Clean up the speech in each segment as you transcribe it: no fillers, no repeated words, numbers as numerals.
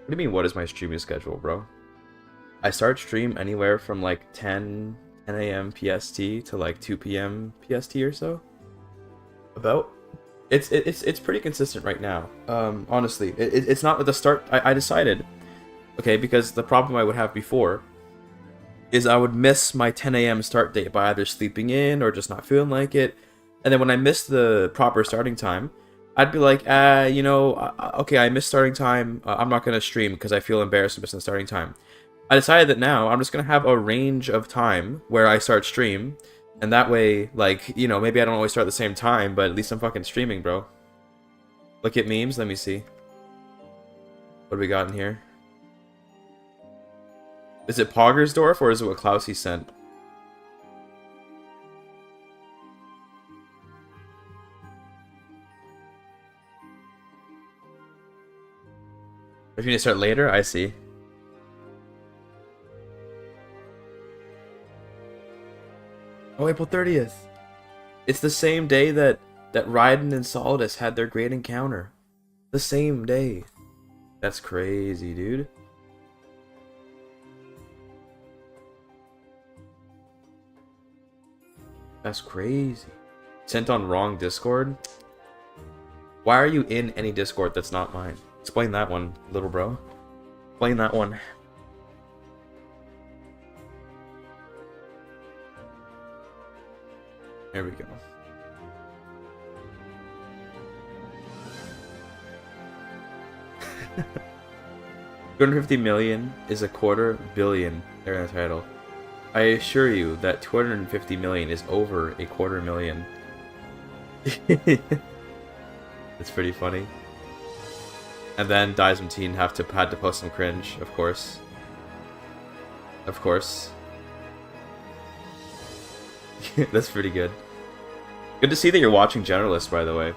What do you mean, what is my streaming schedule, bro? I start stream anywhere from like 10 a.m. PST to like 2 p.m. PST or so. About. It's pretty consistent right now. Honestly, it's not at the start. I decided, okay, because the problem I would have before is I would miss my 10 a.m. start date by either sleeping in or just not feeling like it. And then when I missed the proper starting time, I'd be like, okay, I missed starting time. I'm not going to stream because I feel embarrassed missing the starting time. I decided that now I'm just going to have a range of time where I start stream. And that way, like, maybe I don't always start at the same time, but at least I'm fucking streaming, bro. Look at memes. Let me see. What do we got in here? Is it Poggersdorf or is it what Klausy sent? If you need to start later, I see. Oh, April 30th. It's the same day that Raiden and Solidus had their great encounter. The same day. That's crazy, dude. That's crazy. Sent on wrong Discord? Why are you in any Discord that's not mine? Explain that one, little bro. Explain that one. There we go. $250 million is a $250 million. They're in the title. I assure you that 250 million is over a $250,000. It's pretty funny. And then Dizentine had to post some cringe, of course. Of course. That's pretty good. Good to see that you're watching Generalist, by the way.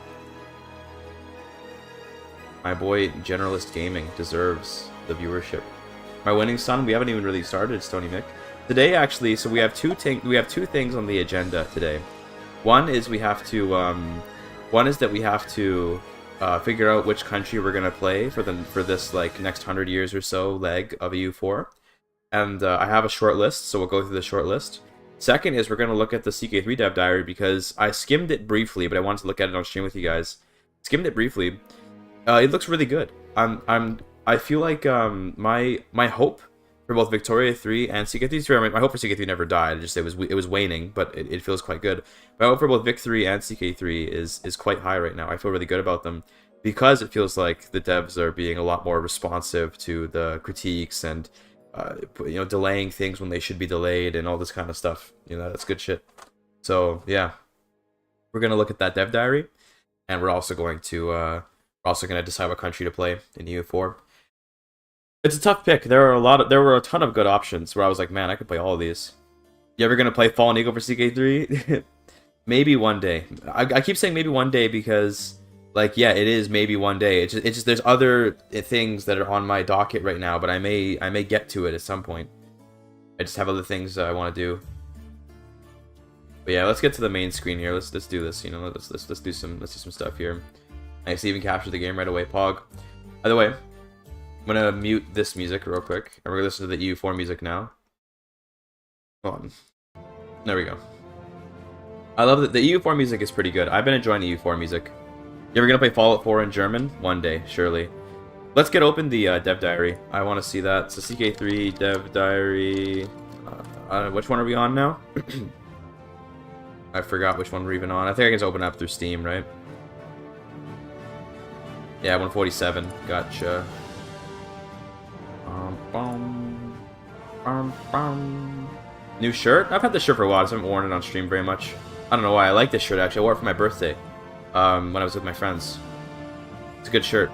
My boy Generalist Gaming deserves the viewership. My winning son, we haven't even really started, Stony Mick. Today, actually, so we have two things on the agenda today. One is we have to, figure out which country we're gonna play for this like next 100 years or so leg of EU4, and I have a short list, so we'll go through the short list. Second is we're gonna look at the CK3 dev diary because I skimmed it briefly, but I wanted to look at it on stream with you guys. Skimmed it briefly. It looks really good. I feel like my hope for both Victoria 3 and CK3, my hope for CK3 never died. It was waning, but it feels quite good. My hope for both Vic 3 and CK3 is quite high right now. I feel really good about them because it feels like the devs are being a lot more responsive to the critiques and delaying things when they should be delayed and all this kind of stuff. That's good shit. So yeah, we're gonna look at that dev diary, and we're also going to decide what country to play in EU4. It's a tough pick. There were a ton of good options where I was like, man, I could play all of these. You ever gonna play Fallen Eagle for CK3? Maybe one day. I keep saying maybe one day because, like, yeah, it is maybe one day. It's just there's other things that are on my docket right now, but I may get to it at some point. I just have other things I want to do. But yeah, let's get to the main screen here. Let's do this. Let's do some stuff here. Nice to even capture the game right away, Pog. By the way, I'm gonna mute this music real quick, and we're gonna listen to the EU4 music now. Hold on. There we go. I love that the EU4 music is pretty good. I've been enjoying the EU4 music. You ever gonna play Fallout 4 in German? One day, surely. Let's get open the dev diary. I want to see that. So CK3 dev diary. Which one are we on now? I forgot which one we're even on. I think I can just open up through Steam, right? Yeah, 147. Gotcha. New shirt? I've had this shirt for a while. I just haven't worn it on stream very much. I don't know why. I like this shirt, actually. I wore it for my birthday when I was with my friends. It's a good shirt.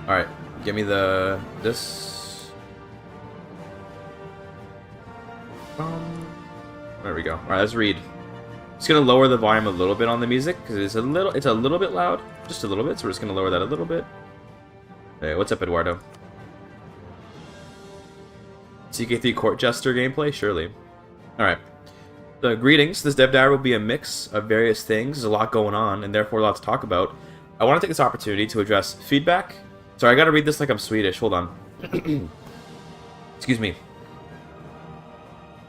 Alright, give me this. There we go. Alright, let's read. Just gonna lower the volume a little bit on the music because it's a little bit loud. Just a little bit, so we're just gonna lower that a little bit. Hey, what's up, Eduardo? CK3 Court Jester gameplay? Surely. Alright. So, greetings. This dev diary will be a mix of various things. There's a lot going on, and therefore a lot to talk about. I want to take this opportunity to address feedback. Sorry, I gotta read this like I'm Swedish. Hold on. Excuse me.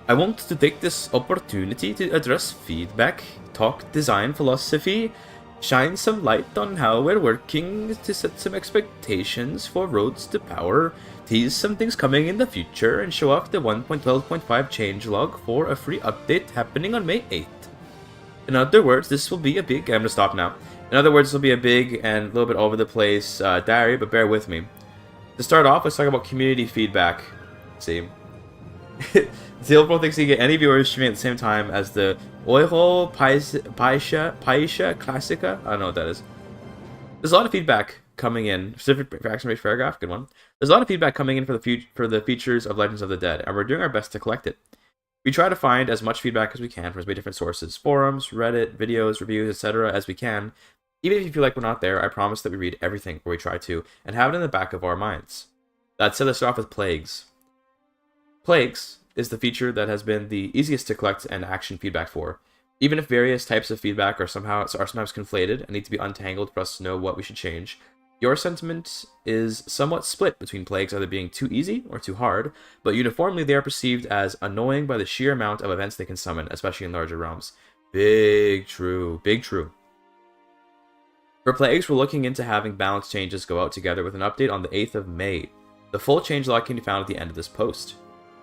I want to take this opportunity to address feedback, talk design philosophy, shine some light on how we're working to set some expectations for roads to power, tease some things coming in the future, and show off the 1.12.5 changelog for a free update happening on May 8th. In other words, this will be a big... I'm gonna stop now. In other words, this will be a big and a little bit over the place diary, but bear with me. To start off, let's talk about community feedback. Let's see. Zilbro thinks he can get any viewers streaming at the same time as the Oiho Paisha Classica. I don't know what that is. There's a lot of feedback coming in. Specific faction-based paragraph, good one. There's a lot of feedback coming in for the features of Legends of the Dead, and we're doing our best to collect it. We try to find as much feedback as we can from as many different sources, forums, Reddit, videos, reviews, etc. as we can. Even if you feel like we're not there, I promise that we read everything, or we try to, and have it in the back of our minds. That said, let's start off with Plagues. Plagues is the feature that has been the easiest to collect and action feedback for. Even if various types of feedback are sometimes conflated and need to be untangled for us to know what we should change, your sentiment is somewhat split between Plagues either being too easy or too hard, but uniformly they are perceived as annoying by the sheer amount of events they can summon, especially in larger realms. Big true. Big true. For Plagues, we're looking into having balance changes go out together with an update on the 8th of May. The full changelog can be found at the end of this post.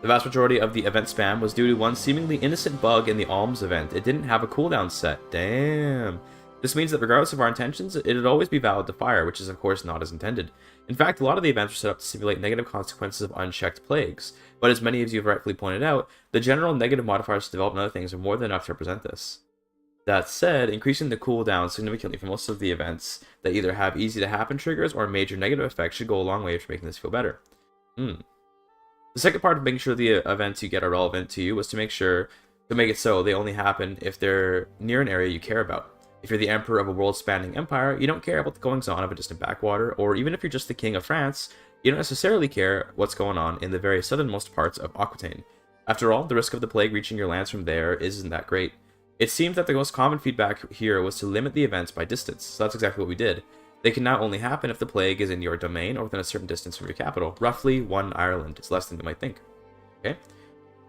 The vast majority of the event spam was due to one seemingly innocent bug in the Alms event. It didn't have a cooldown set. Damn. This means that regardless of our intentions, it'd always be valid to fire, which is of course not as intended. In fact, a lot of the events are set up to simulate negative consequences of unchecked plagues, but as many of you have rightfully pointed out, the general negative modifiers to develop and other things are more than enough to represent this. That said, increasing the cooldown significantly for most of the events that either have easy to happen triggers or major negative effects should go a long way for making this feel better. The second part of making sure the events you get are relevant to you was to make it so they only happen if they're near an area you care about. If you're the emperor of a world-spanning empire, you don't care about the goings-on of a distant backwater, or even if you're just the king of France, you don't necessarily care what's going on in the very southernmost parts of Aquitaine. After all, the risk of the plague reaching your lands from there isn't that great. It seemed that the most common feedback here was to limit the events by distance, so that's exactly what we did. They can now only happen if the plague is in your domain or within a certain distance from your capital, roughly 1 Ireland. It's less than you might think. Okay?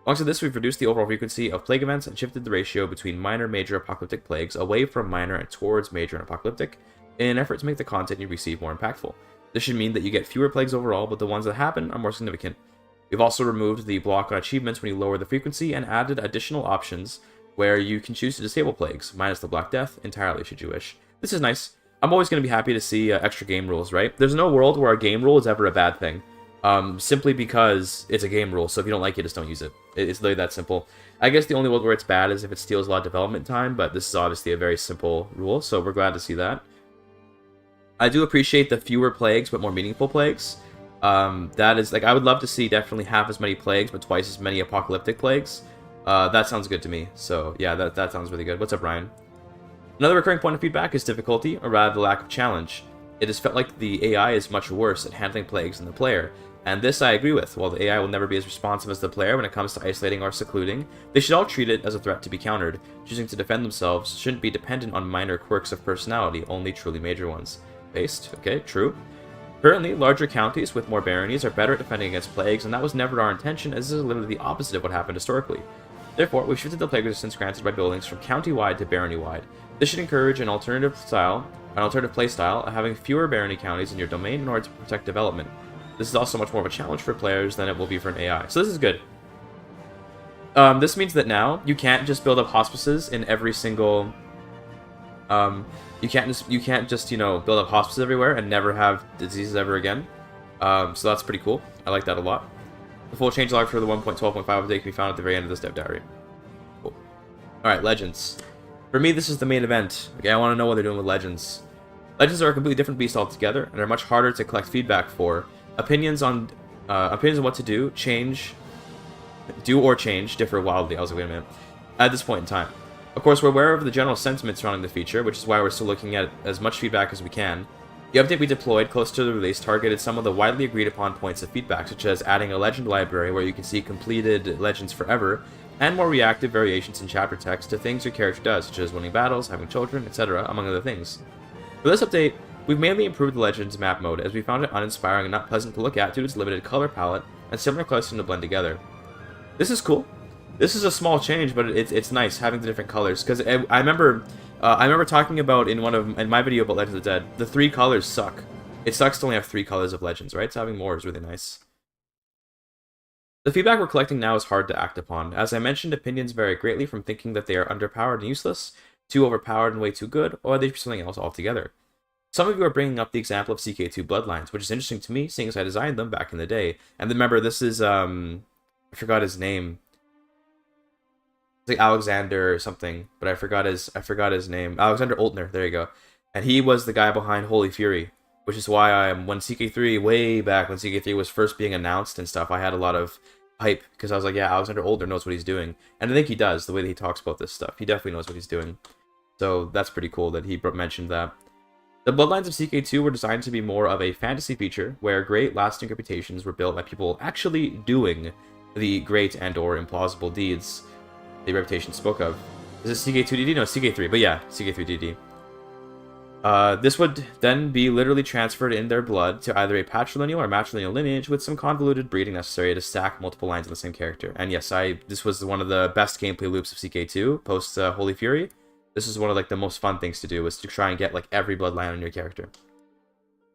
Alongside this, we've reduced the overall frequency of plague events and shifted the ratio between minor and major apocalyptic plagues away from minor and towards major and apocalyptic in an effort to make the content you receive more impactful. This should mean that you get fewer plagues overall, but the ones that happen are more significant. We've also removed the block on achievements when you lower the frequency and added additional options where you can choose to disable plagues, minus the Black Death, entirely should you wish. This is nice. I'm always going to be happy to see extra game rules, right? There's no world where a game rule is ever a bad thing. Simply because it's a game rule, so if you don't like it, just don't use it. It's literally that simple. I guess the only world where it's bad is if it steals a lot of development time, but this is obviously a very simple rule, so we're glad to see that. I do appreciate the fewer plagues, but more meaningful plagues. That is, like, I would love to see definitely half as many plagues, but twice as many apocalyptic plagues. That sounds good to me, so yeah, that sounds really good. What's up, Ryan? Another recurring point of feedback is difficulty, or rather the lack of challenge. It has felt like the AI is much worse at handling plagues than the player, and this I agree with. While the AI will never be as responsive as the player when it comes to isolating or secluding, they should all treat it as a threat to be countered. Choosing to defend themselves shouldn't be dependent on minor quirks of personality, only truly major ones. Based, okay, true. Currently, larger counties with more baronies are better at defending against plagues, and that was never our intention, as this is literally the opposite of what happened historically. Therefore, we've shifted the plague resistance granted by buildings from county-wide to barony-wide. This should encourage an alternative play style of having fewer barony counties in your domain in order to protect development. This is also much more of a challenge for players than it will be for an AI. So this is good. This means that now you can't just build up hospices in every single. You can't just build up hospices everywhere and never have diseases ever again. So that's pretty cool. I like that a lot. The full changelog for the 1.12.5 update can be found at the very end of this dev diary. Cool. All right, Legends. For me, this is the main event. Okay, I want to know what they're doing with Legends. Legends are a completely different beast altogether, and are much harder to collect feedback for. Opinions on what to do, do or change differ wildly. I was like, wait a minute. At this point in time, of course, we're aware of the general sentiment surrounding the feature, which is why we're still looking at as much feedback as we can. The update we deployed close to the release targeted some of the widely agreed upon points of feedback, such as adding a legend library where you can see completed legends forever, and more reactive variations in chapter text to things your character does, such as winning battles, having children, etc., among other things. For this update, We've mainly improved the Legends map mode, as we found it uninspiring and not pleasant to look at due to its limited color palette and similar colors to blend together. This is cool. This is a small change, but it's nice having the different colors, because I remember talking about in my video about Legends of the Dead, the 3 colors suck. It sucks to only have 3 colors of Legends, right? So having more is really nice. The feedback we're collecting now is hard to act upon. As I mentioned, opinions vary greatly from thinking that they are underpowered and useless, too overpowered and way too good, or they something else altogether. Some of you are bringing up the example of CK2 Bloodlines, which is interesting to me, seeing as I designed them back in the day. And remember, this is, I forgot his name. It's like Alexander or something, but I forgot his name. Alexander Oltner, there you go. And he was the guy behind Holy Fury, which is why when CK3, way back when CK3 was first being announced and stuff, I had a lot of hype, because I was like, yeah, Alexander Oltner knows what he's doing. And I think he does, the way that he talks about this stuff. He definitely knows what he's doing. So that's pretty cool that he mentioned that. The Bloodlines of CK2 were designed to be more of a fantasy feature, where great, lasting reputations were built by people actually doing the great and or implausible deeds the reputation spoke of. Is it CK2DD? No, CK3, but yeah, CK3DD. This would then be literally transferred in their blood to either a patrilineal or matrilineal lineage with some convoluted breeding necessary to stack multiple lines of the same character. And yes, this was one of the best gameplay loops of CK2 post Holy Fury. This is one of like the most fun things to do, is to try and get like every bloodline on your character.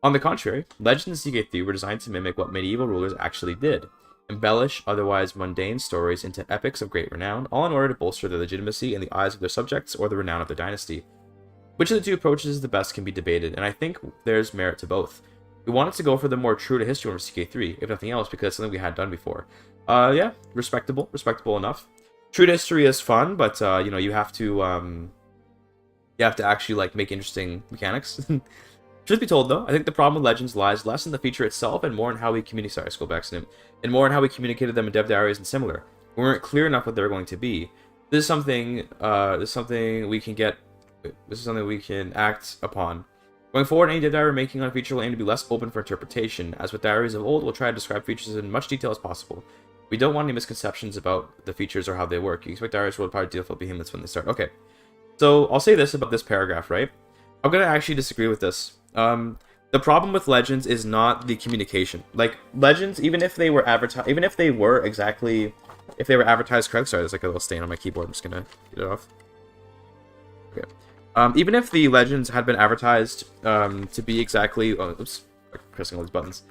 On the contrary, Legends in CK3 were designed to mimic what medieval rulers actually did. Embellish otherwise mundane stories into epics of great renown, all in order to bolster their legitimacy in the eyes of their subjects or the renown of their dynasty. Which of the two approaches is the best can be debated, and I think there's merit to both. We wanted to go for the more true to history over CK3, if nothing else, because it's something we had done before. Yeah, respectable enough. True to history is fun, but you know, you have to actually like make interesting mechanics. Truth be told, though, I think the problem with Legends lies less in the feature itself and more in how we and more in how we communicated them in dev diaries and similar. We weren't clear enough what they were going to be. This is something we can act upon. Going forward, any dev diary we're making on a feature will aim to be less open for interpretation. As with diaries of old, we'll try to describe features in much detail as possible. We don't want any misconceptions about the features or how they work. You expect diaries will probably deal with behemoths when they start. Okay. So, I'll say this about this paragraph, right? I'm going to actually disagree with this. The problem with Legends is not the communication. Like, Legends, even if they were advertised correctly... Sorry, there's like a little stain on my keyboard. I'm just going to get it off. Okay. Even if the Legends had been advertised to be exactly... Oh, oops. I'm pressing all these buttons.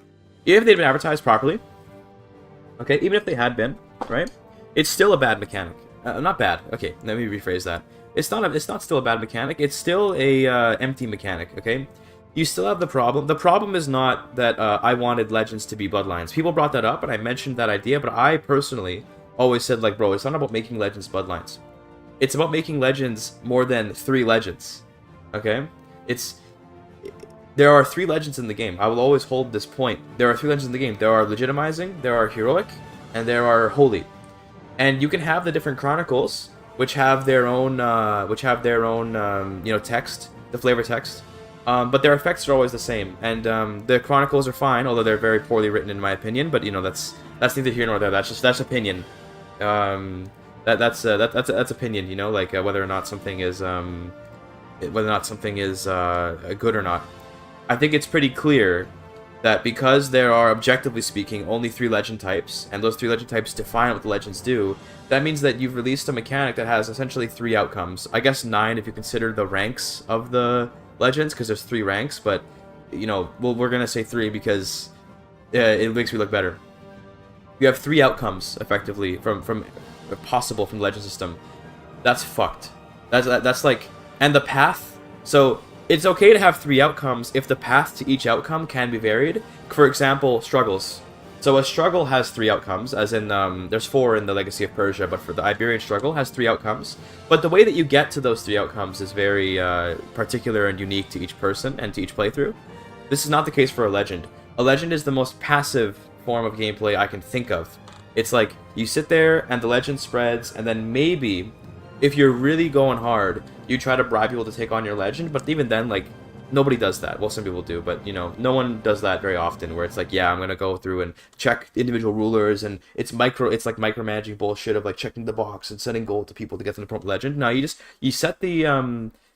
Even if they'd been advertised properly, okay, even if they had been, right? It's still a bad mechanic. Not bad. Okay, let me rephrase that. It's not still a bad mechanic. It's still a empty mechanic, okay? You still have the problem. The problem is not that I wanted Legends to be Bloodlines. People brought that up, and I mentioned that idea, but I personally always said, like, bro, it's not about making Legends Bloodlines. It's about making Legends more than 3 Legends, okay? There are 3 Legends in the game. I will always hold this point. There are 3 Legends in the game. There are Legitimizing, there are Heroic, and there are Holy. And you can have the different Chronicles, which have their own, you know, text, the flavor text. But their effects are always the same. And the Chronicles are fine, although they're very poorly written in my opinion. But you know, that's neither here nor there. That's opinion. That's opinion. You know, like whether or not something is good or not. I think it's pretty clear that because there are, objectively speaking, only 3 legend types, and those 3 legend types define what the legends do, that means that you've released a mechanic that has essentially 3 outcomes. I guess 9 if you consider the ranks of the legends, because there's 3 ranks, but, you know, well, we're gonna say 3 because it makes me look better. You have 3 outcomes, effectively, from possible from the legend system. That's fucked. That's like... And the path... So... It's okay to have 3 outcomes if the path to each outcome can be varied. For example, struggles. So a struggle has 3 outcomes, as in, there's 4 in the Legacy of Persia, but for the Iberian struggle has 3 outcomes. But the way that you get to those 3 outcomes is very particular and unique to each person and to each playthrough. This is not the case for a legend. A legend is the most passive form of gameplay I can think of. It's like, you sit there and the legend spreads, and then maybe, if you're really going hard, you try to bribe people to take on your legend, but even then, like, nobody does that. Well, some people do, but, you know, no one does that very often, where it's like, yeah, I'm gonna go through and check individual rulers, and it's like micromanaging bullshit of, like, checking the box and sending gold to people to get them to promote legend. No, you set the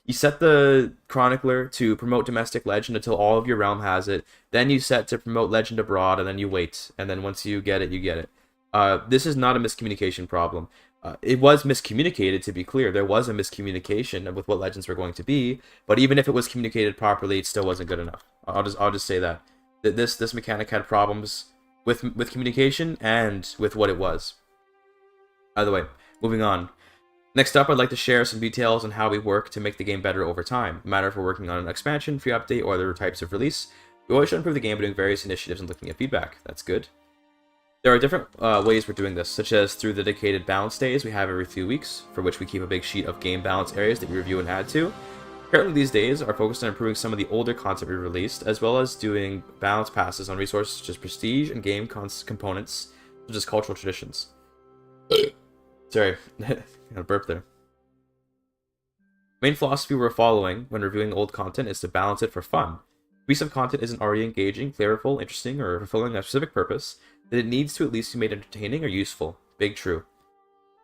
You set the Chronicler to promote domestic legend until all of your realm has it. Then you set to promote legend abroad, and then you wait. And then once you get it, you get it. This is not a miscommunication problem. It was miscommunicated, to be clear. There was a miscommunication with what legends were going to be, but even if it was communicated properly, it still wasn't good enough. I'll just say that this mechanic had problems with communication and with what it was. By the way, moving on. Next up, I'd like to share some details on how we work to make the game better over time. No matter if we're working on an expansion, free update, or other types of release, we always try to improve the game by doing various initiatives and looking at feedback. That's good. There are different ways we're doing this, such as through the dedicated balance days we have every few weeks, for which we keep a big sheet of game balance areas that we review and add to. Currently, these days are focused on improving some of the older content we released, as well as doing balance passes on resources such as prestige and game components, such as cultural traditions. Sorry, got a burp there. Main philosophy we're following when reviewing old content is to balance it for fun. If a piece of content isn't already engaging, flavorful, interesting, or fulfilling a specific purpose, then it needs to at least be made entertaining or useful. Big true.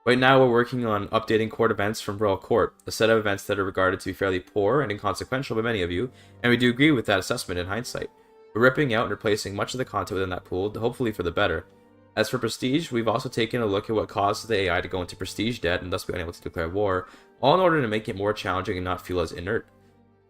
Right now we're working on updating court events from Royal Court, a set of events that are regarded to be fairly poor and inconsequential by many of you, and we do agree with that assessment in hindsight. We're ripping out and replacing much of the content within that pool, hopefully for the better. As for prestige, we've also taken a look at what causes the AI to go into prestige debt and thus be unable to declare war, all in order to make it more challenging and not feel as inert.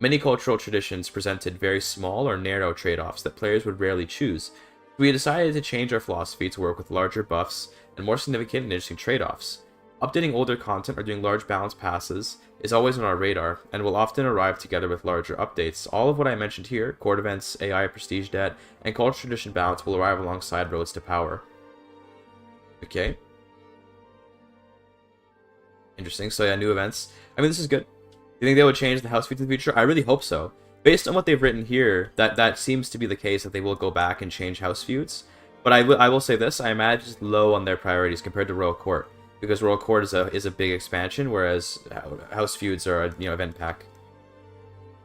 Many cultural traditions presented very small or narrow trade-offs that players would rarely choose. We decided to change our philosophy to work with larger buffs and more significant and interesting trade-offs. Updating older content or doing large balance passes is always on our radar, and will often arrive together with larger updates. All of what I mentioned here, court events, AI, prestige debt, and cultural tradition balance will arrive alongside Roads to Power. Okay. Interesting. So yeah, new events. I mean, this is good. You think they would change the house feeds in the future? I really hope so. Based on what they've written here, that seems to be the case, that they will go back and change house feuds. But I will say this, I imagine it's low on their priorities compared to Royal Court, because Royal Court is a big expansion, whereas house feuds are a event pack.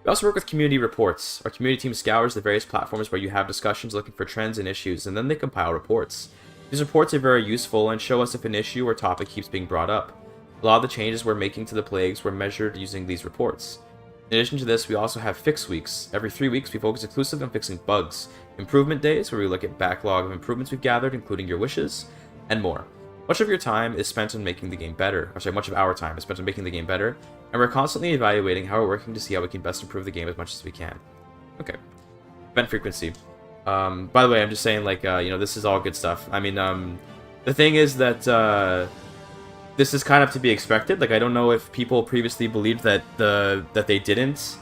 We also work with community reports. Our community team scours the various platforms where you have discussions looking for trends and issues, and then they compile reports. These reports are very useful and show us if an issue or topic keeps being brought up. A lot of the changes we're making to the plagues were measured using these reports. In addition to this, we also have fix weeks. Every 3 weeks, we focus exclusively on fixing bugs. Improvement days, where we look at backlog of improvements we've gathered, including your wishes, and more. Much of your time is spent on making the game better. Or sorry, much of our time is spent on making the game better, and we're constantly evaluating how we're working to see how we can best improve the game as much as we can. Okay. Event frequency. By the way, I'm just saying, like, this is all good stuff. I mean, the thing is that, this is kind of to be expected. Like, I don't know if people previously believed that they didn't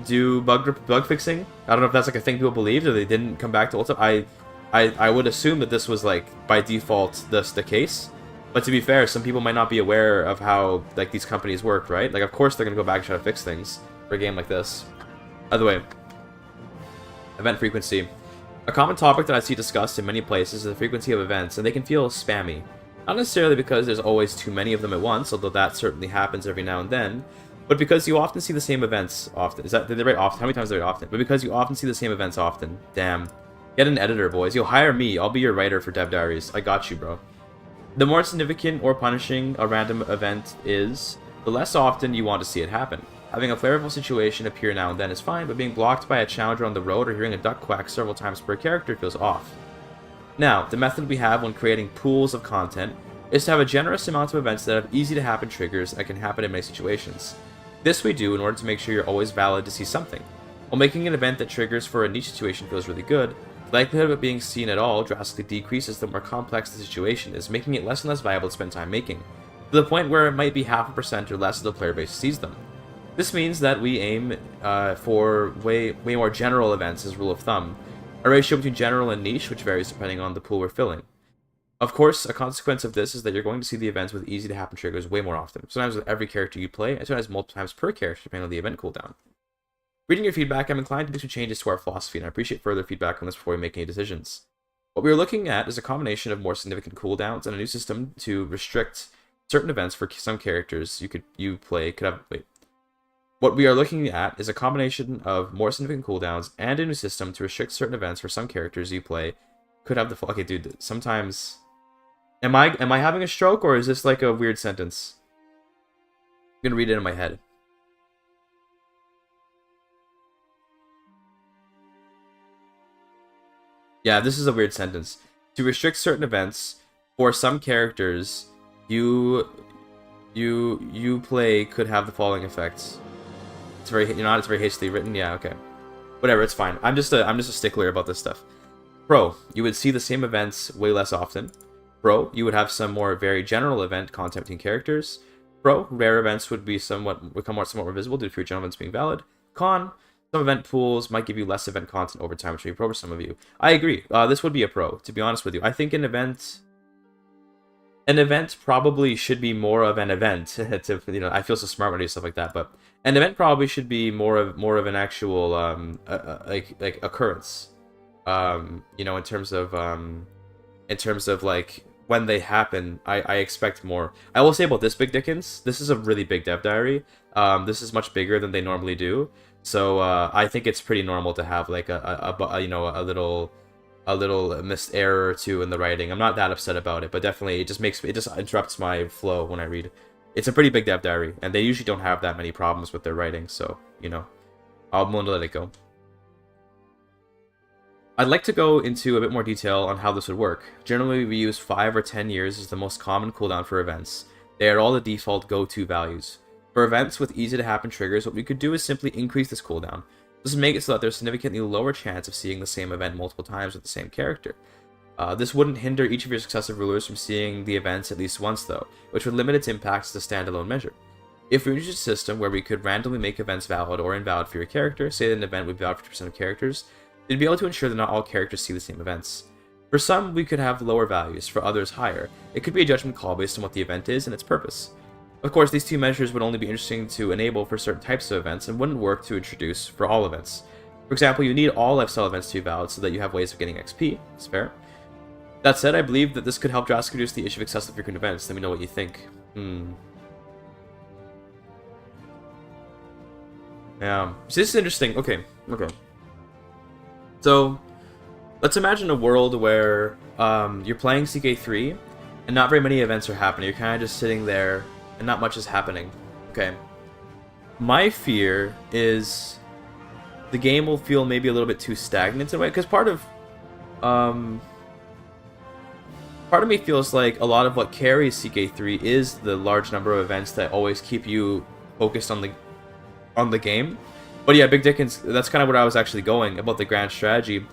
do bug fixing. I don't know if that's like a thing people believed, or they didn't come back to Ultimate. I would assume that this was like by default the case. But to be fair, some people might not be aware of how like these companies work, right? Like, of course they're gonna go back and try to fix things for a game like this. By the way, event frequency. A common topic that I see discussed in many places is the frequency of events, and they can feel spammy. Not necessarily because there's always too many of them at once, although that certainly happens every now and then, but because you often see the same events often. Did they write often? How many times did they write often? But because you often see the same events often. Damn. Get an editor, boys. You'll hire me. I'll be your writer for Dev Diaries. I got you, bro. The more significant or punishing a random event is, the less often you want to see it happen. Having a flavorful situation appear now and then is fine, but being blocked by a challenger on the road or hearing a duck quack several times per character feels off. Now, the method we have when creating pools of content is to have a generous amount of events that have easy to happen triggers that can happen in many situations. This we do in order to make sure you're always valid to see something. While making an event that triggers for a niche situation feels really good, the likelihood of it being seen at all drastically decreases the more complex the situation is, making it less and less viable to spend time making, to the point where it might be 0.5% or less of the player base sees them. This means that we aim for way more general events as rule of thumb, a ratio between general and niche which varies depending on the pool we're filling. Of course, a consequence of this is that you're going to see the events with easy to happen triggers way more often, sometimes with every character you play, and sometimes multiple times per character depending on the event cooldown. Reading your feedback, I'm inclined to make some changes to our philosophy, and I appreciate further feedback on this before we make any decisions. What we are looking at is a combination of more significant cooldowns and a new system to restrict certain events for some characters What we are looking at is a combination of more significant cooldowns and a new system to restrict certain events for some characters you play could have the okay, dude, sometimes... Am I having a stroke, or is this like a weird sentence? I'm gonna read it in my head. Yeah, this is a weird sentence. To restrict certain events for some characters, you you play could have the following effects. It's very it's very hastily written. Yeah, okay. Whatever, it's fine. I'm just a stickler about this stuff. Pro, you would see the same events way less often. Pro, you would have some more very general event content between characters. Pro, rare events would be become somewhat more visible due to future events being valid. Con, some event pools might give you less event content over time, which would be pro for some of you. I agree. This would be a pro, to be honest with you. I think an event probably should be more of an event. To, I feel so smart when I do stuff like that, but an event probably should be more of an actual like occurrence. In terms of like when they happen, I expect more. I will say about this Big Dickens, this is a really big dev diary. This is much bigger than they normally do, so I think it's pretty normal to have like a little missed error or two in the writing. I'm not that upset about it, but definitely it just interrupts my flow when I read. It's a pretty big dev diary, and they usually don't have that many problems with their writing, so I'm willing to let it go. I'd like to go into a bit more detail on how this would work. Generally, we use 5 or 10 years as the most common cooldown for events. They are all the default go-to values. For events with easy-to-happen triggers, what we could do is simply increase this cooldown. This would make it so that there's a significantly lower chance of seeing the same event multiple times with the same character. This wouldn't hinder each of your successive rulers from seeing the events at least once, though, which would limit its impacts as a standalone measure. If we introduced a system where we could randomly make events valid or invalid for your character, say that an event would be valid for 2% of characters, they'd be able to ensure that not all characters see the same events. For some, we could have lower values, for others higher. It could be a judgment call based on what the event is and its purpose. Of course, these two measures would only be interesting to enable for certain types of events and wouldn't work to introduce for all events. For example, you need all lifestyle events to be valid so that you have ways of getting XP. That's fair. That said, I believe that this could help drastically reduce the issue of excessive frequent events. Let me know what you think. Yeah. So this is interesting. Okay. So, let's imagine a world where you're playing CK3 and not very many events are happening. You're kind of just sitting there and not much is happening. Okay. My fear is the game will feel maybe a little bit too stagnant in a way, because part of me feels like a lot of what carries CK3 is the large number of events that always keep you focused on the game. But yeah, Big Dickens, that's kind of what I was actually going about the grand strategy.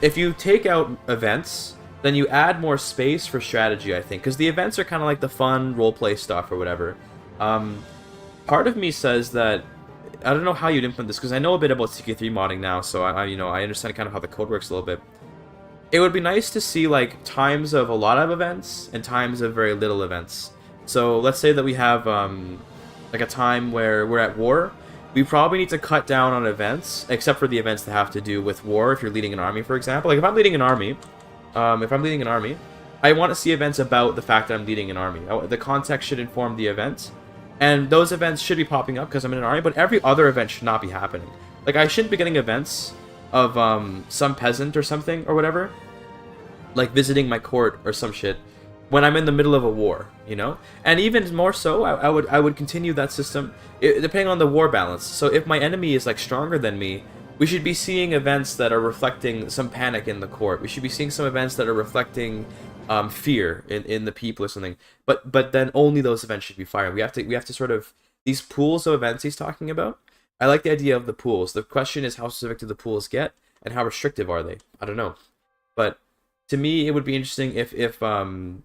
If you take out events, then you add more space for strategy, I think, because the events are kind of like the fun roleplay stuff or whatever. Part of me says that I don't know how you'd implement this, because I know a bit about CK3 modding now, so I understand kind of how the code works a little bit. It would be nice to see like times of a lot of events and times of very little events. So let's say that we have like a time where we're at war. We probably need to cut down on events, except for the events that have to do with war. If you're leading an army, for example, like if I'm leading an army, I want to see events about the fact that I'm leading an army. The context should inform the event, and those events should be popping up because I'm in an army. But every other event should not be happening. Like I shouldn't be getting events of some peasant or something or whatever, like visiting my court or some shit, when I'm in the middle of a war, And even more so, I would continue that system depending on the war balance. So if my enemy is like stronger than me, we should be seeing events that are reflecting some panic in the court. We should be seeing some events that are reflecting fear in the people or something. But then only those events should be firing. We have to sort of these pools of events he's talking about. I like the idea of the pools. The question is how specific do the pools get and how restrictive are they? I don't know, but to me it would be interesting if the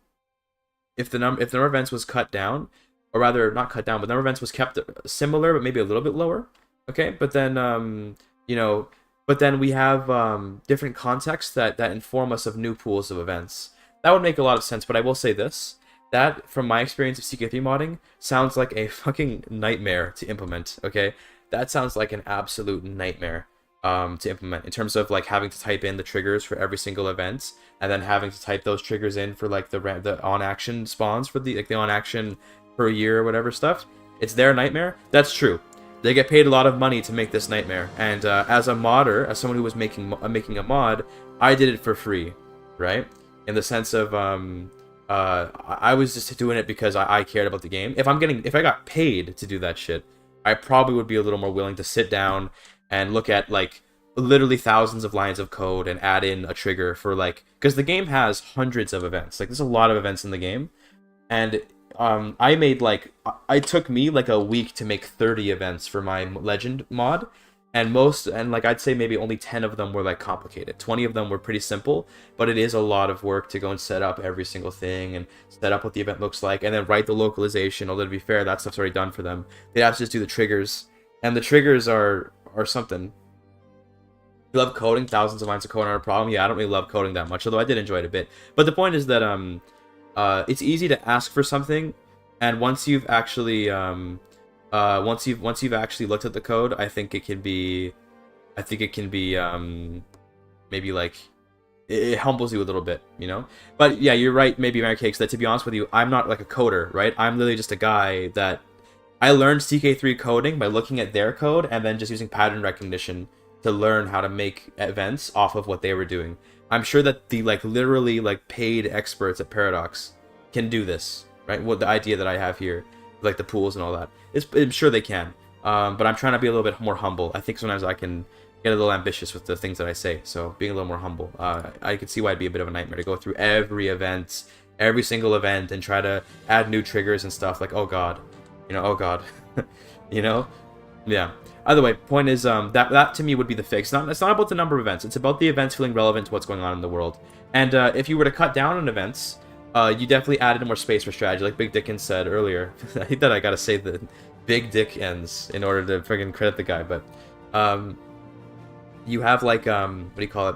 number of events was cut down, or rather not cut down, but the number of events was kept similar, but maybe a little bit lower. Okay, but then we have different contexts that inform us of new pools of events. That would make a lot of sense. But I will say this: that from my experience of CK3 modding sounds like a fucking nightmare to implement. Okay, that sounds like an absolute nightmare to implement in terms of like having to type in the triggers for every single event, and then having to type those triggers in for like the on action spawns for the on action per year or whatever stuff. It's their nightmare. That's true. They get paid a lot of money to make this nightmare, and as a modder, as someone who was making a mod, I did it for free, right? In the sense of I was just doing it because I cared about the game. If I got paid to do that shit, I probably would be a little more willing to sit down and look at like literally thousands of lines of code and add in a trigger for like, because the game has hundreds of events. Like there's a lot of events in the game, and I made like it took me like a week to make 30 events for my legend mod, and like I'd say maybe only 10 of them were like complicated. 20 of them were pretty simple, but it is a lot of work to go and set up every single thing and set up what the event looks like, and then write the localization. Although to be fair, that stuff's already done for them. They have to just do the triggers, and the triggers are something. You love coding, thousands of lines of code are a problem. Yeah, I don't really love coding that much, although I did enjoy it a bit. But the point is that it's easy to ask for something, and once you've actually once you've actually looked at the code, I think it can be maybe like it humbles you a little bit, you know. But yeah, you're right, maybe Mary Cakes, that to be honest with you, I'm not like a coder, right? I'm literally just a guy that I learned CK3 coding by looking at their code and then just using pattern recognition to learn how to make events off of what they were doing. I'm sure that the like literally like paid experts at Paradox can do this, right? What the idea that I have here, like the pools and all that, I'm sure they can. But I'm trying to be a little bit more humble. I think sometimes I can get a little ambitious with the things that I say, so being a little more humble. I could see why it'd be a bit of a nightmare to go through every single event, and try to add new triggers and stuff. Like, oh god, you know, oh god, you know, yeah. Either way, point is that to me would be the fix. It's not about the number of events. It's about the events feeling relevant to what's going on in the world. And if you were to cut down on events, you definitely added more space for strategy, like Big Dickens said earlier. I think that I gotta say the Big Dick ends in order to friggin' credit the guy. But you have like what do you call it?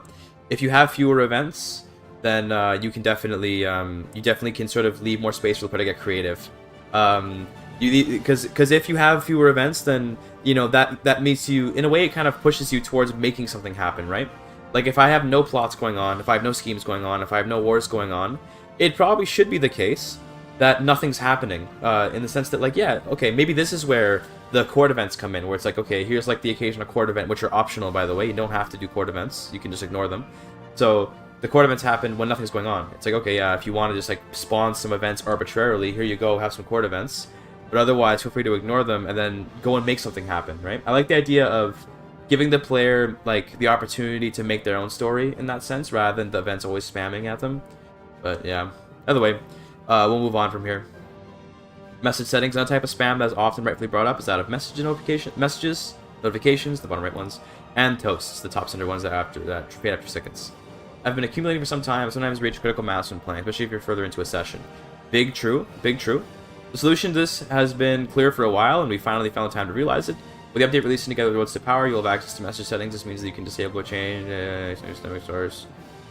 If you have fewer events, then you can definitely can sort of leave more space for the player to get creative. Because if you have fewer events, then you know that makes you, in a way, it kind of pushes you towards making something happen, right? Like if I have no plots going on, if I have no schemes going on, if I have no wars going on, it probably should be the case that nothing's happening, in the sense that, like, yeah, okay, maybe this is where the court events come in, where it's like, okay, here's like the occasional court event, which are optional, by the way. You don't have to do court events, you can just ignore them. So the court events happen when nothing's going on. It's like, okay, yeah, if you want to just like spawn some events arbitrarily, here you go, have some court events. But otherwise, feel free to ignore them and then go and make something happen, right? I like the idea of giving the player like the opportunity to make their own story in that sense, rather than the events always spamming at them. But yeah, either way, we'll move on from here. Message settings. Another type of spam that is often rightfully brought up is that of messages, notifications, the bottom right ones, and toasts, the top center ones that fade after seconds. I've been accumulating for some time, sometimes reach critical mass when playing, especially if you're further into a session. Big true, big true. The solution to this has been clear for a while, and we finally found the time to realize it. With the update releasing together with Roads to Power, you'll have access to message settings. This means that you can disable or change source.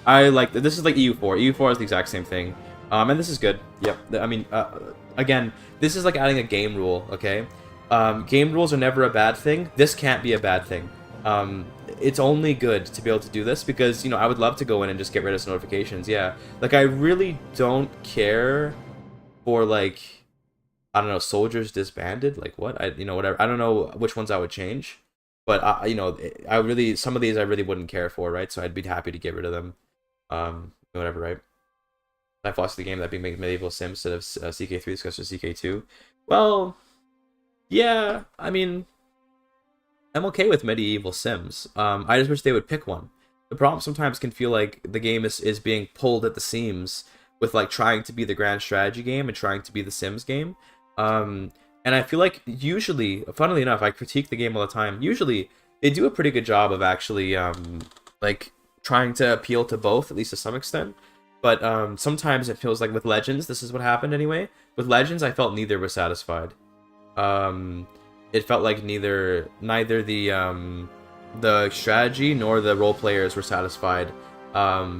I like this is like EU4. EU4 is the exact same thing, and this is good. Yep. I mean, again, this is like adding a game rule. Okay, game rules are never a bad thing. This can't be a bad thing. It's only good to be able to do this, because, you know, I would love to go in and just get rid of some notifications. Yeah, like I really don't care for, like, I don't know, soldiers disbanded, like what? Whatever. I don't know which ones I would change, but some of these I really wouldn't care for, right? So I'd be happy to get rid of them. Whatever, right? I lost the game that being medieval sim instead of CK3 discussed with CK2. Well, yeah, I mean, I'm okay with medieval sims. I just wish they would pick one. The problem sometimes can feel like the game is being pulled at the seams with like trying to be the grand strategy game and trying to be the Sims game. And I feel like usually, funnily enough, I critique the game all the time. Usually, they do a pretty good job of actually like trying to appeal to both, at least to some extent. But sometimes it feels like with Legends, this is what happened anyway. With Legends, I felt neither was satisfied. It felt like neither the strategy nor the role players were satisfied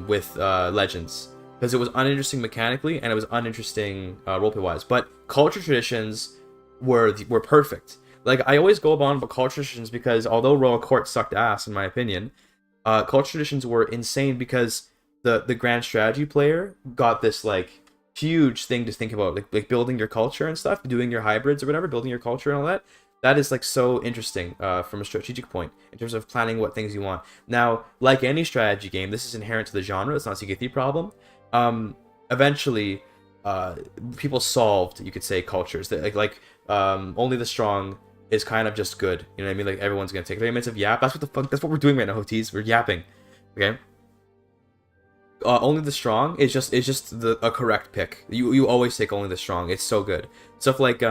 with Legends, because it was uninteresting mechanically and it was uninteresting roleplay wise. But culture traditions were perfect. Like, I always go on about culture traditions because although Royal Court sucked ass in my opinion, culture traditions were insane because the grand strategy player got this like huge thing to think about, like building your culture and stuff, doing your hybrids or whatever, building your culture and all that. That is like so interesting from a strategic point in terms of planning what things you want. Now, like any strategy game, this is inherent to the genre. It's not a CK3 problem. Eventually, people solved, you could say, cultures that like only the strong is kind of just good. You know what I mean? Like everyone's gonna take 30 minutes of yap. That's what the fuck. That's what we're doing right now, Hoties. We're yapping. Okay. Only the strong is just a correct pick. You always take only the strong. It's so good. Stuff like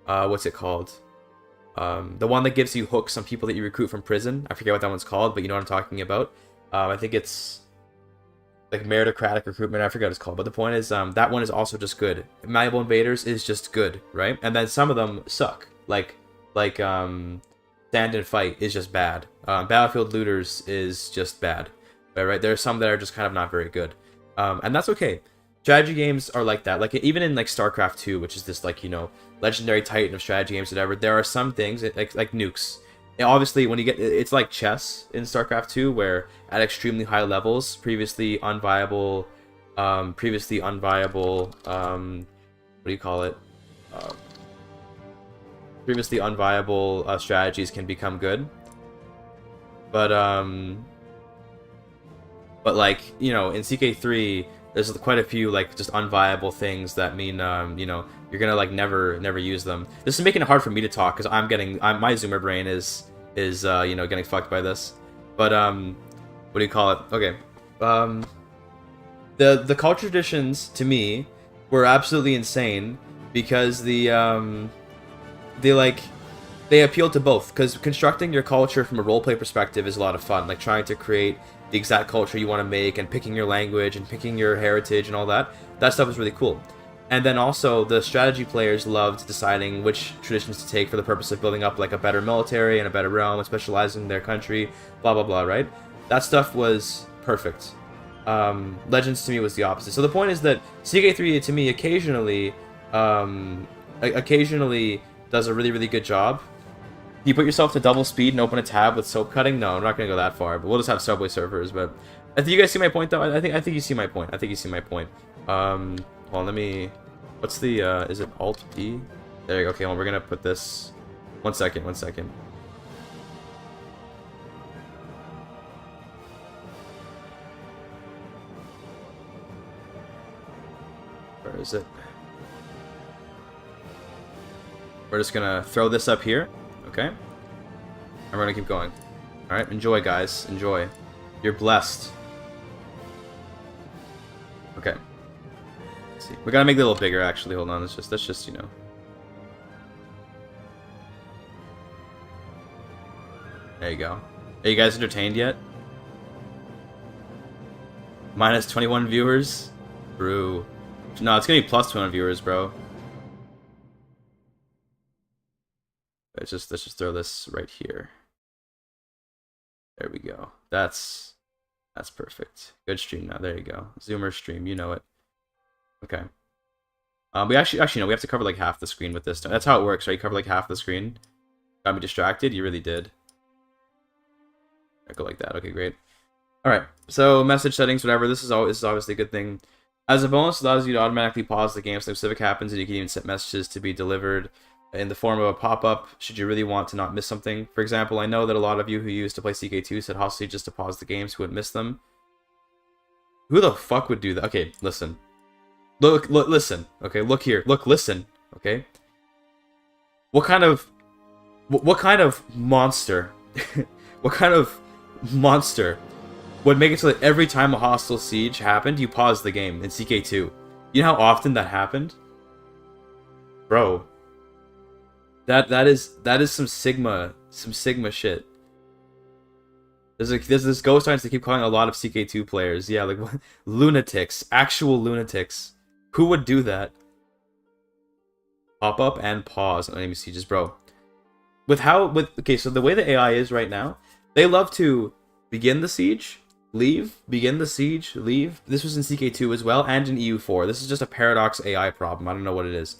what's it called? The one that gives you hooks on people that you recruit from prison. I forget what that one's called, but you know what I'm talking about. I think it's like meritocratic recruitment. I forget what it's called, but the point is that one is also just good. Malleable invaders is just good, right? And then some of them suck. Like stand and fight is just bad. Battlefield looters is just bad. Right? There are some that are just kind of not very good. And that's okay. Strategy games are like that. Like even in like StarCraft 2, which is this like, you know, legendary titan of strategy games, whatever, there are some things like nukes. And obviously when you get, it's like chess in StarCraft 2, where at extremely high levels, previously unviable, what do you call it? Previously unviable strategies can become good. But like, you know, in CK3, there's quite a few like just unviable things that mean you know, you're gonna like never use them. This is making it hard for me to talk because my zoomer brain is you know, getting fucked by this. But what do you call it? Okay, the culture traditions to me were absolutely insane because they appeal to both, because constructing your culture from a roleplay perspective is a lot of fun, like trying to create the exact culture you want to make and picking your language and picking your heritage and all that. That stuff is really cool. And then also the strategy players loved deciding which traditions to take for the purpose of building up like a better military and a better realm and specializing in their country, blah blah blah, right? That stuff was perfect. Legends to me was the opposite. So the point is that CK3 to me occasionally does a really good job. You put yourself to double speed and open a tab with soap cutting? No, I'm not gonna go that far, but we'll just have subway surfers. But I think you guys see my point, though. I think you see my point. I think you see my point. Hold on, let me. What's the? Is it Alt P? There you go. Okay, well, we're gonna put this. 1 second. 1 second. Where is it? We're just gonna throw this up here. Okay, and we're gonna keep going. All right, enjoy, guys. Enjoy. You're blessed. Okay. Let's see. We gotta make it a little bigger, actually. Hold on. Let's just you know. There you go. Are you guys entertained yet? Minus 21 viewers. Brew. No, it's gonna be plus 21 viewers, bro. Let's just throw this right here. There we go. That's perfect. Good stream now. There you go. Zoomer stream. You know it. Okay. We actually no. We have to cover like half the screen with this. That's how it works, right? You cover like half the screen. Got me distracted. You really did. I go like that. Okay, great. All right. So message settings, whatever. This is obviously a good thing. As a bonus, it allows you to automatically pause the game if something specific happens, and you can even set messages to be delivered in the form of a pop-up should you really want to not miss something. For example, I know that a lot of you who used to play CK2 said hostily just to pause the games who would miss them. Who the fuck would do that? Okay, listen. Look, listen. Okay, look here. Look, listen. Okay. What kind of monster? What kind of monster would make it so that every time a hostile siege happened, you pause the game in CK2? You know how often that happened? Bro. That is some Sigma shit. There's this ghost signs they keep calling a lot of CK2 players. Yeah, like lunatics, actual lunatics. Who would do that? Pop up and pause on enemy sieges, bro. Okay, so the way the AI is right now, they love to begin the siege, leave, begin the siege, leave. This was in CK2 as well, and in EU4. This is just a paradox AI problem. I don't know what it is.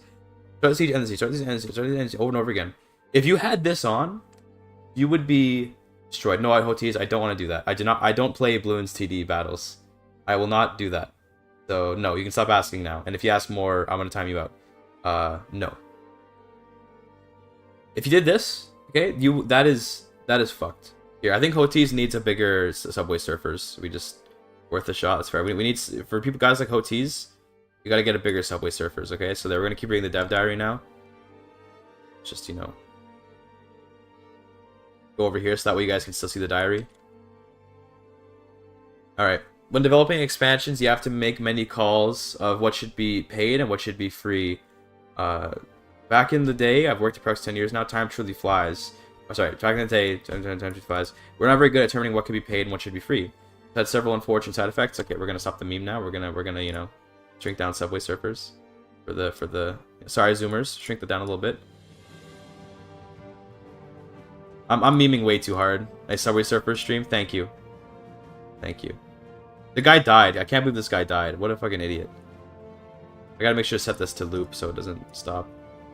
Start the siege, end the siege, start the siege, end the siege, start the siege, end the siege, over and over again. If you had this on, you would be destroyed. No, Hoties, I don't want to do that. I don't play Bloons TD battles. I will not do that. So, no, you can stop asking now. And if you ask more, I'm going to time you out. No. If you did this, okay, that is fucked. Here, I think Hoties needs a bigger Subway Surfers. We just worth a shot. That's fair. We need, for people guys like Hoties, you gotta get a bigger Subway Surfers, okay? So we're gonna keep reading the dev diary now. Just, you know, go over here so that way you guys can still see the diary. Alright. When developing expansions, you have to make many calls of what should be paid and what should be free. Back in the day, I've worked at Prox 10 years now, time truly flies. Oh, sorry, back in the day, time truly flies. We're not very good at determining what can be paid and what should be free. It's had several unfortunate side effects. Okay, we're gonna stop the meme now. We're gonna, you know, shrink down Subway Surfers. Sorry, Zoomers, shrink that down a little bit. I'm memeing way too hard. Nice Subway Surfers stream, thank you. Thank you. The guy died. I can't believe this guy died. What a fucking idiot. I gotta make sure to set this to loop so it doesn't stop.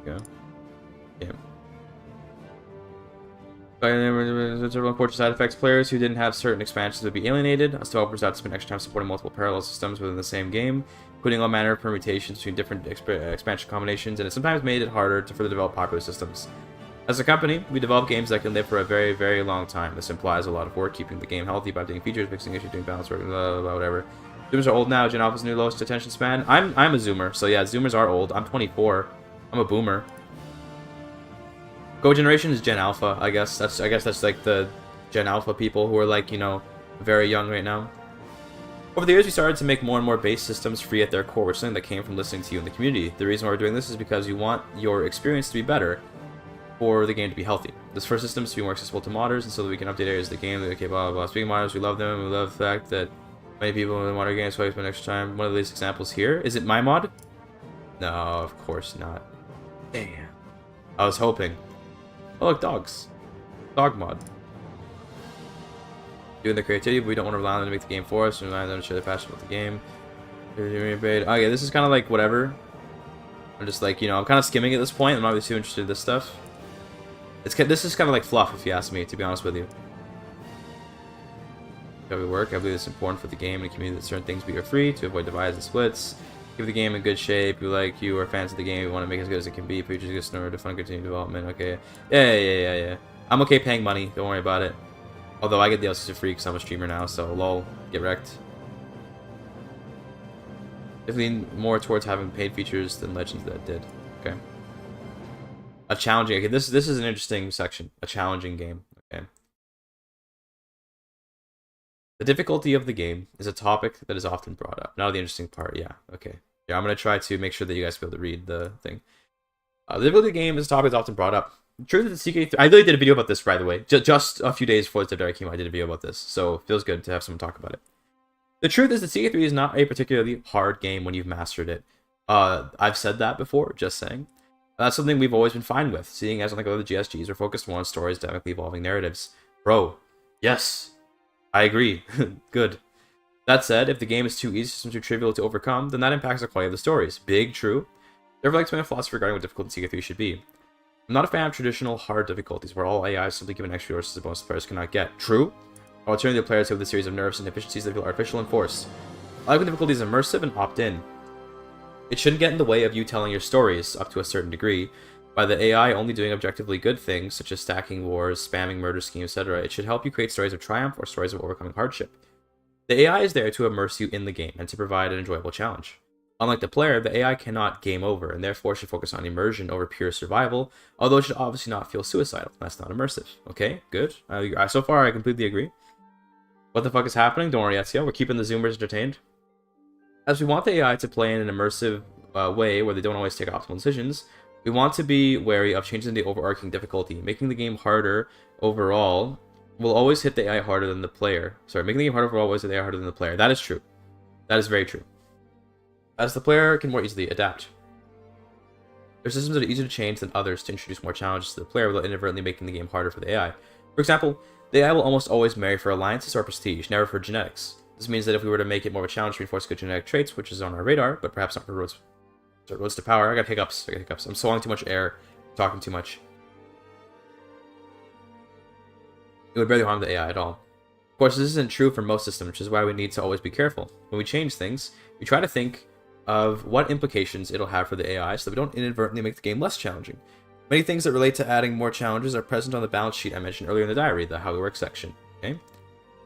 Yeah. Several unfortunate side effects. Players who didn't have certain expansions would be alienated. Us developers had to spend extra time supporting multiple parallel systems within the same game, including all manner of permutations between different expansion combinations, and it sometimes made it harder to further develop popular systems. As a company, we develop games that can live for a very, very long time. This implies a lot of work keeping the game healthy by updating features, fixing issues, doing balance work, blah, blah, whatever. Zoomers are old now. Gen Alpha's new lowest attention span. I'm a Zoomer, so yeah, Zoomers are old. I'm 24. I'm a Boomer. Go generation is Gen Alpha, I guess. That's like the Gen Alpha people who are like, you know, very young right now. Over the years, we started to make more and more base systems free at their core, which is something that came from listening to you in the community. The reason why we're doing this is because you want your experience to be better, for the game to be healthy. This first system is to be more accessible to modders, and so that we can update areas of the game. Okay, blah, blah, blah. Speaking of modders, we love them. We love the fact that many people in modern games play spend extra time. One of these examples here. Is it my mod? No, of course not. Damn. I was hoping. Oh, look, dogs. Dog mod. Doing the creativity, but we don't want to rely on them to make the game for us. We rely on them to share their passion about the game. Okay, this is kind of like whatever. I'm just like, you know, I'm kind of skimming at this point. I'm not really too interested in this stuff. This is kind of like fluff, if you ask me, to be honest with you. How we work, I believe it's important for the game and the community that certain things be free to avoid divides and splits. Keep the game in good shape. We like you are fans of the game. We want to make it as good as it can be. Features good in order to fund continued development. Okay. Yeah. I'm okay paying money. Don't worry about it. Although I get the DLCs for free because I'm a streamer now, so lol, get wrecked. If lean more towards having paid features than Legends that did. Okay. A challenging. Okay, this is an interesting section. A challenging game. Okay. The difficulty of the game is a topic that is often brought up. Now the interesting part. Yeah. Okay. Yeah, I'm gonna try to make sure that you guys be able to read the thing. The difficulty of the game is a topic that's often brought up. True that the CK3. I really did a video about this, by the way. Just a few days before the Diary came out, I did a video about this, so it feels good to have someone talk about it. The truth is that CK3 is not a particularly hard game when you've mastered it. I've said that before, just saying. That's something we've always been fine with, seeing as unlike other GSGs, we're focused more on stories, dynamically evolving narratives. Bro, yes, I agree. Good. That said, if the game is too easy, systems too trivial to overcome, then that impacts the quality of the stories. Big true. Therefore, I'd like to explain a philosophy regarding what difficulty CK3 should be. I'm not a fan of traditional hard difficulties, where all AI is simply given extra resources that most players cannot get. True. Alternative players have a series of nerfs and deficiencies that feel artificial and forced. I like when difficulty is immersive and opt-in. It shouldn't get in the way of you telling your stories, up to a certain degree. By the AI only doing objectively good things, such as stacking wars, spamming murder schemes, etc., it should help you create stories of triumph or stories of overcoming hardship. The AI is there to immerse you in the game and to provide an enjoyable challenge. Unlike the player, the AI cannot game over, and therefore should focus on immersion over pure survival, although it should obviously not feel suicidal. That's not immersive. Okay, good. So far, I completely agree. What the fuck is happening? Don't worry, Ezio. We're keeping the Zoomers entertained. As we want the AI to play in an immersive way where they don't always take optimal decisions, we want to be wary of changing the overarching difficulty. Making the game harder overall will always hit the AI harder than the player. Sorry, making the game harder overall will always hit the AI harder than the player. That is true. That is very true. As the player can more easily adapt. There are systems that are easier to change than others to introduce more challenges to the player without inadvertently making the game harder for the AI. For example, the AI will almost always marry for alliances or prestige, never for genetics. This means that if we were to make it more of a challenge to reinforce good genetic traits, which is on our radar, but perhaps not for roads to power. I got hiccups. I'm swallowing too much air, talking too much. It would barely harm the AI at all. Of course, this isn't true for most systems, which is why we need to always be careful. When we change things, we try to think of what implications it'll have for the AI so that we don't inadvertently make the game less challenging. Many things that relate to adding more challenges are present on the balance sheet I mentioned earlier in the diary, the How We Work section. Okay?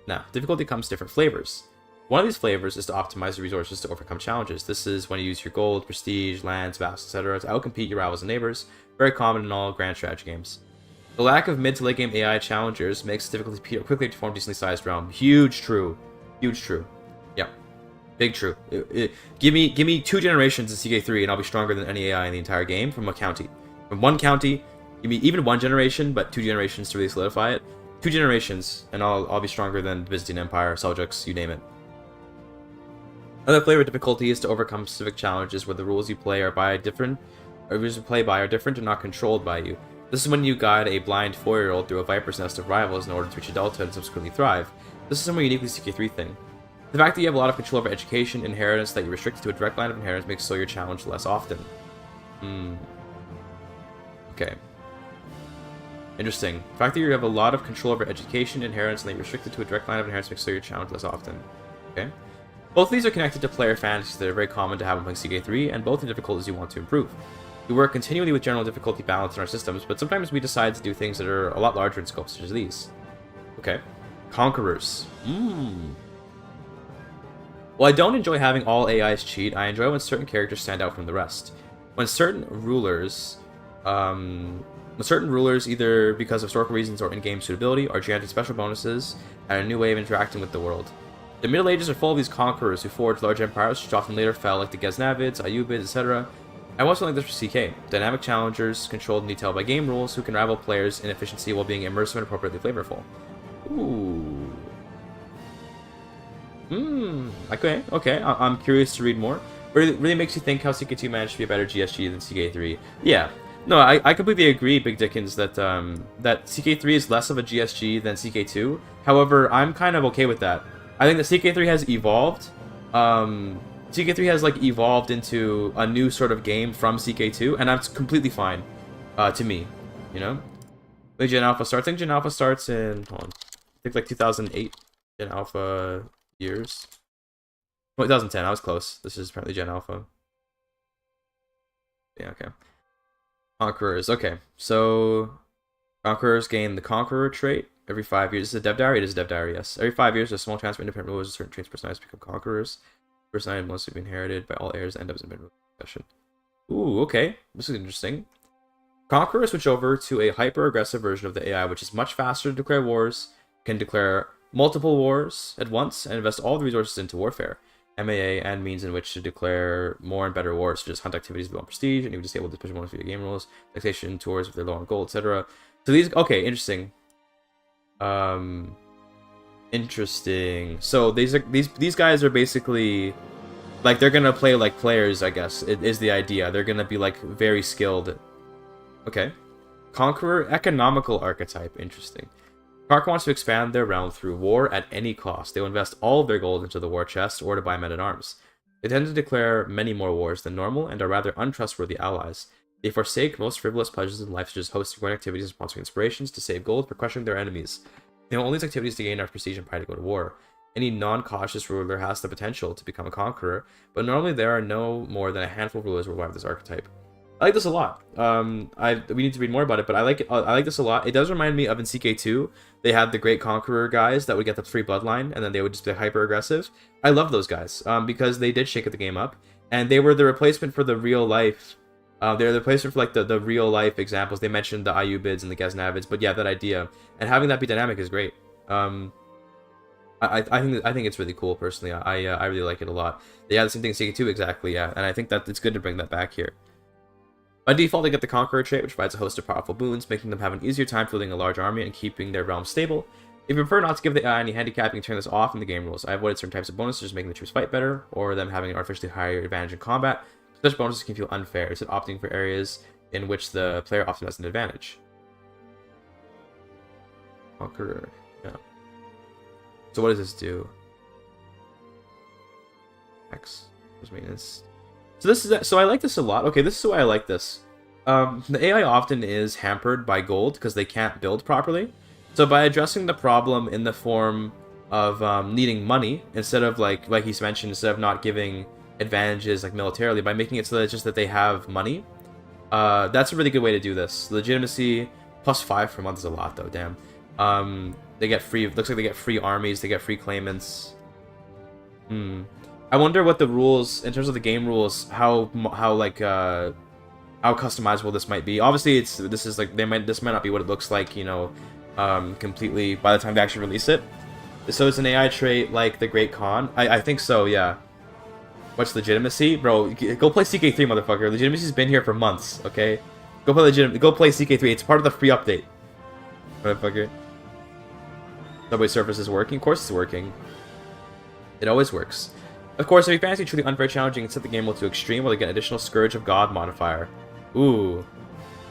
Now, difficulty comes different flavors. One of these flavors is to optimize the resources to overcome challenges. This is when you use your gold, prestige, lands, vassals, etc. to outcompete your rivals and neighbors. Very common in all grand strategy games. The lack of mid to late game AI challengers makes it difficult to quickly perform decently sized realm. Huge true. Huge true. Yep. Big true. Give me 2 generations in CK3 and I'll be stronger than any AI in the entire game from a county. From one county, give me even 1 generation, but 2 generations to really solidify it. 2 generations, and I'll be stronger than the Byzantine Empire, Seljuks, you name it. Another flavor of difficulty is to overcome specific challenges where the rules you play are different and not controlled by you. This is when you guide a blind 4-year-old through a viper's nest of rivals in order to reach adulthood and subsequently thrive. This is somewhat uniquely CK3 thing. The fact that you have a lot of control over education, inheritance, that you're restricted to a direct line of inheritance makes so your challenge less often. Okay. Interesting. The fact that you have a lot of control over education, inheritance, and that you're restricted to a direct line of inheritance makes so your challenge less often. Okay. Both of these are connected to player fantasies that are very common to have when playing CK3, and both are difficulties you want to improve. We work continually with general difficulty balance in our systems, but sometimes we decide to do things that are a lot larger in scope, such as these. Okay. Conquerors. While I don't enjoy having all AIs cheat, I enjoy when certain characters stand out from the rest. When certain rulers, either because of historical reasons or in-game suitability, are granted special bonuses and a new way of interacting with the world. The Middle Ages are full of these conquerors who forged large empires, which often later fell, like the Ghaznavids, Ayyubids, etc. I want something like this for CK. Dynamic challengers, controlled and detailed by game rules, who can rival players in efficiency while being immersive and appropriately flavorful. Ooh. Okay. I'm curious to read more. Really makes you think how CK2 managed to be a better GSG than CK3. Yeah. No, I completely agree, Big Dickens, that that CK3 is less of a GSG than CK2. However, I'm kind of okay with that. I think that CK3 has evolved. CK3 has like evolved into a new sort of game from CK2, and that's completely fine to me. You know, when Gen Alpha starts. I think Gen Alpha starts in hold on, I think like 2008 Gen Alpha years. Oh, 2010. I was close. This is apparently Gen Alpha. Yeah. Okay. Conquerors. Okay, so Conquerors gain the Conqueror trait every 5 years. Is it a dev diary? It is a dev diary, yes. Every 5 years, a small chance for independent rulers of certain traits personalized to become Conquerors. Personality must be inherited by all heirs and ends up in possession. Ooh, okay. This is interesting. Conquerors switch over to a hyper-aggressive version of the AI, which is much faster to declare wars, can declare multiple wars at once, and invest all the resources into warfare. MAA and means in which to declare more and better wars, such as hunt activities with low prestige, and even disable the special bonus via game rules, taxation tours if they're low on gold, etc. So these, okay, interesting. Interesting. So these guys are basically like they're gonna play like players, I guess. It is the idea. They're gonna be like very skilled. Okay. Conqueror economical archetype. Interesting. Conqueror wants to expand their realm through war at any cost. They will invest all of their gold into the war chest or to buy men-at-arms. They tend to declare many more wars than normal and are rather untrustworthy allies. They forsake most frivolous pleasures in life, such as hosting grand activities and sponsoring inspirations to save gold for crushing their enemies. They will only use activities to gain enough prestige and pride to go to war. Any non-cautious ruler has the potential to become a conqueror, but normally there are no more than a handful of rulers worldwide with this archetype. I like this a lot. We need to read more about it, but I like it. I like this a lot. It does remind me of in CK2, they had the Great Conqueror guys that would get the free bloodline, and then they would just be hyper aggressive. I love those guys because they did shake the game up, and they were the replacement for the real life. They're the replacement for like the real life examples. They mentioned the Ayyubids and the Ghaznavids, but yeah, that idea and having that be dynamic is great. I think it's really cool personally. I really like it a lot. They had the same thing in CK2 exactly, yeah, and I think that it's good to bring that back here. By default, they get the Conqueror trait, which provides a host of powerful boons, making them have an easier time fielding a large army and keeping their realm stable. If you prefer not to give the AI any handicap, you can turn this off in the game rules. I avoided certain types of bonuses, just making the troops fight better, or them having an artificially higher advantage in combat. Such bonuses can feel unfair, instead opting for areas in which the player often has an advantage. Conqueror, yeah. So what does this do? X, maintenance. So I like this a lot. Okay, this is why I like this. The AI often is hampered by gold because they can't build properly. So by addressing the problem in the form of needing money, instead of like he's mentioned, instead of not giving advantages like militarily, by making it so that it's just that they have money, that's a really good way to do this. Legitimacy +5 per month is a lot though. Damn. They get free. Looks like they get free armies. They get free claimants. I wonder what the rules, in terms of the game rules, how how customizable this might be. Obviously, this might not be what it looks like, you know, completely by the time they actually release it. So it's an AI trait like the Great Khan. I think so, yeah. What's legitimacy? Bro, go play CK3, motherfucker. Legitimacy's been here for months, okay? Go play CK3. It's part of the free update. Motherfucker. Subway Surface is working? Of course it's working. It always works. Of course, if you fancy truly unfair challenging and set the game mode to extreme, will get an additional Scourge of God modifier. Ooh.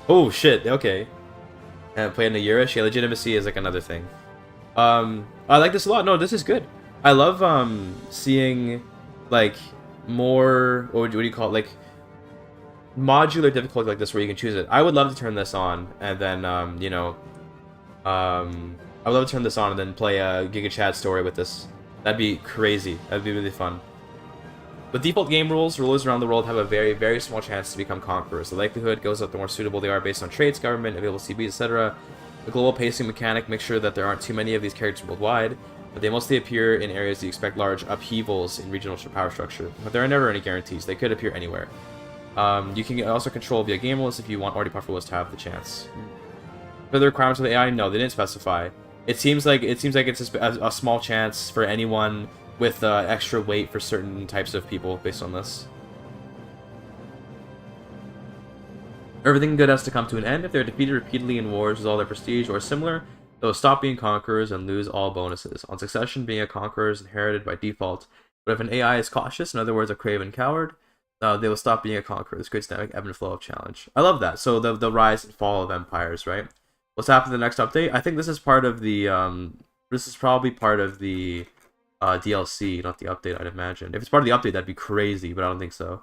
Oh, shit, okay. And play in a Yearish? Yeah, legitimacy is like another thing. I like this a lot. No, this is good. I love, seeing, like, more, what do you call it, like, modular difficulty like this where you can choose it. I would love to turn this on, and then, you know, I would love to turn this on and then play a Giga Chad story with this. That'd be crazy. That'd be really fun. With default game rules, rulers around the world have a very, very small chance to become conquerors. The likelihood goes up the more suitable they are based on traits, government, available CBs, etc. The global pacing mechanic makes sure that there aren't too many of these characters worldwide, but they mostly appear in areas you expect large upheavals in regional power structure. But there are never any guarantees. They could appear anywhere. You can also control via game rules if you want already powerful rulers to have the chance. For the requirements of the AI, no, they didn't specify. It seems like it's a small chance for anyone with extra weight for certain types of people based on this. Everything good has to come to an end. If they're defeated repeatedly in wars with all their prestige or similar, they'll stop being conquerors and lose all bonuses. On succession, being a conqueror is inherited by default. But if an AI is cautious, in other words, a craven coward, they will stop being a conqueror. This creates dynamic ebb and flow of challenge. I love that. So the rise and fall of empires, right? What's happened in the next update? I think this is part of the this is probably part of the DLC, not the update, I'd imagine. If it's part of the update, that'd be crazy, but I don't think so.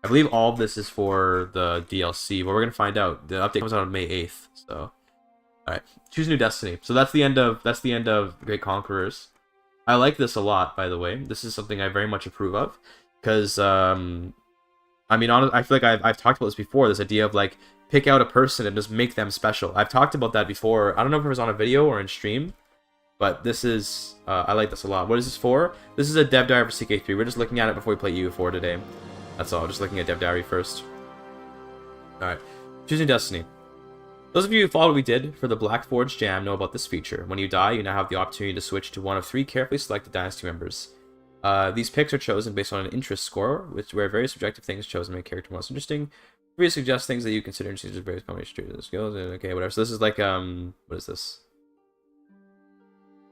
I believe all of this is for the DLC, but we're gonna find out. The update comes out on May 8th, so alright. Choose a new destiny. So that's the end of Great Conquerors. I like this a lot, by the way. This is something I very much approve of. Because I mean, I feel like I've talked about this before, this idea of like pick out a person and just make them special. I've talked about that before. I don't know if it was on a video or in stream, but this is I like this a lot. What is this for? This is a dev diary for CK3. We're just looking at it before we play EU4 today. That's all. Just looking at dev diary first. Alright. Choosing Destiny. Those of you who followed what we did for the Black Forge Jam know about this feature. When you die, you now have the opportunity to switch to one of 3 carefully selected dynasty members. These picks are chosen based on an interest score, where various subjective things chosen make a character most interesting. 3 suggest things that you consider interesting to various combinations of skills. Okay, whatever. So this is like, what is this?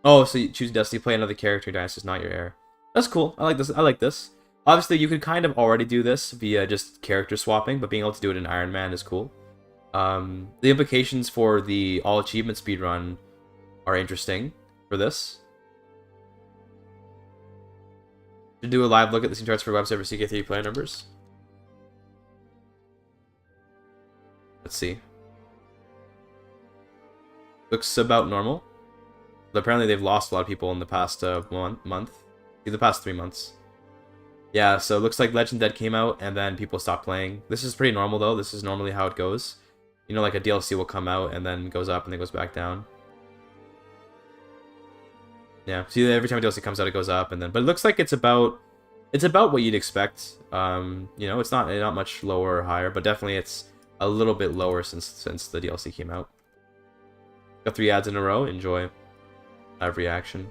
Oh, so you choose Destiny, play another character, Dynasty is not your heir. That's cool. I like this. I like this. Obviously, you could kind of already do this via just character swapping, but being able to do it in Iron Man is cool. The implications for the all achievement speedrun are interesting for this. To do a live look at the team charts for website for CK3 player numbers. Let's see. Looks about normal. But apparently they've lost a lot of people in the past month. The past 3 months. Yeah, so it looks like Legend Dead came out and then people stopped playing. This is pretty normal though. This is normally how it goes. You know, like a DLC will come out and then goes up and then goes back down. Yeah, see, every time a DLC comes out, it goes up and then. But it looks like it's about what you'd expect. You know, it's not much lower or higher, but definitely it's a little bit lower since the DLC came out. Got 3 ads in a row. Enjoy. Live reaction.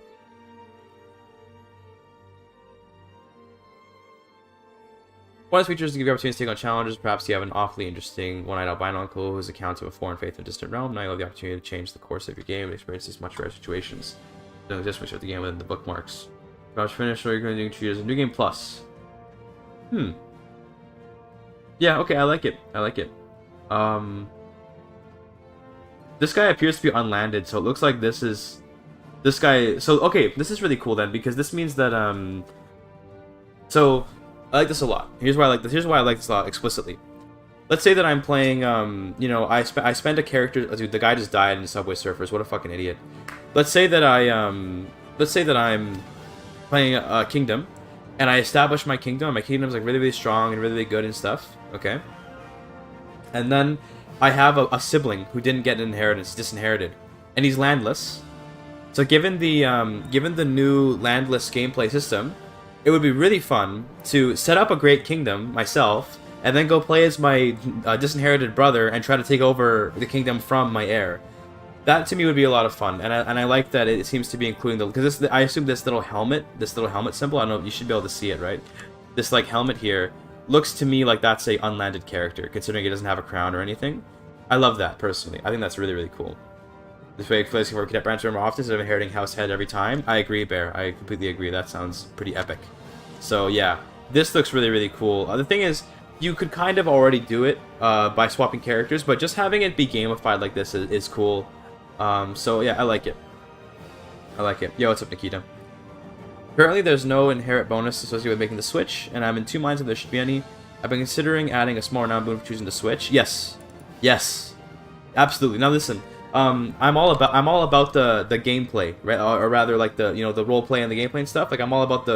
One of these features to give you opportunities to take on challenges. Perhaps you have an awfully interesting one-eyed albino uncle whose account of a foreign faith in a distant realm. Now you have the opportunity to change the course of your game and experience these much rare situations. Don't exist when you start the game within the bookmarks. About to finish, or you're going to choose a new game plus. Yeah, okay, I like it. I like it. This guy appears to be unlanded, so it looks like this is this guy. So okay, this is really cool then, because this means that so I like this a lot. Here's why I like this. Here's why I like this a lot explicitly. Let's say that I'm playing you know, I spend a character. Dude, the guy just died in Subway Surfers. What a fucking idiot. Let's say that I'm playing a kingdom, and I establish my kingdom. My kingdom's like really, really strong and really, really good and stuff. Okay. And then I have a sibling who didn't get an inheritance, disinherited, and he's landless. So given the new landless gameplay system, it would be really fun to set up a great kingdom myself, and then go play as my disinherited brother and try to take over the kingdom from my heir. That to me would be a lot of fun, and I like that it seems to be including the, because I assume this little helmet symbol, I don't know, you should be able to see it, right? This like helmet here looks to me like that's a unlanded character, considering it doesn't have a crown or anything. I love that personally. I think that's really, really cool. This way, plays for cadet branch more often instead of inheriting house head every time. I agree, Bear. I completely agree. That sounds pretty epic. So yeah, this looks really, really cool. The thing is, you could kind of already do it by swapping characters, but just having it be gamified like this is cool. So yeah, I like it. I like it. Yo, what's up, Nikita? Currently, there's no inherit bonus associated with making the switch, and I'm in 2 minds if there should be any. I've been considering adding a small renown boon for choosing to switch. Yes, yes, absolutely. Now listen, I'm all about the gameplay, right? Or rather, like the the role play and the gameplay and stuff. Like I'm all about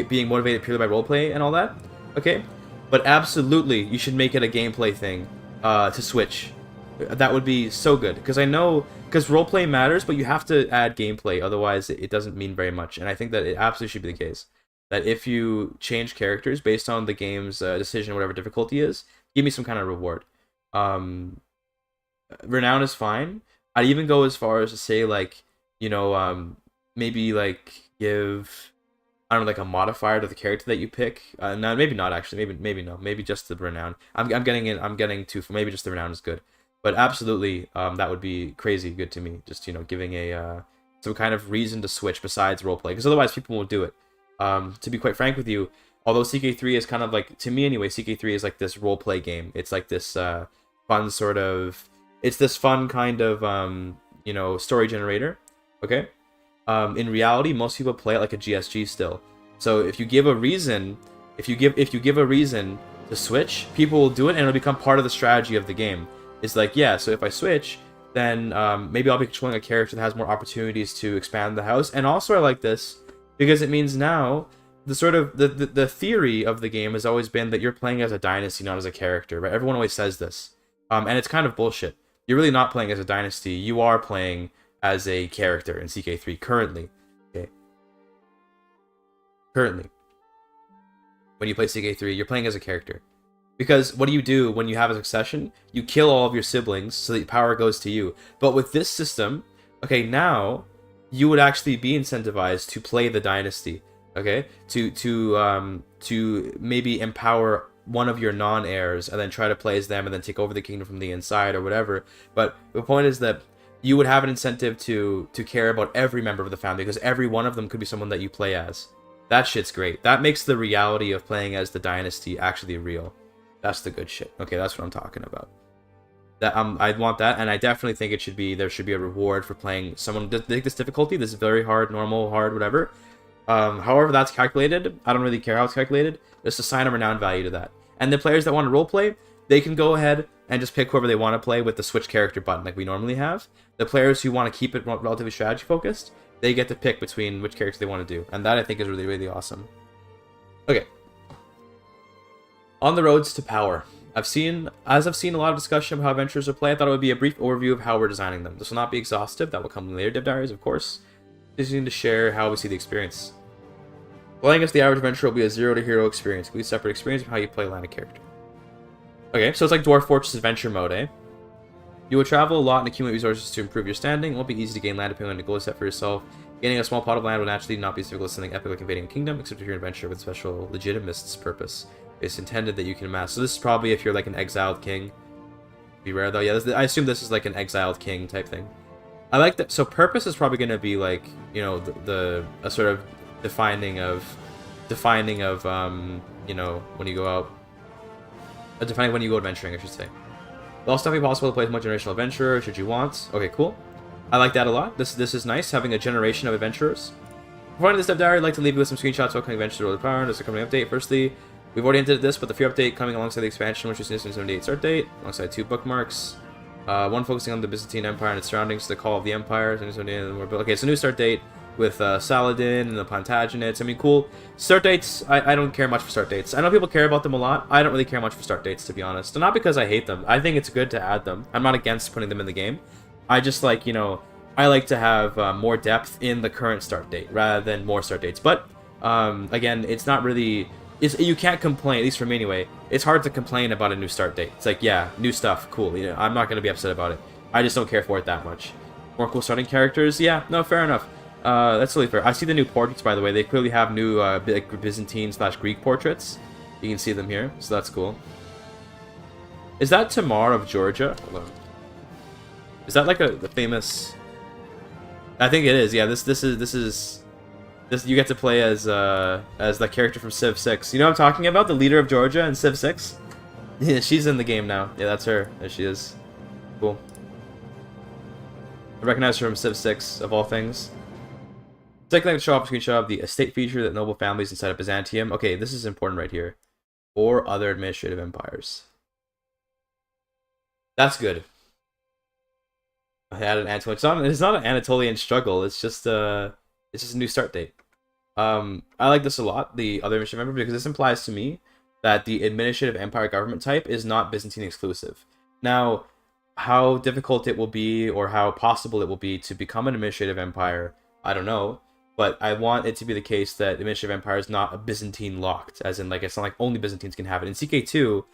being motivated purely by roleplay and all that. Okay, but absolutely, you should make it a gameplay thing to switch. That would be so good, because I know, because roleplay matters, but you have to add gameplay, otherwise it doesn't mean very much. And I think that it absolutely should be the case that if you change characters based on the game's decision, whatever difficulty is, give me some kind of reward. Renown is fine. I'd even go as far as to say, like, maybe like give, I don't know, like a modifier to the character that you pick. No, maybe not actually. Maybe no. Maybe just the renown. I'm getting too. Maybe just the renown is good. But absolutely, that would be crazy good to me. Just giving a some kind of reason to switch besides roleplay, because otherwise people won't do it. To be quite frank with you, although CK3 is kind of like, to me anyway, CK3 is like this roleplay game. It's like this fun sort of, it's this fun kind of story generator. Okay. In reality, most people play it like a GSG still. So if you give a reason, if you give a reason to switch, people will do it, and it'll become part of the strategy of the game. It's like, yeah, so if I switch, then maybe I'll be controlling a character that has more opportunities to expand the house. And also I like this because it means now the sort of the theory of the game has always been that you're playing as a dynasty, not as a character, right? Everyone always says this. And it's kind of bullshit. You're really not playing as a dynasty. You are playing as a character in CK3 currently. Okay. Currently. When you play CK3, you're playing as a character. Because what do you do when you have a succession? You kill all of your siblings so that power goes to you. But with this system, okay, now you would actually be incentivized to play the dynasty, okay? To maybe empower one of your non-heirs and then try to play as them and then take over the kingdom from the inside or whatever. But the point is that you would have an incentive to care about every member of the family, because every one of them could be someone that you play as. That shit's great. That makes the reality of playing as the dynasty actually real. That's the good shit. Okay, that's what I'm talking about. That I'd want that, and I definitely think there should be a reward for playing someone this difficulty. This is very hard, normal, hard, whatever. However that's calculated, I don't really care how it's calculated. Just assign a renown value to that. And the players that want to roleplay, they can go ahead and just pick whoever they want to play with the switch character button like we normally have. The players who want to keep it relatively strategy focused, they get to pick between which character they want to do. And that I think is really, really awesome. Okay. On the roads to power. As I've seen a lot of discussion of how adventurers are played, I thought it would be a brief overview of how we're designing them. This will not be exhaustive, that will come in later dev diaries, of course. Just need to share how we see the experience. Playing as the average adventurer will be a 0 to hero experience. Complete separate experience from how you play landed character. Okay, so it's like Dwarf Fortress Adventure mode, eh? You will travel a lot and accumulate resources to improve your standing. It won't be easy to gain land depending on the goal you set for yourself. Gaining a small plot of land will naturally not be as difficult as something epic like invading a kingdom, except if you're an adventurer with special legitimist's purpose. It's intended that you can amass. So this is probably if you're like an exiled king. Be rare though. Yeah, I assume this is like an exiled king type thing. I like that. So purpose is probably going to be like, a sort of defining of when you go out. Defining when you go adventuring, I should say. It'll also be possible to play as one generational adventurer should you want. Okay, cool. I like that a lot. This is nice, having a generation of adventurers. Before ending this dev diary, I'd like to leave you with some screenshots of upcoming adventures of the power. There's a coming update. Firstly, we've already hinted at this, but the free update coming alongside the expansion, which is 1978 start date, alongside 2 bookmarks. One focusing on the Byzantine Empire and its surroundings, the Call of the Empire. Okay, it's a new start date with Saladin and the Plantagenets. I mean, cool. Start dates, I don't care much for start dates. I know people care about them a lot. I don't really care much for start dates, to be honest. And not because I hate them. I think it's good to add them. I'm not against putting them in the game. I just like, I like to have more depth in the current start date rather than more start dates. But, again, it's not really you can't complain, at least for me anyway. It's hard to complain about a new start date. It's like, yeah, new stuff, cool. You know, I'm not gonna be upset about it. I just don't care for it that much. More cool starting characters, yeah, no, fair enough. That's totally fair. I see the new portraits, by the way. They clearly have new like Byzantine/Greek portraits. You can see them here, so that's cool. Is that Tamar of Georgia? Hold on. Is that like the famous? I think it is. Yeah, this you get to play as the character from Civ 6. You know what I'm talking about? The leader of Georgia in Civ 6? Yeah, she's in the game now. Yeah, that's her. There she is. Cool. I recognize her from Civ 6, of all things. Second, I can show off a screenshot of the estate feature that noble families inside of Byzantium. Okay, this is important right here. Or other administrative empires. That's good. I had an Anatolian. It's not an Anatolian struggle. It's just a new start date. I like this a lot, the other administrative empire, because this implies to me that the administrative empire government type is not Byzantine exclusive. Now, how difficult it will be or how possible it will be to become an administrative empire, I don't know. But I want it to be the case that administrative empire is not a Byzantine locked, as in like it's not like only Byzantines can have it. In CK2,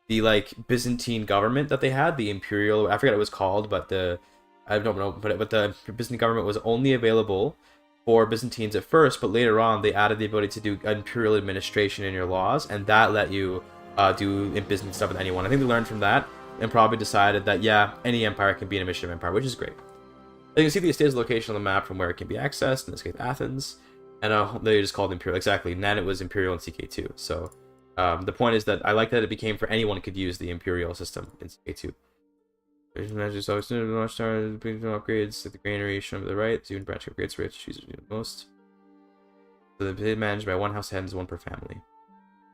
the like Byzantine government that they had, the imperial, I forget what it was called, but I don't know, but the Byzantine government was only available for Byzantines at first, but later on they added the ability to do imperial administration in your laws, and that let you do Byzantine stuff with anyone. I think they learned from that and probably decided that yeah, any empire can be an administrative empire, which is great. You can see the estate's location on the map from where it can be accessed, in this case Athens, and they just called Imperial, exactly, and then it was Imperial in CK2, so the point is that I like that it became for anyone could use the Imperial system in CK2. Upgrades at the granary shown to the right, so you can branch upgrades for each choose the most. So they're managed by one house head, one per family.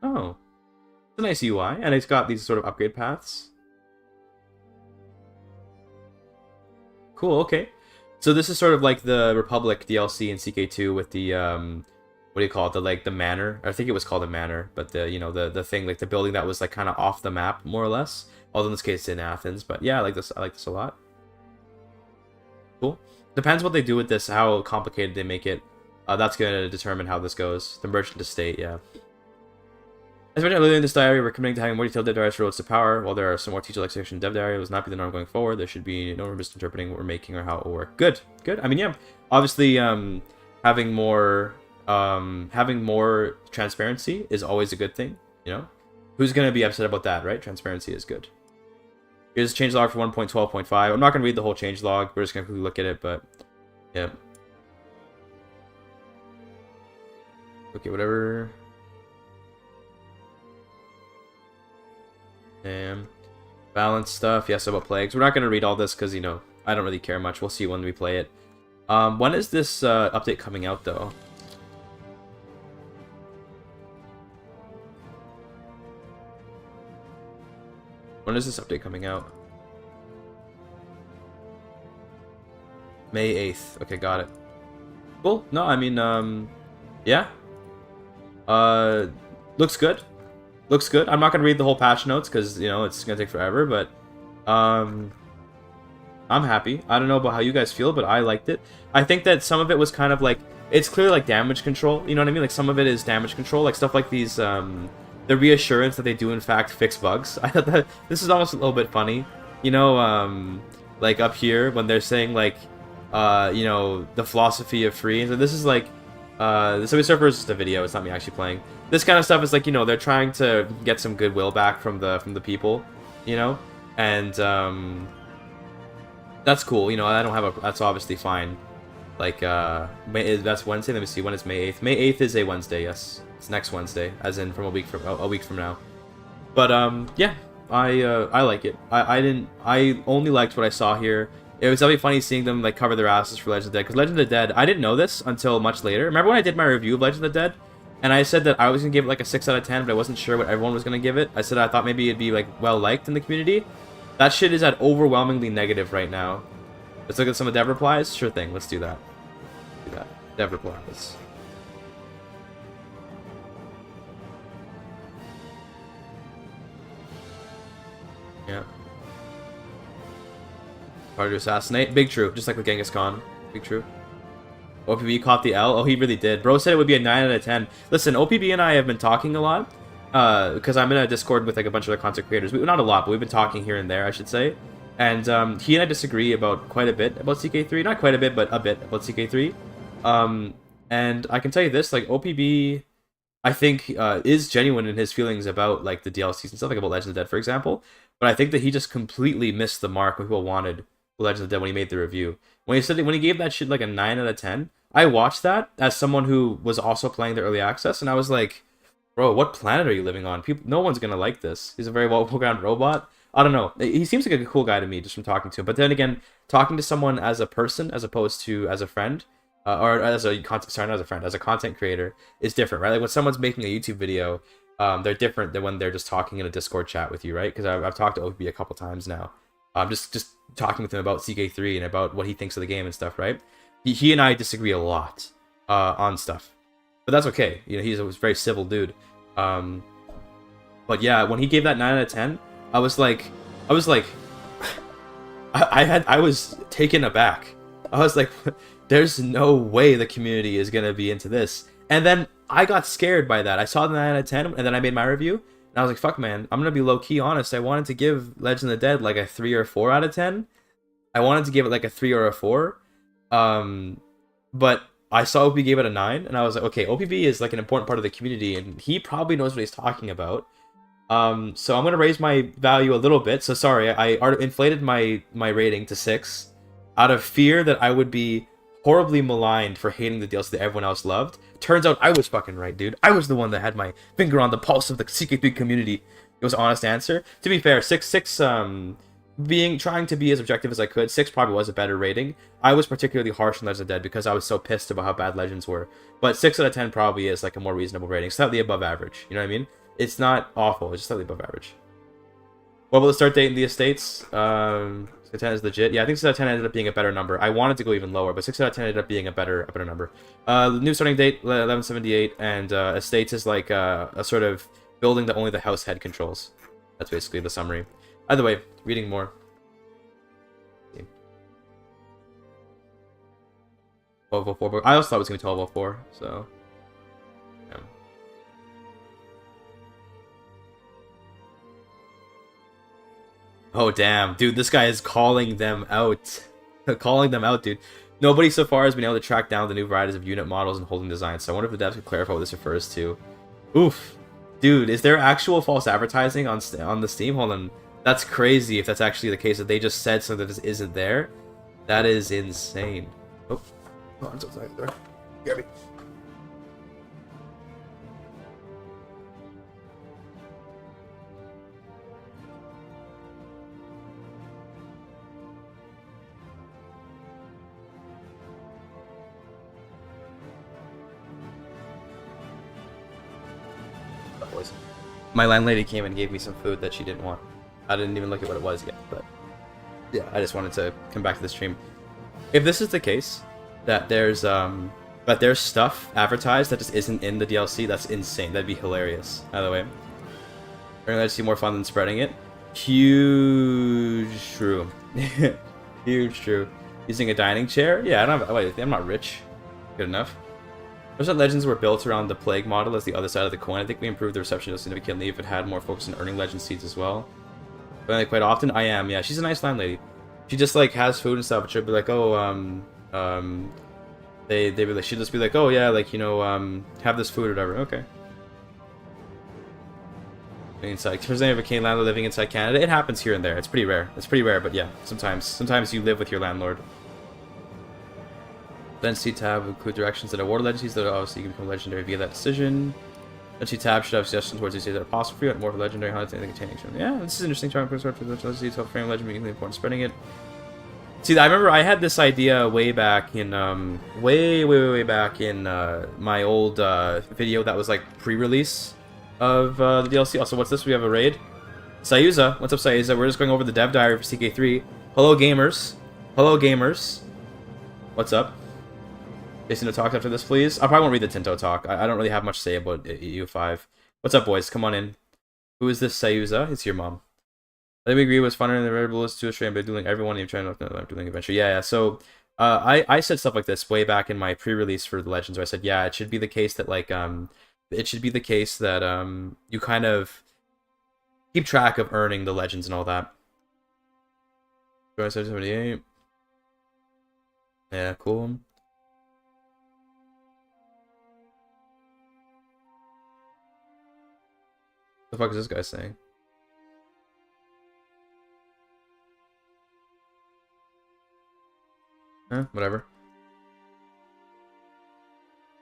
Oh, it's a nice UI, and it's got these sort of upgrade paths. Cool, okay. So this is sort of like the Republic DLC in CK2 with the what do you call it? The manor. I think it was called a manor, but the thing, like the building that was like kind of off the map more or less. Although in this case it's in Athens, but yeah, I like this a lot. Cool. Depends what they do with this, how complicated they make it. That's gonna determine how this goes. The merchant estate, yeah. As mentioned earlier in this diary, we're committing to having more detailed dev diaries for Roads to Power. While there are some more teacher section dev diary, it will not be the norm going forward. There should be no misinterpreting what we're making or how it will work. Good, good. I mean, yeah, obviously, having more transparency is always a good thing. You know, who's gonna be upset about that, right? Transparency is good. Here's a changelog for 1.12.5. I'm not gonna read the whole changelog. We're just gonna quickly look at it, but yeah. Okay, whatever. Balance stuff, yes, about plagues. We're not going to read all this because, I don't really care much. We'll see when we play it. When is this update coming out, though? When is this update coming out? May 8th. Okay, got it. Cool. No, I mean, yeah. Looks good. Looks good. I'm not going to read the whole patch notes because, it's going to take forever, but I'm happy. I don't know about how you guys feel, but I liked it. I think that some of it was kind of like, it's clearly like damage control, you know what I mean? Like some of it is damage control, like stuff like these, the reassurance that they do in fact fix bugs. I thought that this is almost a little bit funny, like up here when they're saying like, the philosophy of free, and so this is like, the Subway Surfer is just a video, it's not me actually playing. This kind of stuff is like, they're trying to get some goodwill back from the people, and that's cool, I don't have a, that's obviously fine. Like, that's Wednesday, let me see, when is May 8th? May 8th is a Wednesday, yes. It's next Wednesday, as in from a week from now. But, yeah, I like it. I only liked what I saw here. It was definitely funny seeing them like cover their asses for Legend of the Dead, because Legend of the Dead, I didn't know this until much later. Remember when I did my review of Legend of the Dead? And I said that I was going to give it like a 6 out of 10, but I wasn't sure what everyone was going to give it. I said I thought maybe it'd be like well-liked in the community. That shit is at overwhelmingly negative right now. Let's look at some of dev replies. Sure thing, let's do that. Do that. Dev replies. Yeah. Hard to assassinate. Big true, just like with Genghis Khan. Big true. OPB caught the L. Oh, he really did. Bro said it would be a 9 out of 10. Listen, OPB and I have been talking a lot. Because I'm in a Discord with like a bunch of other content creators. Not a lot, but we've been talking here and there, I should say. And he and I disagree about quite a bit about CK3. Not quite a bit, but a bit about CK3. And I can tell you this, like OPB, I think is genuine in his feelings about like the DLCs and stuff, like about Legends of the Dead, for example. But I think that he just completely missed the mark when people wanted Legends of the Dead when he made the review. When he gave that shit like a 9 out of 10, I watched that as someone who was also playing the early access, and I was like, bro, what planet are you living on? People, no one's gonna like this. He's a very well-programmed robot. I don't know. He seems like a cool guy to me just from talking to him. But then again, talking to someone as a person as opposed to as a friend, or as a sorry, not as a friend, as a content creator, is different, right? Like when someone's making a YouTube video, they're different than when they're just talking in a Discord chat with you, right? Because I've talked to OB a couple times now. Just talking with him about CK3 and about what he thinks of the game and stuff, right? He and I disagree a lot on stuff. But that's okay. You know, he's a very civil dude. But yeah, when he gave that 9 out of 10, I was like, I was taken aback. I was like, there's no way the community is gonna be into this. And then I got scared by that. I saw the 9 out of 10, and then I made my review, and I was like, fuck, man, I'm gonna be low key honest. I wanted to give Legend of the Dead like a 3 or 4 out of 10. I wanted to give it like a 3 or a 4. But I saw OP gave it a 9, and I was like, okay, OPB is like an important part of the community, and he probably knows what he's talking about. So I'm gonna raise my value a little bit. So sorry, I inflated my rating to 6 out of fear that I would be horribly maligned for hating the DLC that everyone else loved. Turns out I was fucking right, dude. I was the one that had my finger on the pulse of the CK3 community. It was an honest answer. To be fair, 6 trying to be as objective as I could, 6 probably was a better rating. I was particularly harsh on Legends of the Dead because I was so pissed about how bad Legends were. But 6 out of 10 probably is like a more reasonable rating, slightly above average. You know what I mean? It's not awful. It's just slightly above average. What about the start date in the estates? 6 out of 10 is legit. Yeah, I think 6 out of 10 ended up being a better number. I wanted to go even lower, but 6 out of 10 ended up being a better number. New starting date 1178, and estates is like a sort of building that only the house head controls. That's basically the summary. Either way, reading more. 1204, but I also thought it was going to be 1204, so... Yeah. Oh, damn. Dude, this guy is calling them out. Calling them out, dude. Nobody so far has been able to track down the new varieties of unit models and holding designs, so I wonder if the devs could clarify what this refers to. Oof. Dude, is there actual false advertising on the Steam? Hold on. That's crazy if that's actually the case, that they just said something that isn't there. That is insane. Oh, I'm so sorry. Get me. My landlady came and gave me some food that she didn't want. I didn't even look at what it was yet, but yeah, I just wanted to come back to the stream. If this is the case, that there's stuff advertised that just isn't in the DLC, that's insane. That'd be hilarious. By the way, we're gonna see more fun than spreading it. Huge true. Huge true. Using a dining chair? Yeah, I'm not rich. Good enough. Most of the Legends were built around the Plague model as the other side of the coin. I think we improved the reception significantly if it had more focus on earning Legend seeds as well. But like, quite often, I am. Yeah, she's a nice landlady. She just like has food and stuff, but she'll be like, oh, they'd be like, she'd just be like, oh yeah, like, you know, have this food or whatever. Okay. Inside, for example, a Canadian landlord living inside Canada, it happens here and there. It's pretty rare. It's pretty rare, but yeah, sometimes you live with your landlord. Density tab include directions that award legendaries that obviously you can become legendary via that decision. Density tab should have suggestions towards these that are possible for you, and more for legendary hunts and containing. Yeah, this is interesting. Trying to sort of legacy to frame legend being important, spreading it. See, I remember I had this idea way back in way back in my old video that was like pre-release of the DLC. Also, what's this? We have a raid. Sayuza, what's up, Sayuza? We're just going over the dev diary for CK3. Hello, gamers. Hello, gamers. What's up? Jason to talk after this, please. I probably won't read the Tinto talk. I don't really have much to say about EU4. What's up, boys? Come on in. Who is this Sayuza? It's your mom. I think we agree it was funner than the Red Bull is too Australian, but doing everyone even trying to dueling adventure. Yeah. So I said stuff like this way back in my pre-release for the Legends, where I said, yeah, it should be the case that it should be the case that you kind of keep track of earning the Legends and all that. 78. Yeah, cool. The fuck is this guy saying? Whatever.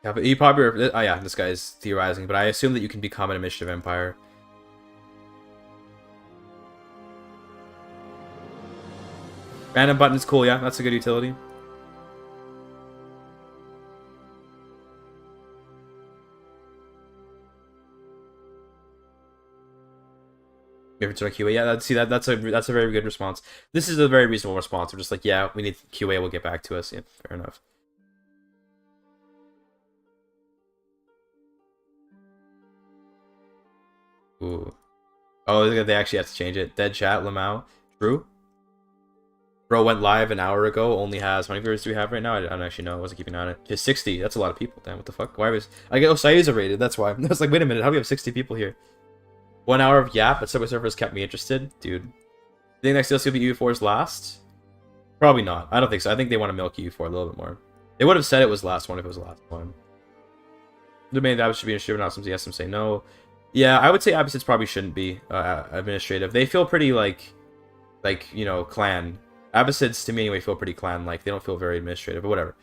Yeah, but you probably... Oh yeah, this guy's theorizing, but I assume that you can become an initiative empire. Random button is cool, yeah, that's a good utility. QA, yeah, that's a very good response. This is a very reasonable response. We're just like, yeah, we need QA, will get back to us. Yeah, fair enough. Ooh. Oh, they actually have to change it. Dead chat, Lamau. True. Bro went live an hour ago, only has... How many viewers do we have right now? I don't actually know. I wasn't keeping on it. Just 60. That's a lot of people. Damn, what the fuck? Why was... I get Osaiza rated, that's why. I was like, wait a minute, how do we have 60 people here? 1 hour of yap at Subway Surfers kept me interested. Dude. You think next DLC will be EU4's last? Probably not. I don't think so. I think they want to milk EU4 a little bit more. They would have said it was the last one if it was the last one. The main that should be initiative, not some yes, some say no. Yeah, I would say Abyssids probably shouldn't be administrative. They feel pretty like, you know, clan. Abyssids, to me anyway, feel pretty clan-like. They don't feel very administrative, but whatever.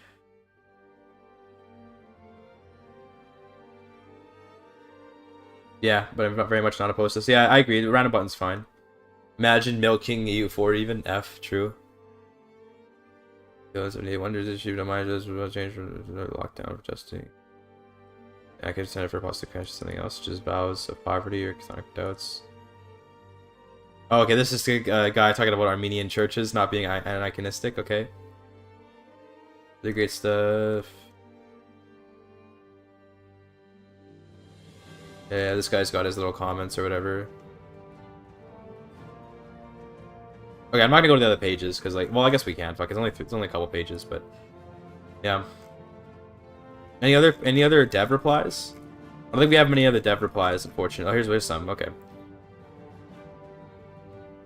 Yeah, but I'm very much not opposed to this. Yeah, I agree. Random button's fine. Imagine milking EU4 even. F, true. Wonders if you don't mind just change for lockdown testing. I could send it for positive crash something else, just vows of poverty or chthonic doubts. Oh, okay, this is the guy talking about Armenian churches not being anachronistic, okay. The great stuff. Yeah, this guy's got his little comments or whatever. Okay, I'm not gonna go to the other pages because, like, well, I guess we can. Fuck, it's only a couple pages, but yeah. Any other dev replies? I don't think we have many other dev replies, unfortunately. Oh, here's some. Okay.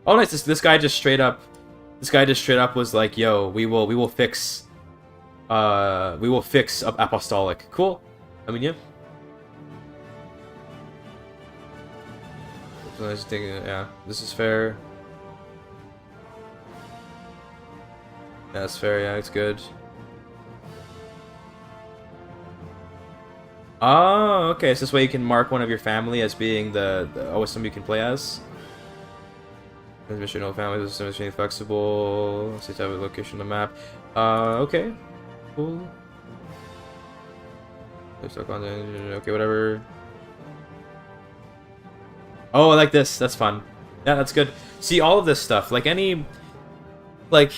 Oh, nice. This guy just straight up. This guy just straight up was like, "Yo, we will fix. We will fix apostolic." Cool. I mean, yeah. Yeah, this is fair. Yeah, that's fair. Yeah, it's good. Oh, okay. So this way you can mark one of your family as being the somebody you can play as. Transmission no family. This is flexible. Let's see type of location on the map. Okay. Cool. Okay, whatever. Oh, I like this. That's fun. Yeah, that's good. See, all of this stuff, like any, like,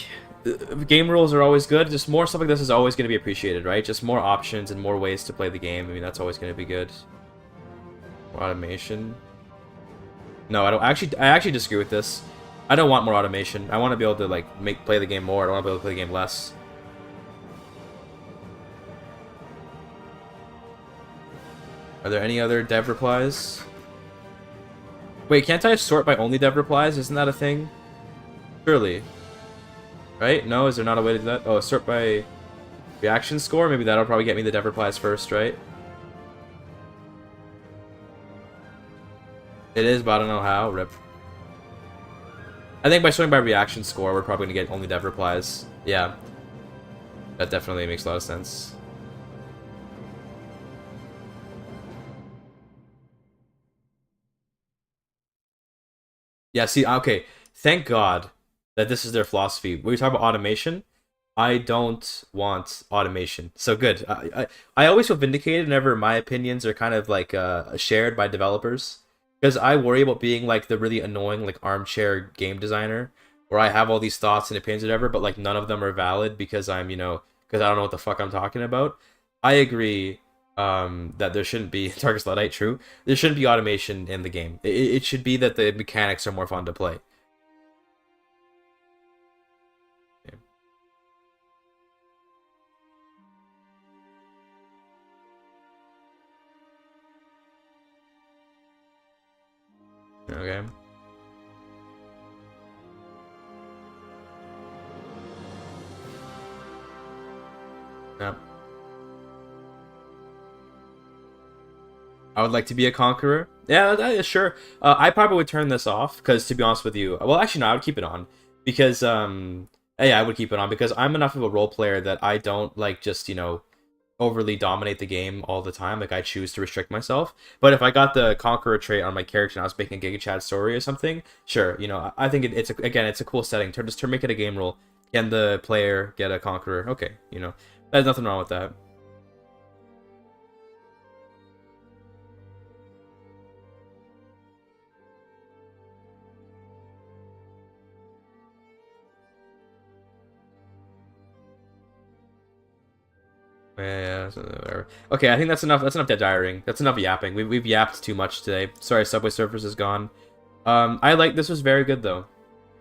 game rules are always good. Just more stuff like this is always going to be appreciated, right? Just more options and more ways to play the game. I mean, that's always going to be good. More automation. No, I don't. I actually disagree with this. I don't want more automation. I want to be able to, like, play the game more. I don't want to be able to play the game less. Are there any other dev replies? Wait, can't I sort by only dev replies? Isn't that a thing? Surely. Right? No? Is there not a way to do that? Oh, sort by reaction score? Maybe that'll probably get me the dev replies first, right? It is, but I don't know how. Rip. I think by sorting by reaction score, we're probably going to get only dev replies. Yeah. That definitely makes a lot of sense. Yeah, see, okay. Thank God that this is their philosophy. When we talk about automation, I don't want automation. So good. I always feel vindicated whenever my opinions are kind of like shared by developers. Because I worry about being like the really annoying like armchair game designer where I have all these thoughts and opinions or whatever, but like none of them are valid because I'm, you know, because I don't know what the fuck I'm talking about. I agree that there shouldn't be target Luddite, true. There shouldn't be automation in the game. It should be that the mechanics are more fun to play. Okay. Yeah. I would like to be a conqueror. Yeah, that is sure. I probably would turn this off because, to be honest with you, well, actually, no, I would keep it on because, yeah, I would keep it on because I'm enough of a role player that I don't like just overly dominate the game all the time. Like I choose to restrict myself. But if I got the conqueror trait on my character and I was making a Giga Chad story or something, sure, I think again, it's a cool setting. Just to make it a game rule. Can the player get a conqueror? Okay, there's nothing wrong with that. Yeah, whatever. Okay, I think that's enough. That's enough dead diaring. That's enough yapping. We've yapped too much today. Sorry, Subway Surfers is gone. I like this was very good though.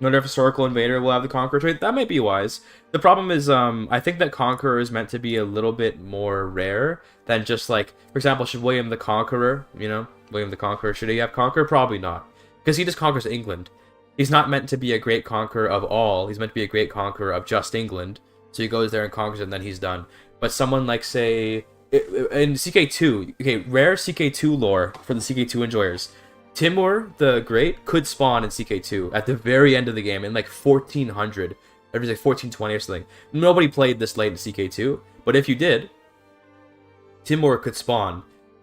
Wonder if Historical Invader will have the Conqueror trait. That might be wise. The problem is, I think that Conqueror is meant to be a little bit more rare than just like, for example, should William the Conqueror, William the Conqueror, should he have Conqueror? Probably not, because he just conquers England. He's not meant to be a great conqueror of all. He's meant to be a great conqueror of just England. So he goes there and conquers it, and then he's done. But someone like, say, in CK2, okay, rare CK2 lore for the CK2 enjoyers. Timur the Great could spawn in CK2 at the very end of the game in like 1400. It was like 1420 or something. Nobody played this late in CK2, but if you did, Timur could spawn,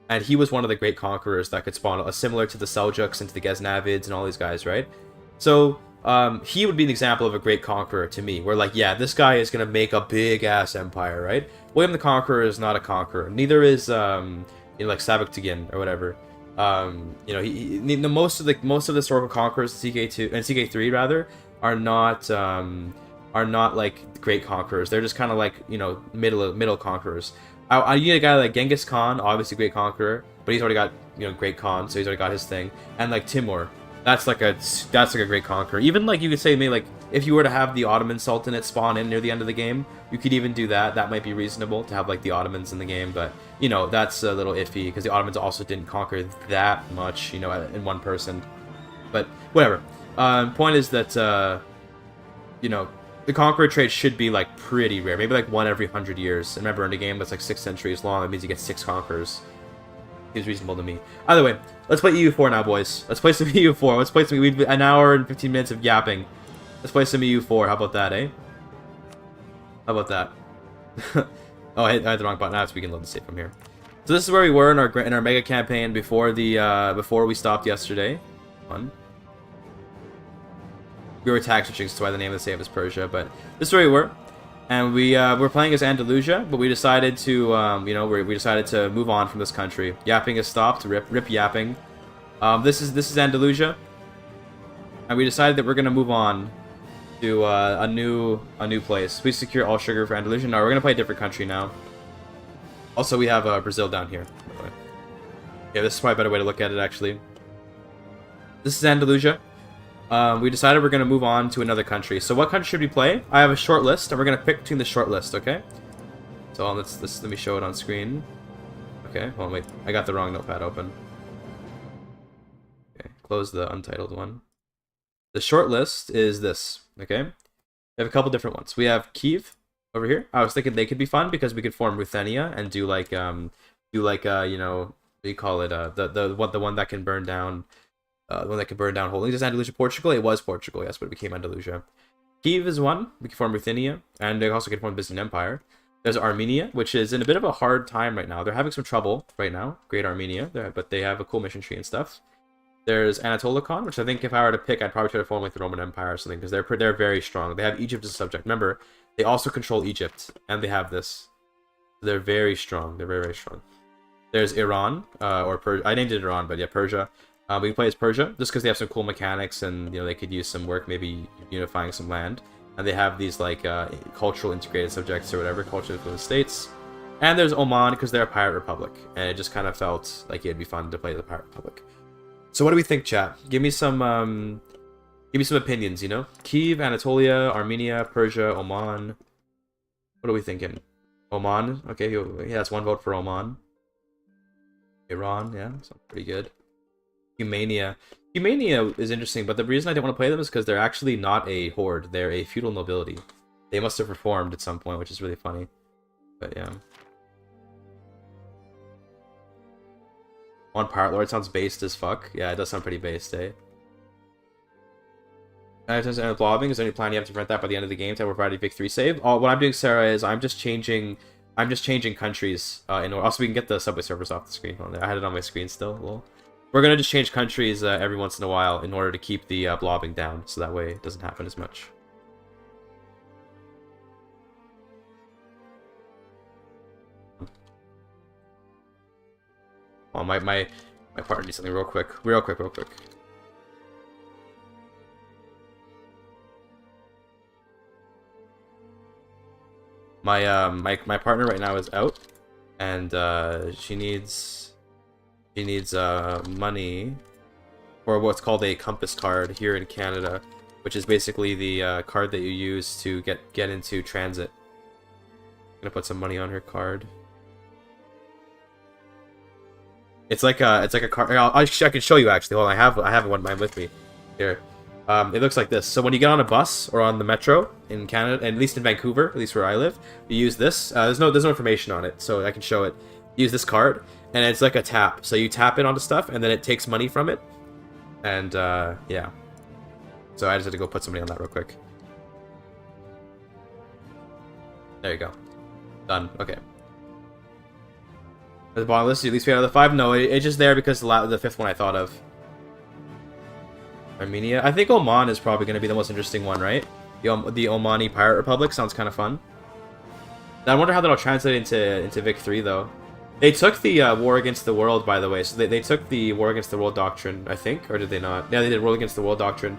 and he was one of the great conquerors that could spawn, similar to the Seljuks and to the Ghaznavids and all these guys, right? So he would be an example of a great conqueror to me, where like, yeah, this guy is gonna make a big ass empire, right? William the Conqueror is not a conqueror. Neither is like Sabuk Tigin or whatever. Most of the historical conquerors in CK2 and CK3 rather are not like great conquerors. They're just kind of like middle conquerors. I need a guy like Genghis Khan, obviously great conqueror, but he's already got great Khan, so he's already got his thing. And like Timur, that's like a great conqueror. Even like you could say maybe like if you were to have the Ottoman Sultanate spawn in near the end of the game, you could even do that. That might be reasonable to have like the Ottomans in the game, but that's a little iffy because the Ottomans also didn't conquer that much, in one person. But whatever. Point is that the conqueror trait should be like pretty rare, maybe like one every 100 years. And remember, in a game that's like 6 centuries long, that means you get 6 conquerors. Seems reasonable to me. Either way, let's play EU4 now, boys. Let's play some EU4. Let's play some. We've an hour and 15 minutes of yapping. Let's play some EU4. How about that, eh? How about that? Oh, I had the wrong button. So we can load the save from here. So this is where we were in our mega campaign before we stopped yesterday. We were tag switching, so why the name of the save is Persia. But this is where we were, and we're playing as Andalusia, but we decided to we decided to move on from this country. Yapping has stopped. Rip yapping. This is Andalusia, and we decided that we're gonna move on to a new place. Please secure all sugar for Andalusia. No, we're gonna play a different country now. Also, we have Brazil down here, by the way. Yeah, this is probably a better way to look at it, actually. This is Andalusia. We decided we're going to move on to another country. So what country should we play? I have a short list, and we're going to pick between the short list, okay? So let me show it on screen. Okay, hold on, wait. I got the wrong notepad open. Okay, close the untitled one. The short list is this, okay? We have a couple different ones. We have Kiev over here. I was thinking they could be fun because we could form Ruthenia and do like what do you call it? The one that can burn down. The one that can burn down holdings. Is Andalusia Portugal? It was Portugal, yes, but it became Andalusia. Kiev is one. We can form Ruthenia, and they also can form Byzantine Empire. There's Armenia, which is in a bit of a hard time right now. They're having some trouble right now. Great Armenia, but they have a cool mission tree and stuff. There's Anatolikon, which I think if I were to pick, I'd probably try to form like the Roman Empire or something, because they're very strong. They have Egypt as a subject. Remember, they also control Egypt, and they have this. They're very strong. They're very, very strong. There's Iran, or Persia. I named it Iran, but yeah, Persia. We can play as Persia, just because they have some cool mechanics, and they could use some work, maybe unifying some land. And they have these like cultural integrated subjects or whatever, cultural influenced states. And there's Oman, because they're a pirate republic, and it just kind of felt like it'd be fun to play the pirate republic. So what do we think, chat? Give me some opinions. Kiev, Anatolia, Armenia, Persia, Oman. What are we thinking? Oman. Okay, yeah, that's one vote for Oman. Iran, yeah, sounds pretty good. Humania. Humania is interesting, but the reason I didn't want to play them is because they're actually not a horde. They're a feudal nobility. They must have reformed at some point, which is really funny. But yeah. One Pirate Lord sounds based as fuck. Yeah, it does sound pretty based, eh? In terms of blobbing, is there any plan you have to prevent that by the end of the game to provide a Vic 3 save? What I'm doing, Sarah, is I'm just changing countries in order. Also, we can get the subway servers off the screen. I had it on my screen still. Well, we're gonna just change countries every once in a while in order to keep the blobbing down, so that way it doesn't happen as much. Oh, my partner needs something real quick. Real quick. My partner right now is out, and she needs money for what's called a compass card here in Canada, which is basically the card that you use to get into transit. I'm gonna put some money on her card. It's like a card. I can show you actually. Hold on, I have one mine with me here. It looks like this. So when you get on a bus or on the metro in Canada, and at least in Vancouver, at least where I live, you use this. There's no information on it, so I can show it. Use this card, and it's like a tap. So you tap it onto stuff, and then it takes money from it. And yeah. So I just had to go put some money on that real quick. There you go. Done. Okay. At the bottom list, at least 3 out of the 5. No, it's just there because the fifth one I thought of. Armenia. I think Oman is probably going to be the most interesting one, right? The Omani Pirate Republic sounds kind of fun. I wonder how that'll translate into Vic 3 though. They took the War Against the World, by the way. So they took the War Against the World doctrine, I think, or did they not? Yeah, they did War Against the World doctrine.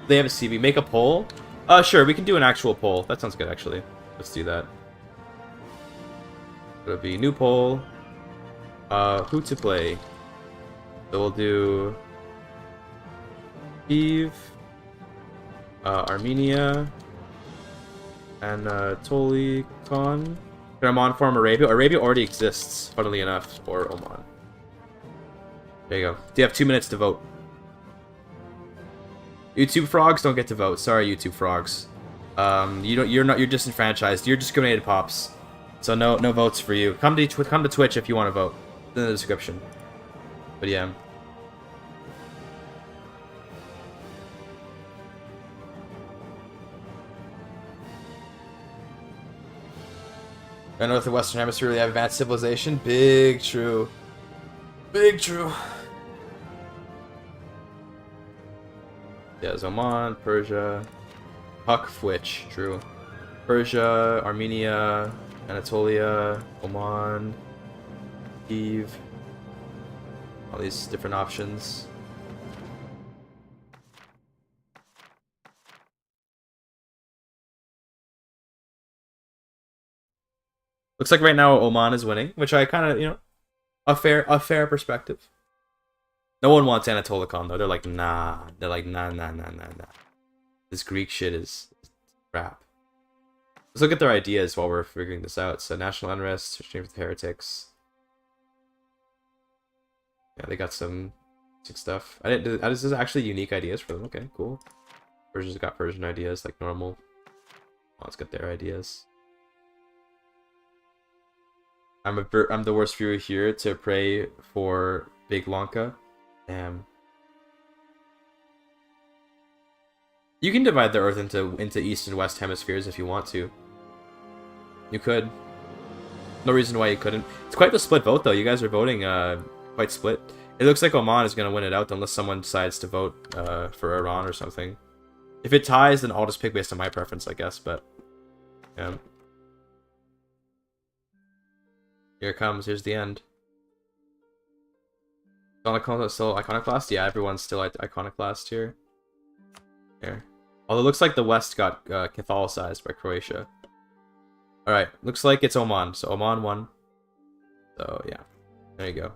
They have a CV. Make a poll. Sure, we can do an actual poll. That sounds good, actually. Let's do that. It'll be new poll. Who to play? So we'll do Kyiv, Armenia, Anatoly Khan. Oman from Arabia. Arabia already exists, funnily enough, or Oman. There you go. You have 2 minutes to vote. YouTube frogs don't get to vote. Sorry, YouTube frogs. You're disenfranchised. You're discriminated pops. So no votes for you. Come to Twitch if you want to vote. In the description. But yeah. I know if the Western Hemisphere really have advanced civilization. Big true. Big true. Yeah, Oman, Persia, Puck, Fwitch, true. Persia, Armenia, Anatolia, Oman, Kyiv, all these different options. Looks like right now Oman is winning, which I kind of, a fair perspective. No one wants Anatolikon though. They're like, nah. They're like, nah. This Greek shit is crap. Let's look at their ideas while we're figuring this out. So national unrest, exchange with heretics. Yeah, they got some sick stuff. This is actually unique ideas for them. Okay, cool. Persia's got Persian ideas like normal. Let's get their ideas. I'm the worst viewer here to pray for Big Lanka. Damn. You can divide the Earth into East and West hemispheres if you want to. You could. No reason why you couldn't. It's quite the split vote though. You guys are voting quite split. It looks like Oman is going to win it out unless someone decides to vote for Iran or something. If it ties, then I'll just pick based on my preference, I guess, but yeah. Here it comes. Here's the end. Still iconoclast? Yeah, everyone's still iconoclast here. Here. Although it looks like the West got Catholicized by Croatia. Alright, looks like it's Oman. So Oman won. So yeah, there you go.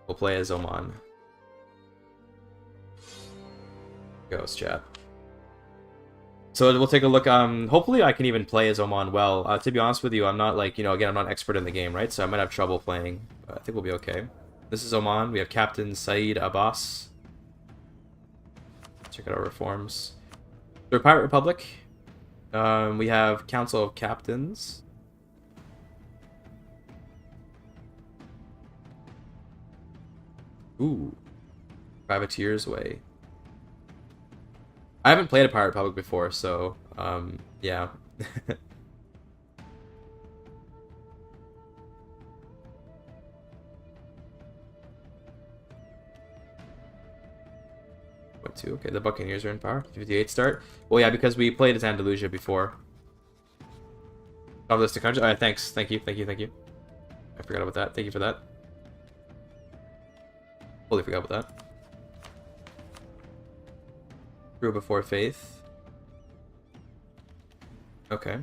We'll play as Oman. Goes, chat. So we'll take a look. Hopefully I can even play as Oman well. To be honest with you, I'm not like, again, I'm not expert in the game, right? So I might have trouble playing, but I think we'll be okay. This is Oman. We have Captain Saeed Abbas. Check out our reforms. The Pirate Republic. We have Council of Captains. Ooh. Privateer's Way. I haven't played a Pirate Republic before, so, yeah. What two? Okay, the Buccaneers are in power. 58 start. Well, yeah, because we played as Andalusia before. Oh, list of countries. Alright, thanks. Thank you, thank you, thank you. I forgot about that. Thank you for that. Totally forgot about that. Crew before faith. Okay.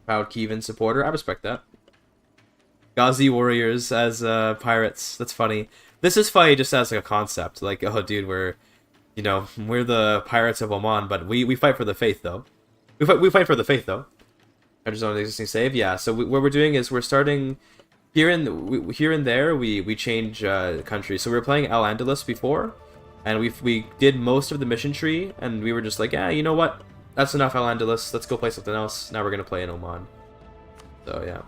Proud Kievan supporter. I respect that. Ghazi warriors as pirates. That's funny. This is funny just as like a concept. Like, oh, dude, we're the pirates of Oman, but we fight for the faith though. We fight for the faith though. Countries on the existing save. Yeah. So what we're doing is we're starting here and there. We change countries. So we were playing Al Andalus before, and we did most of the mission tree, and we were just like, yeah, you know what? That's enough Al Andalus. Let's go play something else. Now we're gonna play in Oman. So yeah.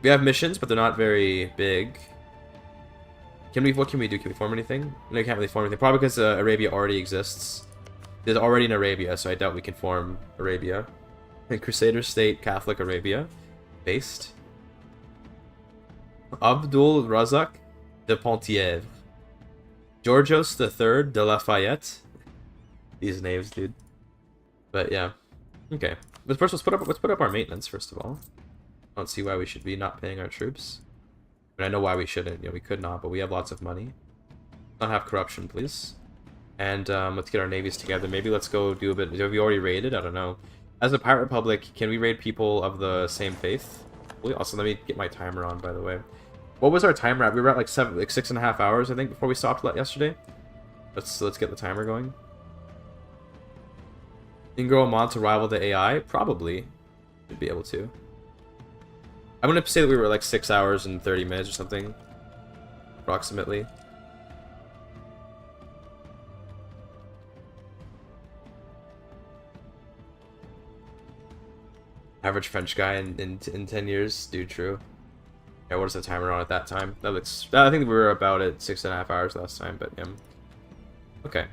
We have missions, but they're not very big. What can we do? Can we form anything? No, we can't really form anything. Probably because Arabia already exists. There's already an Arabia, so I doubt we can form Arabia. And Crusader State, Catholic Arabia. Based. Abdul Razak de Pontièvre. Georgios III de Lafayette. These names, dude. But yeah. Okay. But first, let's put up our maintenance, first of all. I don't see why we should be not paying our troops. But I know why we shouldn't. We could not, but we have lots of money. Not have corruption, please. And let's get our navies together. Maybe let's go do a bit. Have we already raided? I don't know. As a pirate republic, can we raid people of the same faith? Also, let me get my timer on, by the way. What was our timer at? We were at like 6.5 hours, I think, before we stopped yesterday. Let's get the timer going. You can grow Oman to rival the AI? Probably. Should be able to. I'm gonna say that we were like 6 hours and 30 minutes or something. Approximately. Average French guy in 10 years? Dude, true. Yeah, what is the timer on at that time? That looks... I think we were about at 6.5 hours last time, but yeah. Okay.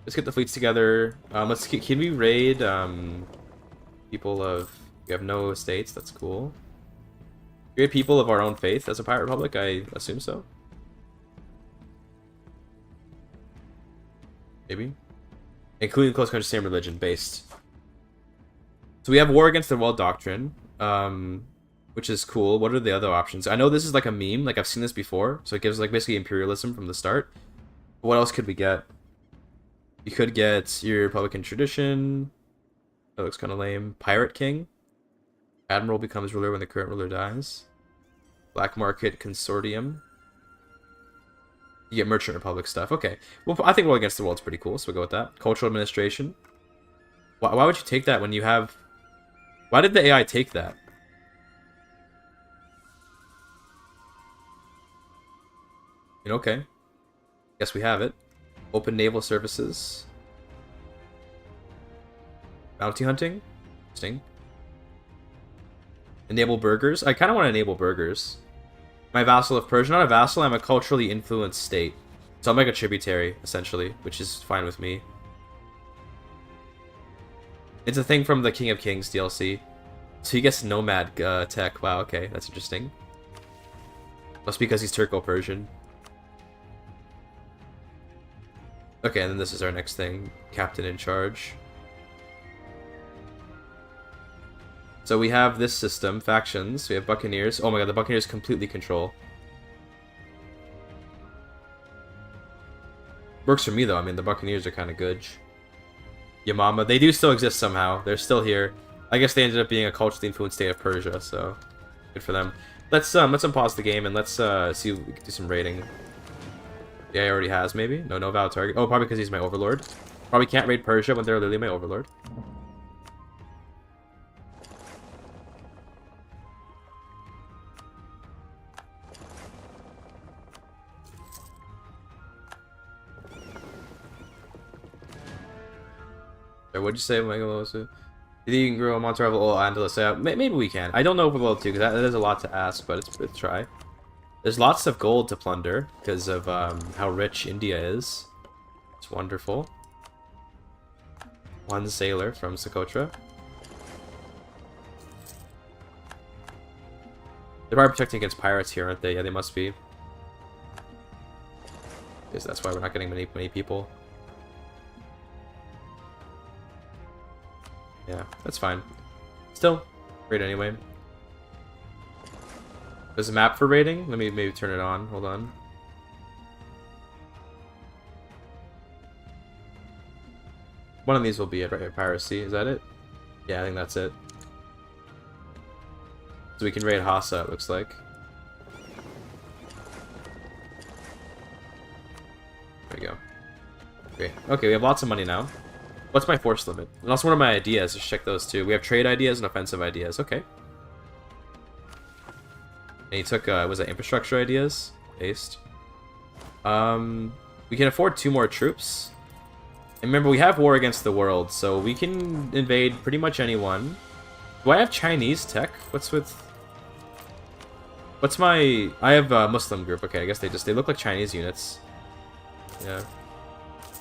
Let's get the fleets together. Can we raid people of... We have no estates, that's cool. Raid people of our own faith as a pirate republic? I assume so. Maybe. Including close countries, same religion, based. So we have war against the world doctrine, which is cool. What are the other options? I know this is like a meme, like I've seen this before, so it gives like basically imperialism from the start. But what else could we get? You could get your Republican tradition. That looks kind of lame. Pirate King. Admiral becomes ruler when the current ruler dies. Black Market Consortium. You get Merchant Republic stuff. Okay. Well, I think War Against the World's pretty cool, so we'll go with that. Cultural Administration. Why would you take that when you have... Why did the AI take that? Okay. Guess we have it. Open Naval Services. Bounty Hunting. Interesting. Enable burgers. I kind of want to enable burgers. My vassal of Persia. Not a vassal, I'm a culturally influenced state. So I'm like a tributary, essentially, which is fine with me. It's a thing from the King of Kings DLC. So he gets nomad tech. Wow, okay, that's interesting. Must be because he's Turco-Persian. Okay, and then this is our next thing. Captain in charge. So we have this system, factions. We have Buccaneers. Oh my god, the Buccaneers completely control. Works for me though. I mean, the Buccaneers are kind of good. Yamama, they do still exist somehow. They're still here. I guess they ended up being a culturally influenced state of Persia, so good for them. Let's unpause the game and let's see if we can do some raiding. Yeah, he already has, maybe? No valid target. Oh, probably because he's my overlord. Probably can't raid Persia when they're literally my overlord. Or what'd you say, Megalosu? Do you think you can grow a monster level Andalus? Yeah, maybe we can. I don't know if we're able to, because that is a lot to ask, but it's a try. There's lots of gold to plunder because of how rich India is. It's wonderful. One sailor from CK3. They're probably protecting against pirates here, aren't they? Yeah, they must be. Because that's why we're not getting many people. Yeah, that's fine. Still, raid anyway. There's a map for raiding? Let me maybe turn it on. Hold on. One of these will be it, right? Piracy. Is that it? Yeah, I think that's it. So we can raid Hassa, it looks like. There we go. Okay, we have lots of money now. What's my force limit? And also one of my ideas. Let's check those too. We have trade ideas and offensive ideas. Okay. And he took, was it infrastructure ideas? Based. We can afford 2 more troops. And remember, we have war against the world, so we can invade pretty much anyone. Do I have Chinese tech? What's my... I have a Muslim group. Okay, I guess they look like Chinese units. Yeah.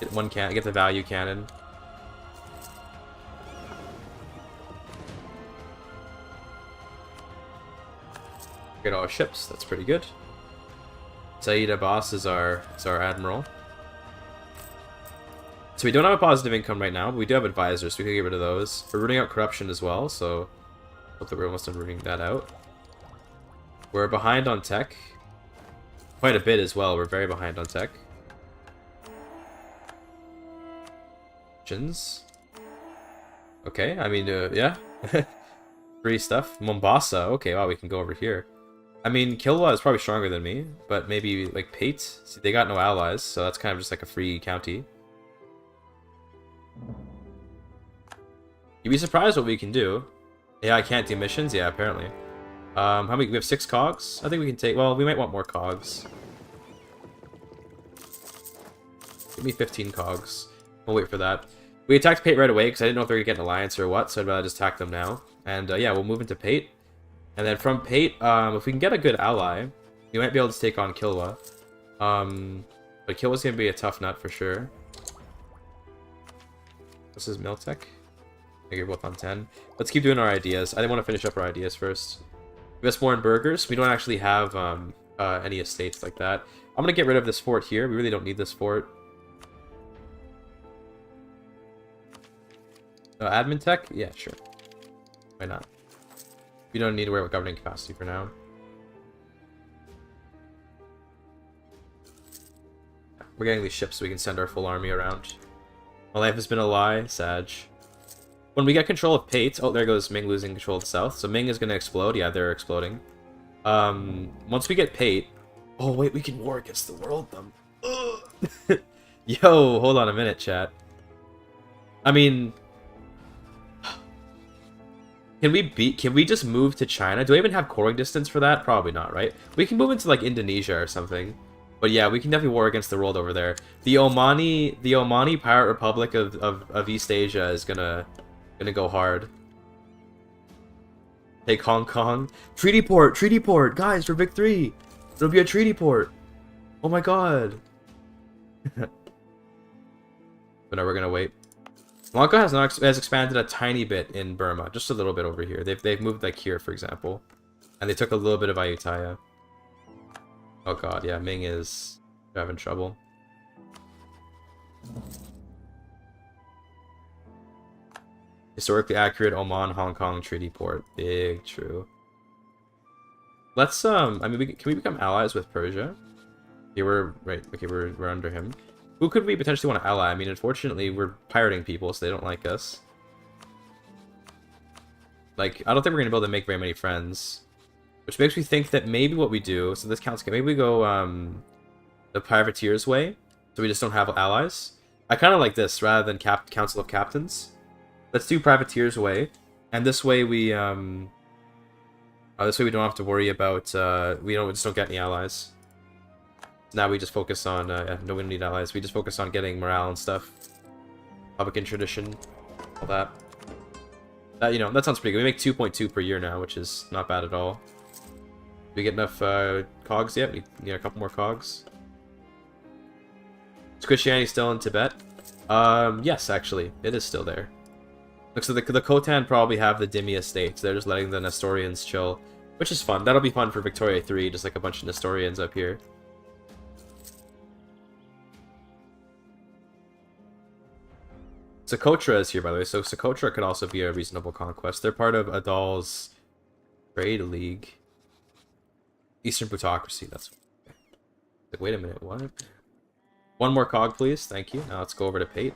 Get the value cannon. Get all our ships. That's pretty good. Saeed Abbas is our admiral. So we don't have a positive income right now, but we do have advisors, so we can get rid of those. We're rooting out corruption as well, so hopefully we're almost done rooting that out. We're behind on tech. Quite a bit as well. We're very behind on tech. Okay, I mean, yeah. Free stuff. Mombasa. Okay, wow, we can go over here. I mean, Kilwa is probably stronger than me, but maybe, like, Pate? See, they got no allies, so that's kind of just like a free county. You'd be surprised what we can do. Yeah, I can't do missions? Yeah, apparently. How many? We have 6 cogs? I think we can take... Well, we might want more cogs. Give me 15 cogs. We'll wait for that. We attacked Pate right away because I didn't know if they were going to get an alliance or what, so I'd rather just attack them now. And yeah, we'll move into Pate. And then from Pate, if we can get a good ally, we might be able to take on Kilwa. But Kilwa's going to be a tough nut for sure. This is Miltech. I think you're both on 10. Let's keep doing our ideas. I want to finish up our ideas first. Invest more in burgers. We don't actually have any estates like that. I'm going to get rid of this fort here. We really don't need this fort. Admin tech? Yeah, sure. Why not? We don't need to worry about governing capacity for now. We're getting these ships so we can send our full army around. My life has been a lie. Sag. When we get control of Pate... Oh, there goes Ming losing control of the south. So Ming is going to explode. Yeah, they're exploding. Once we get Pate... Oh, wait, we can war against the world, though. Yo, hold on a minute, chat. I mean... Can we just move to China? Do I even have coring distance for that? Probably not, right? We can move into, like, Indonesia or something. But yeah, we can definitely war against the world over there. The Omani Pirate Republic of East Asia is gonna go hard. Take Hong Kong. Treaty port, guys, for victory. It'll be a treaty port. Oh my god. But no, we're gonna wait. Lanka has expanded a tiny bit in Burma, just a little bit over here. They've moved like here, for example, and they took a little bit of Ayutthaya. Oh god, yeah, Ming is having trouble. Historically accurate Oman, Hong Kong treaty port. Big true. Let's I mean, can we become allies with Persia? Okay, we're right. Okay, we're under him. Who could we potentially want to ally? I mean, unfortunately, we're pirating people, so they don't like us. Like, I don't think we're gonna be able to make very many friends. Which makes me think that maybe what we do, so this counts, maybe we go the privateers way, so we just don't have allies. I kind of like this rather than Council of Captains. Let's do privateers way, and this way we don't have to worry about we just don't get any allies. Now we just focus on no, we don't need allies. We just focus on getting morale and stuff. Republican tradition. all that. You know, that sounds pretty good. We make 2.2 per year now, which is not bad at all. Do we get enough cogs yet? We need a couple more cogs. Is Christianity still in Tibet? Yes, actually. It is still there. Looks like the Khotan probably have the Dhimmi estates. They're just letting the Nestorians chill, which is fun. That'll be fun for Victoria 3, just like a bunch of Nestorians up here. Socotra is here, by the way, so Socotra could also be a reasonable conquest. They're part of Adal's Trade League. Eastern Plutocracy, that's... Like, wait a minute, what? One more cog, please. Thank you. Now let's go over to Pate.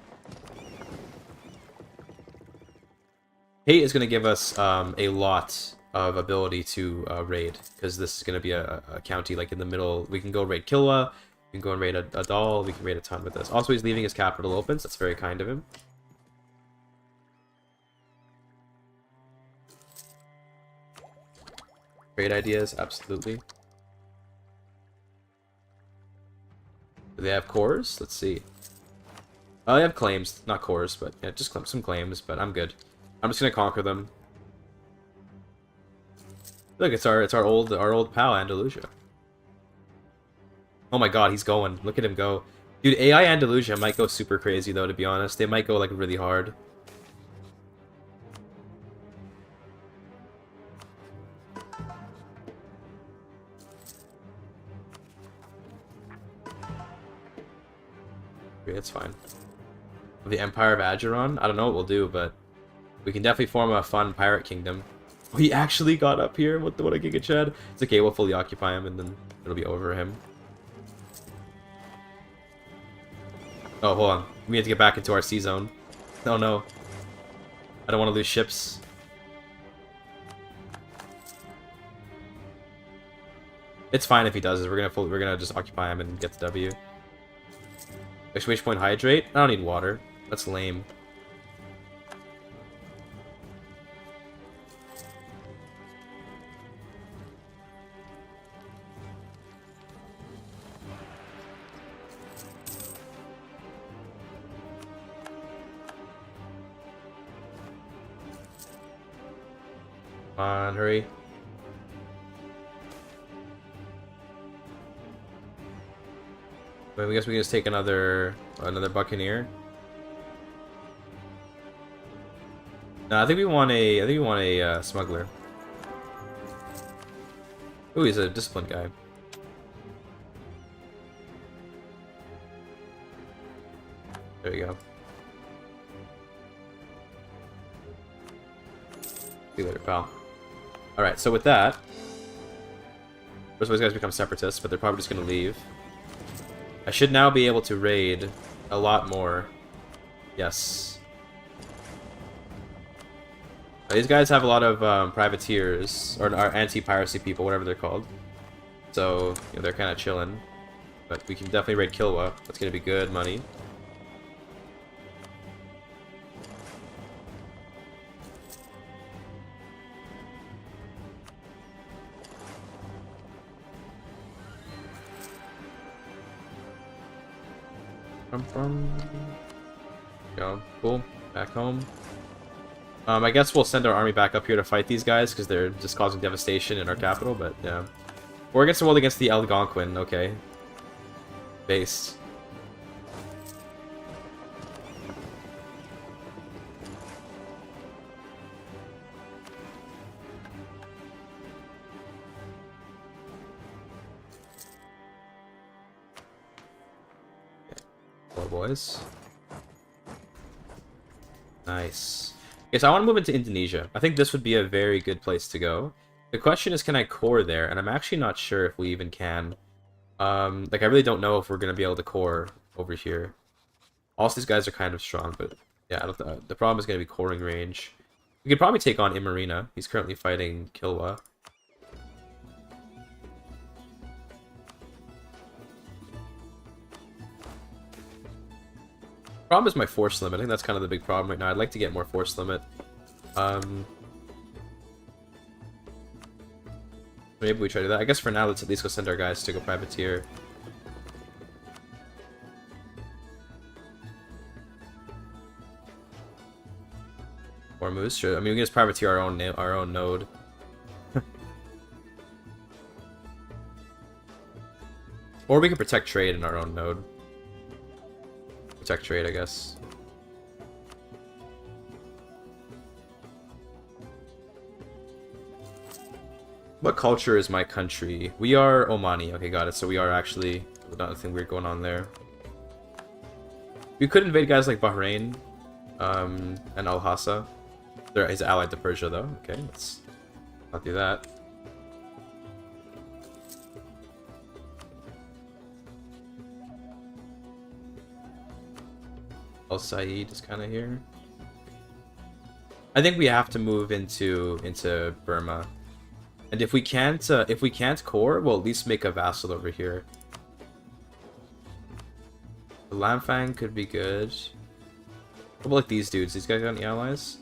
Pate is going to give us a lot of ability to raid, because this is going to be a county like in the middle. We can go raid Kilwa, we can go and raid Adal, we can raid a ton with this. Also, he's leaving his capital open, so that's very kind of him. Great ideas, absolutely. Do they have cores? Let's see. They have claims, not cores, but yeah, just some claims, but I'm good. I'm just gonna conquer them. Look, it's our old pal Andalusia. Oh my god, he's going. Look at him go. Dude, AI Andalusia might go super crazy though, to be honest. They might go like really hard. It's fine. The Empire of Acheron? I don't know what we'll do, but we can definitely form a fun pirate kingdom. Oh, he actually got up here? What a Giga Chad. It's okay, we'll fully occupy him and then it'll be over him. Oh, hold on. We have to get back into our sea zone. Oh no. I don't want to lose ships. It's fine if he does. We're gonna just occupy him and get the W. Exclamation point hydrate? I don't need water. That's lame. Come on, hurry. I guess we can just take another Buccaneer. No, I think we want a smuggler. Ooh, he's a disciplined guy. There you go. See you later, pal. Alright, so with that, first of all, these guys become separatists, but they're probably just gonna leave. I should now be able to raid a lot more. Yes. These guys have a lot of privateers, or anti-piracy people, whatever they're called. So, you know, they're kind of chilling. But we can definitely raid Kilwa. That's going to be good money. Go. Cool. Back home. I guess we'll send our army back up here to fight these guys, because they're just causing devastation in our capital, but yeah. We're against the world against the Algonquin, okay. Base. Four boys. Nice. Okay, so I want to move into Indonesia. I think this would be a very good place to go. The question is, can I core there? And I'm actually not sure if we even can. Like, I really don't know if we're going to be able to core over here. Also, these guys are kind of strong, but yeah, the problem is going to be coring range. We could probably take on Imarina. He's currently fighting Kilwa. Problem is my force limit. I think that's kind of the big problem right now. I'd like to get more force limit. Maybe we try to do that. I guess for now, let's at least go send our guys to go privateer. Or Moose, sure. I mean, we can just privateer our own node. Or we can protect trade in our own node. Protect trade, I guess. What culture is my country? We are Omani. Okay, got it. So we are actually... Nothing weird going on there. We could invade guys like Bahrain and Al-Hassa. He's allied to Persia, though. Okay, let's not do that. Al-Said is kind of here. I think we have to move into Burma, and if we can't core, we'll at least make a vassal over here. The Lamfang could be good. What about like these dudes? These guys got any allies?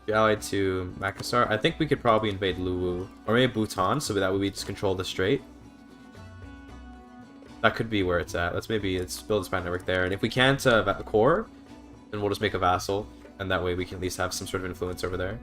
You're allied to Makassar. I think we could probably invade Luwu or maybe Bhutan, so that way we just control the strait. That could be where it's at. Let's build a spy network there, and if we can't core, then we'll just make a vassal, and that way we can at least have some sort of influence over there.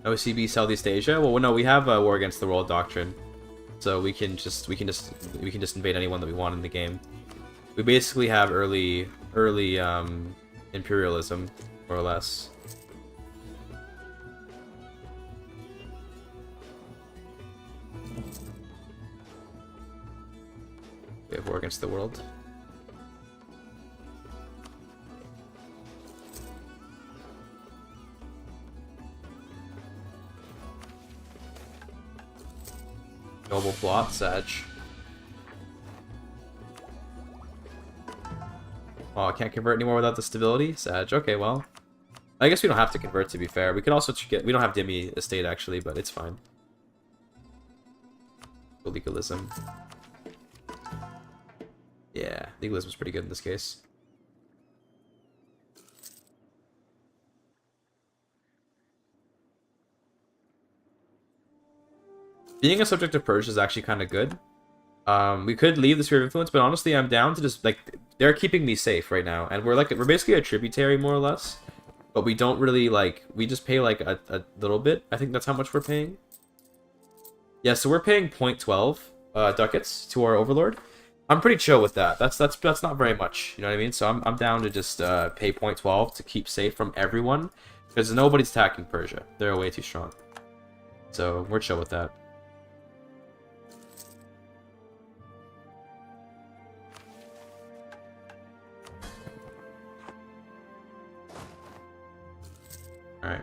OCB Southeast Asia? Well, no, we have a war against the world doctrine, so we can just invade anyone that we want in the game. We basically have early imperialism, more or less. We have war against the world. Noble plot, Sag. Oh, I can't convert anymore without the stability? Sag, okay, well. I guess we don't have to convert, to be fair. We could also get... We don't have Demi estate, actually, but it's fine. Legalism. Yeah, legalism's pretty good in this case. Being a subject of Persia is actually kind of good. We could leave the sphere of influence, but honestly, I'm down to just like they're keeping me safe right now, and we're basically a tributary more or less, but we don't really we just pay like a little bit. I think that's how much we're paying. Yeah, so we're paying 0.12 ducats to our overlord. I'm pretty chill with that. That's not very much, you know what I mean? So I'm down to just pay 0.12 to keep safe from everyone, because nobody's attacking Persia. They're way too strong. So we're chill with that. Alright.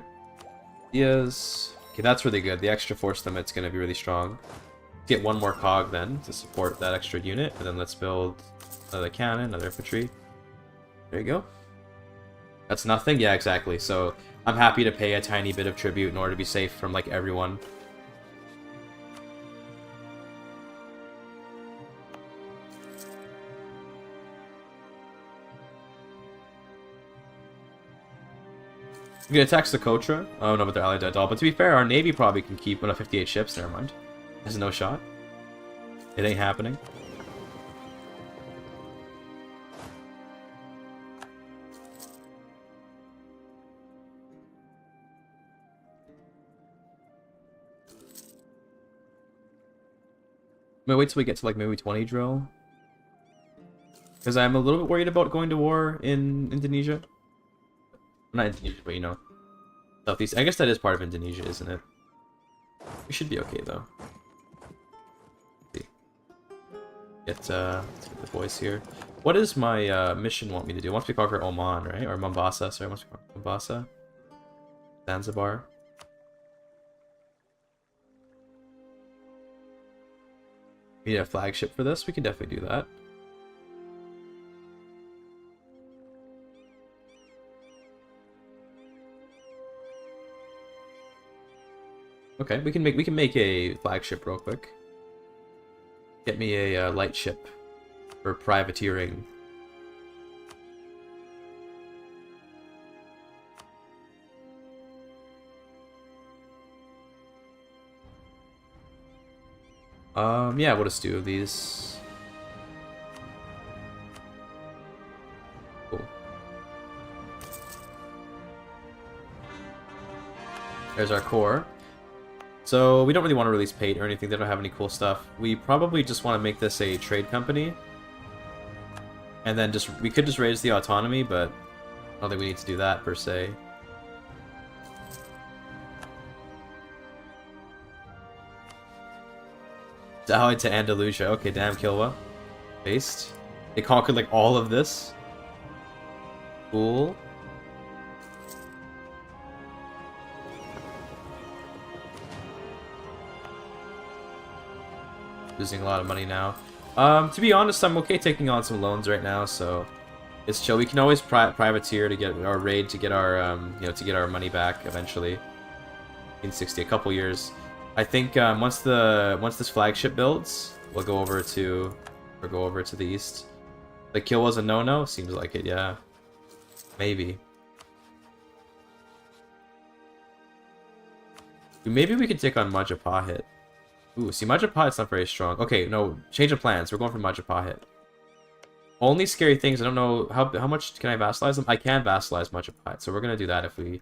Yes. Okay, that's really good. The extra force limit's going to be really strong. Get one more cog then to support that extra unit, and then let's build another cannon, another infantry. There you go. That's nothing? Yeah, exactly. So I'm happy to pay a tiny bit of tribute in order to be safe from like everyone. We can attack Socotra. I don't know about their allied at all, but to be fair, our navy probably can keep 58 ships. Never mind. There's no shot. It ain't happening. Wait till we get to like maybe 20 drill. Because I'm a little bit worried about going to war in Indonesia. Not Indonesia, but you know, Southeast. I guess that is part of Indonesia, isn't it? We should be okay though. Let's get the boys here. What does my mission want me to do? It wants me to conquer Oman, right? Or Mombasa? Sorry, it wants me to conquer Mombasa. Zanzibar. We need a flagship for this. We can definitely do that. Okay, we can make a flagship real quick. Get me a light ship for privateering. Yeah, we'll just do these. Cool. There's our core. So we don't really want to release Pate or anything. They don't have any cool stuff. We probably just want to make this a trade company. And then we could just raise the autonomy, but I don't think we need to do that per se. Allied to Andalusia. Okay, damn, Kilwa. Based. They conquered like all of this. Cool. Losing a lot of money now. To be honest, I'm okay taking on some loans right now, so it's chill. We can always privateer to get our raid to get our you know, to get our money back eventually. In 60, a couple years. I think once this flagship builds, we'll go over to the east. The kill was a no-no. Seems like it, yeah. Maybe. Maybe we could take on Majapahit. Ooh, see, Majapahit's not very strong. Okay, no, change of plans. We're going for Majapahit. Only scary things, I don't know, how much can I vassalize them? I can vassalize Majapahit, so we're gonna do that if we,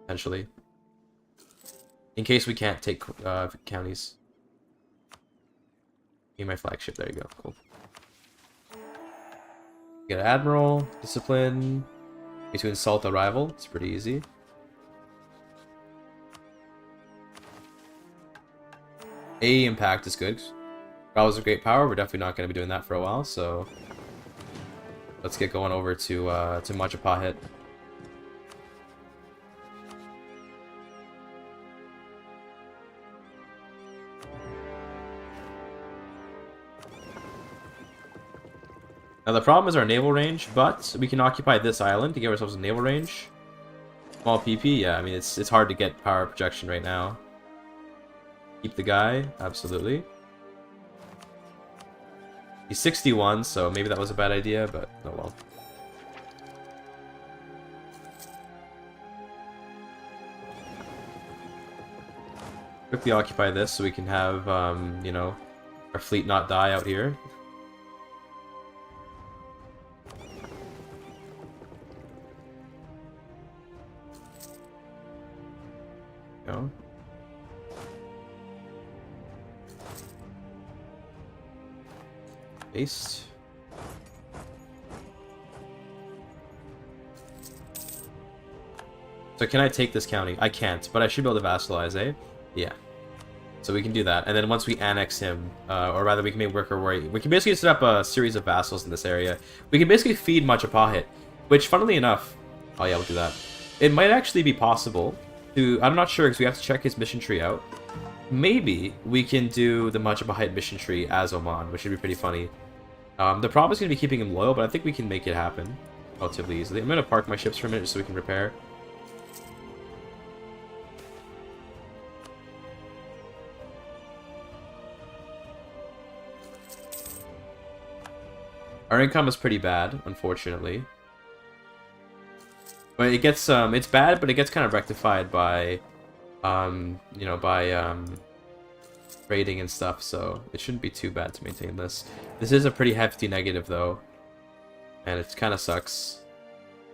potentially. In case we can't take counties. Give me my flagship, there you go, cool. Get Admiral, Discipline, need to insult a rival, it's pretty easy. A impact is good. Rival's a great power, we're definitely not going to be doing that for a while, so let's get going over to Majapahit. Now the problem is our naval range, but we can occupy this island to give ourselves a naval range. Small PP, yeah, I mean it's hard to get power projection right now. Keep the guy, absolutely. He's 61, so maybe that was a bad idea, but oh well. Quickly occupy this so we can have, you know, our fleet not die out here. Go. Paste. So can I take this county? I can't, but I should be able to vassalize, eh? Yeah. So we can do that, and then once we annex him, or rather we can make worker worry. We can basically set up a series of vassals in this area. We can basically feed Majapahit, which, funnily enough, oh yeah, we'll do that. It might actually be possible to, I'm not sure because we have to check his mission tree out. Maybe we can do the Majapahit mission tree as Oman, which would be pretty funny. The problem is going to be keeping him loyal, but I think we can make it happen relatively easily. I'm going to park my ships for a minute just so we can repair. Our income is pretty bad, unfortunately. But it gets, it's bad, but it gets kind of rectified by, you know, by, raiding and stuff, so it shouldn't be too bad to maintain this. This is a pretty hefty negative, though. And it kind of sucks.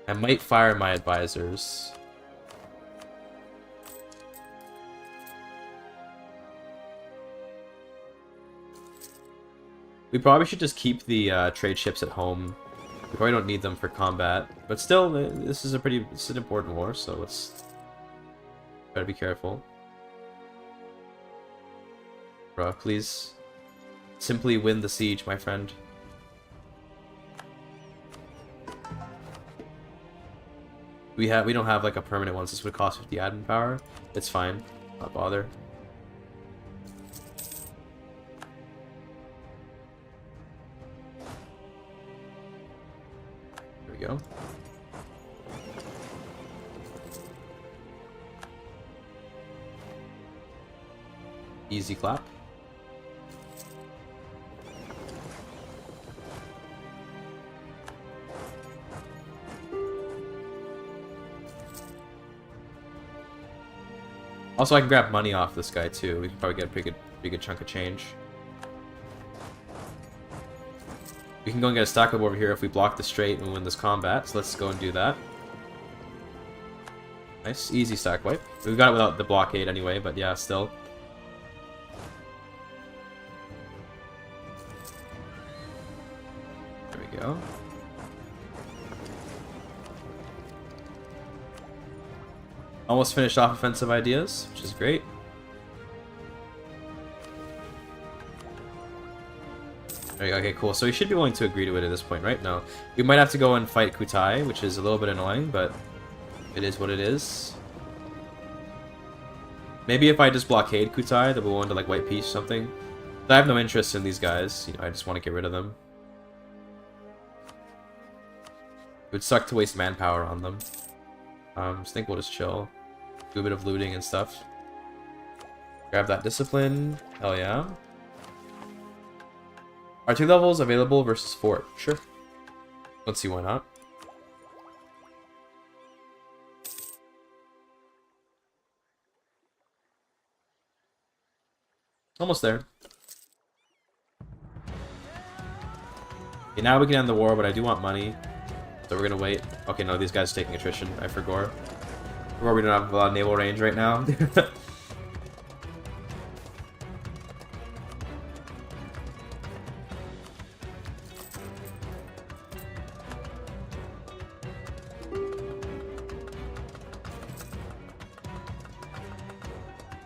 I might fire my advisors. We probably should just keep the trade ships at home. We probably don't need them for combat. But still, this is an important war, so let's try to be careful. Bruh, please. Simply win the siege, my friend. We don't have like a permanent one, so this would cost 50 admin power. It's fine. Not bother. There we go. Easy clap. Also, I can grab money off this guy too. We can probably get a pretty good chunk of change. We can go and get a stack up over here if we block the strait and win this combat. So let's go and do that. Nice, easy stack wipe. We got it without the blockade anyway, but yeah, still. There we go. Almost finished off offensive ideas, which is great. There you go. Okay, cool. So we should be willing to agree to it at this point, right? No. We might have to go and fight Kutai, which is a little bit annoying, but it is what it is. Maybe if I just blockade Kutai, then we'll go into like White Peace or something. But I have no interest in these guys. You know, I just want to get rid of them. It would suck to waste manpower on them. I think we'll just chill. Do a bit of looting and stuff. Grab that discipline. Hell yeah. Are 2 levels available versus 4? Sure. Let's see why not. Almost there. Okay, now we can end the war, but I do want money. So we're gonna wait. Okay, no, these guys are taking attrition. I forgot. Or we don't have a lot of naval range right now.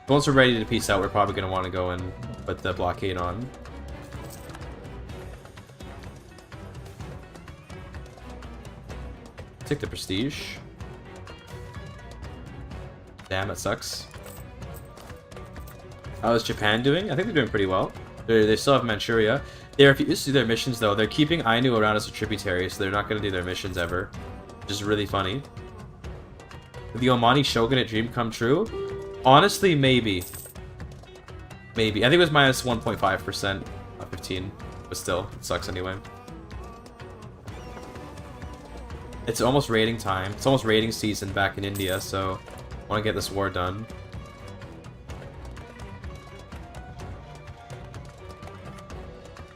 Once we're ready to peace out, we're probably going to want to go and put the blockade on. Take the prestige. Damn, that sucks. How is Japan doing? I think they're doing pretty well. They still have Manchuria. They refuse to do their missions, though. They're keeping Ainu around as a tributary, so they're not going to do their missions ever. Which is really funny. Did the Omani Shogunate dream come true? Honestly, maybe. Maybe. I think it was minus 1.5%, not 15. But still, it sucks anyway. It's almost raiding time. It's almost raiding season back in India, so I want to get this war done.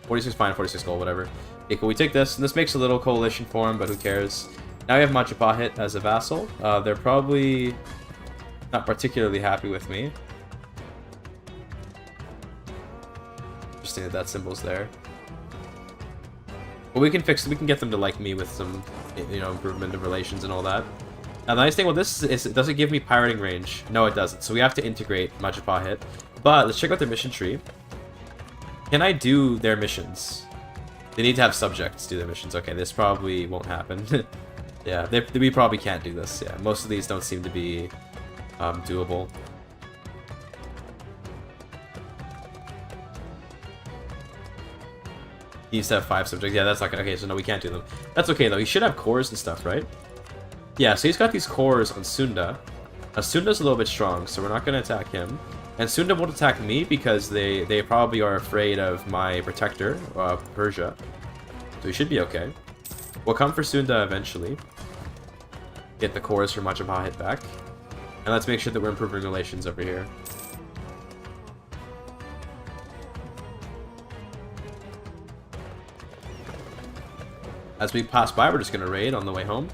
$46 fine, 46 gold, whatever. Okay, cool. We take this, and this makes a little coalition form, but who cares? Now we have Majapahit as a vassal. They're probably not particularly happy with me. Interesting that that symbol's there. But we can fix it. We can get them to like me with some, you know, improvement of relations and all that. Now the nice thing with this is it doesn't give me pirating range. No, it doesn't. So we have to integrate Majapahit. But let's check out their mission tree. Can I do their missions? They need to have subjects do their missions. Okay, this probably won't happen. Yeah, we probably can't do this. Yeah, most of these don't seem to be doable. He needs to have 5 subjects. Yeah, that's not gonna. Okay, so no, we can't do them. That's okay though. He should have cores and stuff, right? Yeah, so he's got these cores on Sunda. Now Sunda's a little bit strong, so we're not gonna attack him. And Sunda won't attack me because they probably are afraid of my protector, Persia. So we should be okay. We'll come for Sunda eventually. Get the cores for Majapahit back. And let's make sure that we're improving relations over here. As we pass by, we're just going to raid on the way home.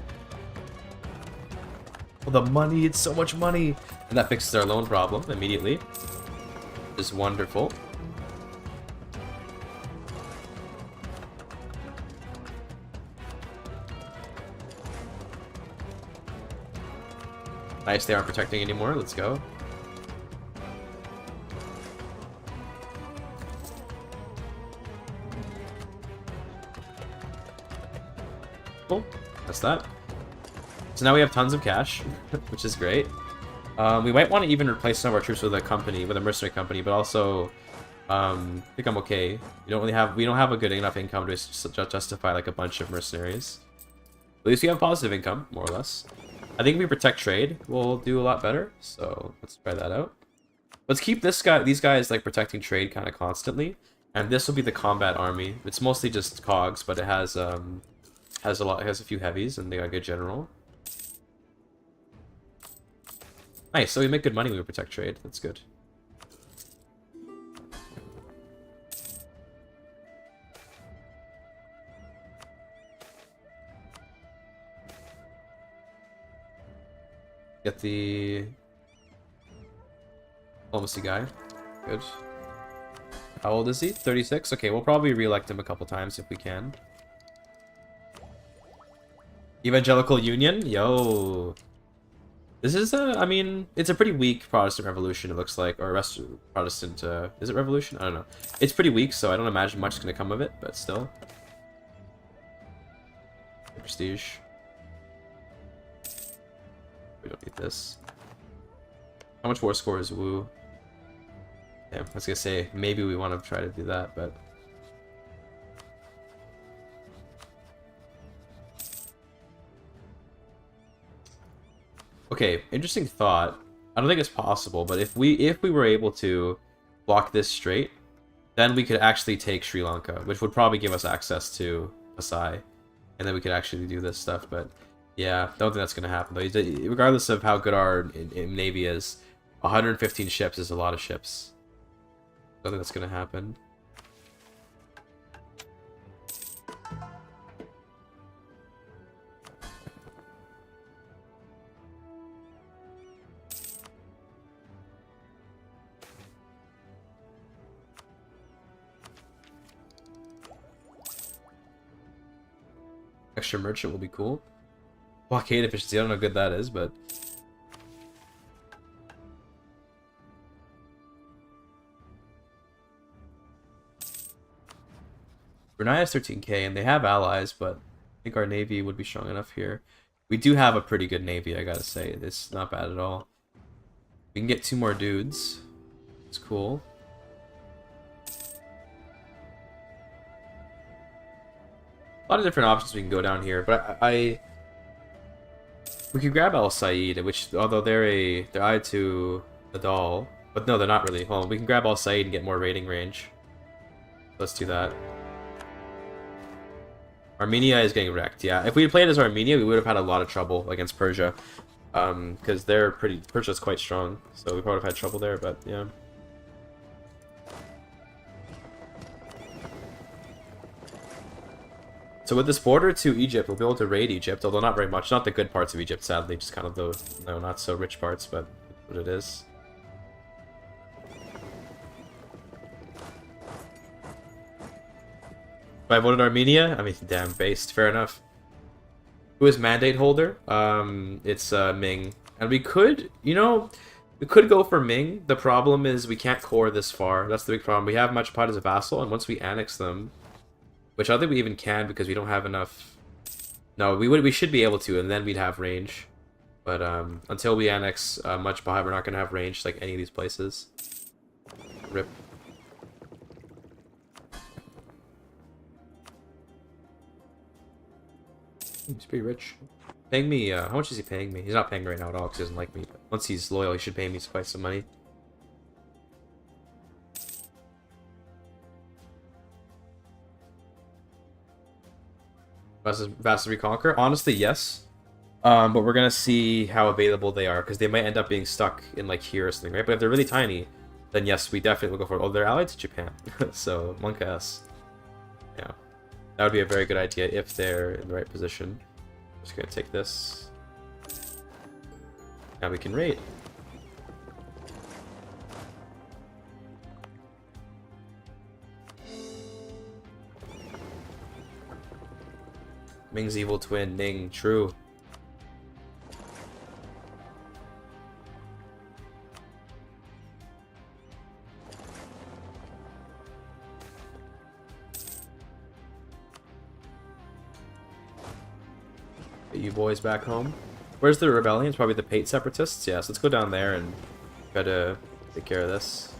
Oh, the money! It's so much money! And that fixes our loan problem immediately. Which is wonderful. Nice, they aren't protecting anymore. Let's go. Cool. That's that. So now we have tons of cash, which is great. We might want to even replace some of our troops with a mercenary company, but also I think I'm okay. We don't have a good enough income to justify like a bunch of mercenaries. At least we have positive income, more or less. I think if we protect trade, we'll do a lot better. So let's try that out. Let's keep these guys like protecting trade kind of constantly, and this will be the combat army. It's mostly just cogs, but it has a few heavies, and they got a good general. Nice. So we make good money when we protect trade. That's good. Get the diplomacy guy. Good. How old is he? 36? Okay, we'll probably re-elect him a couple times if we can. Evangelical Union? Yo. This is I mean, it's a pretty weak Protestant revolution, it looks like. Or Protestant, is it revolution? I don't know. It's pretty weak, so I don't imagine much is going to come of it, but still. Prestige. We don't need this. How much war score is Wu? Yeah, I was gonna say, maybe we want to try to do that, but... Okay, interesting thought. I don't think it's possible, but if we were able to block this straight, then we could actually take Sri Lanka, which would probably give us access to Asai, and then we could actually do this stuff, but yeah, don't think that's going to happen, though. Regardless of how good our navy is, 115 ships is a lot of ships. Don't think that's going to happen. Extra merchant will be cool. Blockade efficiency, I don't know how good that is, but... Brunei has 13k, and they have allies, but I think our navy would be strong enough here. We do have a pretty good navy, I gotta say. It's not bad at all. We can get 2 more dudes. It's cool. A lot of different options we can go down here, but we could grab Al Said, which, although they're allied to Naval, but no, they're not really. Well, we can grab Al Said and get more raiding range. Let's do that. Armenia is getting wrecked, yeah. If we had played as Armenia, we would have had a lot of trouble against Persia. Because Persia's quite strong, so we probably would have had trouble there, but yeah. So with this border to Egypt, we'll be able to raid Egypt, although not very much. Not the good parts of Egypt, sadly, just kind of the, no, not so rich parts, but what it is. If I voted Armenia, I mean, damn, based, fair enough. Who is mandate holder? It's Ming. And we could, you know, we could go for Ming. The problem is we can't core this far. That's the big problem. We have Machapad as a vassal, and once we annex them, which I don't think we even can because we don't have enough... No, we should be able to, and then we'd have range. But until we annex Machapad, we're not going to have range like any of these places. Rip. He's pretty rich. Paying me, how much is he paying me? He's not paying me right now at all because he doesn't like me. But once he's loyal, he should pay me quite some money. Vassal Reconquer? Honestly, yes. But we're gonna see how available they are, because they might end up being stuck in like here or something, right? But if they're really tiny, then yes, we definitely will go for it. Oh, they're allied to Japan. So, Monka S. Yeah. That would be a very good idea if they're in the right position. Just gonna take this. Now we can raid. Ming's evil twin, Ning, true. Get you boys back home. Where's the rebellion? It's probably the Pate separatists. Yeah, so let's go down there and try to take care of this.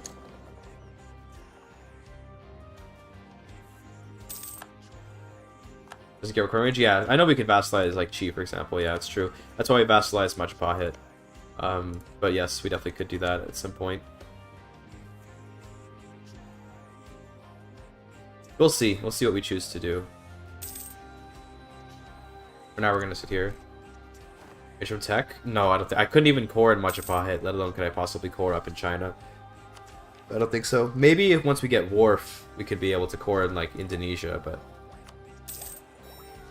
Does it get recurring range? Yeah, I know we could vassalize like Chi, for example. Yeah, it's true. That's why we vassalize much Pahit. But yes, we definitely could do that at some point. We'll see. We'll see what we choose to do. For now, we're gonna sit here. Mission Tech? No, I don't think I couldn't even core in Machapahit, let alone could I possibly core up in China. I don't think so. Maybe if once we get Wharf, we could be able to core in like Indonesia, but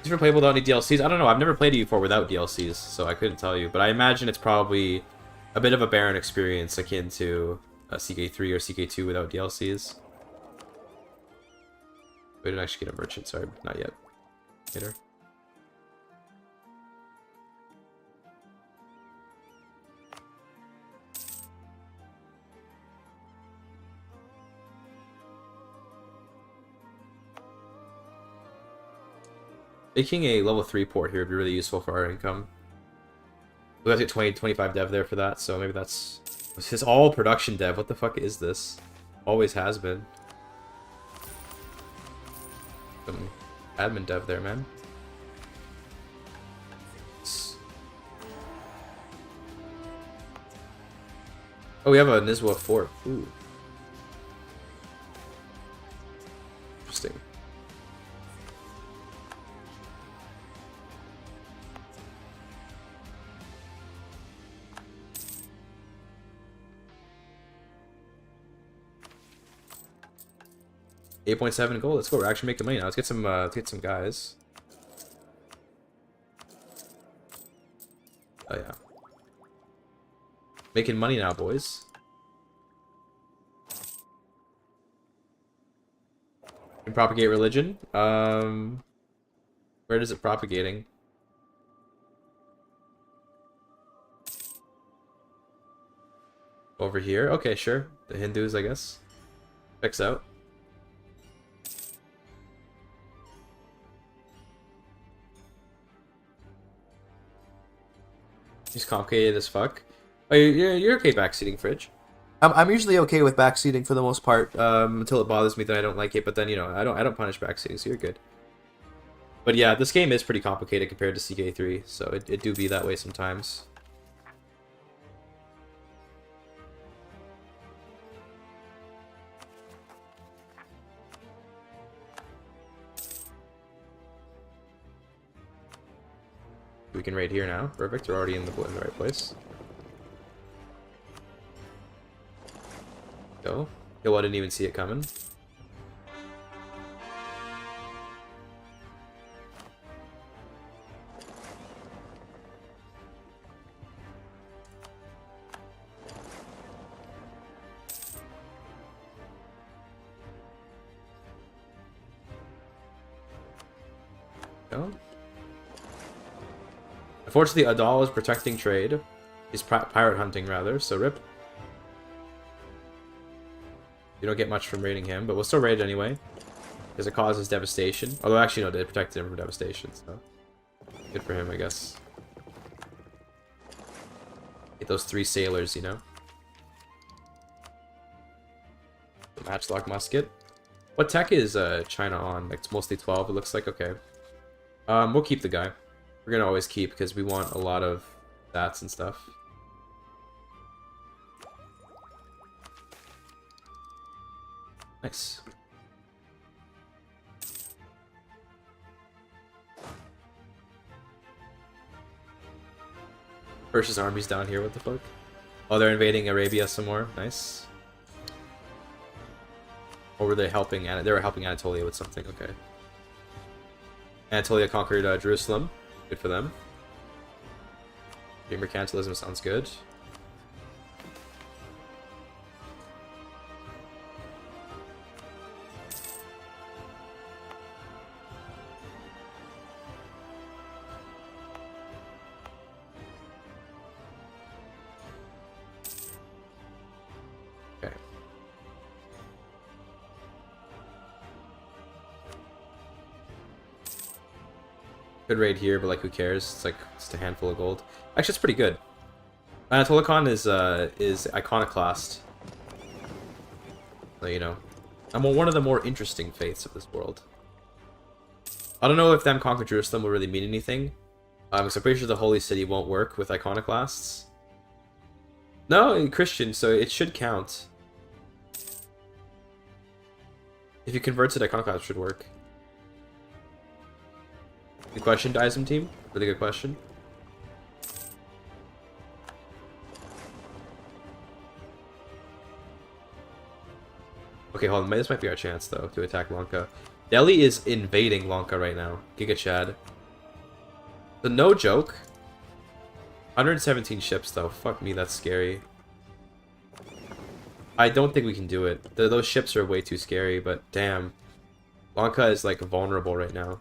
Is it replayable without any DLCs? I don't know. I've never played EU4 without DLCs, so I couldn't tell you. But I imagine it's probably a bit of a barren experience akin to CK3 or CK2 without DLCs. We didn't actually get a merchant, sorry. Not yet. Later. Making a level 3 port here would be really useful for our income. We have to get 25 dev there for that, so maybe that's... This is all production dev. What the fuck is this? Always has been. Some admin dev there, man. Oh, we have a Nizwa fort. Ooh. Interesting. $8.7 gold. Let's go. We're actually making money now. Let's get some guys. Oh yeah. Making money now, boys. Can propagate religion. Where is it propagating? Over here. Okay, sure. The Hindus, I guess. Checks out. He's complicated as fuck. Oh, you're okay backseating, Fridge. I'm usually okay with backseating for the most part, until it bothers me that I don't like it. But then, you know, I don't punish backseating, so you're good. But yeah, this game is pretty complicated compared to CK3, so it do be that way sometimes. We can raid here now. Perfect. We're already in the right place. Go. Yo, I didn't even see it coming. Go. Unfortunately, Adal is protecting trade. He's pirate hunting, rather, so rip. You don't get much from raiding him, but we'll still raid anyway. Because it causes devastation. Although, actually, no, it protected him from devastation, so... Good for him, I guess. Get those 3 sailors, you know? The matchlock musket. What tech is China on? Like, it's mostly 12, it looks like. Okay. We'll keep the guy. We're gonna always keep, because we want a lot of stats and stuff. Nice. Persia's army's down here, what the fuck? Oh, they're invading Arabia some more. Nice. Or were they helping? They were helping Anatolia with something, okay. Anatolia conquered Jerusalem. Good for them. Mercantilism sounds good. Okay. Good raid here, but like who cares? It's like just a handful of gold. Actually, it's pretty good. Anatolicon is iconoclast. So, you know, I'm one of the more interesting faiths of this world. I don't know if them conquer Jerusalem will really mean anything. So I'm pretty sure the Holy City won't work with iconoclasts. No, Christian, so it should count. If you convert it, iconoclast should work. Good question, Dizem team. Really good question. Okay, hold on. This might be our chance, though, to attack Lanka. Delhi is invading Lanka right now. Giga Chad. The no joke. 117 ships though. Fuck me, that's scary. I don't think we can do it. Those ships are way too scary, but damn. Lanka is like vulnerable right now.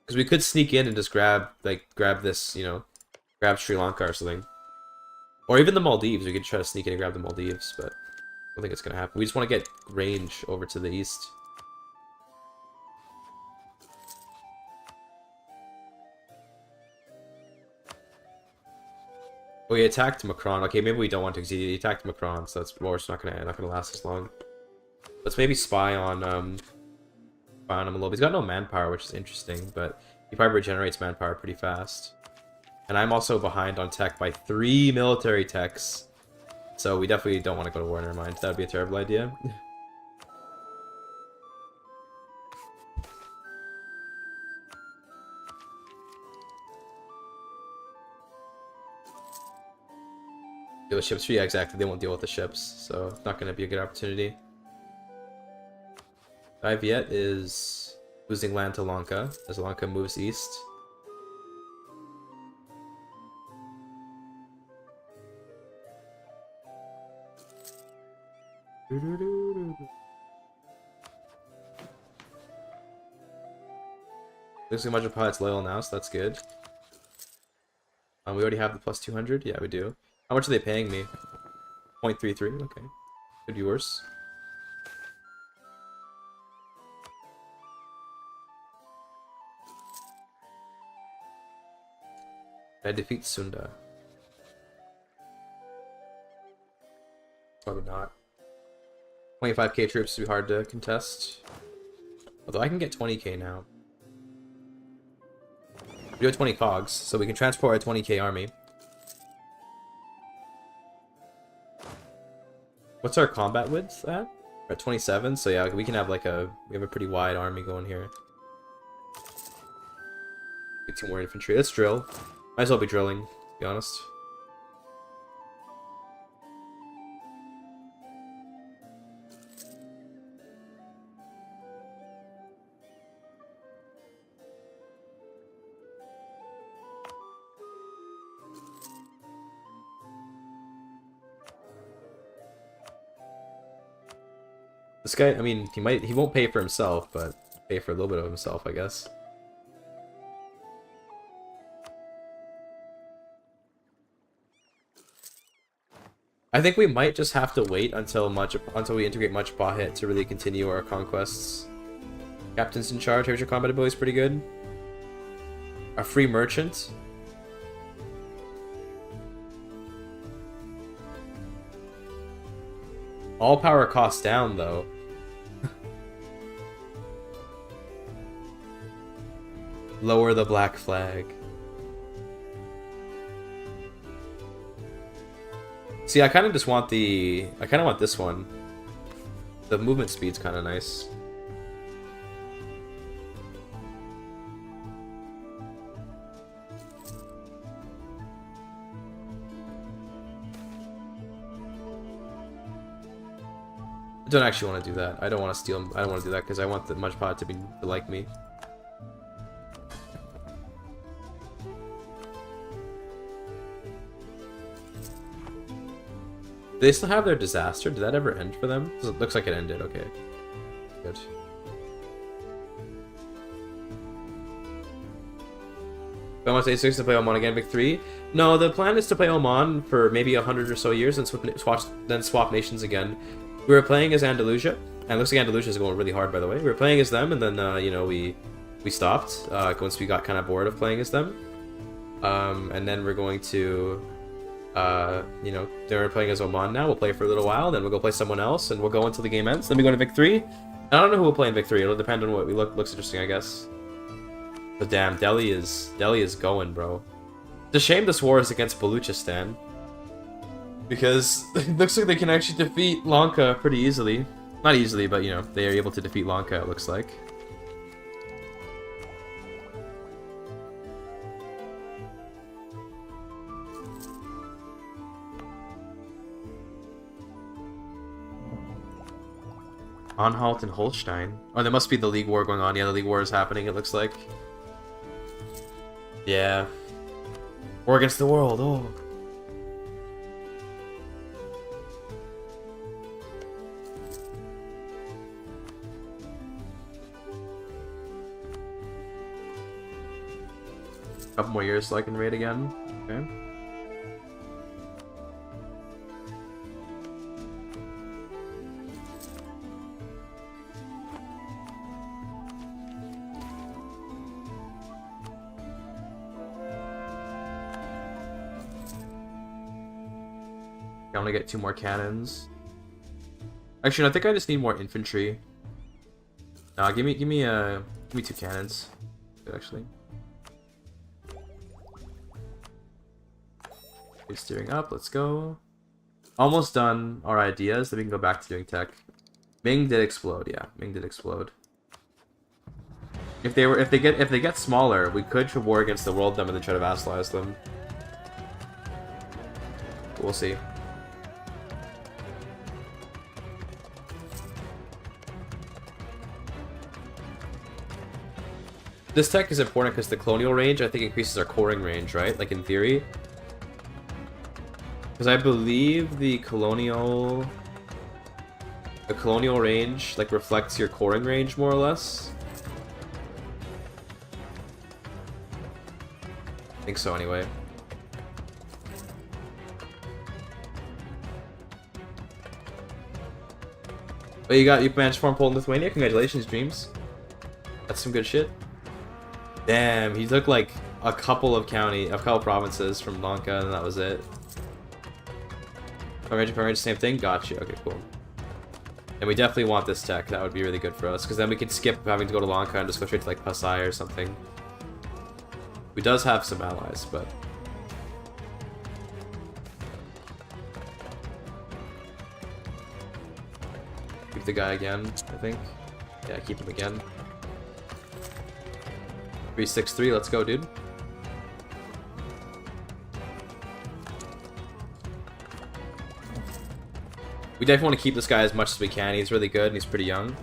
Because we could sneak in and just grab this, you know, grab Sri Lanka or something. Or even the Maldives. We could try to sneak in and grab the Maldives, but I don't think it's gonna happen. We just want to get range over to the east. Oh, he attacked Macron. Okay, maybe we don't want to because he attacked Macron, so that's war. It's not gonna last as long. Let's maybe spy on him a little bit. He's got no manpower, which is interesting, but he probably regenerates manpower pretty fast. And I'm also behind on tech by 3 military techs, so we definitely don't want to go to war in our mind. That would be a terrible idea. Deal with ships? Yeah, exactly. They won't deal with the ships, so it's not going to be a good opportunity. Viet is losing land to Lanka as Lanka moves east. Looks like Major Pilot's loyal now, so that's good. We already have the plus 200? Yeah, we do. How much are they paying me? 0.33? Okay. Could be worse. I defeat Sunda. Probably not. 25k troops would be hard to contest. Although I can get 20k now. We do have 20 cogs, so we can transport a 20k army. What's our combat width at? We're at 27, so yeah, we can have like we have a pretty wide army going here. Get 2 more infantry. Let's drill. Might as well be drilling, to be honest. This guy, I mean, he won't pay for himself, but pay for a little bit of himself, I guess. I think we might just have to wait until we integrate much Bahit to really continue our conquests. Captain's in charge. Here's your combat ability is pretty good. A free merchant. All power costs down though. Lower the black flag. See, I kind of just want I kind of want this one. The movement speed's kind of nice. I don't actually want to do that. I don't want to steal. I don't want to do that because I want the Mudpod to like me. Do they still have their disaster? Did that ever end for them? It looks like it ended. Okay. Good. I want to say 6 to play Oman again, Big 3. No, the plan is to play Oman for maybe 100 or so years and swap nations again. We were playing as Andalusia, and it looks like Andalusia is going really hard, by the way. We were playing as them, and then you know, we stopped once we got kind of bored of playing as them. And then we're going to you know, they're playing as Oman now. We'll play for a little while, then we'll go play someone else, and we'll go until the game ends. Then we go to Vic 3. I don't know who will play in Vic 3. It'll depend on what we looks interesting, I guess. But damn, Delhi is going, bro. It's a shame this war is against Baluchistan, because it looks like they can actually defeat Lanka pretty easily. Not easily, but you know, they are able to defeat Lanka, it looks like. Anhalt and Holstein. Oh, there must be the League War going on. Yeah, the League War is happening, it looks like. Yeah. War against the world, oh. Couple more years so I can raid again. Okay. I only get 2 more cannons. Actually, no, I think I just need more infantry. Nah, give me 2 cannons. Good, actually. Good steering up. Let's go. Almost done our ideas. Then we can go back to doing tech. Ming did explode. Yeah, Ming did explode. If they get smaller, we could war against the world them and then try to vassalize them. We'll see. This tech is important because the colonial range, I think, increases our coring range, right? Like, in theory. Because I believe the colonial range, like, reflects your coring range, more or less. I think so, anyway. But you managed to form Poland, Lithuania. Congratulations, Dreams. That's some good shit. Damn, he took like a couple of provinces from Lanka, and that was it. Power same thing? Gotcha. Okay, cool. And we definitely want this tech. That would be really good for us, because then we could skip having to go to Lanka and just go straight to like Pasai or something. We does have some allies, but... Keep the guy again, I think. Yeah, keep him again. 363, let's go, dude. We definitely want to keep this guy as much as we can. He's really good and he's pretty young.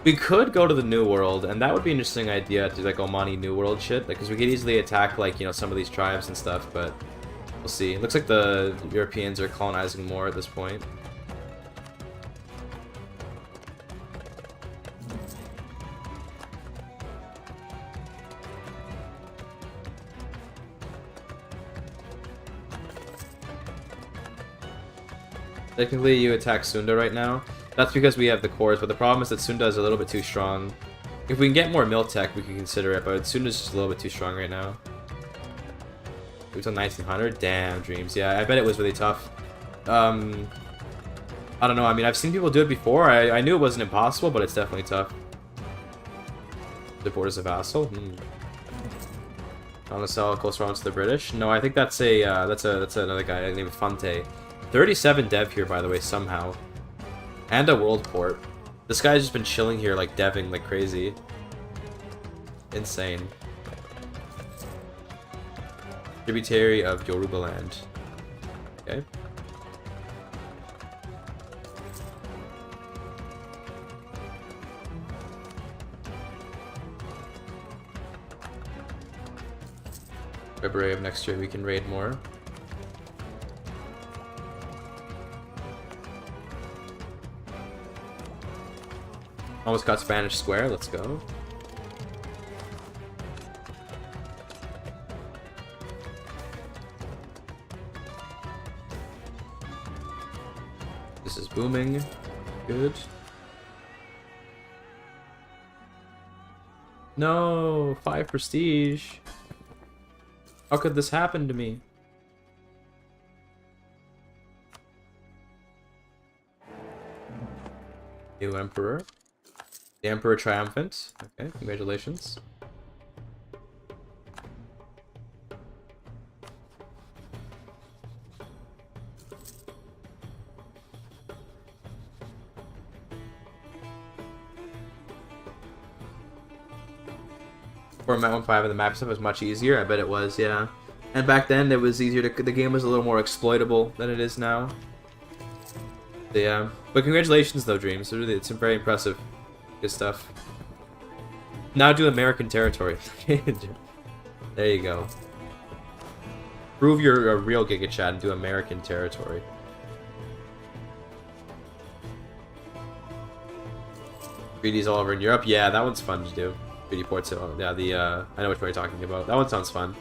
We could go to the New World, and that would be an interesting idea to do like Omani New World shit, because we could easily attack like, you know, some of these tribes and stuff, but we'll see. It looks like the Europeans are colonizing more at this point. Technically, you attack Sunda right now. That's because we have the cores, but the problem is that Sunda is a little bit too strong. If we can get more mill tech, we can consider it, but Sunda's just a little bit too strong right now. It was on 1900? Damn, Dreams. Yeah, I bet it was really tough. I don't know, I mean, I've seen people do it before. I knew it wasn't impossible, but it's definitely tough. The borders of vassal? On the cell close around to the British? No, I think that's another guy named Fante. 37 dev here, by the way, somehow. And a world port. This guy's just been chilling here, like, deving like crazy. Insane. Tributary of Yoruba land. Okay. February of next year, we can raid more. Almost got Spanish Square, let's go. This is booming. Good. No, 5 prestige. How could this happen to me? New Emperor. The Emperor Triumphant. Okay, congratulations. Format 1.5 and the map stuff was much easier. I bet it was, yeah. And back then it was easier to. The game was a little more exploitable than it is now. Yeah, but congratulations though, Dreams. It's very impressive. Good stuff. Now do American territory. There you go. Prove you're a real Giga Chad and do American territory. Treaties all over in Europe. Yeah, that one's fun to do. Treaty ports. Yeah, I know which one you're talking about. That one sounds fun.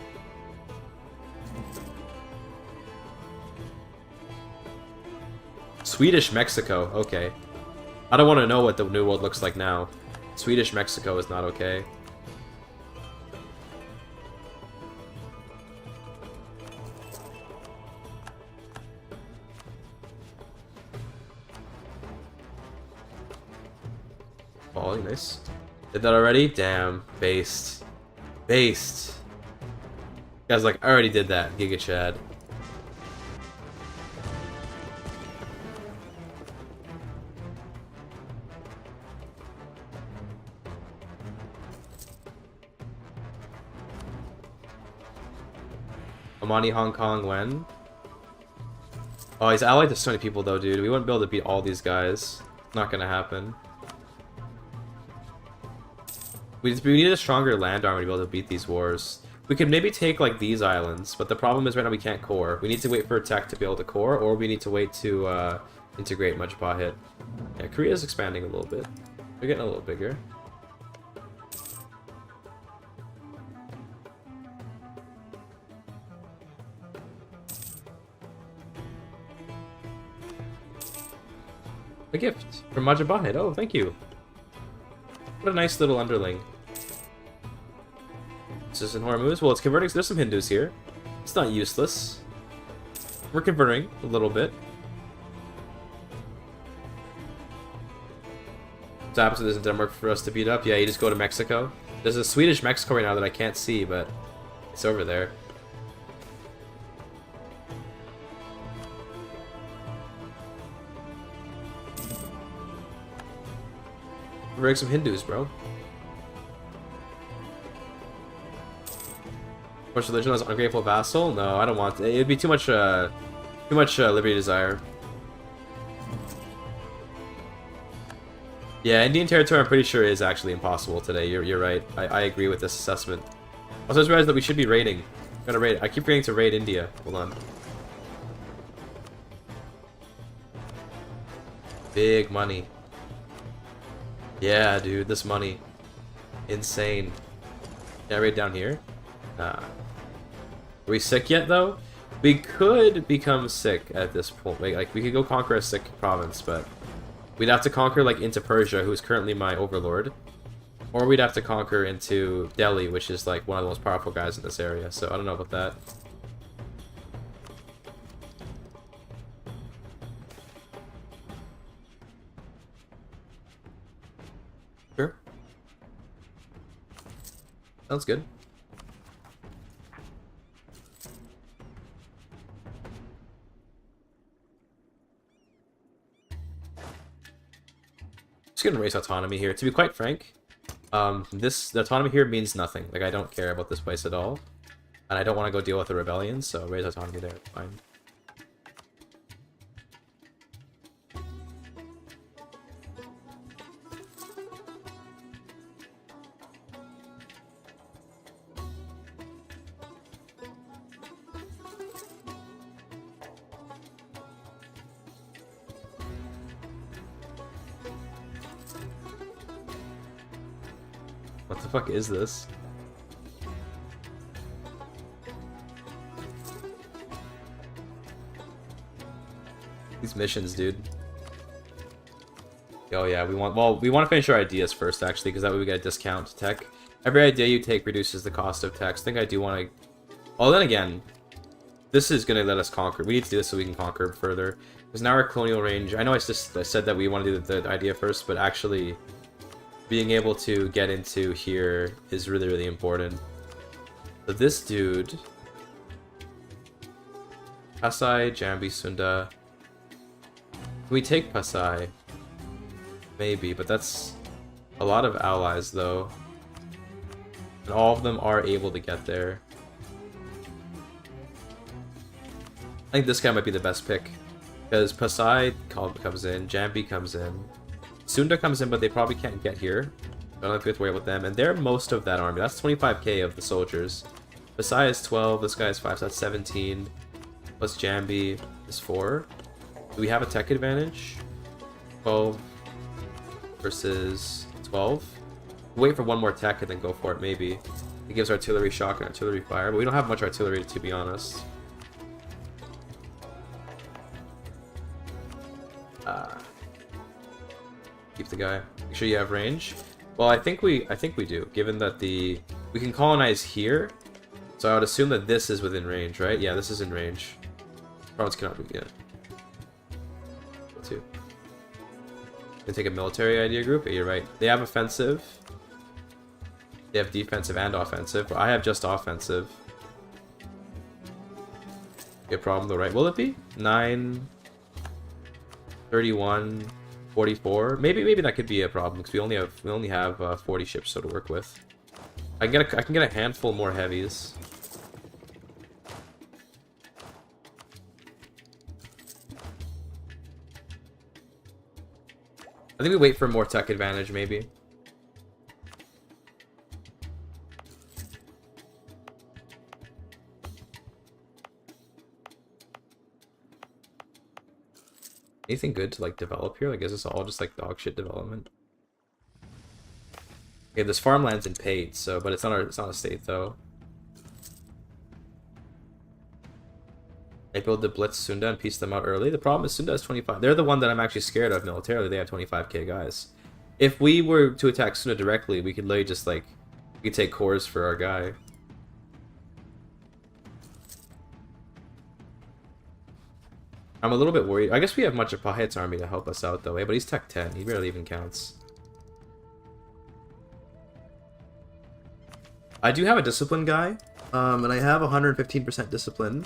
Swedish Mexico. Okay. I don't want to know what the New World looks like now. Swedish Mexico is not okay. Oh, nice. Did that already? Damn. Based. Based. Guys, like, I already did that. Giga Chad. Omani, Hong Kong, when? Oh, he's allied to so many people, though, dude. We wouldn't be able to beat all these guys. Not gonna happen. We need a stronger land army to be able to beat these wars. We could maybe take, like, these islands, but the problem is right now we can't core. We need to wait for tech to be able to core, or we need to wait to integrate Majapahit. Yeah, Korea's expanding a little bit. They're getting a little bigger. A gift from Majapahit. Oh, thank you. What a nice little underling. This isn't Hormuz. Well, it's converting. There's some Hindus here. It's not useless. We're converting a little bit. What's happens if there's Denmark for us to beat up? Yeah, you just go to Mexico. There's a Swedish Mexico right now that I can't see, but it's over there. Bring some Hindus, bro. Much religion as ungrateful vassal? No, I don't want it. It'd be too much liberty desire. Yeah, Indian territory I'm pretty sure is actually impossible today. You're right. I agree with this assessment. Also, I just realized that we should be raiding. Gotta raid. I keep forgetting to raid India. Hold on. Big money. Yeah, dude, this money. Insane. Can I raid down here? Are we sick yet, though? We could become sick at this point. Like, we could go conquer a sick province, but we'd have to conquer, like, into Persia, who's currently my overlord. Or we'd have to conquer into Delhi, which is, like, one of the most powerful guys in this area, so I don't know about that. Sure. Sounds good. Just gonna raise autonomy here. To be quite frank, the autonomy here means nothing. Like, I don't care about this place at all. And I don't want to go deal with the rebellion, so raise autonomy there. Fine. What the fuck is this? These missions, dude. Oh yeah, we want to finish our ideas first, actually, because that way we get a discount to tech. Every idea you take reduces the cost of tech. I think I do want to... Oh, then again, this is going to let us conquer. We need to do this so we can conquer further. Because now our colonial range... I know I said that we want to do the idea first, but actually... being able to get into here is really, really important. So this dude... Pasai, Jambi, Sunda... Can we take Pasai? Maybe, but that's a lot of allies, though. And all of them are able to get there. I think this guy might be the best pick. Because Pasai comes in, Jambi comes in, Sunda comes in, but they probably can't get here. I don't have to worry about them. And they're most of that army. That's 25k of the soldiers. Pasai is 12, this guy is 5, so that's 17. Plus Jambi is 4. Do we have a tech advantage? 12 versus 12. Wait for one more tech and then go for it, maybe. It gives artillery shock and artillery fire, but we don't have much artillery, to be honest. Keep the guy. Make sure you have range. Well, I think we do, given that we can colonize here. So I would assume that this is within range, right? Yeah, this is in range. Province cannot be, yeah. Two. Can take a military idea group. Yeah, you're right. They have offensive. They have defensive and offensive. But I have just offensive. A problem though, right? Will it be 9, 31, 44? Maybe that could be a problem because we only have 40 ships so to work with. I can get a handful more heavies. I think we wait for more tech advantage, maybe. Anything good to like develop here? Like, is this all just like dog shit development? Okay, this farmland's in paid, so but it's not a state though. I build the Blitz Sunda and piece them out early. The problem is Sunda has 25. They're the one that I'm actually scared of militarily. They have 25k guys. If we were to attack Sunda directly, we could literally just like we could take cores for our guy. I'm a little bit worried. I guess we have much of Pahit's army to help us out though, eh? But he's tech 10. He barely even counts. I do have a discipline guy, and I have 115% discipline.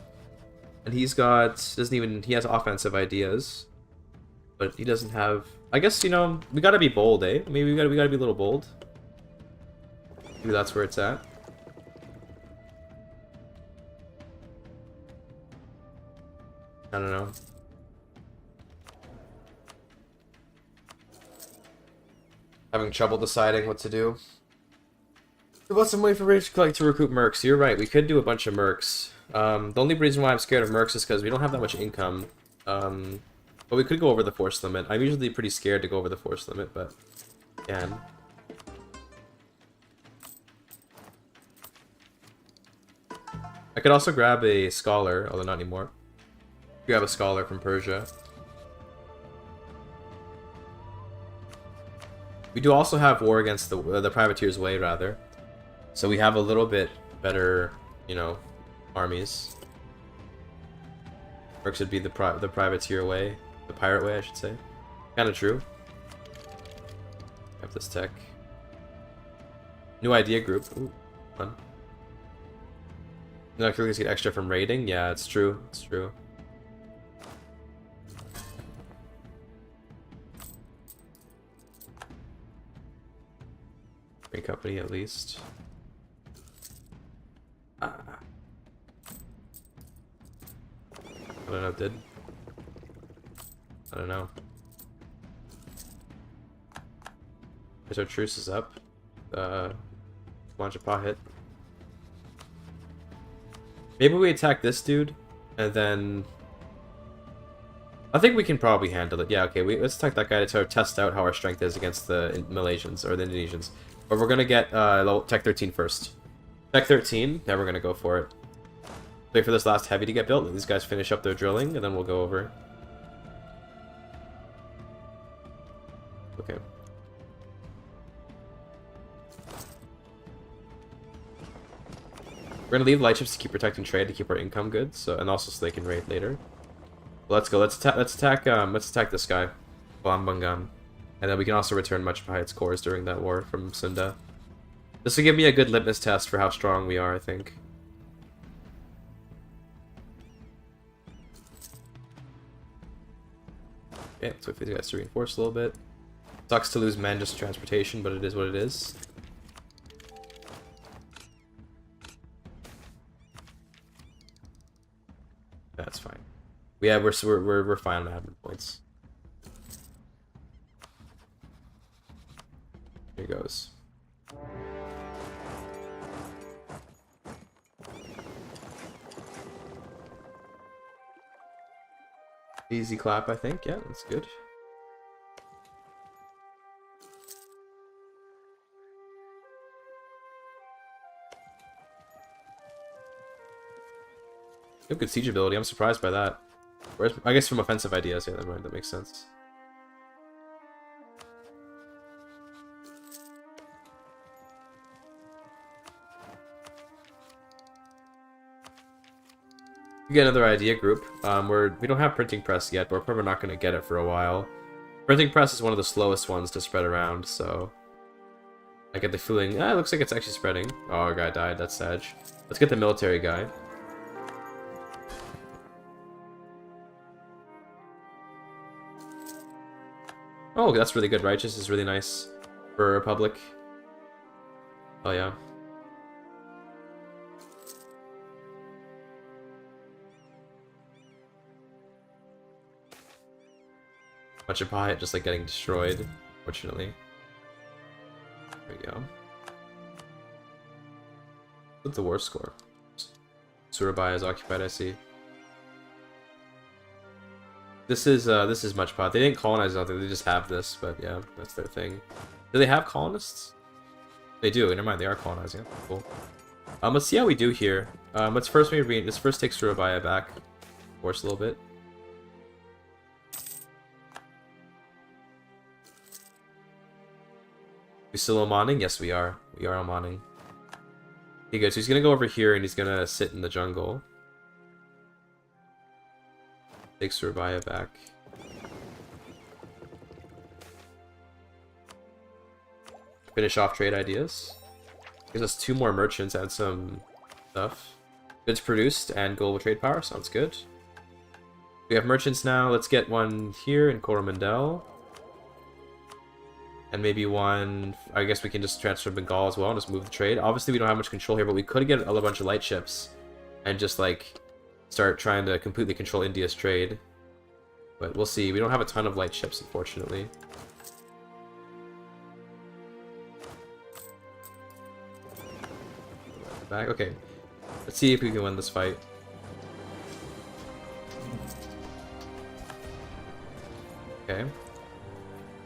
And he has offensive ideas. But he doesn't have, I guess, you know, we gotta be bold, eh? Maybe we gotta be a little bold. Maybe that's where it's at. I don't know. Having trouble deciding what to do. What's some way for Rage Collect to recruit mercs? You're right, we could do a bunch of mercs. The only reason why I'm scared of mercs is because we don't have that much income. But we could go over the force limit. I'm usually pretty scared to go over the force limit, but can. I could also grab a scholar, although not anymore. Grab a scholar from Persia. We do also have war against the privateer's way, rather. So we have a little bit better, you know, armies. Mercs would be the privateer way. The pirate way, I should say. Kind of true. Have this tech. New idea group. Ooh, fun. No, Achilles get extra from raiding? Yeah, it's true. It's true. Great company, at least. I don't know, did. I don't know. There's our truce is up. Launch a pot hit. Maybe we attack this dude, and then I think we can probably handle it. Yeah, okay. Let's attack that guy to sort of test out how our strength is against the Malaysians or the Indonesians. But we're gonna get Tech 13 first. Tech 13. Now we're gonna go for it. Wait for this last heavy to get built. Let these guys finish up their drilling, and then we'll go over. Okay. We're gonna leave light ships to keep protecting trade to keep our income good, so and also so they can raid later. Let's go. Let's attack this guy, Bambangam, and then we can also return much by its cores during that war from Sunda. This will give me a good litmus test for how strong we are, I think. Okay, let's wait for these guys to reinforce a little bit. Sucks to lose men just to transportation, but it is what it is. That's fine. Yeah, we're fine on admin points. Here goes. Easy clap, I think. Yeah, that's good. You have good siege ability. I'm surprised by that. Whereas, I guess from offensive ideas, yeah, that makes sense. We get another idea group. We don't have printing press yet, but we're probably not going to get it for a while. Printing press is one of the slowest ones to spread around, so I get the feeling. It looks like it's actually spreading. Oh, our guy died. That's sad. Let's get the military guy. Oh, that's really good. Righteous is really nice for a Republic. Oh, yeah. Bunch of pie just like getting destroyed, fortunately. There we go. What's the war score? Surabaya is occupied, I see. This is much pot. They didn't colonize nothing, they just have this, but yeah, that's their thing. Do they have colonists? They do, never mind, they are colonizing. Yeah, cool. Let's see how we do here. Let's first take Surabaya back. Force a little bit. We still Omaning? Yes, we are. We are Omaning. Okay, good. So he's gonna go over here and he's gonna sit in the jungle. Take Surabaya back. Finish off trade ideas. Gives us 2 more merchants and some stuff. Goods produced and global trade power. Sounds good. We have merchants now. Let's get one here in Coromandel. And maybe one, I guess we can just transfer Bengal as well and just move the trade. Obviously, we don't have much control here, but we could get a bunch of light ships and just, like, start trying to completely control India's trade. But we'll see. We don't have a ton of light ships, unfortunately. Back. Okay. Let's see if we can win this fight. Okay.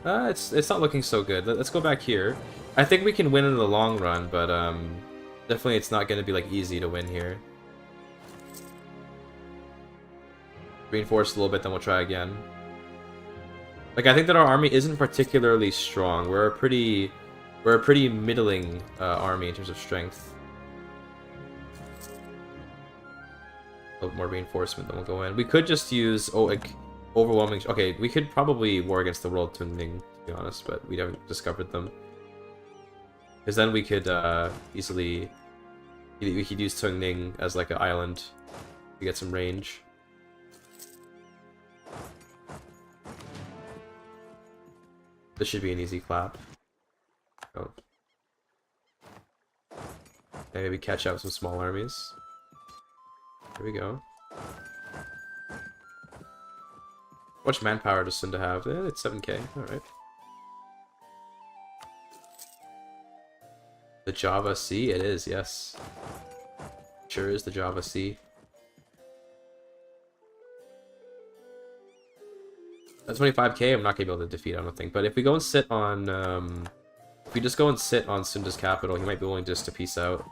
It's not looking so good. Let's go back here. I think we can win in the long run, but definitely it's not going to be like easy to win here. Reinforce a little bit, then we'll try again. Like, I think that our army isn't particularly strong. We're a pretty middling army in terms of strength. A little more reinforcement, then we'll go in. We could just use overwhelming. Okay, we could probably war against the World Tuning, to be honest, but we haven't discovered them. Because then we could easily we could use Tungning as like an island to get some range. This should be an easy clap. Oh. And maybe catch up some small armies. Here we go. How much manpower does Sunda have? It's 7k. Alright. The Java Sea? It is, yes. Sure is the Java Sea. At 25k, I'm not gonna be able to defeat, I don't think. But if we go and sit on, if we just go and sit on Sunda's capital, he might be willing just to peace out.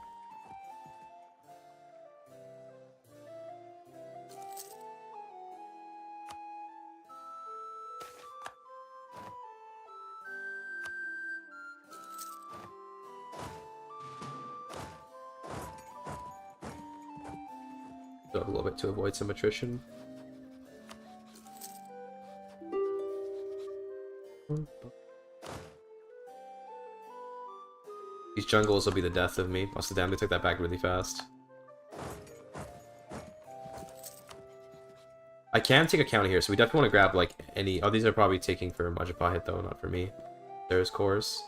Do a little bit to avoid some attrition. These jungles will be the death of me. Also, damn, they took that back really fast. I can take a counter here, so we definitely want to grab, like, any... Oh, these are probably taking for Majapahit, though, not for me. There's cores.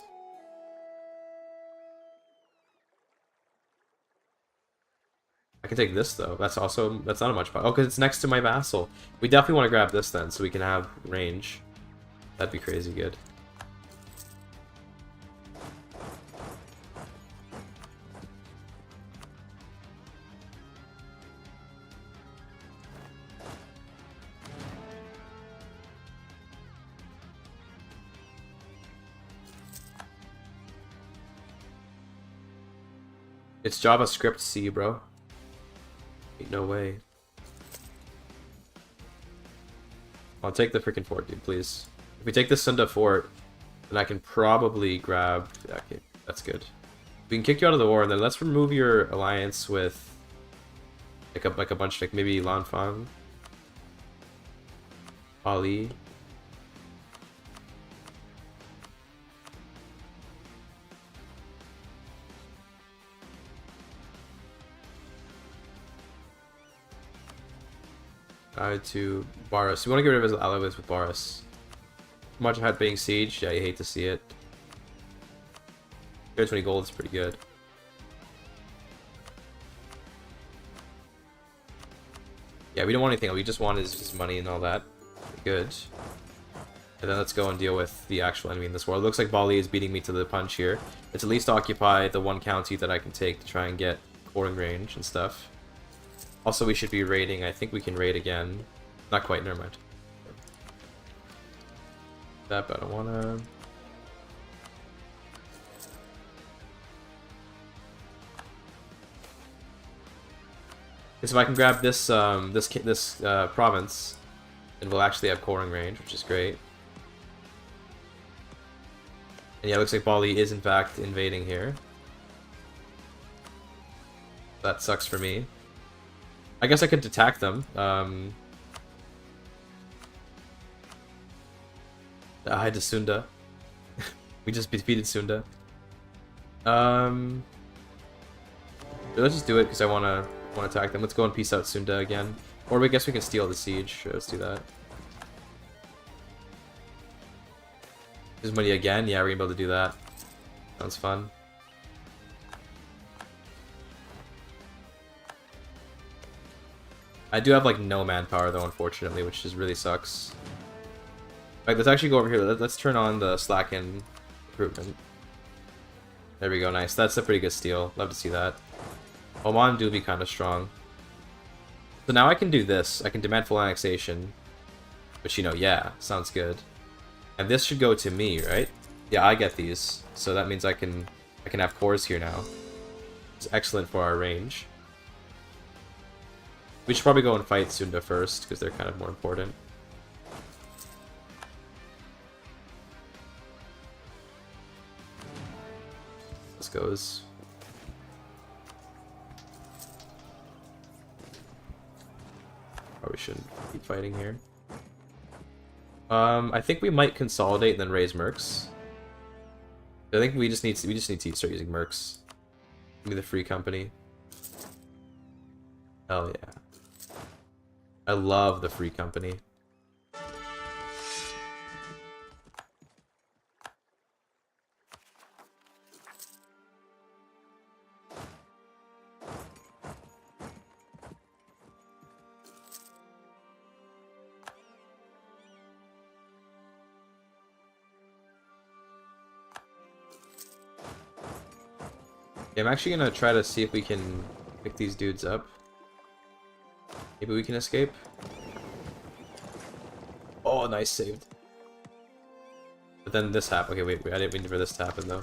I can take this though. That's not a much. Oh, because it's next to my vassal. We definitely want to grab this then, so we can have range. That'd be crazy good. It's JavaScript C, bro. Ain't no way. I'll take the freaking fort, dude, please. If we take the Sunda fort, then I can probably grab... Okay, that's good. We can kick you out of the war, and then let's remove your alliance with... Like a bunch, like maybe Lanfang. Ali. To Boris. We want to get rid of his allies with Boris. Much had being siege. Yeah, you hate to see it. 20 gold is pretty good. Yeah, we don't want anything. We just want his money and all that. Good. And then let's go and deal with the actual enemy in this war. It looks like Bali is beating me to the punch here. Let's at least occupy the one county that I can take to try and get quartering range and stuff. Also, we should be raiding. I think we can raid again. Not quite, never mind. That, but I don't wanna... Because if I can grab this province, then we'll actually have quartering range, which is great. And yeah, it looks like Bali is in fact invading here. That sucks for me. I guess I could attack them. Hi to Sunda. We just defeated Sunda. Let's just do it because I want to attack them. Let's go and peace out Sunda again. Or I guess we can steal the siege. Sure, let's do that. His money again. Yeah, we're gonna be able to do that. Sounds fun. I do have like no manpower though, unfortunately, which just really sucks. Alright, let's actually go over here. Let's turn on the slacken recruitment. There we go, nice. That's a pretty good steal. Love to see that. Oman do be kind of strong. So now I can do this. I can demand full annexation. Which, you know, yeah, sounds good. And this should go to me, right? Yeah, I get these. So that means I can have cores here now. It's excellent for our range. We should probably go and fight Sunda first, because they're kind of more important. This goes. Probably shouldn't keep fighting here. I think we might consolidate and then raise mercs. I think we just need to start using mercs. Give me the free company. Hell yeah. I love the free company. I'm actually gonna try to see if we can pick these dudes up. Maybe we can escape. Oh, nice saved. But then this happened. Okay, wait, I didn't mean for this to happen though.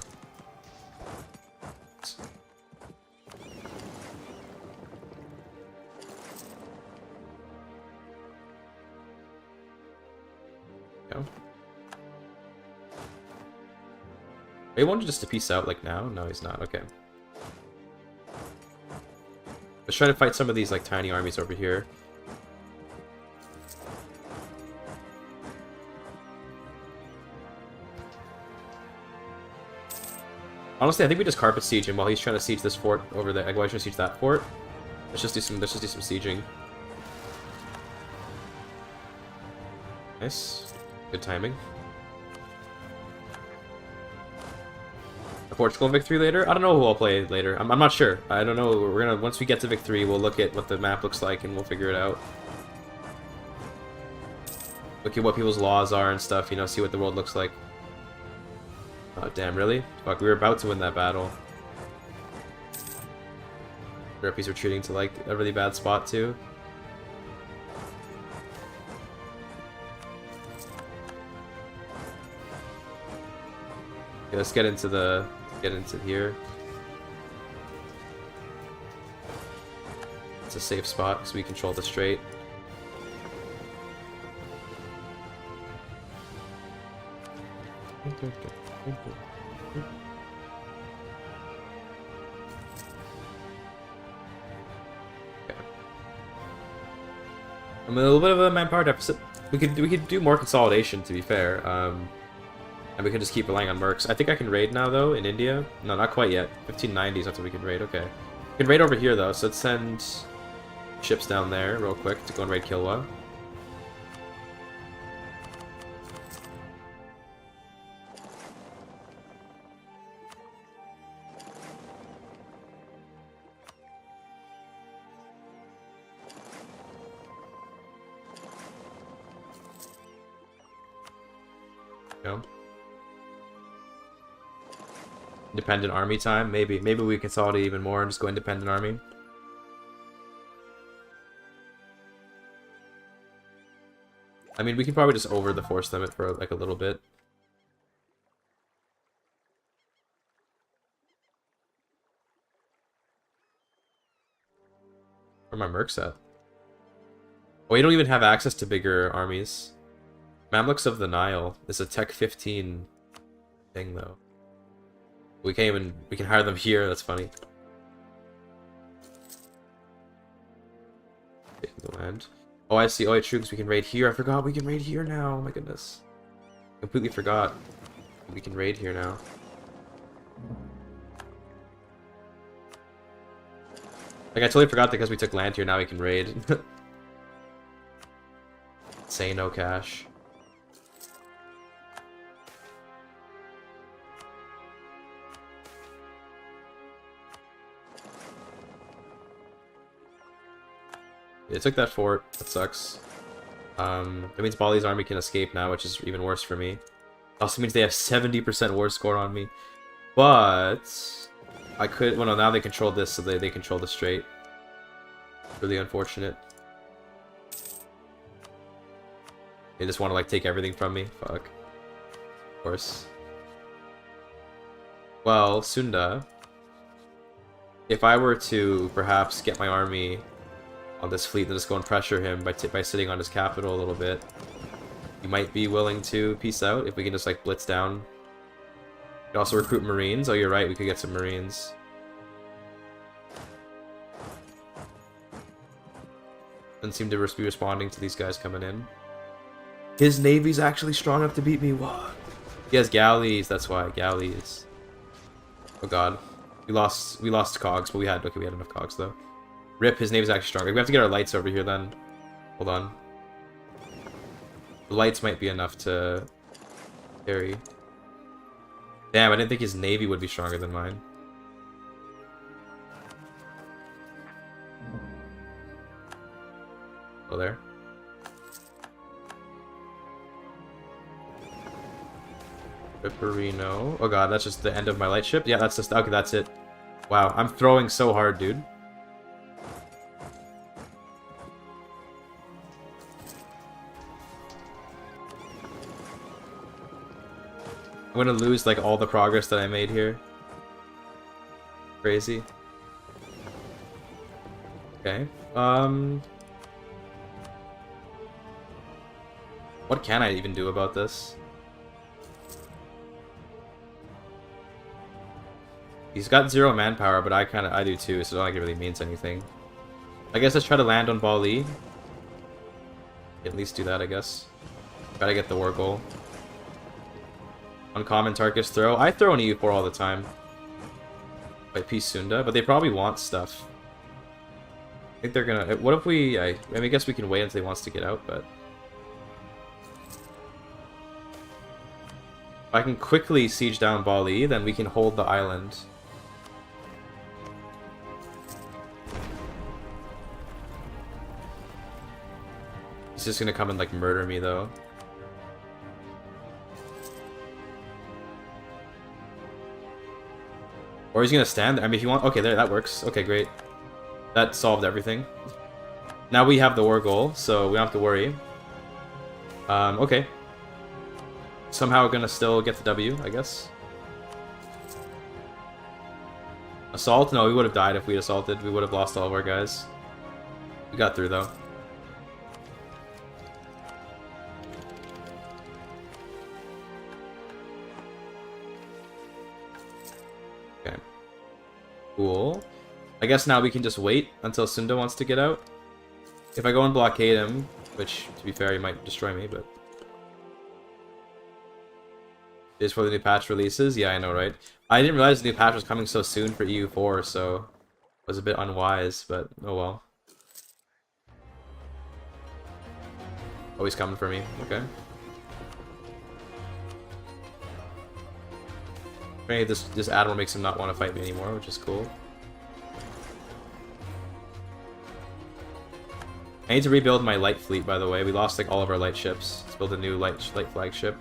Go. He wanted just to peace out like now? No, he's not. Okay. Let's try to fight some of these like tiny armies over here. Honestly, I think we just carpet siege him while he's trying to siege this fort over there. Like, why should I siege that fort? Let's just do some sieging. Nice. Good timing. Portugal victory later? I don't know who I'll play later. I'm not sure. I don't know. We're gonna, once we get to victory, we'll look at what the map looks like and we'll figure it out. Look at what people's laws are and stuff, you know, see what the world looks like. Oh, damn, really? Fuck, we were about to win that battle. Europeans retreating to, like, a really bad spot, too. Okay, let's get into here. It's a safe spot, because we control the strait. I'm a little bit of a manpower deficit. We could do more consolidation, to be fair. And we can just keep relying on mercs. I think I can raid now, though, in India. No, not quite yet. 1590s, that's what we can raid. Okay. We can raid over here, though, so let's send ships down there real quick to go and raid Kilwa. No. Independent army time? Maybe we consolidate even more and just go independent army. I mean, we can probably just over the force limit for like a little bit. Where are my mercs at? Oh, you don't even have access to bigger armies. Mamluks of the Nile is a Tech 15 thing, though. We can hire them here, that's funny. Taking the land. Oh, I see. Oh, it's true, because we can raid here. I forgot we can raid here now. Oh my goodness. Completely forgot. We can raid here now. Like, I totally forgot that because we took land here, now we can raid. Say no cash. They took that fort. That sucks. That means Bali's army can escape now, which is even worse for me. Also means they have 70% war score on me. But I could... Well, no, now they control this, so they control the strait. Really unfortunate. They just want to, like, take everything from me. Fuck. Of course. Well, Sunda... If I were to, perhaps, get my army on this fleet and just go and pressure him by sitting on his capital a little bit, he might be willing to peace out if we can just, like, blitz down. We could also recruit Marines. Oh, you're right, we could get some Marines. Doesn't seem to be responding to these guys coming in. His navy's actually strong enough to beat me. What? He has galleys, that's why. Galleys. Oh god. We lost cogs, but we had enough cogs though. Rip, his navy's actually stronger. We have to get our lights over here then. Hold on. The lights might be enough to carry. Damn, I didn't think his navy would be stronger than mine. Oh, there. Ripperino. Oh god, that's just the end of my light ship? Yeah, that's just... Okay, that's it. Wow, I'm throwing so hard, dude. I'm gonna lose, like, all the progress that I made here. Crazy. Okay. What can I even do about this? He's got 0 manpower, but I do too, so I don't think it really means anything. I guess let's try to land on Bali. At least do that, I guess. Gotta get the war goal. Uncommon Tarkus throw. I throw an EU4 all the time. By Peace Sunda, but they probably want stuff. I think they're gonna... What if we... I mean, I guess we can wait until he wants to get out, but... If I can quickly siege down Bali, then we can hold the island. He's just gonna come and like murder me though. Or he's gonna stand there. I mean, if you want... Okay, there, that works. Okay, great. That solved everything. Now we have the war goal, so we don't have to worry. Okay. Somehow gonna still get the W, I guess. Assault? No, we would have died if we assaulted. We would have lost all of our guys. We got through, though. Okay. Cool. I guess now we can just wait until Sunda wants to get out. If I go and blockade him, which, to be fair, he might destroy me, but... Is for the new patch releases? Yeah, I know, right? I didn't realize the new patch was coming so soon for EU4, so... It was a bit unwise, but oh well. Oh, he's coming for me. Okay. Maybe this Admiral makes him not want to fight me anymore, which is cool. I need to rebuild my light fleet, by the way. We lost like all of our light ships. Let's build a new light flagship.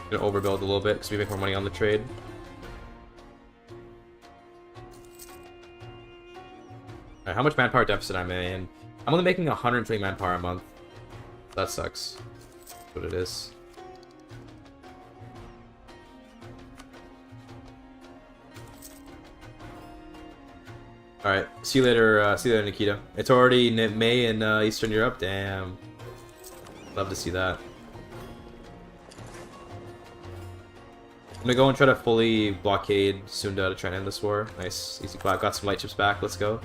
I'm gonna overbuild a little bit because we make more money on the trade. Alright, how much manpower deficit am I in? I'm only making 120 manpower a month. That sucks. That's what it is. Alright, see you later, Nikita. It's already May in Eastern Europe. Damn. Love to see that. I'm gonna go and try to fully blockade Sunda to try and end this war. Nice, easy clap. Got some light ships back. Let's go.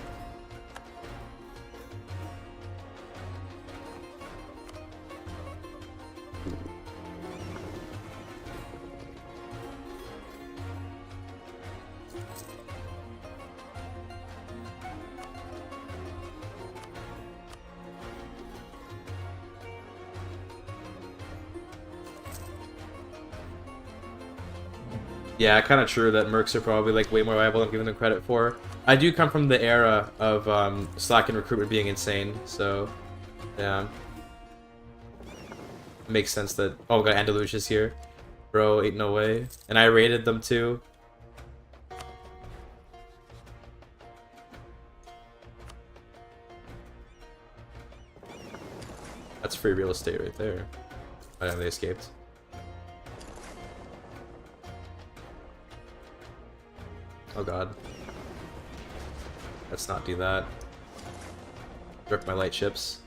Yeah, kind of true that mercs are probably like way more viable than I'm giving them credit for. I do come from the era of Slack and recruitment being insane, so yeah. It makes sense that... Oh, we got Andalusia's here. Bro, ain't no way. And I raided them too. That's free real estate right there. Oh, yeah, they escaped. Oh god. Let's not do that. Rip my light ships.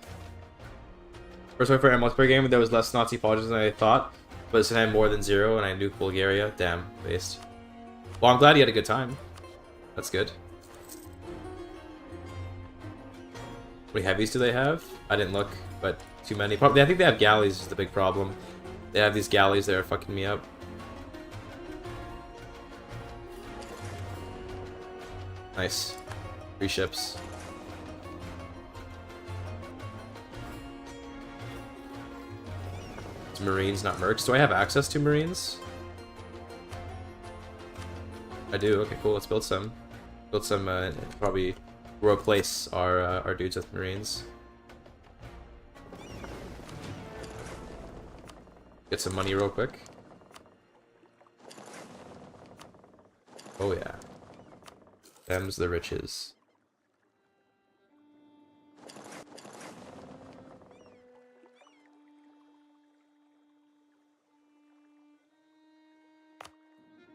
First one for a multiplayer game, there was less Nazi politics than I thought, but this had more than 0, and I knew Bulgaria. Damn, based. Well, I'm glad you had a good time. That's good. How many heavies do they have? I didn't look, but too many. Probably, I think they have galleys is the big problem. They have these galleys that are fucking me up. Nice. 3 ships. It's Marines, not mercs. Do I have access to Marines? I do. Okay, cool. Let's build some. Build some, probably replace our dudes with Marines. Get some money real quick. Oh yeah. Them's the riches.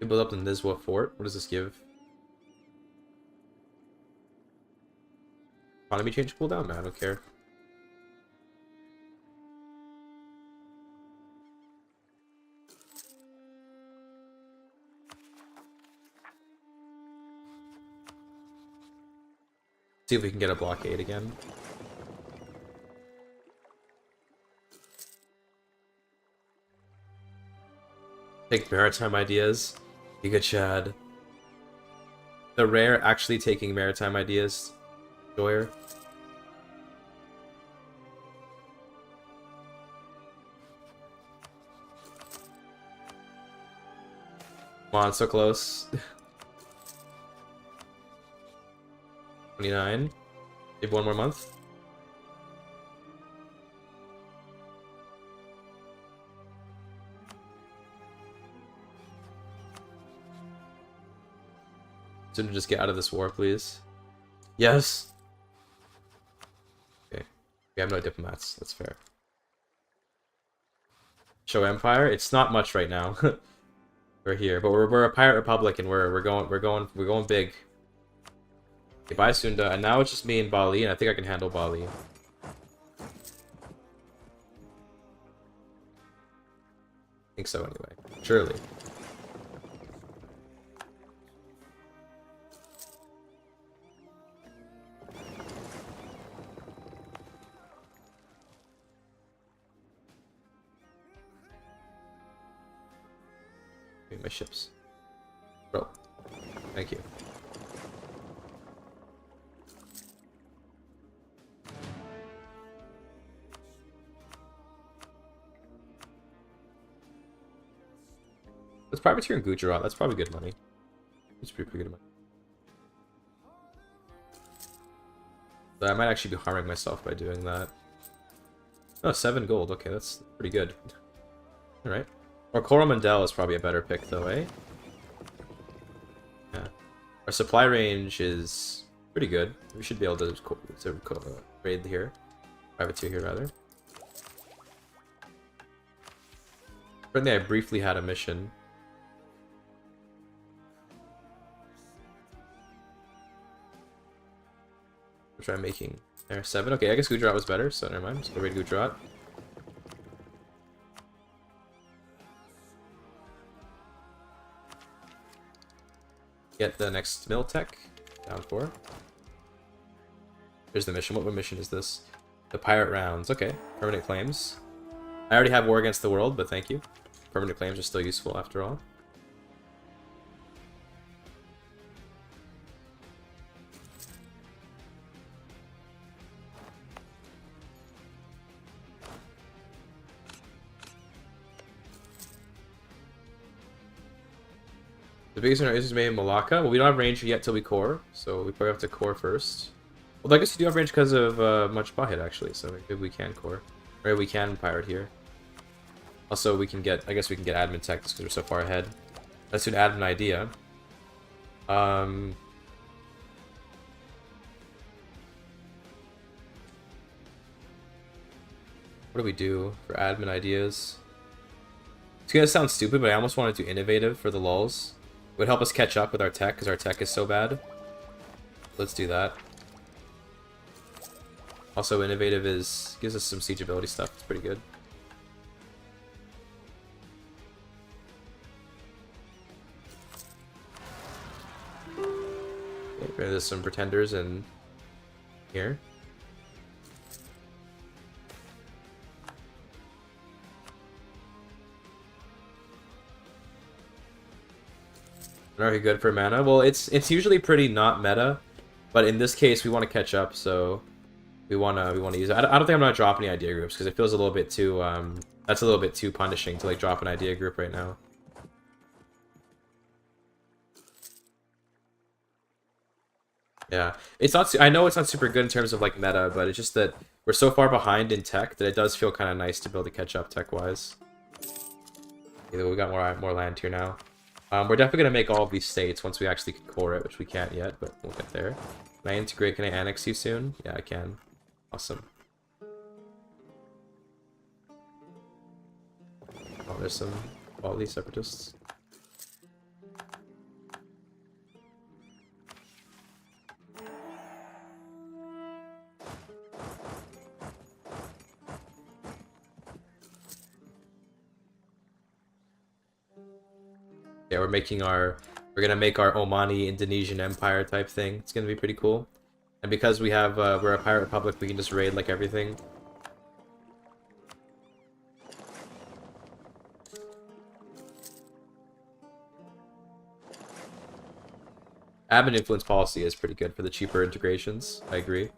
You build up the Nizwa fort. What does this give? Economy change cooldown? No, I don't care. See if we can get a blockade again. Take maritime ideas. You good, Chad. The rare actually taking maritime ideas. Joyer. Come on, so close. 29. Maybe one more month. Shouldn't just get out of this war, please. Yes. Okay. We have no diplomats. That's fair. Show Empire. It's not much right now. We're here, but we're a pirate republic, and we're going big. Okay, bye Sunda, and now it's just me and Bali, and I think I can handle Bali. I think so anyway. Surely. My ships. Bro. Thank you. Let's privateer in Gujarat. That's probably good money. It's pretty good money. But I might actually be harming myself by doing that. Oh, 7 gold. Okay, that's pretty good. Alright. Or Coromandel is probably a better pick, though, eh? Yeah. Our supply range is pretty good. We should be able to raid here. Privateer here, rather. Apparently, I briefly had a mission. Which I'm making. There, 7. Okay, I guess Gujarat was better, so never mind. Let's go raid Gujarat. Get the next mill tech. Down 4. Here's the mission. What mission is this? The pirate rounds. Okay. Permanent claims. I already have war against the world, but thank you. Permanent claims are still useful after all. The biggest one is made in Malacca. Well, we don't have range yet till we core, so we probably have to core first. Well, I guess we do have range because of much Bahid, actually, so maybe we can core. Or we can pirate here. Also, we can get, I guess we can get admin tech just because we're so far ahead. That's an admin idea. What do we do for admin ideas? It's gonna sound stupid, but I almost want to do innovative for the lulz. It would help us catch up with our tech, because our tech is so bad. Let's do that. Also, innovative gives us some siege ability stuff. It's pretty good. Okay, there's some pretenders in here. Very good for mana. Well, it's usually pretty not meta, but in this case we want to catch up, so we wanna use it. I don't think I'm gonna drop any idea groups because it feels a little bit too that's a little bit too punishing to like drop an idea group right now. Yeah, it's not. I know it's not super good in terms of like meta, but it's just that we're so far behind in tech that it does feel kind of nice to be able to catch up tech wise. Okay, we got more land here now. We're definitely going to make all of these states once we actually core it, which we can't yet, but we'll get there. Can I integrate? Can I annex you soon? Yeah, I can. Awesome. Oh, there's some quality separatists. Yeah, we're gonna make our Omani Indonesian Empire type thing. It's gonna be pretty cool. And because we have, we're a pirate republic, we can just raid like everything. Admin influence policy is pretty good for the cheaper integrations. I agree.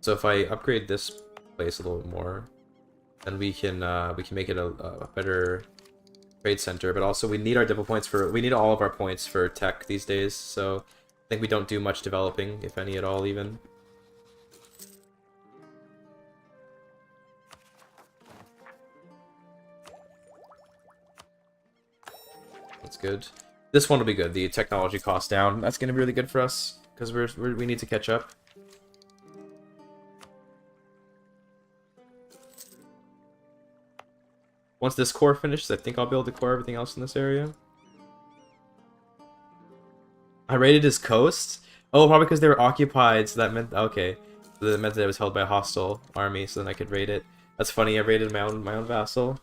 So if I upgrade this place a little bit more, then we can make it a better trade center. But also we need our depot points we need all of our points for tech these days. So I think we don't do much developing, if any at all, even. That's good. This one will be good. The technology cost down. That's going to be really good for us because we need to catch up. Once this core finishes, I think I'll be able to core everything else in this area. I raided his coast? Oh, probably because they were occupied, so that meant... Okay. So that meant that it was held by a hostile army, so then I could raid it. That's funny, I raided my own vassal.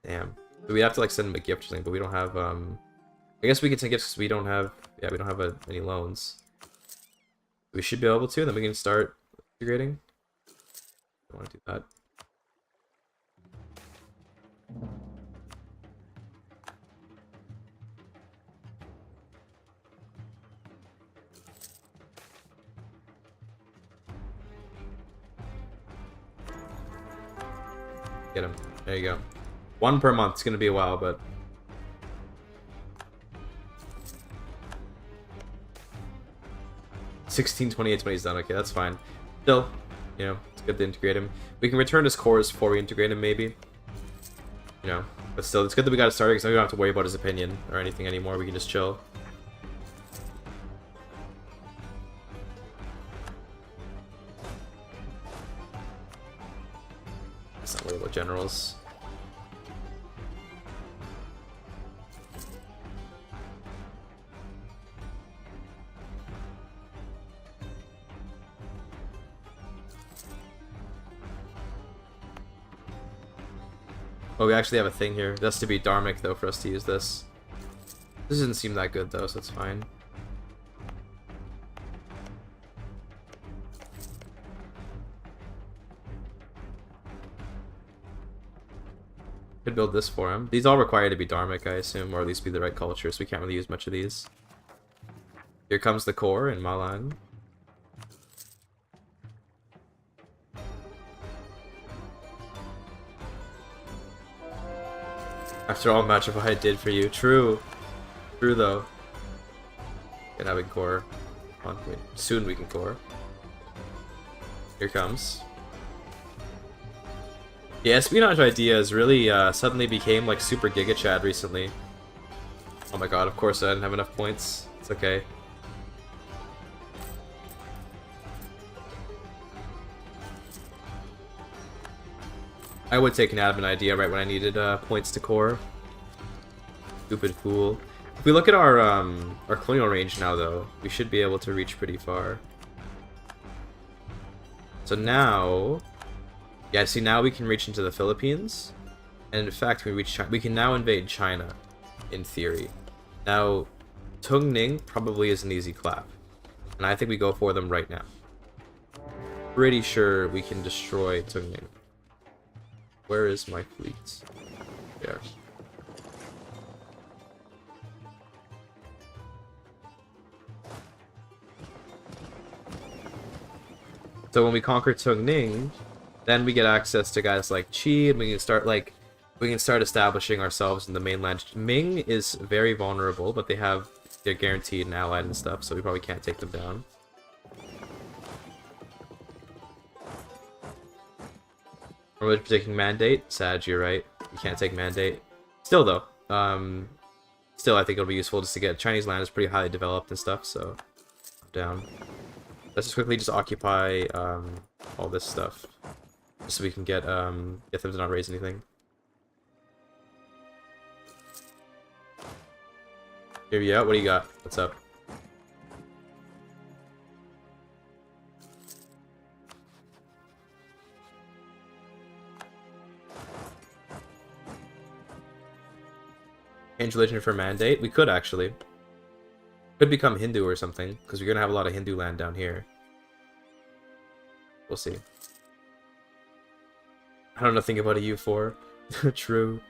Damn. So we'd have to like send him a gift or something, but we don't have I guess we could send gifts because we don't have any loans. We should be able to, and then we can start integrating. I want to do that. Get him. There you go. One per month. It's gonna be a while, but 16, 28, 20 is done. Okay, that's fine. Still, you know, it's good to integrate him. We can return his cores before we integrate him, maybe. You know, but still, it's good that we got it started because now we don't have to worry about his opinion or anything anymore. We can just chill. Let's not worry about generals. Oh, we actually have a thing here. It has to be Dharmic, though, for us to use this. This doesn't seem that good, though, so it's fine. Could build this for him. These all require to be Dharmic, I assume, or at least be the right culture, so we can't really use much of these. Here comes the core in Malan. After all much of what I did for you. True. True, though. Good having core. Come on, wait. Soon we can core. Here comes. The espionage ideas really suddenly became like super Giga Chad recently. Oh my god, of course I didn't have enough points. It's okay. I would take an admin idea right when I needed points to core. Stupid fool. If we look at our colonial range now, though, we should be able to reach pretty far. So now, yeah, see, now we can reach into the Philippines, and in fact, we can now invade China, in theory. Now, Tungning probably is an easy clap, and I think we go for them right now. Pretty sure we can destroy Tungning. Where is my fleet? There. So when we conquer Tungning, then we get access to guys like Qi, and we can start establishing ourselves in the mainland. Ming is very vulnerable, but they're guaranteed and allied and stuff, so we probably can't take them down. We're taking Mandate. Sad, you're right. You can't take Mandate. Still, though. Still, I think it'll be useful just to get... Chinese land is pretty highly developed and stuff, so... I'm down. Let's just quickly just occupy, all this stuff. Just so we can get them to not raise anything. Here you out. What do you got? What's up? Change religion for mandate? We could, actually. Could become Hindu or something, because we're going to have a lot of Hindu land down here. We'll see. I don't know nothing about EU4. True.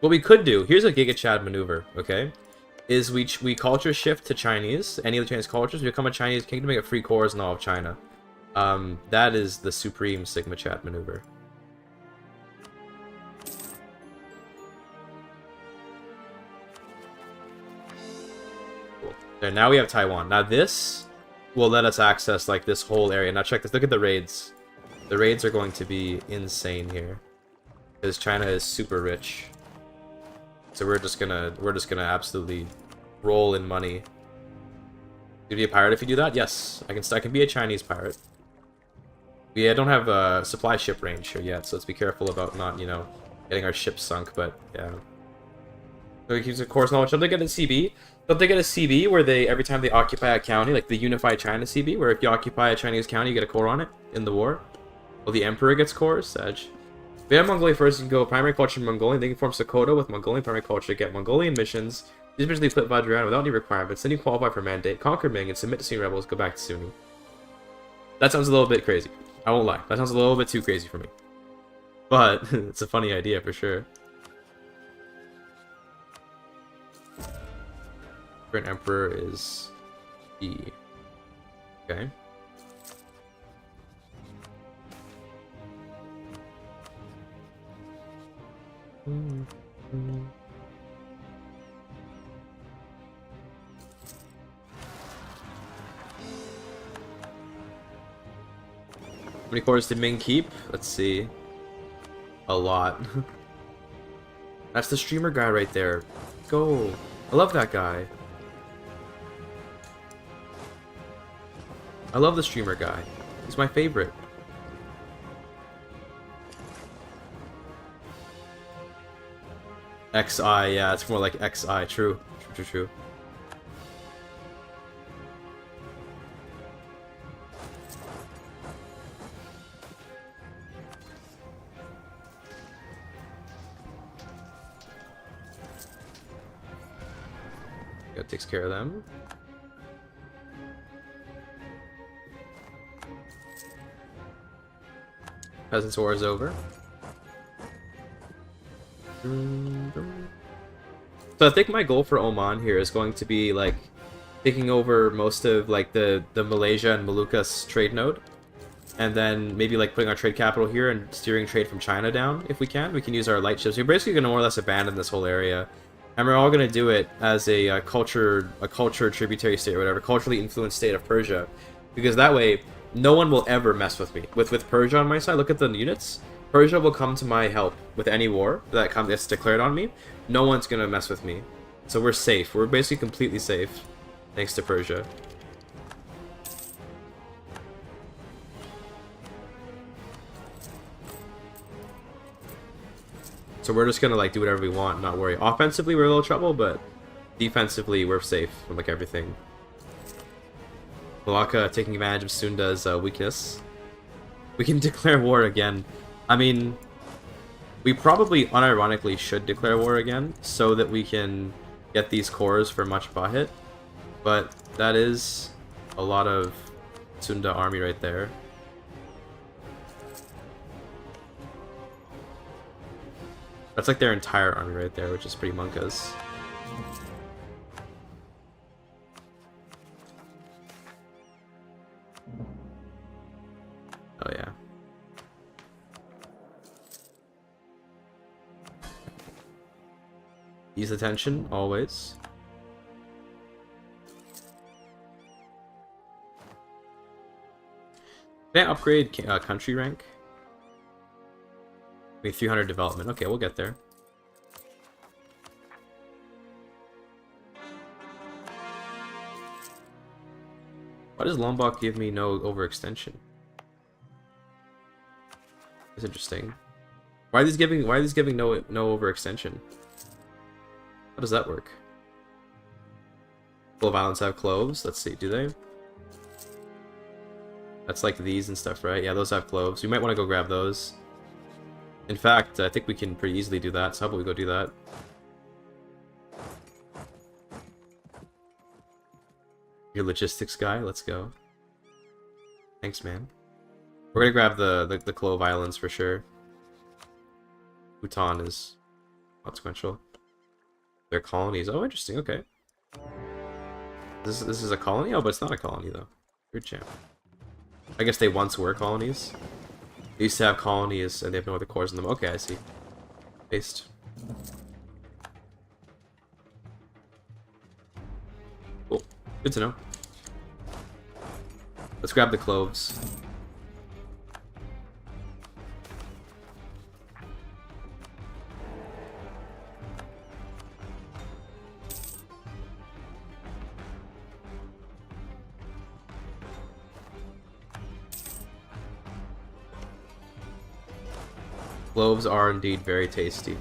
What we could do, here's a Giga Chad maneuver, okay? Is we culture shift to Chinese, any of the Chinese cultures, we become a Chinese kingdom, make it free cores in all of China. That is the supreme Sigma Chad maneuver. Cool. There, now we have Taiwan. Now this will let us access like this whole area. Now check this, look at the raids. The raids are going to be insane here. Because China is super rich. So we're just gonna absolutely roll in money. You'd be a pirate if you do that? Yes, I can be a Chinese pirate. We don't have a supply ship range here yet, so let's be careful about not, you know, getting our ship sunk. But yeah, so we use a course knowledge. Don't they get a CB? Don't they get a CB where they every time they occupy a county, like the Unified China CB, where if you occupy a Chinese county, you get a core on it in the war? Well, the Emperor gets cores. Sag. We have Mongolia first, you can go primary culture Mongolian, then you can form Sakota with Mongolian primary culture, get Mongolian missions. These missions flip Vajrayana without any requirements, then you qualify for mandate, conquer Ming, and submit to Sunni rebels, go back to Sunni. That sounds a little bit crazy. I won't lie. That sounds a little bit too crazy for me. But, it's a funny idea for sure. Current Emperor is E. Okay. How many cores did Ming keep? Let's see. A lot. That's the streamer guy right there. Go. I love that guy. I love the streamer guy. He's my favorite. XI, yeah, it's more like XI. True. True. That takes care of them. Peasants' War is over. So I think my goal for Oman here is going to be like taking over most of like the Malaysia and Moluccas trade node, and then maybe like putting our trade capital here and steering trade from China down if we can. We can use our light ships. We're basically going to more or less abandon this whole area, and we're all going to do it as a culture tributary state or whatever, culturally influenced state of Persia, because that way no one will ever mess with me. With Persia on my side, look at the units. Persia will come to my help with any war that gets declared on me. No one's gonna mess with me. So we're safe. We're basically completely safe. Thanks to Persia. So we're just gonna like do whatever we want, not worry. Offensively we're in a little trouble, but defensively we're safe from like everything. Malacca taking advantage of Sunda's weakness. We can declare war again. I mean, we probably unironically should declare war again so that we can get these cores for much Bahit. But that is a lot of Sunda army right there. That's like their entire army right there, which is pretty monkas. Oh yeah. Ease attention, always. Can I upgrade country rank? We have 300 development. Okay, we'll get there. Why does Lombok give me no overextension? That's interesting. Why are these giving no overextension? How does that work? Full of Islands have cloves. Let's see, do they? That's like these and stuff, right? Yeah, those have cloves. We might want to go grab those. In fact, I think we can pretty easily do that, so how about we go do that? Your logistics guy, let's go. Thanks, man. We're gonna grab the Clove Islands for sure. Bhutan is consequential. They're colonies. Oh, interesting. Okay. This is a colony? Oh, but it's not a colony though. Good champ. I guess they once were colonies. They used to have colonies and they have no other cores in them. Okay, I see. Based. Cool. Good to know. Let's grab the cloves. Cloves are indeed very tasty.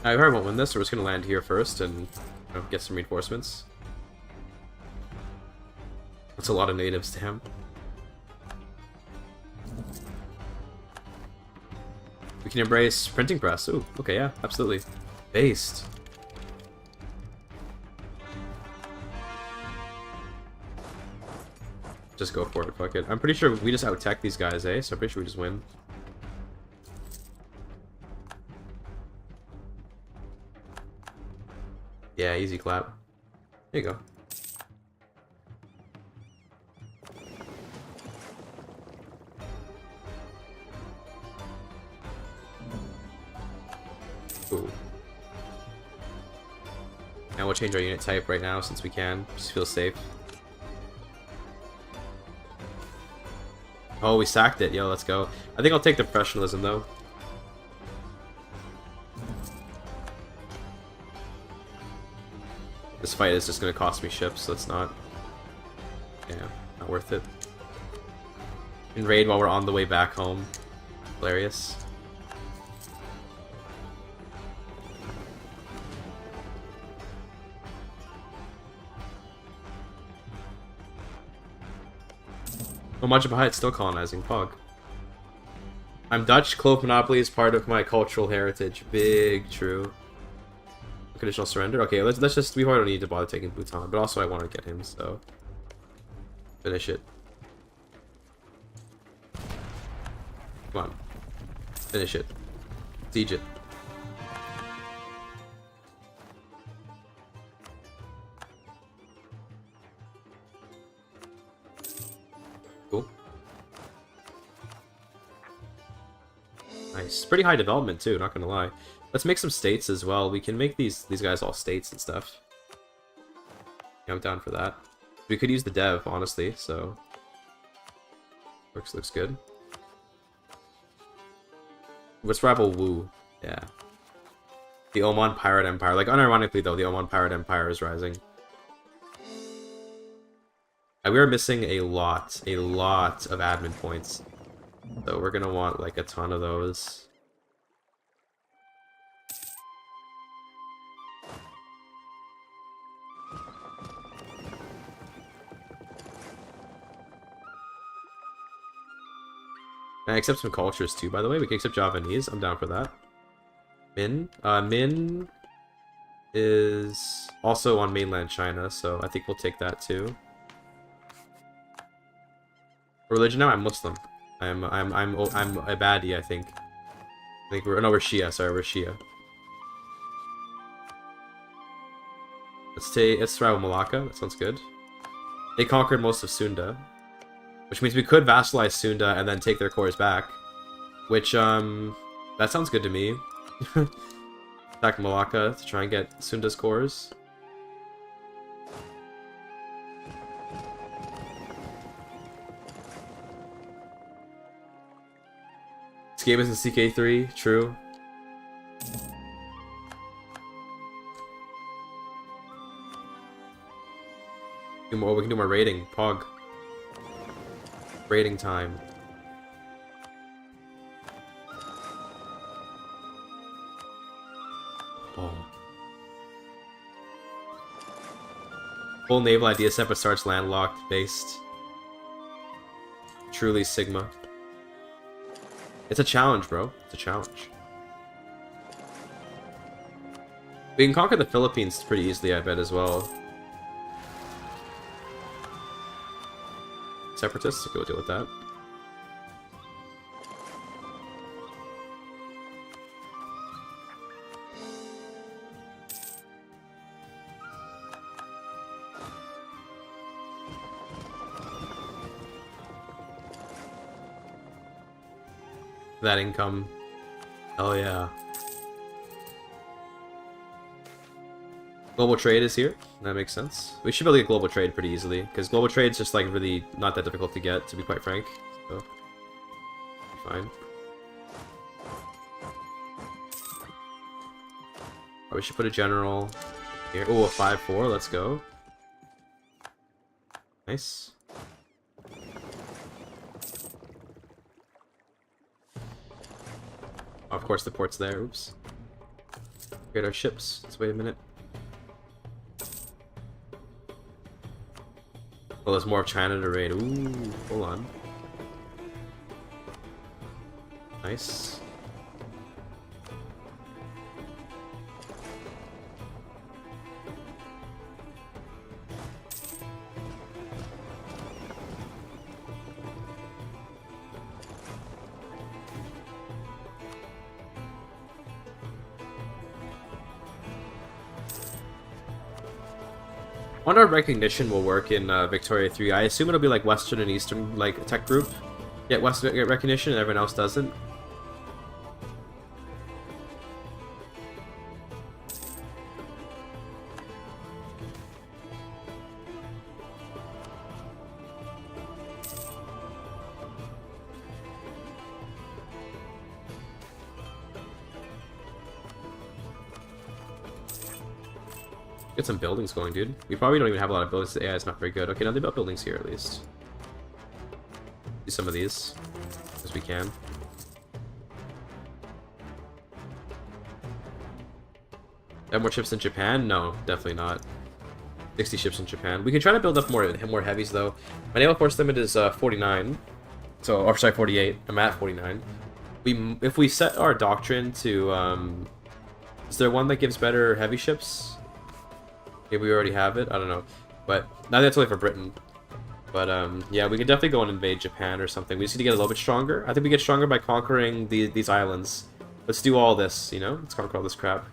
I heard I won't win this, so we're just gonna land here first and get some reinforcements. That's a lot of natives, damn. We can embrace printing press. Ooh, okay, yeah, absolutely. Based. Just go for it, fuck it. I'm pretty sure we just out-tech these guys, eh? So I'm pretty sure we just win. Yeah, easy clap. There you go. Ooh. Now we'll change our unit type right now since we can. Just feel safe. Oh, we sacked it. Yo, let's go. I think I'll take the professionalism, though. This fight is just going to cost me ships, so it's not... Yeah, not worth it. And raid while we're on the way back home. Hilarious. Oh, Majapahit still colonizing, Pog. I'm Dutch, Clove Monopoly is part of my cultural heritage. Big true. Conditional surrender? Okay, let's just, we probably don't need to bother taking Bhutan, but also I want to get him, so... Finish it. Come on. Finish it. Siege it. Cool. Nice. Pretty high development too, not gonna lie. Let's make some states as well. We can make these guys all states and stuff. Yeah, I'm down for that. We could use the dev, honestly, so... Looks good. Let's rival Wu. Yeah. The Oman Pirate Empire. Like, unironically though, the Oman Pirate Empire is rising. We are missing a lot of admin points. So we're gonna want like a ton of those. Can I accept some cultures too, by the way? We can accept Javanese. I'm down for that. Min? Min is also on mainland China, so I think we'll take that too. Religion now? I'm Muslim. I'm Ibadi, I think. We're Shia, sorry, we're Shia. Let's try with Malacca, that sounds good. They conquered most of Sunda. Which means we could vassalize Sunda and then take their cores back. Which, that sounds good to me. Attack Malacca to try and get Sunda's cores. This game is in CK3, true. We can do more raiding, Pog. Raiding time. Oh. Full naval idea set but starts landlocked based. Truly Sigma. It's a challenge, bro. It's a challenge. We can conquer the Philippines pretty easily, I bet, as well. Separatists? Okay, we'll deal with that. That income. Oh yeah. Global trade is here. That makes sense. We should be able to get global trade pretty easily, because global trade is just like really not that difficult to get, to be quite frank. So, fine. Oh, we should put a general here. Oh, a 5-4. Let's go. Nice. Oh, of course, the port's there. Oops. Get our ships. Let's wait a minute. Well, there's more of China to raid. Ooh, hold on. Nice. I wonder if recognition will work in Victoria 3. I assume it'll be like Western and Eastern, like tech group. Get Western get recognition and everyone else doesn't. Get some buildings going, dude. We probably don't even have a lot of buildings. The AI is not very good. Okay, now they built buildings here at least. Do some of these as we can. Have more ships in Japan? No, definitely not. 60 ships in Japan. We can try to build up more heavies though. My naval force limit is 49. So, or sorry, 48. I'm at 49. If we set our doctrine to, is there one that gives better heavy ships? Maybe we already have it. I don't know, but now that's only for Britain. But yeah, we can definitely go and invade Japan or something. We just need to get a little bit stronger. I think we get stronger by conquering these islands. Let's do all this, you know? Let's conquer all this crap.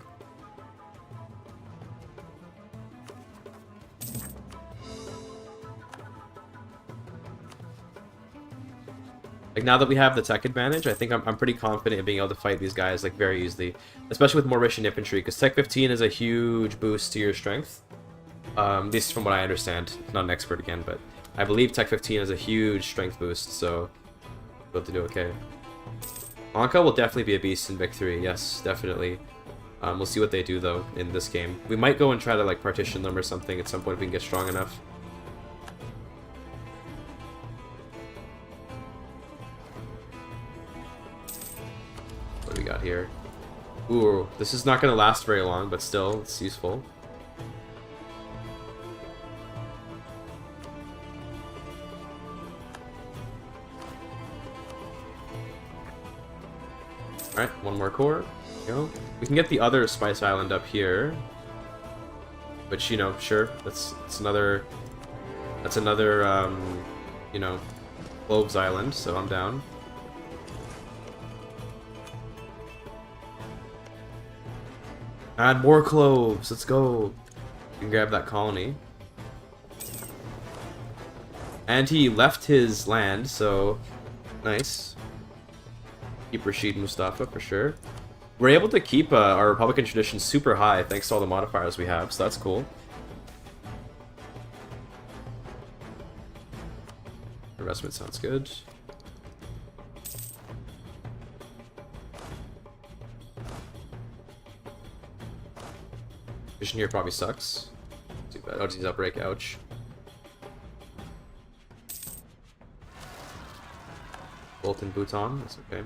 Like, now that we have the tech advantage, I think I'm pretty confident in being able to fight these guys, like, very easily. Especially with more Russian infantry, because Tech 15 is a huge boost to your strength. At least from what I understand. Not an expert again, but I believe Tech 15 is a huge strength boost, so we'll have to do okay. Anka will definitely be a beast in Vic 3, yes, definitely. We'll see what they do, though, in this game. We might go and try to, like, partition them or something at some point if we can get strong enough. What do we got here? Ooh, this is not going to last very long, but still, it's useful. Alright, one more core. There we go. We can get the other Spice Island up here. Which, you know, sure, that's another, you know, Cloves Island, so I'm down. Add more cloves, let's go. You can grab that colony. And he left his land, so nice. Keep Rashid Mustafa for sure. We're able to keep our Republican tradition super high thanks to all the modifiers we have, so that's cool. Investment sounds good. Vision here probably sucks. Too bad. Oh, geez, outbreak, ouch. Bolt in Bhutan, that's okay.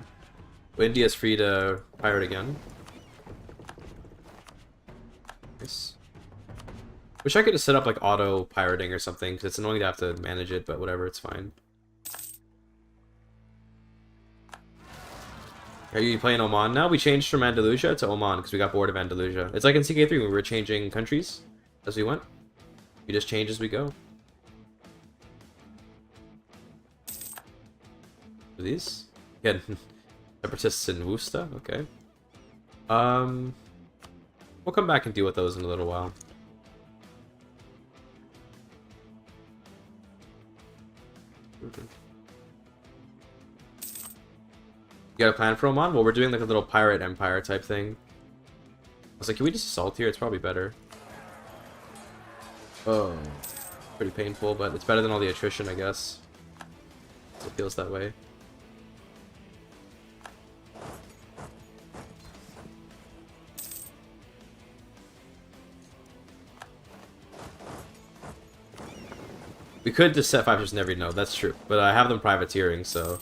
Well, India's free to pirate again. Nice. Wish I could have set up like auto pirating or something, because it's annoying to have to manage it, but whatever, it's fine. Are you playing Oman now? We changed from Andalusia to Oman because we got bored of Andalusia. It's like in CK3 when we were changing countries as we went. We just change as we go. Are these? Yeah, separatists in Wusta. Okay. We'll come back and deal with those in a little while. Okay. You got a plan for Oman? Well, we're doing like a little pirate empire type thing. I was like, can we just assault here? It's probably better. Oh. Pretty painful, but it's better than all the attrition, I guess. It feels that way. We could just set 5 in every node, that's true. But I have them privateering, so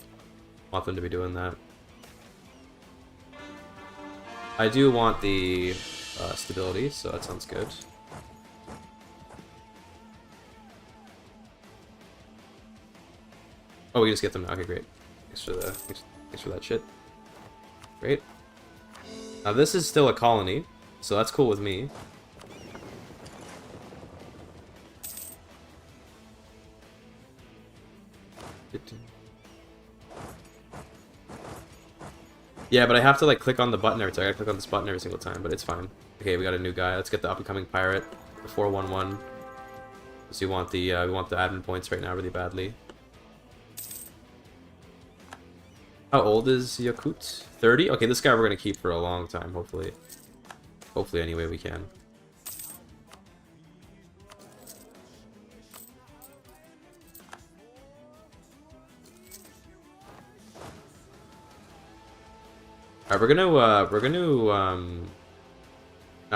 I want them to be doing that. I do want the stability, so that sounds good. Oh, we just get them now. Okay, great. Thanks for that shit. Great. Now this is still a colony, so that's cool with me. Yeah, but I have to like click on the button every time. I gotta click on this button every single time, but it's fine. Okay, we got a new guy. Let's get the up-and-coming pirate, the 411. So we want the admin points right now really badly. How old is Yakut? 30? Okay, this guy we're gonna keep for a long time, hopefully. Hopefully, any way we can. Alright, no,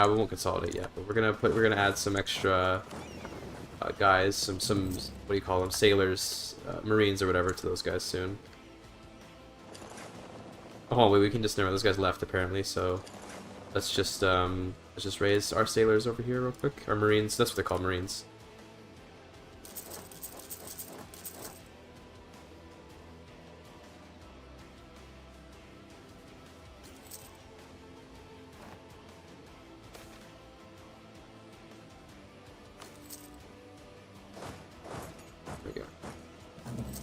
we won't consolidate yet, but we're gonna add some extra guys, some what do you call them, sailors, marines or whatever to those guys soon. Oh wait, we can just, never mind, those guys left apparently, so let's just raise our sailors over here real quick. Our marines, that's what they're called, marines.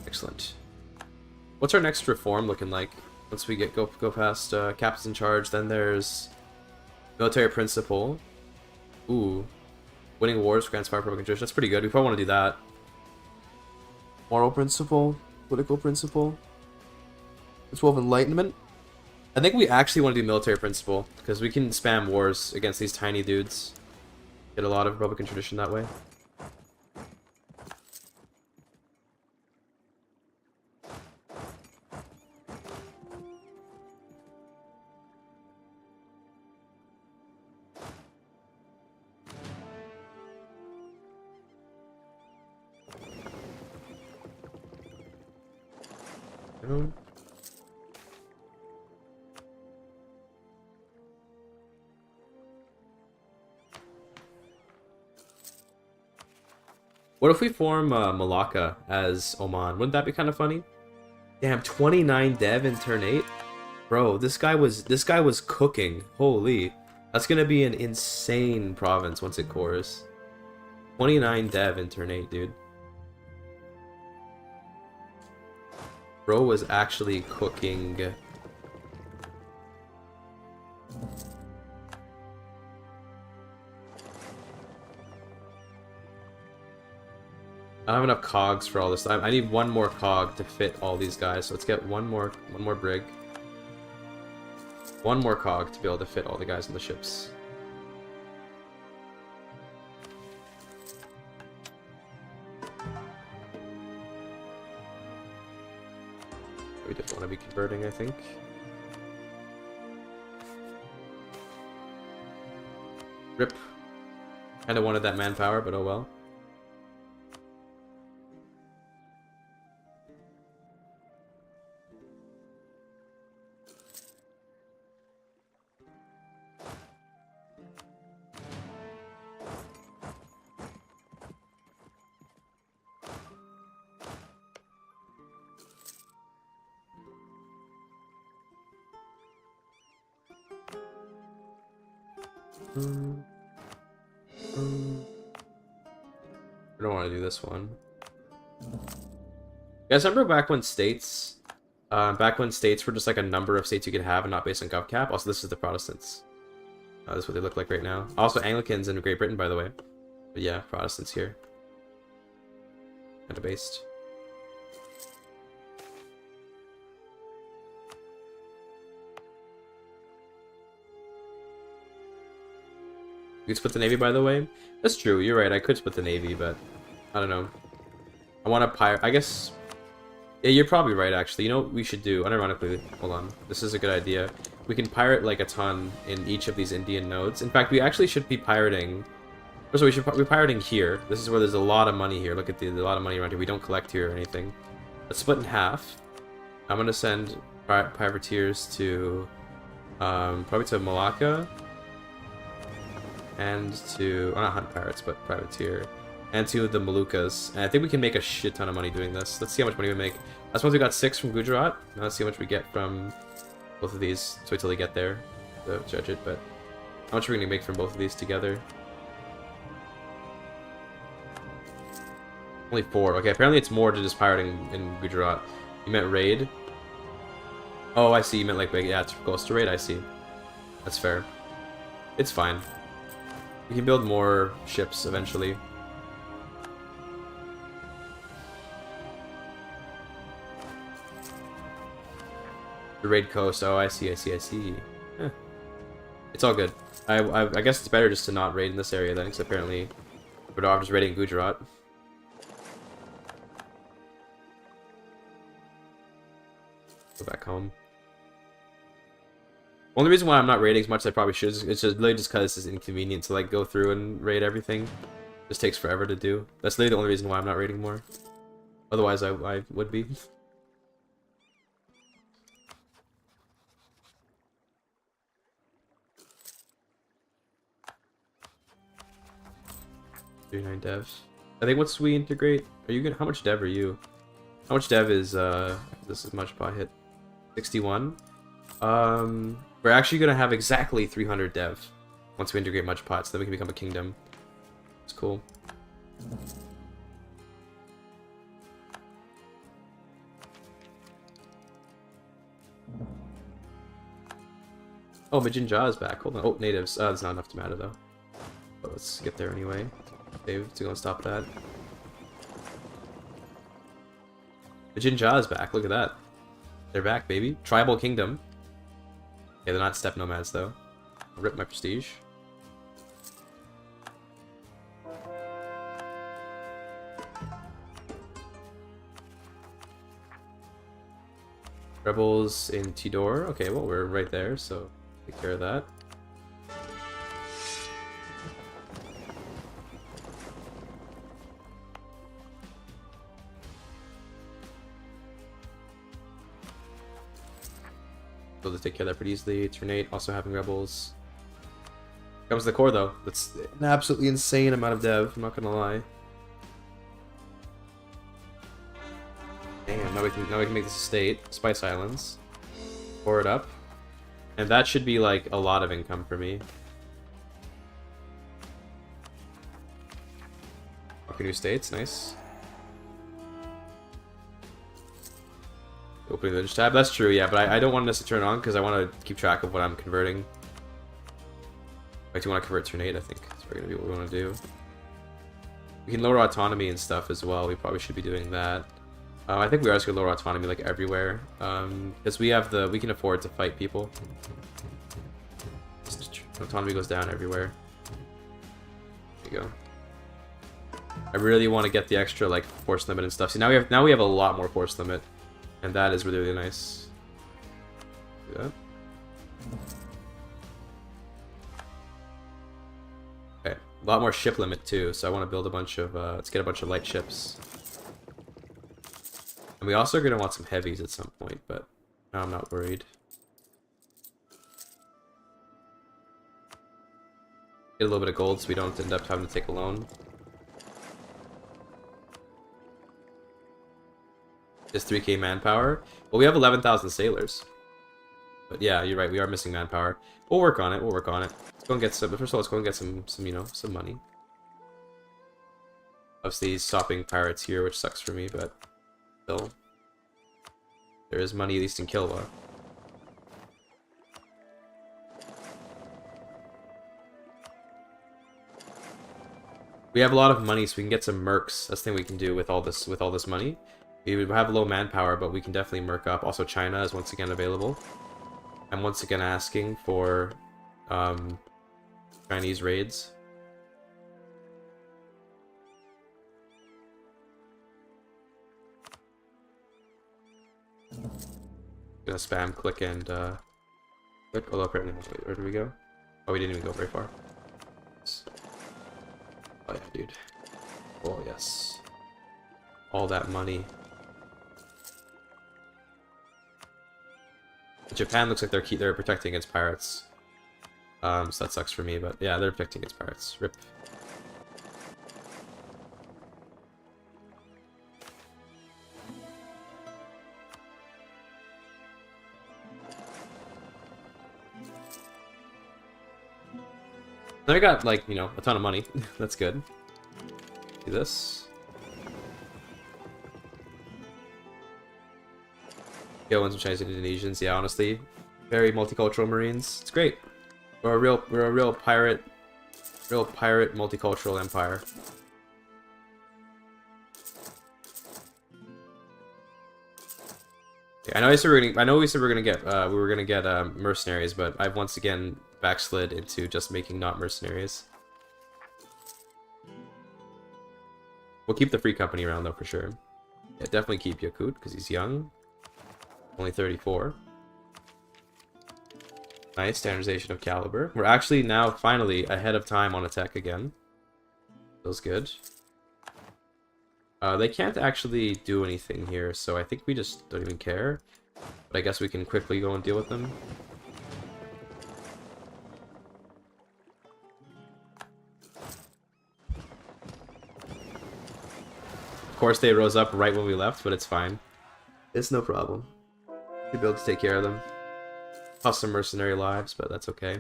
Excellent. What's our next reform looking like? Once we go past captains in charge, then there's military principle. Ooh, winning wars grants power public interest. That's pretty good. We probably want to do that. Moral principle, political principle, principle of enlightenment. I think we actually want to do military principle because we can spam wars against these tiny dudes. Get a lot of Republican tradition that way. What if we form Malacca as Oman? Wouldn't that be kind of funny? Damn, 29 dev in turn 8? Bro, this guy was cooking. Holy. That's gonna be an insane province once it cores. 29 dev in turn 8, dude. Bro was actually cooking. I don't have enough cogs for all this time. I need one more cog to fit all these guys. So let's get one more brig. One more cog to be able to fit all the guys on the ships. We just want to be converting, I think. Rip. Kinda wanted that manpower, but oh well. I don't want to do this one. You guys remember back when states, were just like a number of states you could have and not based on gov cap? Also, this is the Protestants. This is what they look like right now. Also, Anglicans in Great Britain, by the way. But yeah, Protestants here. Kind of based. You could split the Navy, by the way. That's true, you're right, I could split the Navy, but I don't know. I want to pirate, I guess. Yeah, you're probably right, actually. You know what we should do? Unironically, hold on. This is a good idea. We can pirate like a ton in each of these Indian nodes. In fact, we actually should be pirating. First of all, we should be pirating here. This is where there's a lot of money here. Look at a lot of money around here. We don't collect here or anything. Let's split in half. I'm gonna send privateers to probably to Malacca and to not hunt pirates, but privateer. And to the Moluccas. And I think we can make a shit ton of money doing this. Let's see how much money we make. I suppose we got 6 from Gujarat. Now let's see how much we get from both of these. Let's wait till they get there to judge it, but how much are we going to make from both of these together? Only 4. Okay, apparently it's more to just pirating in Gujarat. You meant raid? Oh, I see. You meant like, yeah, it's close to raid. I see. That's fair. It's fine. We can build more ships eventually. The raid coast. Oh, I see. Eh. It's all good. I guess it's better just to not raid in this area then, because apparently Bardov is raiding Gujarat. Go back home. Only reason why I'm not raiding as much as I probably should is it's just really just because it's inconvenient to like go through and raid everything. It just takes forever to do. That's literally the only reason why I'm not raiding more. Otherwise, I would be. $39 dev. I think once we integrate, are you gonna? How much dev are you? How much dev is this is much pot hit? 61. We're actually gonna have exactly 300 dev once we integrate much pots. Then we can become a kingdom. It's cool. Oh, Majinja is back. Hold on. Oh, natives. There's not enough to matter though. But let's get there anyway. Dave, to go and stop that. Majinja is back. Look at that. They're back, baby. Tribal kingdom. Yeah, they're not steppe nomads though. I'll rip my prestige. Rebels in Tidor. Okay, well, we're right there, so take care of that. Able to take care of that pretty easily. Ternate also having rebels. Comes the core though. That's an absolutely insane amount of dev, I'm not gonna lie. Damn, now we can make this a state. Spice Islands. Pour it up. And that should be like a lot of income for me. Okay, new states, nice. Opening the tab, that's true, yeah, but I don't want this to turn on because I want to keep track of what I'm converting. I do want to convert Ternate, I think. That's probably going to be what we want to do. We can lower autonomy and stuff as well. We probably should be doing that. I think we are just going to lower autonomy like everywhere. Because we can afford to fight people. Autonomy goes down everywhere. There you go. I really want to get the extra like force limit and stuff. See, now we have a lot more force limit. And that is really, really nice. Do that. Okay, a lot more ship limit too, so I want to build a bunch of, let's get a bunch of light ships. And we also are going to want some heavies at some point, but now I'm not worried. Get a little bit of gold so we don't end up having to take a loan. Is 3k manpower? Well, we have 11,000 sailors. But yeah, you're right, we are missing manpower. We'll work on it, we'll work on it. Go and get some. But first of all, let's go and get some some money. Obviously, stopping pirates here, which sucks for me, but still, there is money at least in Kilwa. We have a lot of money, so we can get some mercs. That's the thing we can do with all this money. We would have low manpower, but we can definitely merc up. Also, China is once again available. I'm once again asking for Chinese raids. Gonna spam click and click. Although apparently, wait, where did we go? Oh, we didn't even go very far. Oh yeah, dude. Oh yes. All that money. Japan looks like they're protecting against pirates. So that sucks for me, but yeah, they're protecting against pirates. RIP. They got, like, a ton of money. That's good. Do this. Go and some Chinese and Indonesians. Yeah, honestly, very multicultural Marines. It's great. We're a real pirate multicultural empire. Yeah, I know we said we were gonna get mercenaries, but I've once again backslid into just making not mercenaries. We'll keep the free company around though for sure. Yeah, definitely keep Yakut because he's young. Only 34. Nice standardization of caliber. We're actually now finally ahead of time on attack again. Feels good. They can't actually do anything here, so I think we just don't even care. But I guess we can quickly go and deal with them. Of course they rose up right when we left, but it's fine. It's no problem. We'll be able to take care of them. Cost some mercenary lives, but that's okay.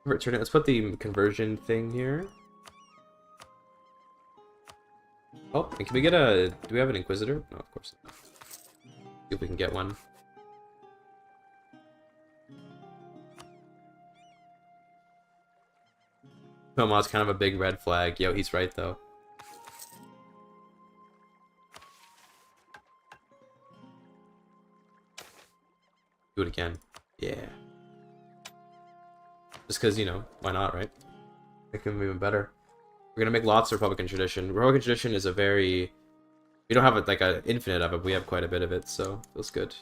Return it. Let's put the conversion thing here. Oh, and can we get a... Do we have an Inquisitor? No, of course not. See if we can get one. Oman's kind of a big red flag. Yo, he's right, though. Do it again. Yeah. Just because, why not, right? Make them even better. We're gonna make lots of Republican tradition. Republican tradition is a very... We don't have, like, an infinite of it, but we have quite a bit of it, so feels good.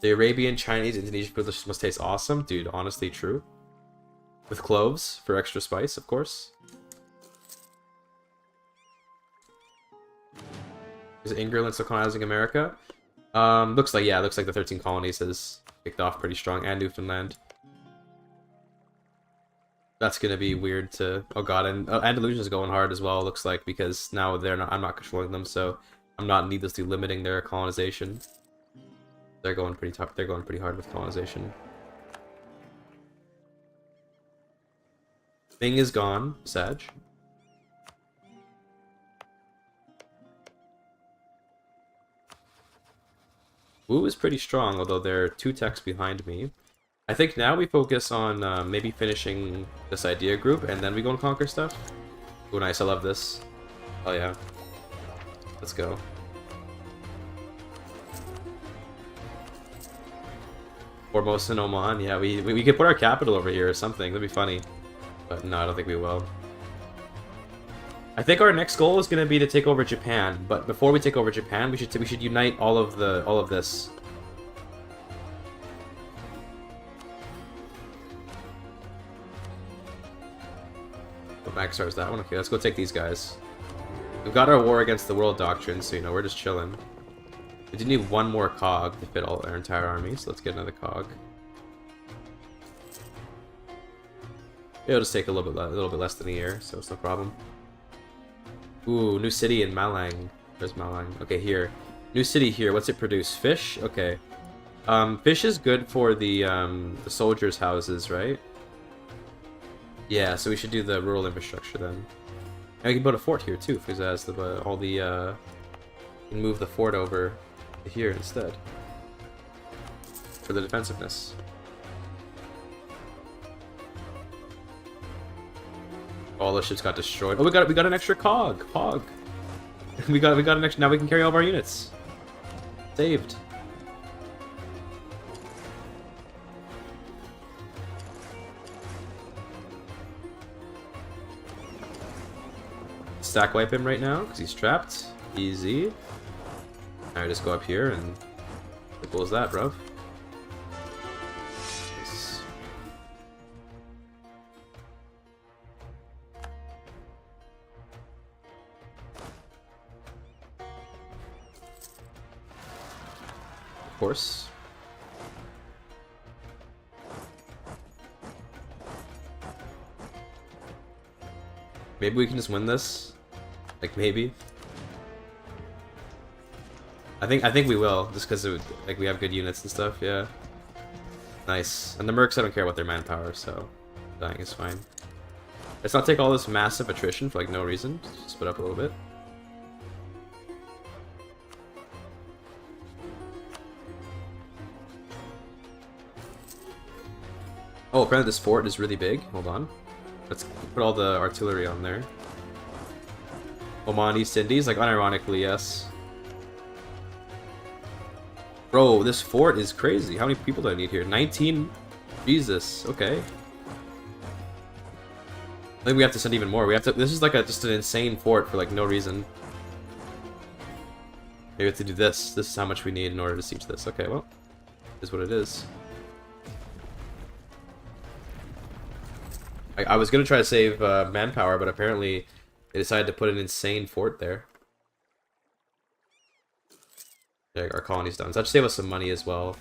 The Arabian, Chinese, Indonesian food must taste awesome. Dude, honestly, true. With cloves for extra spice, of course. Is England still colonizing America? Looks like the 13 colonies has kicked off pretty strong, and Newfoundland. That's gonna be weird to... Oh god, and Andalusia's going hard as well, looks like, because now I'm not controlling them, so I'm not needlessly limiting their colonization. They're going pretty tough. They're going pretty hard with colonization. Ming is gone. Sag. Wu is pretty strong, although they're 2 techs behind me. I think now we focus on maybe finishing this idea group, and then we go and conquer stuff. Ooh, nice. I love this. Oh yeah. Let's go. Foremost in Oman, yeah, we could put our capital over here or something, that'd be funny. But no, I don't think we will. I think our next goal is gonna be to take over Japan, but before we take over Japan, we should unite all of this. What back stars that one? Okay, let's go take these guys. We've got our war against the world doctrine, so we're just chilling. We do need one more cog to fit all our entire army, so let's get another cog. It'll just take a little bit less than a year, so it's no problem. Ooh, new city in Malang. Where's Malang? Okay, here. New city here. What's it produce? Fish? Okay. Fish is good for the soldiers' houses, right? Yeah, so we should do the rural infrastructure then. And we can put a fort here too, because it has the all the we can move the fort over to here instead for the defensiveness. All the ships got destroyed. Oh, we got an extra cog. we got an extra. Now we can carry all of our units. Saved. Stack wipe him right now because he's trapped. Easy. Alright, just go up here and simple as that, bro. Nice. Of course. Maybe we can just win this. Like maybe. I think we will, just because like we have good units and stuff. Yeah. Nice. And the mercs, I don't care about their manpower, so dying is fine. Let's not take all this massive attrition for like no reason. Just split up a little bit. Oh, apparently this fort is really big. Hold on. Let's put all the artillery on there. Oman, East Indies, like unironically, yes. Bro, this fort is crazy. How many people do I need here? 19? Jesus, okay. I think we have to send even more. We have to. This is like just an insane fort for like no reason. Maybe we have to do this. This is how much we need in order to siege this. Okay, well, is what it is. I was gonna try to save manpower, but apparently they decided to put an insane fort there. Yeah, our colony's done. So that should save us some money as well.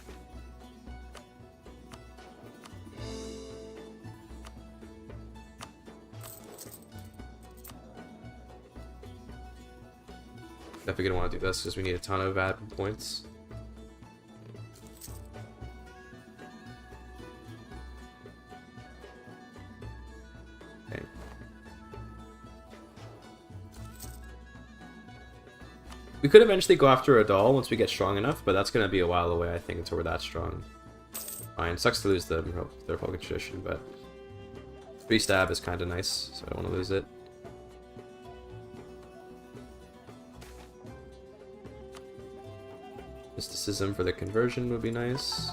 Definitely gonna want to do this because we need a ton of ad points. Okay. We could eventually go after a doll once we get strong enough, but that's gonna be a while away, I think, until we're that strong. Fine, sucks to lose the Republican tradition, but 3 stab is kind of nice, so I don't want to lose it. Mysticism for the conversion would be nice.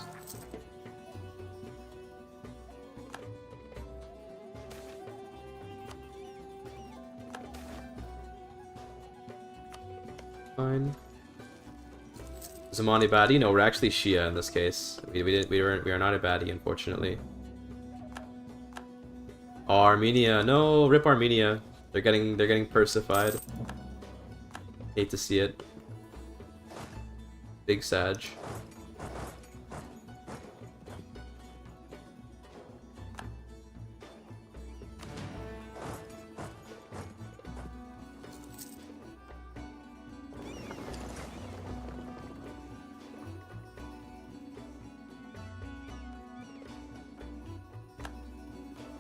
Fine. Zamani baddie? No, we're actually Shia in this case. We are not a baddie, unfortunately. Oh, Armenia, no, rip Armenia. They're getting persified. Hate to see it. Big Sag.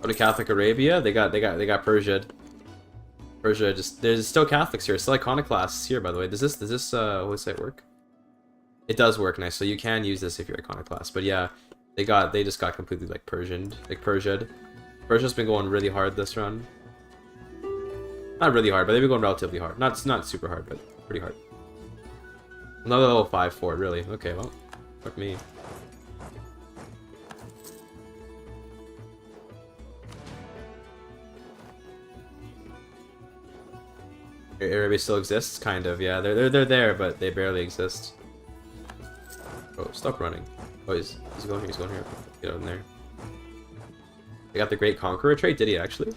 Go to Catholic Arabia. They got Persia. Persia just there's still Catholics here. Still iconoclasts here, by the way. Does this website work? It does work, nice. So you can use this if you're iconoclast. But yeah, they just got completely like Persianed, like Persia'd. Persia's been going really hard this run. Not really hard, but they've been going relatively hard. Not super hard, but pretty hard. Another level 5 fort, really. Okay, well, fuck me. Arabia still exists, kind of. Yeah, they're there, but they barely exist. Oh, stop running. Oh, he's going here, he's going here. Get out in there. They got the Great Conqueror trait, did he actually?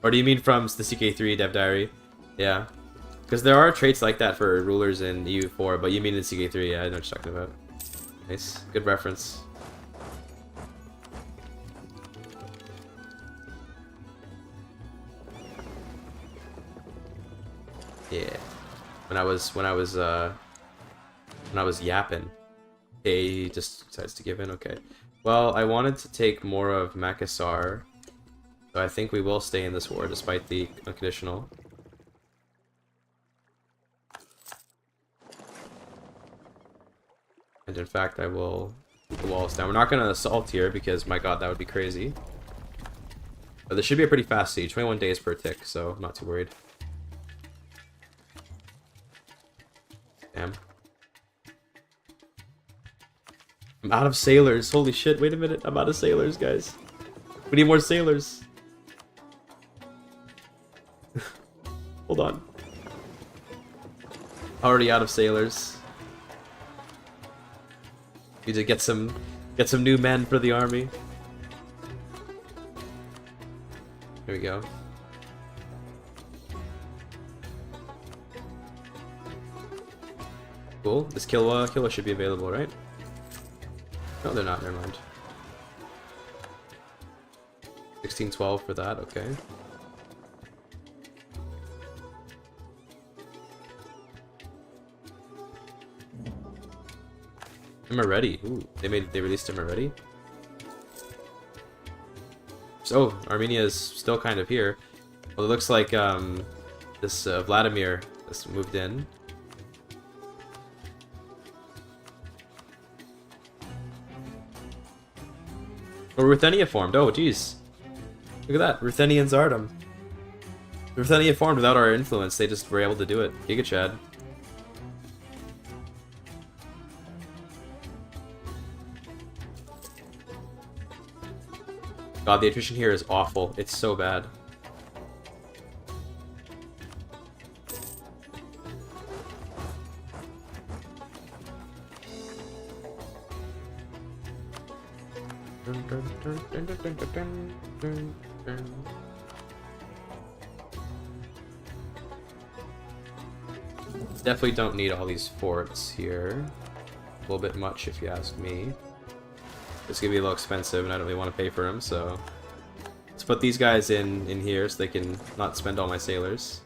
Or do you mean from the CK3 Dev Diary? Yeah. Because there are traits like that for rulers in EU4, but you mean in CK3, yeah, I know what you're talking about. Nice. Good reference. Yeah. When I was yapping, he just decides to give in. Okay. Well, I wanted to take more of Makassar, so I think we will stay in this war despite the unconditional. And in fact, I will keep the walls down. We're not going to assault here because, my god, that would be crazy. But this should be a pretty fast siege. 21 days per tick, so I'm not too worried. Damn. I'm out of sailors. Holy shit, wait a minute. I'm out of sailors, guys. We need more sailors. Hold on. Already out of sailors. Need to get some new men for the army. Here we go. Cool. This Kilwa should be available, right? No, they're not. Never mind. 1612 for that. Okay. I'm already. Ooh, they released him already. So Armenia is still kind of here. Well, it looks like this Vladimir has moved in. Oh, Ruthenia formed. Oh, jeez. Look at that. Ruthenia and Zardom. Ruthenia formed without our influence. They just were able to do it. Giga Chad. God, the attrition here is awful. It's so bad. Definitely don't need all these forts here. A little bit much if you ask me. It's gonna be a little expensive and I don't really want to pay for them, so let's put these guys in here so they can not spend all my sailors.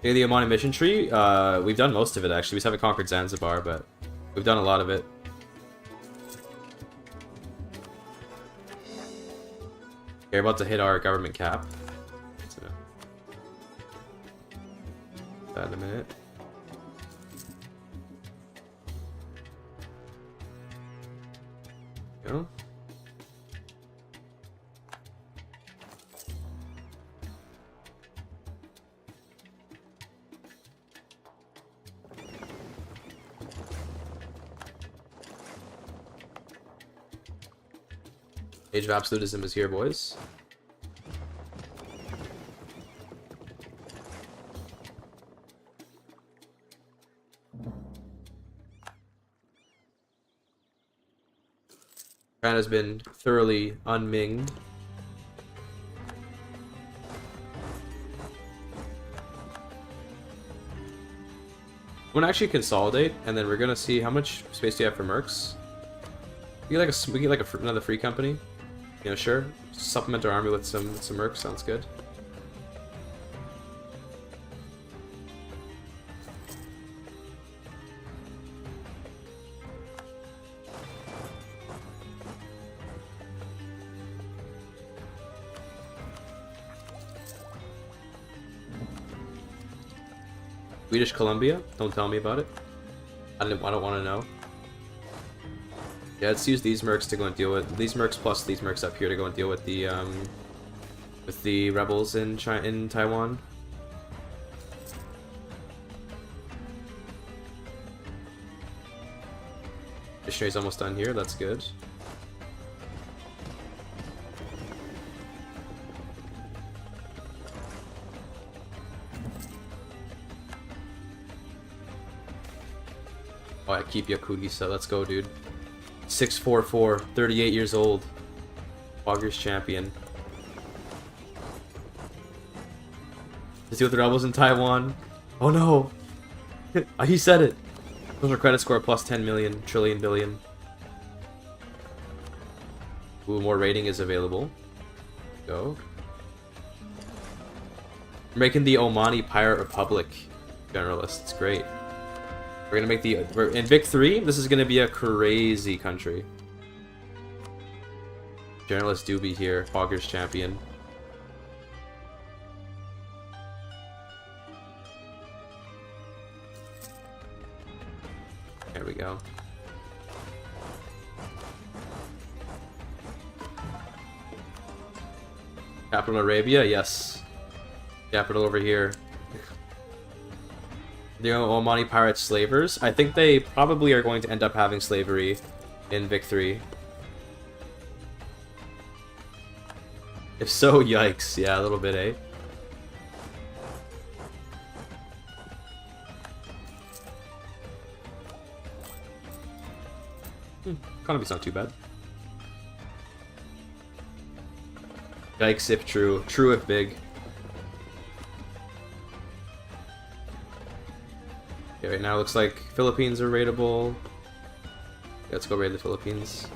Okay, the Oman mission tree, we've done most of it actually. We just haven't conquered Zanzibar, but we've done a lot of it. Okay, we're about to hit our government cap. So, that in a minute. Go. Age of Absolutism is here, boys. China's been thoroughly unminged. I'm gonna actually consolidate, and then we're gonna see how much space do you have for mercs. We get like another free company. You know, sure. Supplement our army with some mercs. Sounds good. Swedish Columbia? Don't tell me about it. I don't want to know. Yeah, let's use these mercs to go and deal with these mercs plus these mercs up here to go and deal with the rebels in Taiwan. Missionary's almost done here. That's good. Oh, I keep Yakudi, so let's go, dude. 644, 38 years old. August champion. Let's deal with the rebels in Taiwan. Oh no! He said it! Those are credit score plus 10 million, trillion, billion. Ooh, more rating is available. Go. We're making the Omani Pirate Republic generalist. It's great. We're gonna make in Vic 3, this is gonna be a crazy country. Generalist Doobie here, Hoggers champion. There we go. Capital Arabia, yes. Capital over here. The Omani pirate slavers. I think they probably are going to end up having slavery in Vic 3. If so, yikes. Yeah, a little bit, eh? Economy's not too bad. Yikes if true. True if big. Okay, right now it looks like Philippines are raidable. Yeah, let's go raid the Philippines.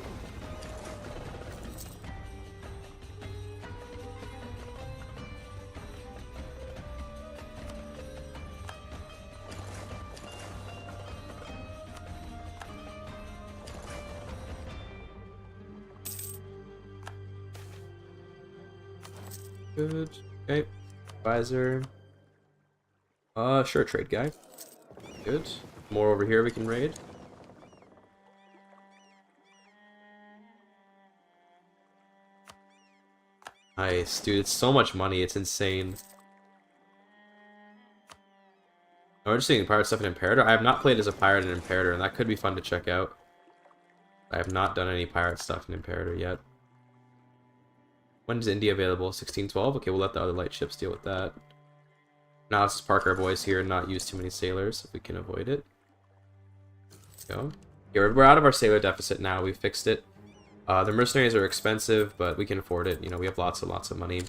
Good. Okay. Advisor. Sure, trade guy. Good. More over here we can raid. Nice, dude. It's so much money. It's insane. Oh, we're just seeing pirate stuff in Imperator. I have not played as a pirate in Imperator, and that could be fun to check out. I have not done any pirate stuff in Imperator yet. When is India available? 1612? Okay, we'll let the other light ships deal with that. Now let's just park our boys here and not use too many sailors if we can avoid it. Go. Yeah, we're out of our sailor deficit now. We fixed it. The mercenaries are expensive, but we can afford it. You know, we have lots and lots of money.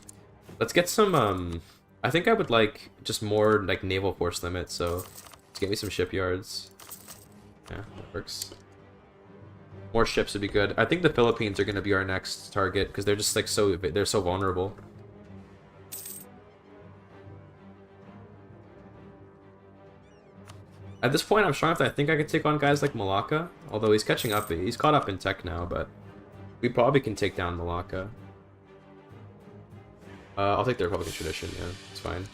Let's get some, I think I would like just more, like, naval force limit, so let's get me some shipyards. Yeah, that works. More ships would be good. I think the Philippines are going to be our next target, because they're just, like, they're so vulnerable. At this point, I'm strong enough that I think I could take on guys like Malacca. Although he's catching up. He's caught up in tech now, but we probably can take down Malacca. I'll take the Republican tradition, yeah. It's fine.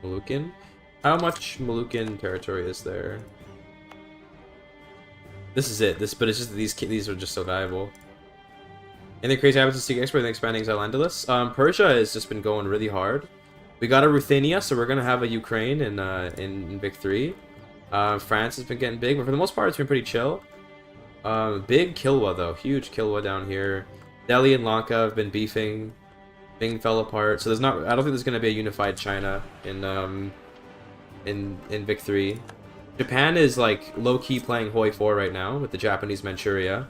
Moluccan? How much Moluccan territory is there? This is it. But it's just these are just so valuable. Anything crazy happens to CK Expert and expanding Al-Andalus? Persia has just been going really hard. We got a Ruthenia, so we're gonna have a Ukraine in Vic 3. France has been getting big, but for the most part, it's been pretty chill. Big Kilwa though, huge Kilwa down here. Delhi and Lanka have been beefing. Bing fell apart, so there's not. I don't think there's gonna be a unified China in Vic 3. Japan is like low key playing Hoi 4 right now with the Japanese Manchuria.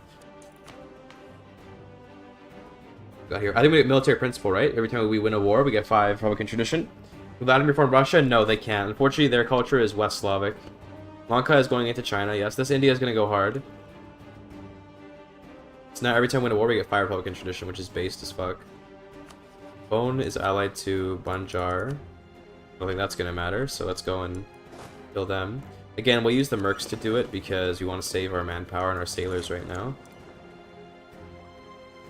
Got here. I think we get military principle, right? Every time we win a war, we get 5 Republican tradition. Vladimir from Russia? No, they can't. Unfortunately, their culture is West Slavic. Lanka is going into China. Yes, this India is going to go hard. So now every time we win a war, we get 5 Republican tradition, which is based as fuck. Bone is allied to Banjar. I don't think that's going to matter, so let's go and kill them. Again, we'll use the mercs to do it because we want to save our manpower and our sailors right now.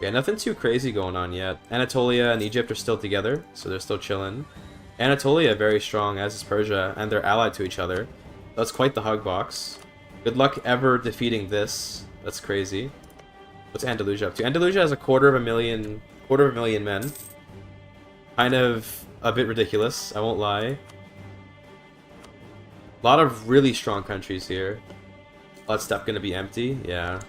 Yeah, nothing too crazy going on yet. Anatolia and Egypt are still together, so they're still chilling. Anatolia very strong, as is Persia, and they're allied to each other. That's quite the hug box. Good luck ever defeating this. That's crazy. What's Andalusia up to? Andalusia has a quarter of a million men. Kind of a bit ridiculous, I won't lie. A lot of really strong countries here. That step gonna be empty? Yeah.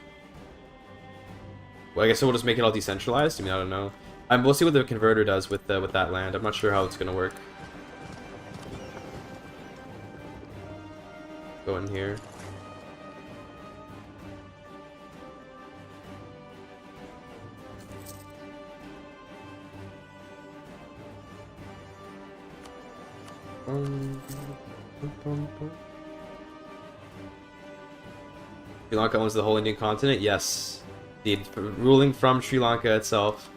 Well, I guess we'll just make it all decentralized. I mean, I don't know. We'll see what the converter does with that land. I'm not sure how it's gonna work. Go in here. Sri Lanka owns the whole Indian continent? Yes. ruling from Sri Lanka itself.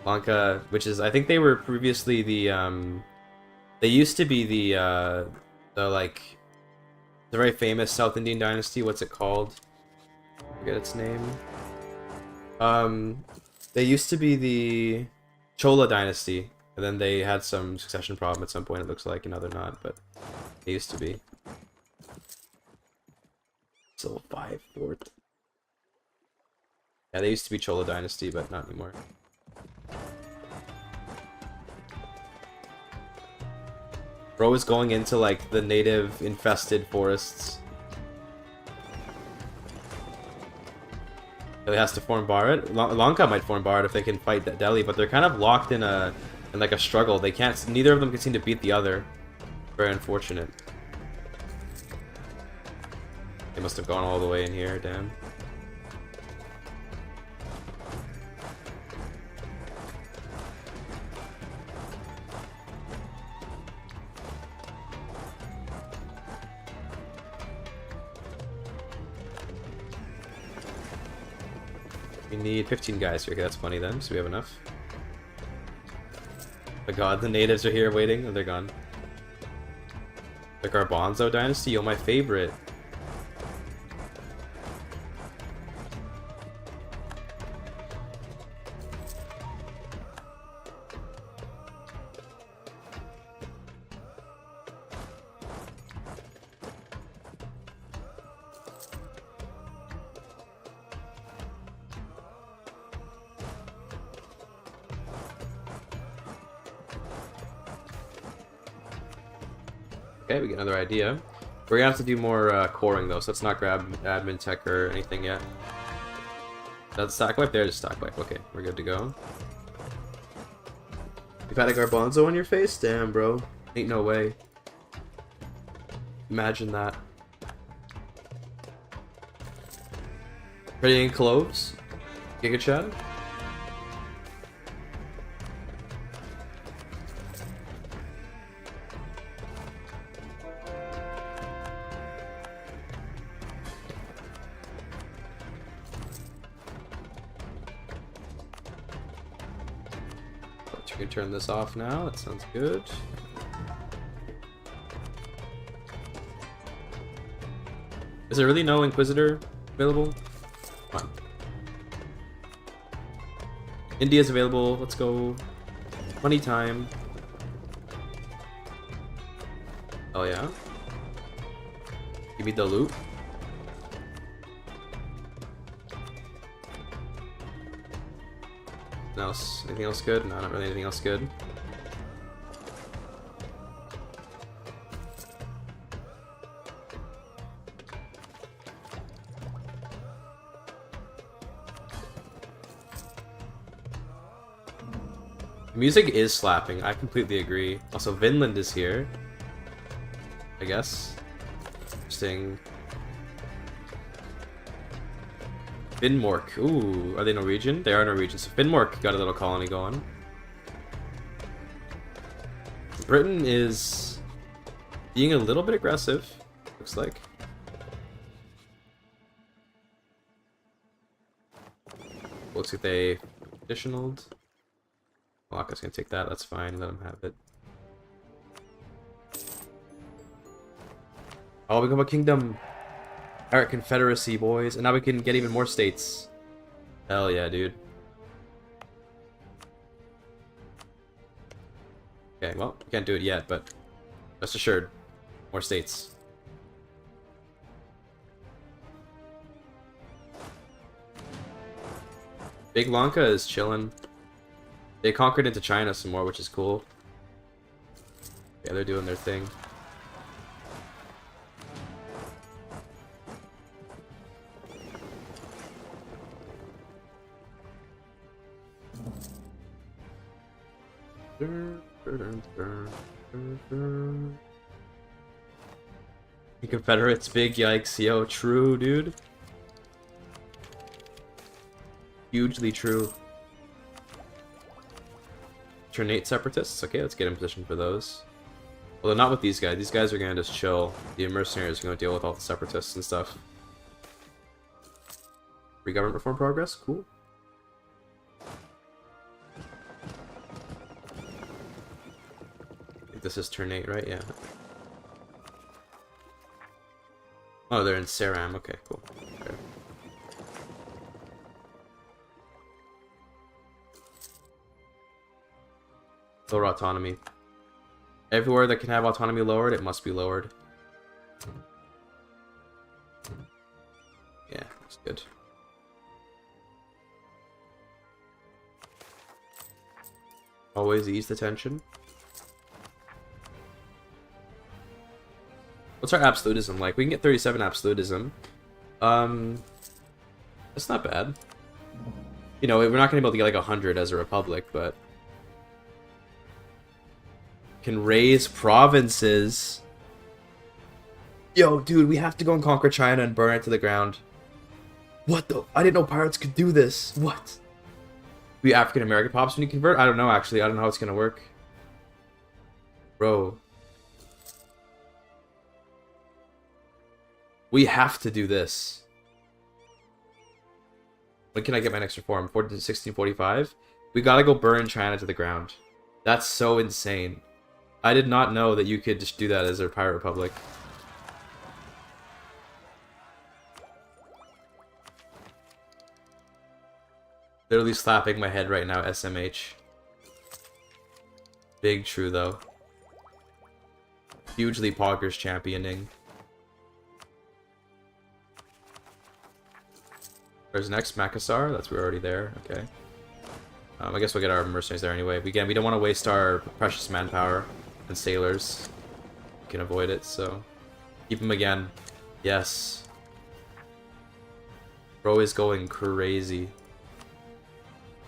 Lanka, which is, I think they were previously they used to be like, the very famous South Indian dynasty. What's it called? I forget its name. They used to be the Chola dynasty, and then they had some succession problem at some point, it looks like, and now they're not, but they used to be. So 5-4. Yeah, they used to be Chola dynasty, but not anymore. Bro is going into, like, the native infested forests. He has to form Bharat. Lanka might form Bharat if they can fight Delhi, but they're kind of locked in like a struggle. They can't. Neither of them can seem to beat the other. Very unfortunate. They must have gone all the way in here. Damn. We need 15 guys here. Okay, that's funny then. So we have enough. Oh god, the natives are here waiting. Oh, they're gone. The Garbanzo dynasty? Oh, my favorite. Okay, we get another idea. We're gonna have to do more coring though, so let's not grab admin tech or anything yet. That's stack wipe? There's stack wipe. Okay, we're good to go. You've had a Garbanzo on your face? Damn, bro. Ain't no way. Imagine that. Ready in cloves? Giga Chad? We can turn this off now. That sounds good. Is there really no Inquisitor available? Come on. India's available. Let's go. Money time. Oh yeah. Give me the loot. Else? Anything else good? No, not really anything else good. The music is slapping, I completely agree. Also, Vinland is here. I guess. Interesting. Finnmark. Ooh, are they Norwegian? They are Norwegian, so Finnmark got a little colony going. Britain is being a little bit aggressive, looks like. Looks like they additionaled. Malacca's gonna take that, that's fine, let them have it. Oh, we become a kingdom! Alright, Confederacy, boys. And now we can get even more states. Hell yeah, dude. Okay, well, we can't do it yet, but rest assured, more states. Big Lanka is chilling. They conquered into China some more, which is cool. Yeah, they're doing their thing. The Confederates, big yikes, yo, true, dude. Hugely true. Trinate separatists? Okay, let's get in position for those. Although not with these guys. These guys are gonna just chill. The mercenaries are gonna deal with all the separatists and stuff. Free government reform progress, cool. I think this is turn 8, right? Yeah. Oh, they're in Saram. Okay, cool. Okay. Lower autonomy. Everywhere that can have autonomy lowered, it must be lowered. Yeah, that's good. Always ease the tension. What's our absolutism like? We can get 37 absolutism. That's not bad. You know, we're not gonna be able to get like 100 as a republic, but can raise provinces. Yo, dude, we have to go and conquer China and burn it to the ground. What the? I didn't know pirates could do this. What? We African American pops when you convert? I don't know, actually. I don't know how it's gonna work. Bro. We have to do this. When can I get my next reform? 1645? We gotta go burn China to the ground. That's so insane. I did not know that you could just do that as a pirate republic. Literally slapping my head right now, SMH. Big true, though. Hugely Poggers championing. Where's next? Makassar? We're already there. Okay. I guess we'll get our mercenaries there anyway. Again, we don't want to waste our precious manpower and sailors. We can avoid it, so... Keep them again. Yes. Bro is going crazy.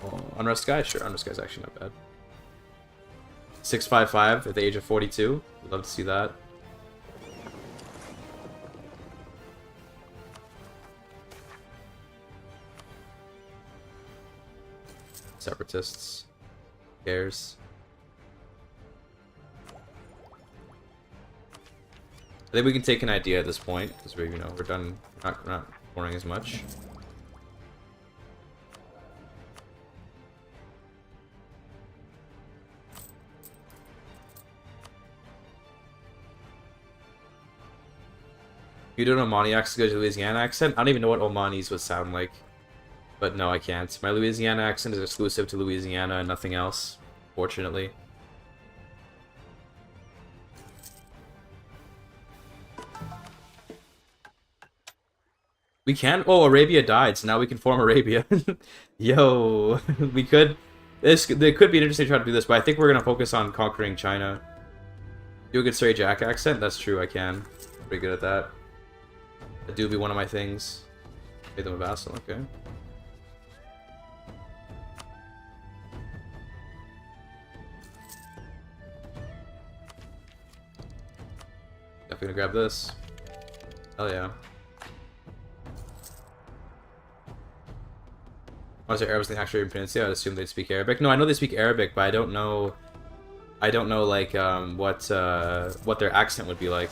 Oh, Unrest Guy? Sure, Unrest Guy's actually not bad. 655 at the age of 42. We'd love to see that. Separatists. Who cares? I think we can take an idea at this point, because we're, you know, we're done, we're not pouring as much. You do an Omani accent, go to Louisiana accent? I don't even know what Omanis would sound like. But no, I can't. My Louisiana accent is exclusive to Louisiana and nothing else, fortunately. We can. Oh, Arabia died, so now we can form Arabia. Yo, we could. There could be an interesting try to do this, but I think we're gonna focus on conquering China. Do a good Surrey Jack accent? That's true, I can. Pretty good at that. That do be one of my things. Made them a vassal, okay. Definitely gonna grab this. Hell yeah. Was there Arabs in the actual peninsula? I'd assume they'd speak Arabic. No, I know they speak Arabic, but I don't know. I don't know like what their accent would be like.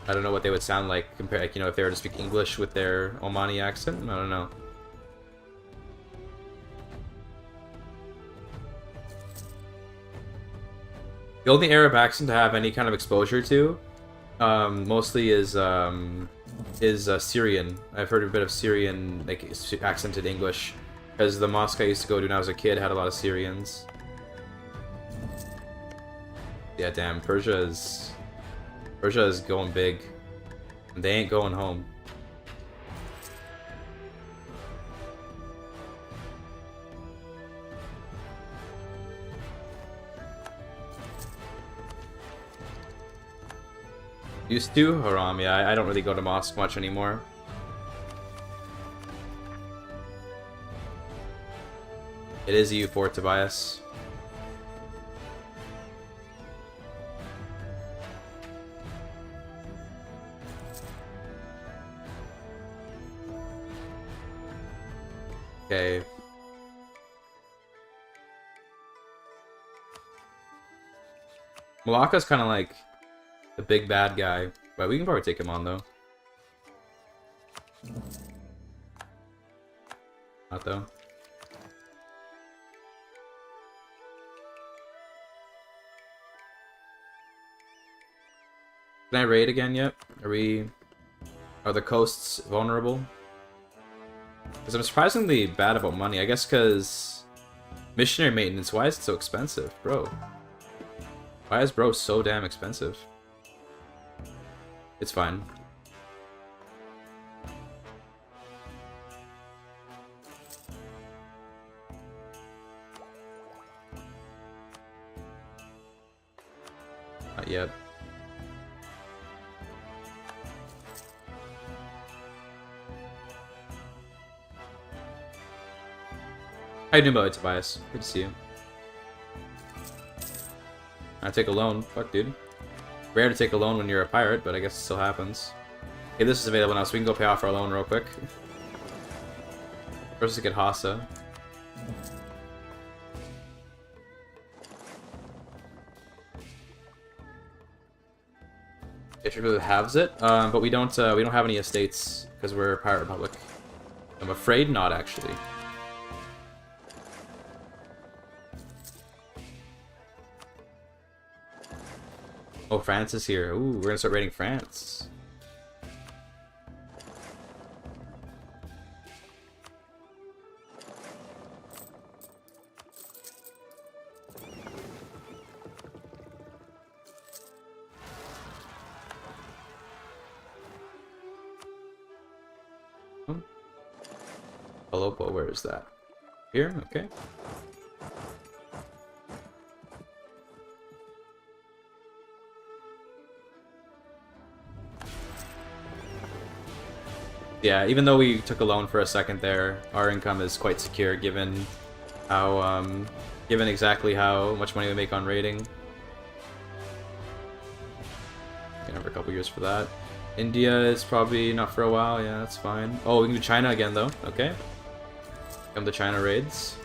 I don't know what they would sound like compared, like, you know, if they were to speak English with their Omani accent. I don't know. The only Arab accent to have any kind of exposure to, mostly is Syrian. I've heard a bit of Syrian, like, accented English, because the mosque I used to go to when I was a kid had a lot of Syrians. Yeah, damn, Persia is going big, and they ain't going home. Used to? Haram, yeah, I don't really go to mosque much anymore. It is EU4, Tobias. Okay. Malacca's kind of like the big bad guy, but we can probably take him on though. Not though. Can I raid again yet? Are the coasts vulnerable? Because I'm surprisingly bad about money. I guess because missionary maintenance, why is it so expensive, bro? Why is bro so damn expensive? It's fine. Not yet. How you doing, about it, Tobias? Good to see you. I take a loan. Fuck, dude. Rare to take a loan when you're a pirate, but I guess it still happens. Okay, this is available now, so we can go pay off our loan real quick. First, let's get Hassa. It really halves it, but we don't have any estates because we're a pirate republic. I'm afraid not, actually. Oh, France is here. Ooh, we're gonna start raiding France. Alopa, where is that? Here? Okay. Yeah, even though we took a loan for a second there, our income is quite secure given how, given exactly how much money we make on raiding. Gonna have a couple years for that. India is probably not for a while, yeah, that's fine. Oh, we can do China again though, okay. Come to China raids.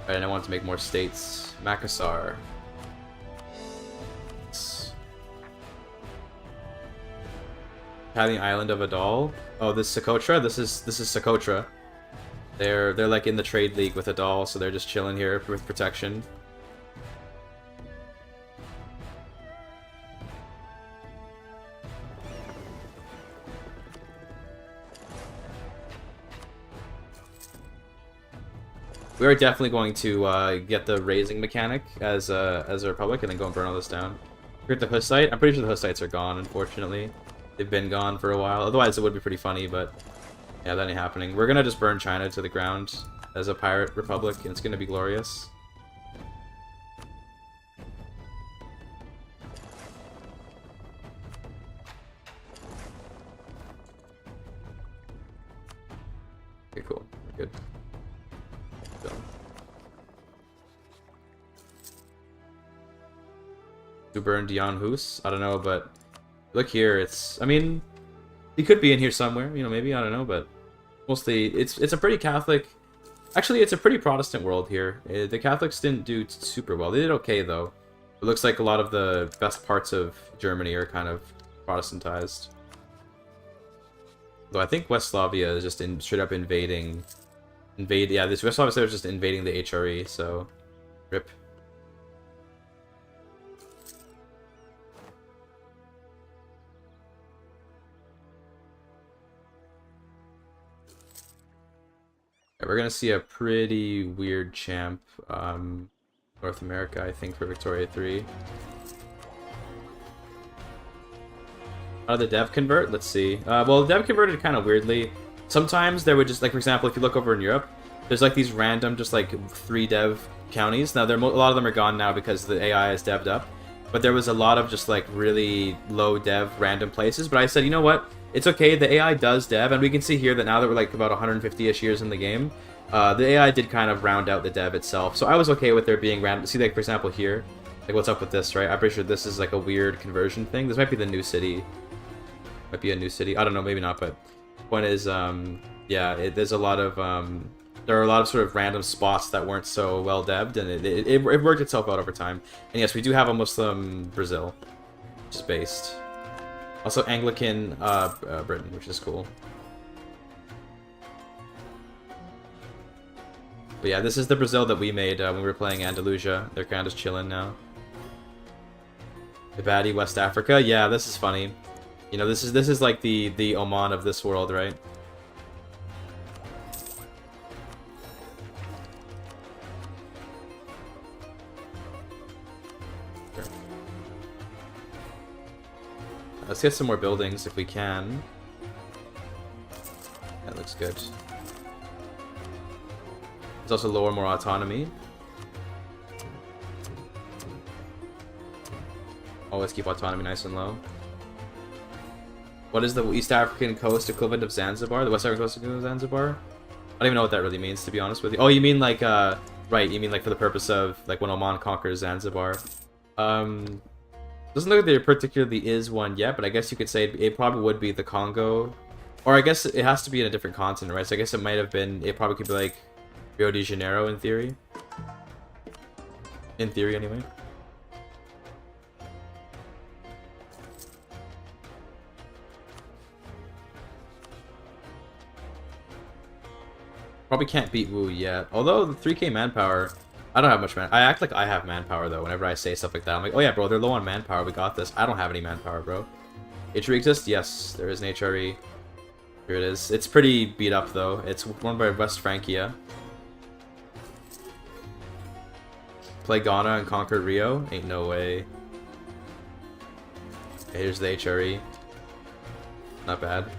Alright, and I want to make more states. Makassar. Having island of Adal. Oh, this Socotra. This is Socotra. They're like in the trade league with Adal, so they're just chilling here with protection. We are definitely going to get the raising mechanic as a republic, and then go and burn all this down. We're at the Hussite. I'm pretty sure the Hussites are gone, unfortunately. They've been gone for a while. Otherwise, it would be pretty funny, but yeah, that ain't happening. We're gonna just burn China to the ground as a pirate republic, and it's gonna be glorious. Okay, cool. We're good. Done. To burn Dion Hus? I don't know, but look here, it's... I mean, he could be in here somewhere, you know, maybe, I don't know, but mostly, it's a pretty Catholic... Actually, it's a pretty Protestant world here. The Catholics didn't do super well. They did okay, though. It looks like a lot of the best parts of Germany are kind of Protestantized. Though I think West Slavia is just straight up invading... Yeah, this West Slavia is just invading the HRE, so... RIP. We're gonna see a pretty weird champ, North America, I think, for Victoria 3. How did the dev convert? Let's see. Well, the dev converted kind of weirdly. Sometimes there would just, like, for example, if you look over in Europe, there's like these random, just like 3 dev counties. Now, a lot of them are gone now because the AI is dev'd up. But there was a lot of just like really low dev random places. But I said, you know what? It's okay, the AI does dev, and we can see here that now that we're like about 150-ish years in the game, the AI did kind of round out the dev itself. So I was okay with there being random. See, like, for example, here, like, what's up with this, right? I'm pretty sure this is like a weird conversion thing. This might be the new city. Might be a new city. I don't know, maybe not, but the point is, yeah, there's a lot of, there are a lot of sort of random spots that weren't so well dev'd, and it worked itself out over time. And yes, we do have a Muslim Brazil, which is based. Also Anglican Britain, which is cool. But yeah, this is the Brazil that we made when we were playing Andalusia. They're kind of just chilling now. Ibadi, West Africa. Yeah, this is funny. You know, this is like the Oman of this world, right? Sure. Let's get some more buildings if we can. That looks good. There's also lower more autonomy. Always keep autonomy nice and low. What is the East African coast equivalent of Zanzibar? The West African coast equivalent of Zanzibar? I don't even know what that really means, to be honest with you. Oh, you mean like, right, you mean like for the purpose of, like, when Oman conquers Zanzibar. Doesn't look like there particularly is one yet, but I guess you could say it probably would be the Congo. Or I guess it has to be in a different continent, right? So I guess it might have been, it probably could be like Rio de Janeiro in theory. In theory, anyway. Probably can't beat Wu yet. Although the 3k manpower, I don't have much I act like I have manpower though. Whenever I say stuff like that, I'm like, oh yeah, bro, they're low on manpower. We got this. I don't have any manpower, bro. HRE exists? Yes, there is an HRE. Here it is. It's pretty beat up though. It's run by West Francia. Play Ghana and conquer Rio? Ain't no way. Okay, here's the HRE. Not bad.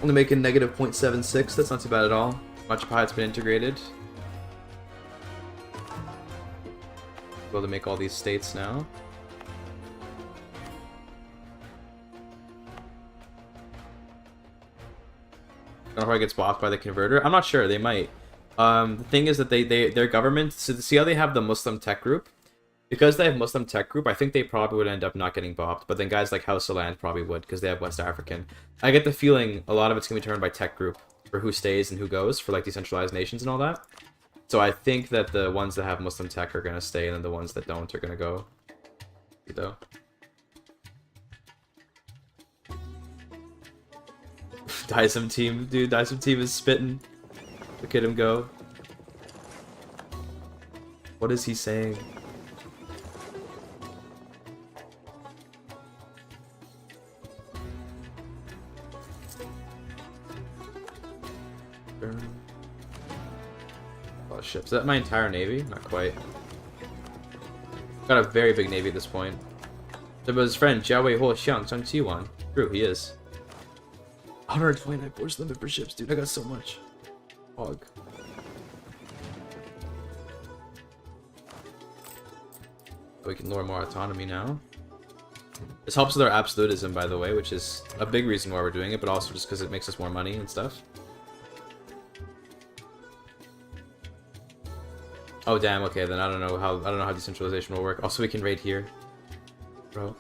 Only making negative 0.76. That's not too bad at all. Much of it's been integrated. Able to make all these states now. I don't know how it gets blocked by the converter. I'm not sure. They might. The thing is that their government. So see how they have the Muslim tech group. Because they have Muslim tech group, I think they probably would end up not getting bopped. But then guys like House of Land probably would, because they have West African. I get the feeling a lot of it's going to be turned by tech group, for who stays and who goes, for like decentralized nations and all that. So I think that the ones that have Muslim tech are going to stay, and then the ones that don't are going to go. Though. Dysum team, dude, Dysum team is spitting. Look at him go. What is he saying? Oh, ships. Is that my entire navy? Not quite. Got a very big navy at this point. So, but his friend Jiawei Ho Xiang Zhang Qiwan. True, he is. 129 force limit for ships, dude. I got so much. Hog. We can lower more autonomy now. This helps with our absolutism, by the way, which is a big reason why we're doing it, but also just because it makes us more money and stuff. Oh damn, okay, then I don't know how decentralization will work. Also, we can raid here. Bro.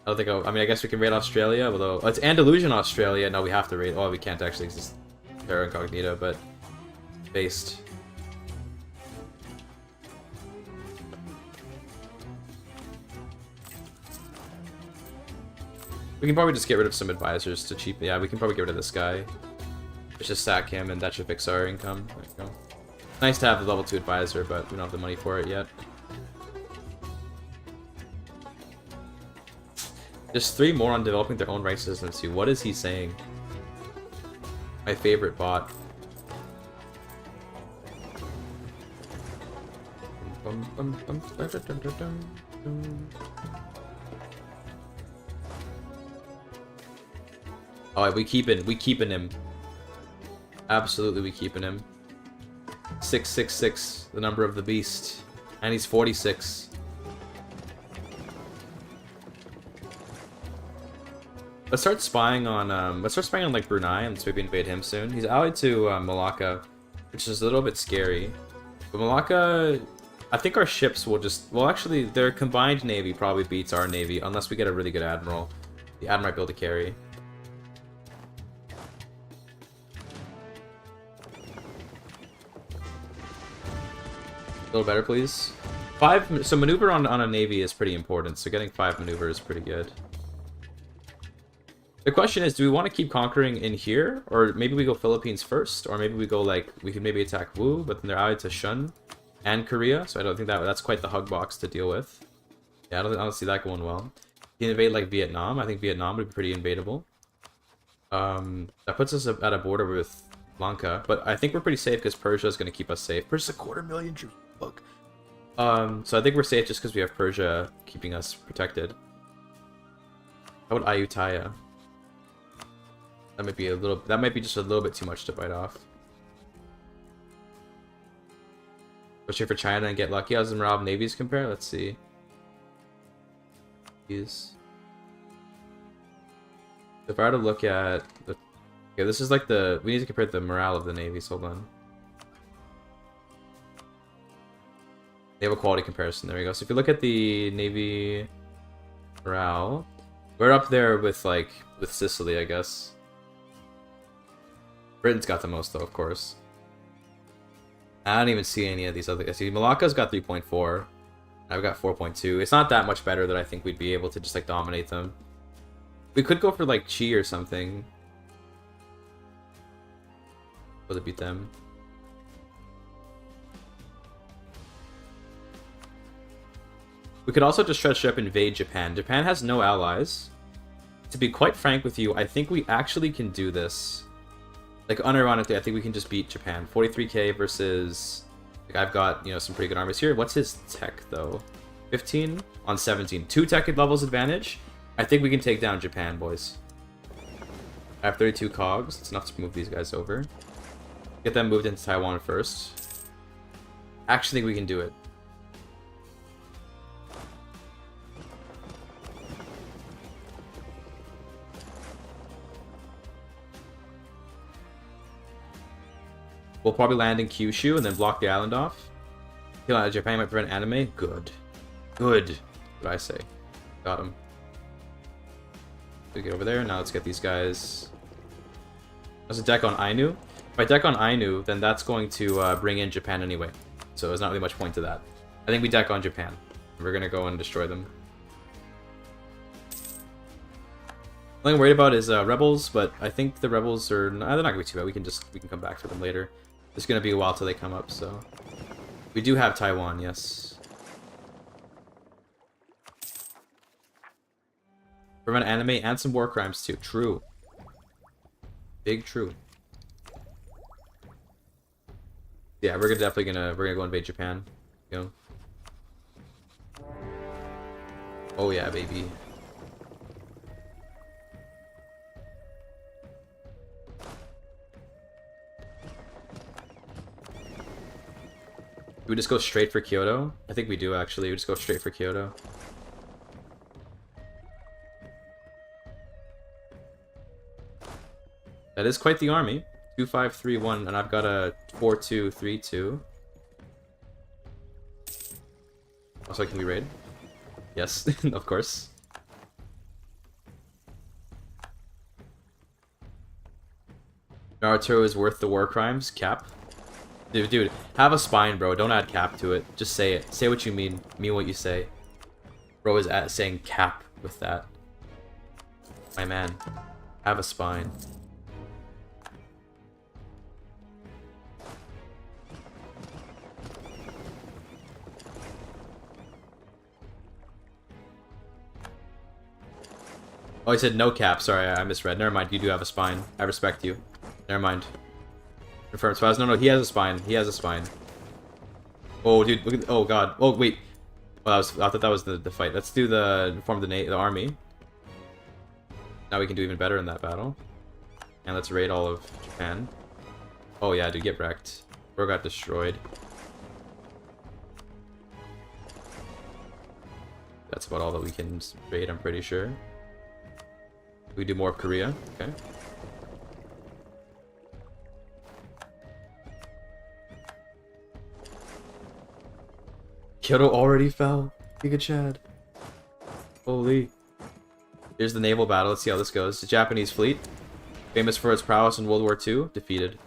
I don't think I mean, I guess we can raid Australia, although it's Andalusian Australia. No, we have to raid. Oh, we can't actually exist Terra Incognita, but based. We can probably just get rid of some advisors to cheap. Yeah, we can probably get rid of this guy. Let's just sack him, and that should fix our income. There you go. Nice to have the level 2 advisor, but we don't have the money for it yet. Just 3 more on developing their own rice systems too. What is he saying? My favorite bot. Oh, we keeping him. Absolutely, we keeping him. 666, the number of the beast, and he's 46. Let's start spying on like Brunei and maybe invade him soon. He's allied to Malacca, which is a little bit scary. But Malacca, I think our ships will just, well, actually, their combined navy probably beats our navy unless we get a really good admiral. The admiral might be able to carry. A little better, please. 5. So maneuver on a navy is pretty important. So getting 5 maneuver is pretty good. The question is, do we want to keep conquering in here? Or maybe we go Philippines first? Or maybe we go, like, we could maybe attack Wu, but then they're allied to Shun and Korea, so I don't think that's quite the hug box to deal with. Yeah, I don't see that going well. You invade, like, Vietnam. I think Vietnam would be pretty invadable. That puts us at a border with Lanka, but I think we're pretty safe because Persia is going to keep us safe. Persia's 250,000 troops. Fuck. So I think we're safe just because we have Persia keeping us protected. How about Ayutthaya? That might be that might be just a little bit too much to bite off. Especially for China and get lucky. How's the morale of navies compare? Let's see. If I were to look at the... Okay, this is like the... We need to compare the morale of the navies. Hold on. They have a quality comparison. There we go. So if you look at the navy morale, we're up there with, like, with Sicily, I guess. Britain's got the most, though, of course. I don't even see any of these other... I see Malacca's got 3.4. I've got 4.2. It's not that much better that I think we'd be able to just, like, dominate them. We could go for, like, Chi or something. To beat them. We could also just stretch up and invade Japan. Japan has no allies. To be quite frank with you, I think we actually can do this. Like, unironically, I think we can just beat Japan. 43k versus... Like, I've got, you know, some pretty good armies here. What's his tech, though? 15 on 17. 2 tech levels advantage. I think we can take down Japan, boys. I have 32 cogs. It's enough to move these guys over. Get them moved into Taiwan first. Actually think we can do it. We'll probably land in Kyushu and then block the island off. Japan might prevent anime. Good. Good. What I say. Got him. We get over there. Now let's get these guys. There's a deck on Ainu. If I deck on Ainu, then that's going to bring in Japan anyway. So there's not really much point to that. I think we deck on Japan. We're going to go and destroy them. The only thing I'm worried about is rebels, but I think the rebels are... they're not going to be too bad. We can come back to them later. It's going to be a while till they come up, so... We do have Taiwan, yes. Prevent anime and some war crimes too. True. Big true. Yeah, we're definitely gonna go invade Japan. You know. Oh yeah, baby. Do we just go straight for Kyoto? I think we do, actually. We just go straight for Kyoto. That is quite the army. 2531, and I've got a 4232. Also, can we raid? Yes, of course. Naruto is worth the war crimes. Cap. Dude, have a spine, bro. Don't add cap to it. Just say it. Say what you mean. Mean what you say. Bro is saying cap with that. My man. Have a spine. Oh, I said no cap. Sorry, I misread. Never mind. You do have a spine. I respect you. Never mind. Confirmed spouse. No, he has a spine. He has a spine. Oh, dude. Look at... Oh, God. Oh, wait. Well, I thought that was the fight. Let's do the army. Now we can do even better in that battle. And let's raid all of Japan. Oh, yeah, dude. Get wrecked. Bro got destroyed. That's about all that we can raid, I'm pretty sure. We do more of Korea. Okay. Kyoto already fell. Giga Chad. Holy. Here's the naval battle. Let's see how this goes. The Japanese fleet, famous for its prowess in World War II, defeated.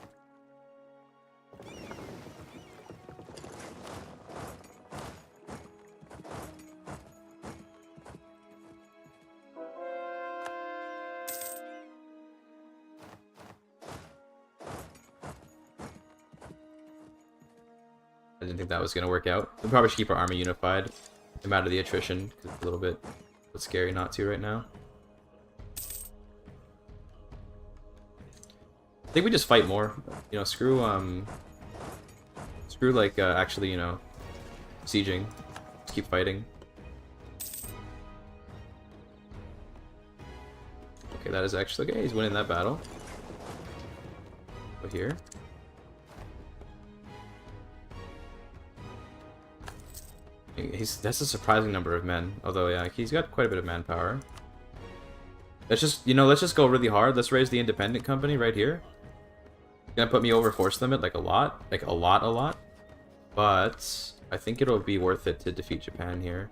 I didn't think that was gonna work out. We probably should keep our army unified. No matter the attrition, because it's a little bit scary not to right now. I think we just fight more. You know, screw like actually, you know, sieging. Just keep fighting. Okay, that is actually okay. He's winning that battle. Over here. That's a surprising number of men. Although yeah, he's got quite a bit of manpower. Let's just, you know, let's just go really hard. Let's raise the independent company right here. Gonna put me over force limit like a lot. Like a lot. But I think it'll be worth it to defeat Japan here.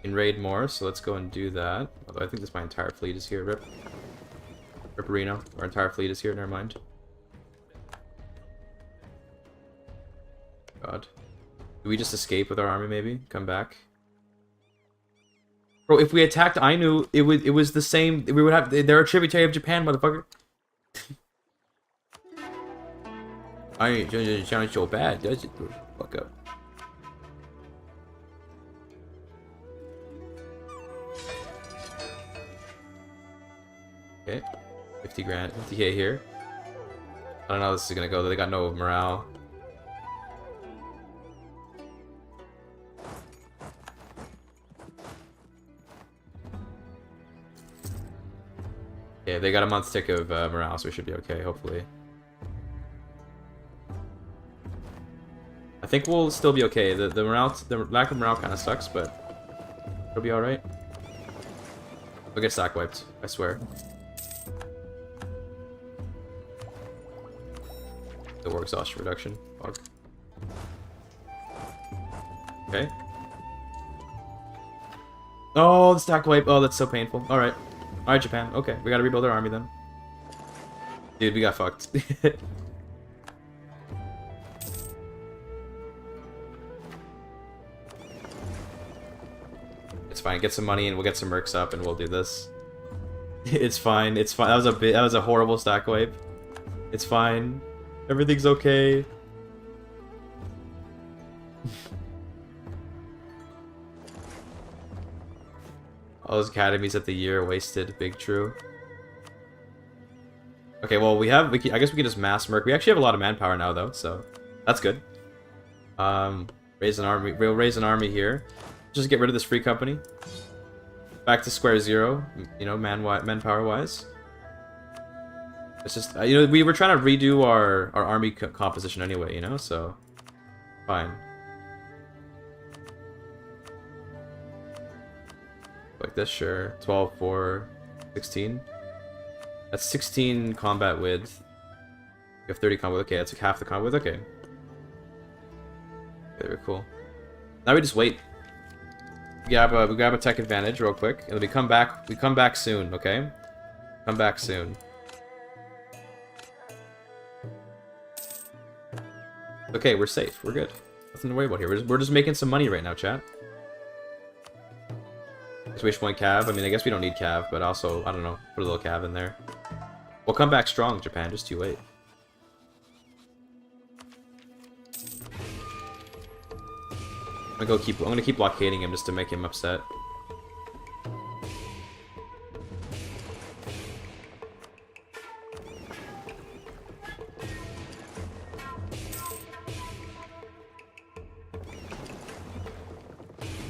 And raid more, so let's go and do that. Although I think my entire fleet is here. Rip Reno. Our entire fleet is here, never mind. God. Do we just escape with our army maybe? Come back? Bro, if we attacked Ainu, it was the same. We would have. They're a tributary of Japan, motherfucker. I ain't sound so bad, does it? Fuck up. Okay, 50 grand, 50k here. I don't know how this is gonna go. They got no morale. Yeah, they got a month's tick of morale, so we should be okay, hopefully. I think we'll still be okay. The lack of morale kind of sucks, but it'll be all right. We'll get sack wiped, I swear. The war exhaustion reduction. Fuck. Okay. Oh, the stack wipe. Oh, that's so painful. All right. Alright, Japan. Okay, we gotta rebuild our army then. Dude, we got fucked. It's fine. Get some money and we'll get some mercs up and we'll do this. It's fine. It's fine. That was a horrible stack wipe. It's fine. Everything's okay. All those academies at the year wasted. Big true. Okay, well I guess we can just mass merc. We actually have a lot of manpower now though, so that's good. Raise an army. We'll raise an army here. Just get rid of this free company. Back to square zero. You know, manpower wise. It's just you know, we were trying to redo our army composition anyway. You know, so fine. Like this, sure. 12, 4, 16. That's 16 combat width. You have 30 combat width. Okay, that's like half the combat width. Okay. Very cool. Now we just wait. We grab a tech advantage real quick, and then we come back. We come back soon, okay? Come back soon. Okay, we're safe. We're good. Nothing to worry about here. We're just making some money right now, chat. Switch point cav. I mean, I guess we don't need cav, but also, I don't know, put a little cav in there. We'll come back strong, Japan. Just you wait. I'm gonna keep blockading him just to make him upset.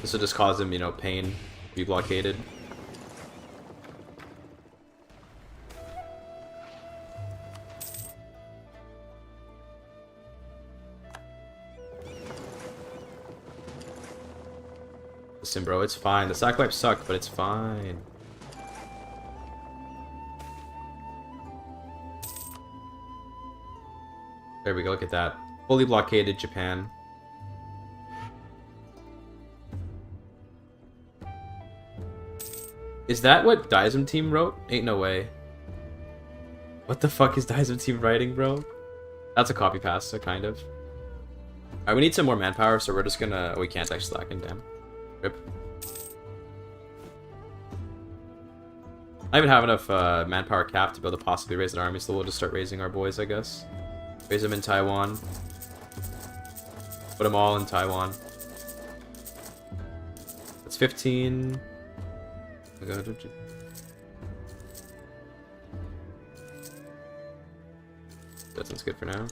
This will just cause him, you know, pain. Be blockaded. Listen, bro, it's fine. The sack wipes suck, but it's fine. There we go. Look at that. Fully blockaded Japan. Is that what Daism Team wrote? Ain't no way. What the fuck is Daism Team writing, bro? That's a copy pasta, kind of. Alright, we need some more manpower, so we're just gonna... Oh, we can't actually slacken, damn. Rip. I even have enough manpower cap to be able to possibly raise an army, so we'll just start raising our boys, I guess. Raise them in Taiwan. Put them all in Taiwan. That's 15. That sounds good for now.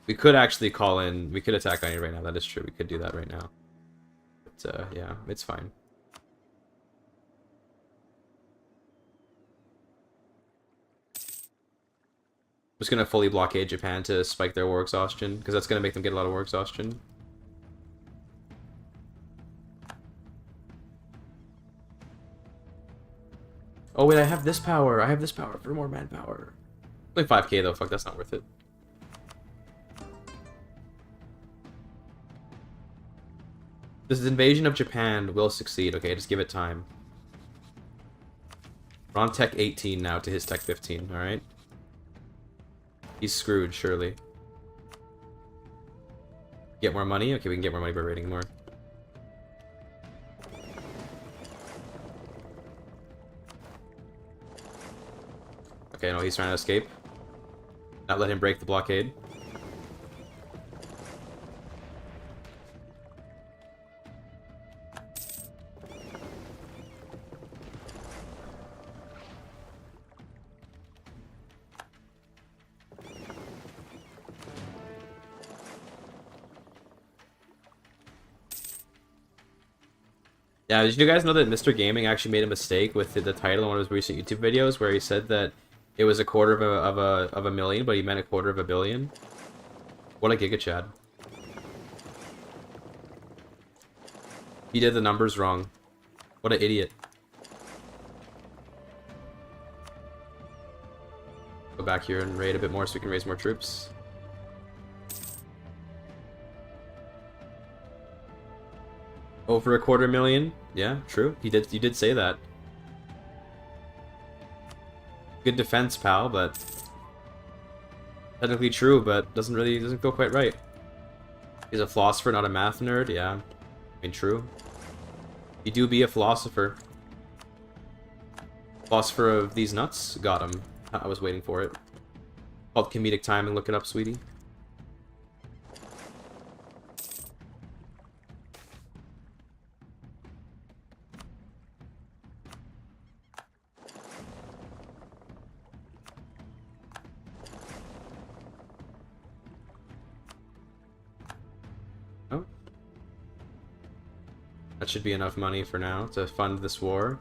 We could actually call in. We could attack on you right now. That is true. We could do that right now. But yeah, it's fine. I'm just gonna fully blockade Japan to spike their war exhaustion, because that's gonna make them get a lot of war exhaustion. Oh wait, I have this power. I have this power for more manpower. Like 5k though. Fuck, that's not worth it. This invasion of Japan will succeed. Okay, just give it time. We're on tech 18 now to his tech 15. All right. He's screwed, surely. Get more money? Okay, we can get more money by raiding more. Okay, no, he's trying to escape. Not let him break the blockade. Yeah, did you guys know that Mr. Gaming actually made a mistake with the title in one of his recent YouTube videos where he said that it was a quarter of a million, but he meant a quarter of a billion? What a giga chad. He did the numbers wrong. What an idiot. Go back here and raid a bit more so we can raise more troops. Over a quarter million? Yeah, true. You did say that. Good defense, pal, but technically true, but doesn't feel quite right. He's a philosopher, not a math nerd. Yeah, I mean, true. You do be a philosopher. Philosopher of these nuts. Got him. I was waiting for it. Called comedic timing. Look it up, sweetie. That should be enough money for now to fund this war.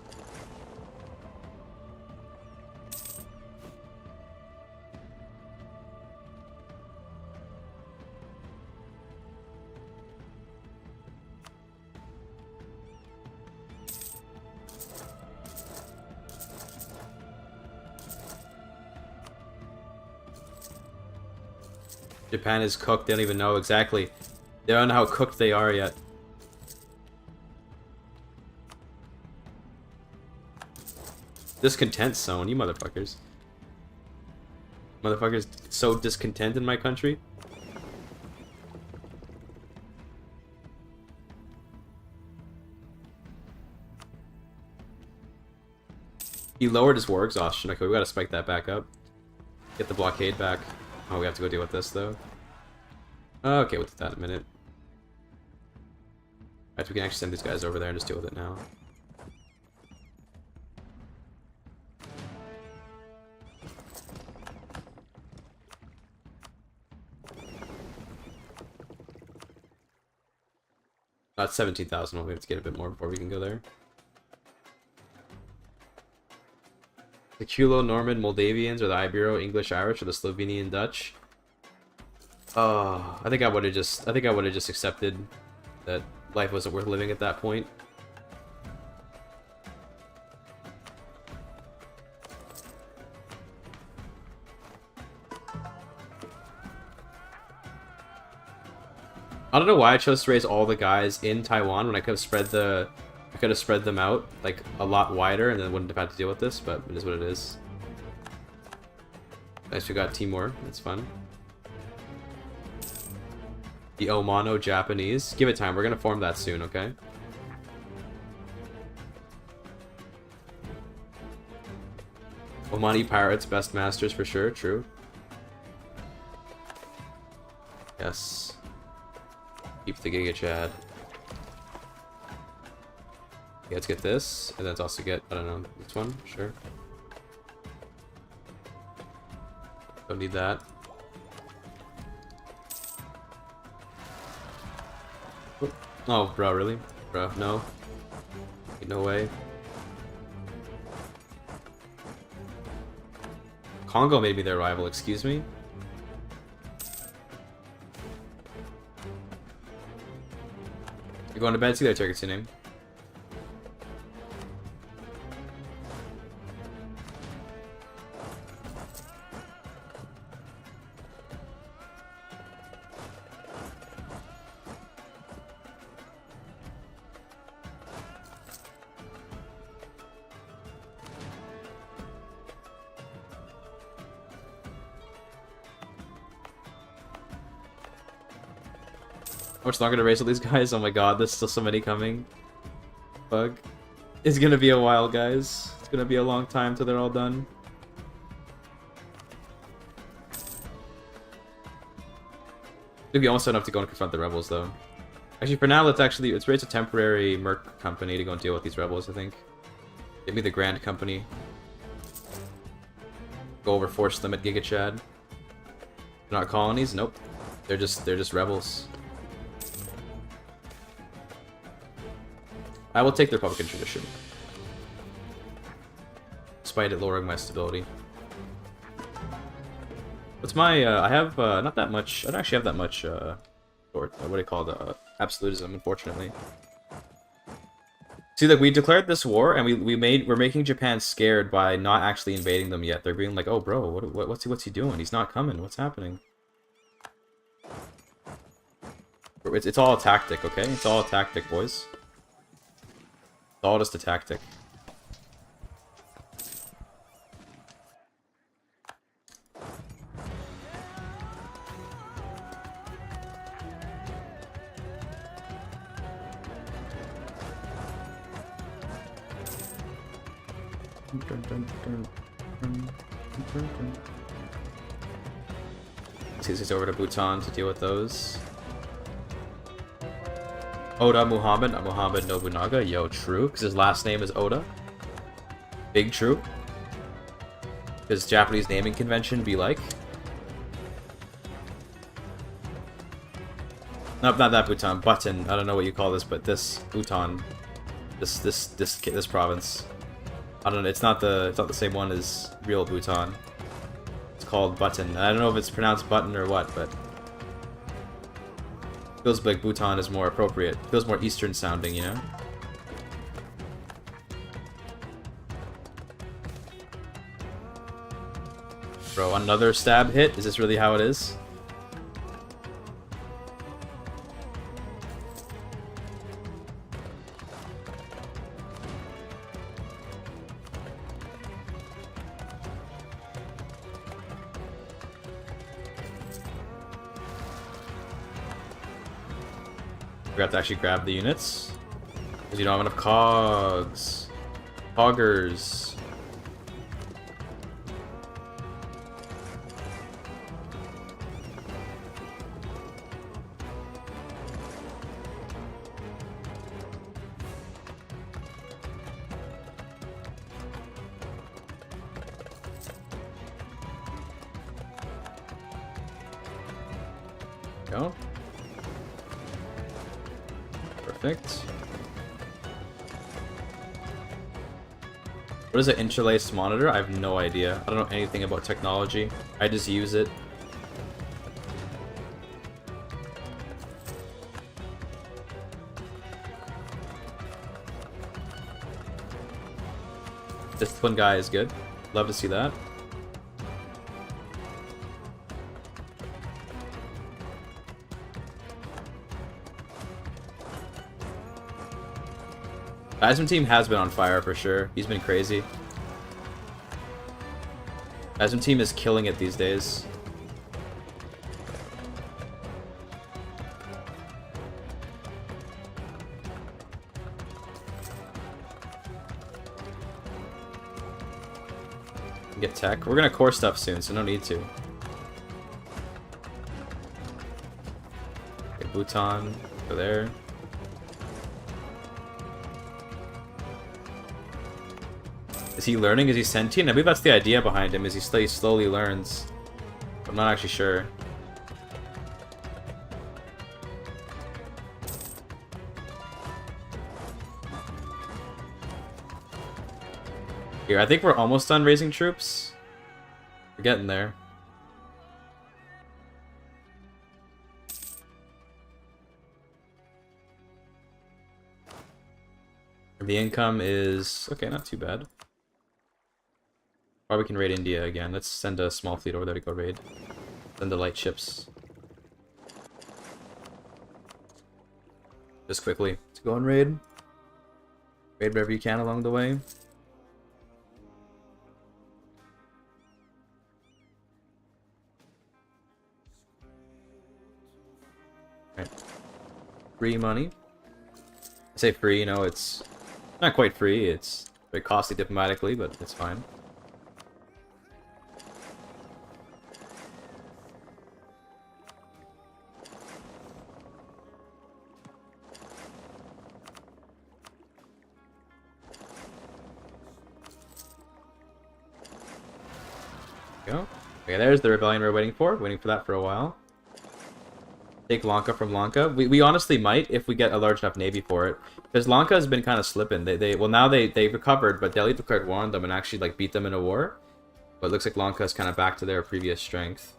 Japan is cooked. They don't even know exactly. They don't know how cooked they are yet. Discontent zone, you motherfuckers. Motherfuckers so discontent in my country. He lowered his war exhaustion. Okay, we gotta spike that back up. Get the blockade back. Oh, we have to go deal with this though. Okay, we'll do that in a minute. Alright, we can actually send these guys over there and just deal with it now. Not 17,000. We have to get a bit more before we can go there. The Kulo, Norman, Moldavians, or the Ibero, English, Irish, or the Slovenian, Dutch. I think I would have just. I think I would have just accepted that life wasn't worth living at that point. I don't know why I chose to raise all the guys in Taiwan when I could have spread them out like a lot wider and then wouldn't have had to deal with this, but it is what it is. Nice, we got Timor. That's fun. The Omano Japanese. Give it time. We're gonna form that soon, okay? Omani pirates, best masters for sure. True. Yes. Keep the Giga Chad. Okay, let's get this, and let's also get, I don't know, this one? Sure. Don't need that. Oh, bro, really? Bro, no. No way. Congo made me their rival, excuse me? You're going to bed? See you there, Turkey tuning. How much longer to race with these guys? Oh my god, there's still so many coming. Bug. It's gonna be a while, guys. It's gonna be a long time till they're all done. It'll be almost enough to go and confront the rebels, though. Actually, for now, let's raise a temporary merc company to go and deal with these rebels, I think. Give me the Grand Company. Go over force them at Giga Chad. They're not colonies? Nope. They're just rebels. I will take the Republican tradition. Despite it lowering my stability. What's my, I have, not that much, I don't actually have that much, what do you call it, absolutism, unfortunately. See, like, we declared this war, and we're making Japan scared by not actually invading them yet. They're being like, oh, bro, what's he doing? He's not coming, what's happening? It's all a tactic, okay? It's all a tactic, boys. It's all just a tactic. He's over to Bhutan to deal with those. Oda Muhammad, not Muhammad Nobunaga. Yo, true, because his last name is Oda. Big true. Because Japanese naming convention be like. Nope, not that Bhutan. Button. I don't know what you call this, but this Bhutan, this province. I don't know. It's not the same one as real Bhutan. It's called Button. I don't know if it's pronounced button or what, but. Feels like Bhutan is more appropriate. Feels more Eastern sounding, you know? Bro, another stab hit? Is this really how it is? Forgot to actually grab the units. Because you don't have enough cogs. Hoggers. Go. Perfect. What is an interlaced monitor? I have no idea. I don't know anything about technology. I just use it. Discipline guy is good. Love to see that. Asmon team has been on fire for sure. He's been crazy. Asmon team is killing it these days. Get tech. We're gonna core stuff soon, so no need to. Bhutan, go there. Is he learning? Is he sentient? I believe that's the idea behind him, is he slowly learns. I'm not actually sure. Here, I think we're almost done raising troops. We're getting there. The income is... okay, not too bad. Or we can raid India again. Let's send a small fleet over there to go raid. Send the light ships. Just quickly. To go and raid. Raid wherever you can along the way. Right. Free money. I say free, you know, it's not quite free. It's very costly diplomatically, but it's fine. Go. Okay, there's the rebellion we're waiting for. Waiting for that for a while. Take Lanka from Lanka. We honestly might if we get a large enough navy for it. Because Lanka has been kind of slipping. Well, now they've recovered, but Delhi declared war on them and actually like beat them in a war. But it looks like Lanka is kind of back to their previous strength.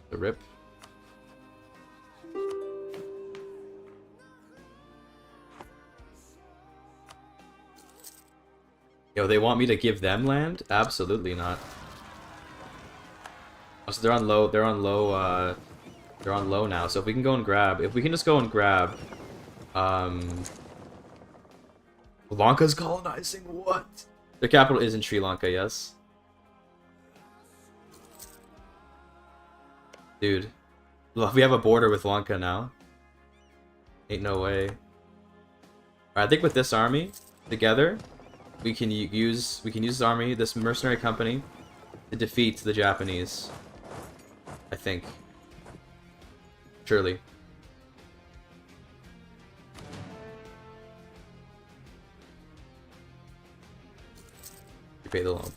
The rip. Yo, they want me to give them land? Absolutely not. So they're on low. They're on low. They're on low now. So if we can go and grab, if we can just go and grab, Lanka's colonizing. What? Their capital is in Sri Lanka. Yes. Dude, look, we have a border with Lanka now. Ain't no way. Alright, I think with this army together, we can use this army, this mercenary company, to defeat the Japanese. I think. Surely. You pay the loan.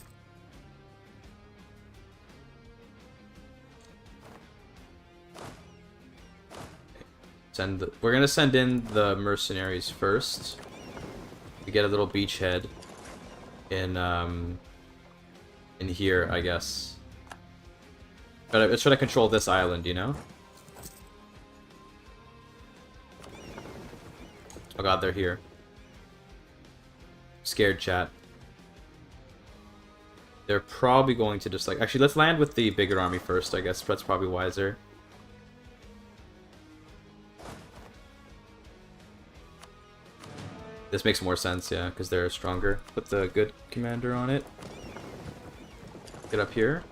We're gonna send in the mercenaries first. We get a little beachhead in here, I guess. But let's try to control this island, you know? Oh god, they're here. Scared, chat. They're probably going to just like... actually, let's land with the bigger army first, I guess. That's probably wiser. This makes more sense, yeah, because they're stronger. Put the good commander on it. Get up here.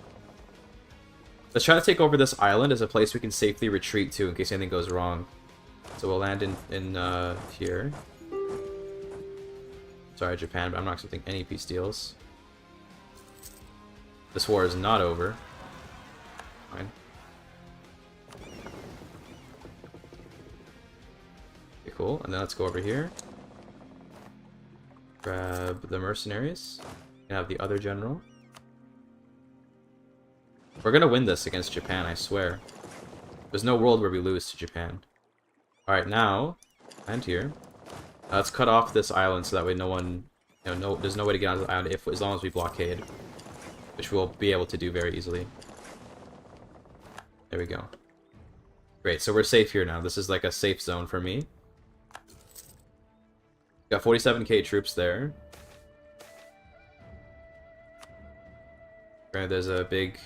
Let's try to take over this island as a place we can safely retreat to in case anything goes wrong. So we'll land in here. Sorry, Japan, but I'm not accepting any peace deals. This war is not over. Fine. Okay, cool. And then let's go over here. Grab the mercenaries. And have the other general. We're gonna win this against Japan, I swear. There's no world where we lose to Japan. Alright, now, land here. Let's cut off this island so that way no one, you know, there's no way to get onto the island as long as we blockade. Which we'll be able to do very easily. There we go. Great, so we're safe here now. This is like a safe zone for me. Got 47k troops there. Granted, there's a big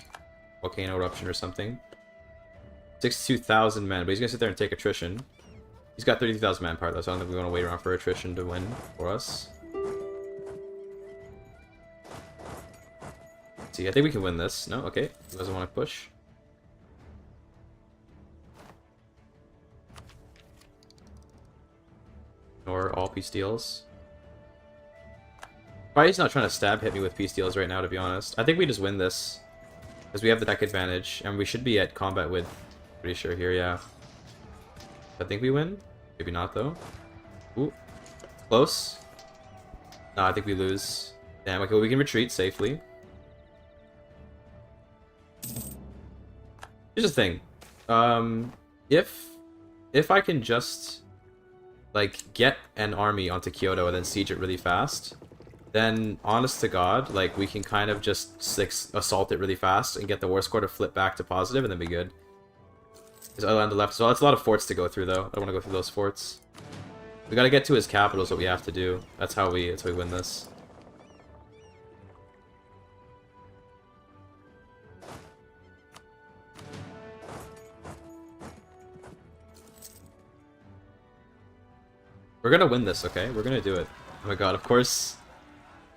volcano eruption or something. 62,000 men, but he's gonna sit there and take attrition. He's got 32,000 manpower though, so I don't think we want to wait around for attrition to win for us. Let's see, I think we can win this. No? Okay. He doesn't want to push. Or all peace deals. Probably he's not trying to stab hit me with peace deals right now, to be honest. I think we just win this. Because we have the tech advantage, and we should be at combat with... pretty sure here, yeah. I think we win. Maybe not, though. Ooh. Close. No, I think we lose. Damn, okay, well, we can retreat safely. Here's the thing. If I can just, like, get an army onto Kyoto and then siege it really fast, then, honest to God, like, we can kind of just assault it really fast and get the war score to flip back to positive and then be good. There's other on the left, so that's a lot of forts to go through, though. I don't want to go through those forts. We gotta get to his capital is what we have to do. That's how we win this. We're gonna win this, okay? We're gonna do it. Oh my god, of course.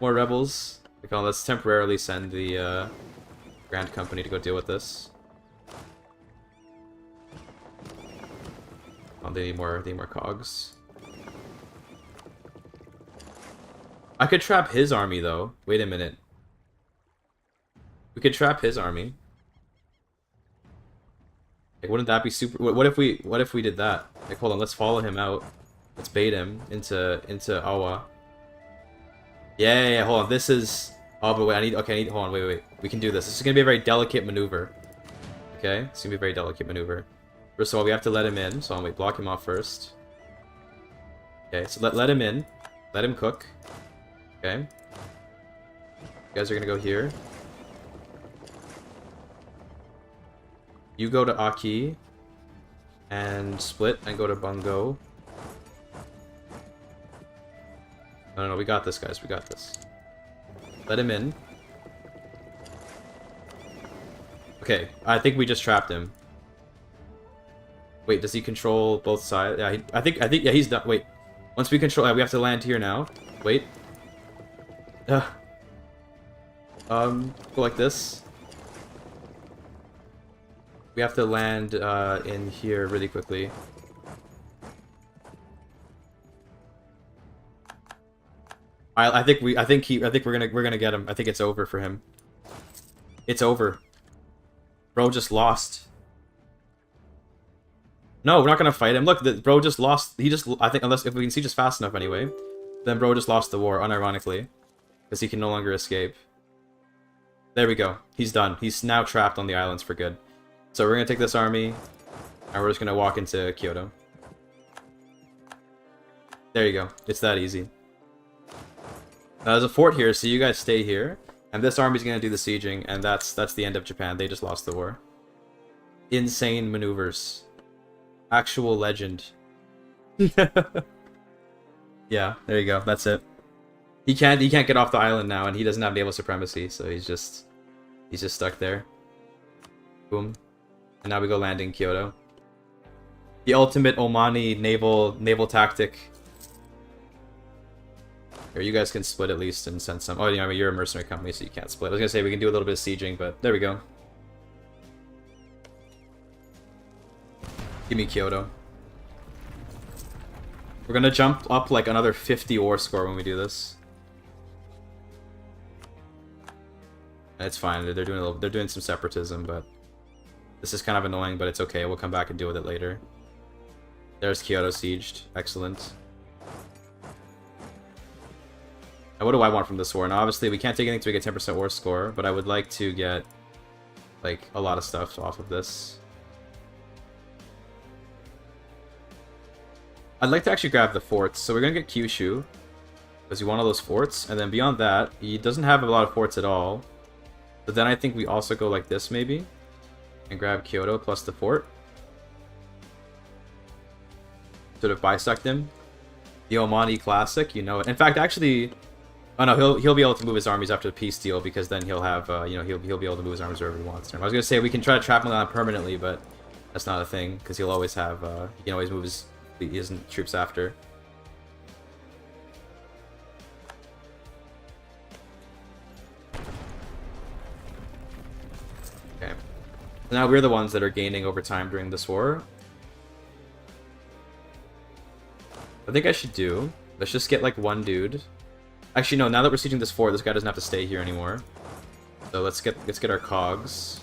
More rebels. Okay, well, let's temporarily send the Grand Company to go deal with this. Oh, they need more cogs. I could trap his army, though. Wait a minute. We could trap his army. Like, wouldn't that be super... What if we did that? Like, hold on, let's follow him out. Let's bait him into Awa. Yeah, hold on. This is... Oh, but wait, hold on, wait. We can do this. This is gonna be a very delicate maneuver. Okay? It's gonna be a very delicate maneuver. First of all, we have to let him in. So, wait, block him off first. Okay, so let him in. Let him cook. Okay. You guys are gonna go here. You go to Aki. And split and go to Bungo. No, we got this, guys. We got this. Let him in. Okay, I think we just trapped him. Wait, does he control both sides? Yeah, I think, yeah, he's done. Wait. Once we control... we have to land here now. Wait. Go like this. We have to land in here really quickly. I think we're gonna get him. I think it's over for him. It's over. Bro just lost. No, we're not gonna fight him. Look, bro just lost. I think if we can see just fast enough anyway, then bro just lost the war, unironically, because he can no longer escape. There we go. He's done. He's now trapped on the islands for good. So we're gonna take this army, and we're just gonna walk into Kyoto. There you go. It's that easy. There's a fort here, so you guys stay here, and this army's gonna do the sieging, and that's the end of Japan. They just lost the war. Insane maneuvers. Actual legend. Yeah, there you go. That's it. He can't get off the island now, and he doesn't have naval supremacy, so he's just stuck there. Boom. And now we go land in Kyoto. The ultimate Omani naval tactic. Or you guys can split at least and send some. Oh, you know, I mean, you're a mercenary company, so you can't split. I was gonna say we can do a little bit of sieging, but there we go. Give me Kyoto. We're gonna jump up like another 50 war score when we do this. It's fine. They're doing some separatism, but this is kind of annoying. But it's okay. We'll come back and deal with it later. There's Kyoto sieged. Excellent. Now, what do I want from this war? Now, obviously, we can't take anything to make a 10% war score, but I would like to get like a lot of stuff off of this. I'd like to actually grab the forts, so we're gonna get Kyushu because we want all those forts, and then beyond that, he doesn't have a lot of forts at all. But then I think we also go like this maybe, and grab Kyoto plus the fort. Sort of bisect him. The Omani classic, you know it. In fact, actually, oh no, he'll be able to move his armies after the peace deal because then he'll have you know, he'll be able to move his armies wherever he wants. I was gonna say we can try to trap him down permanently, but that's not a thing because he'll always have he can always move his troops after. Okay. Now we're the ones that are gaining over time during this war. I think I should do. Let's just get like one dude. Actually, no. Now that we're sieging this fort, this guy doesn't have to stay here anymore. So let's get our cogs.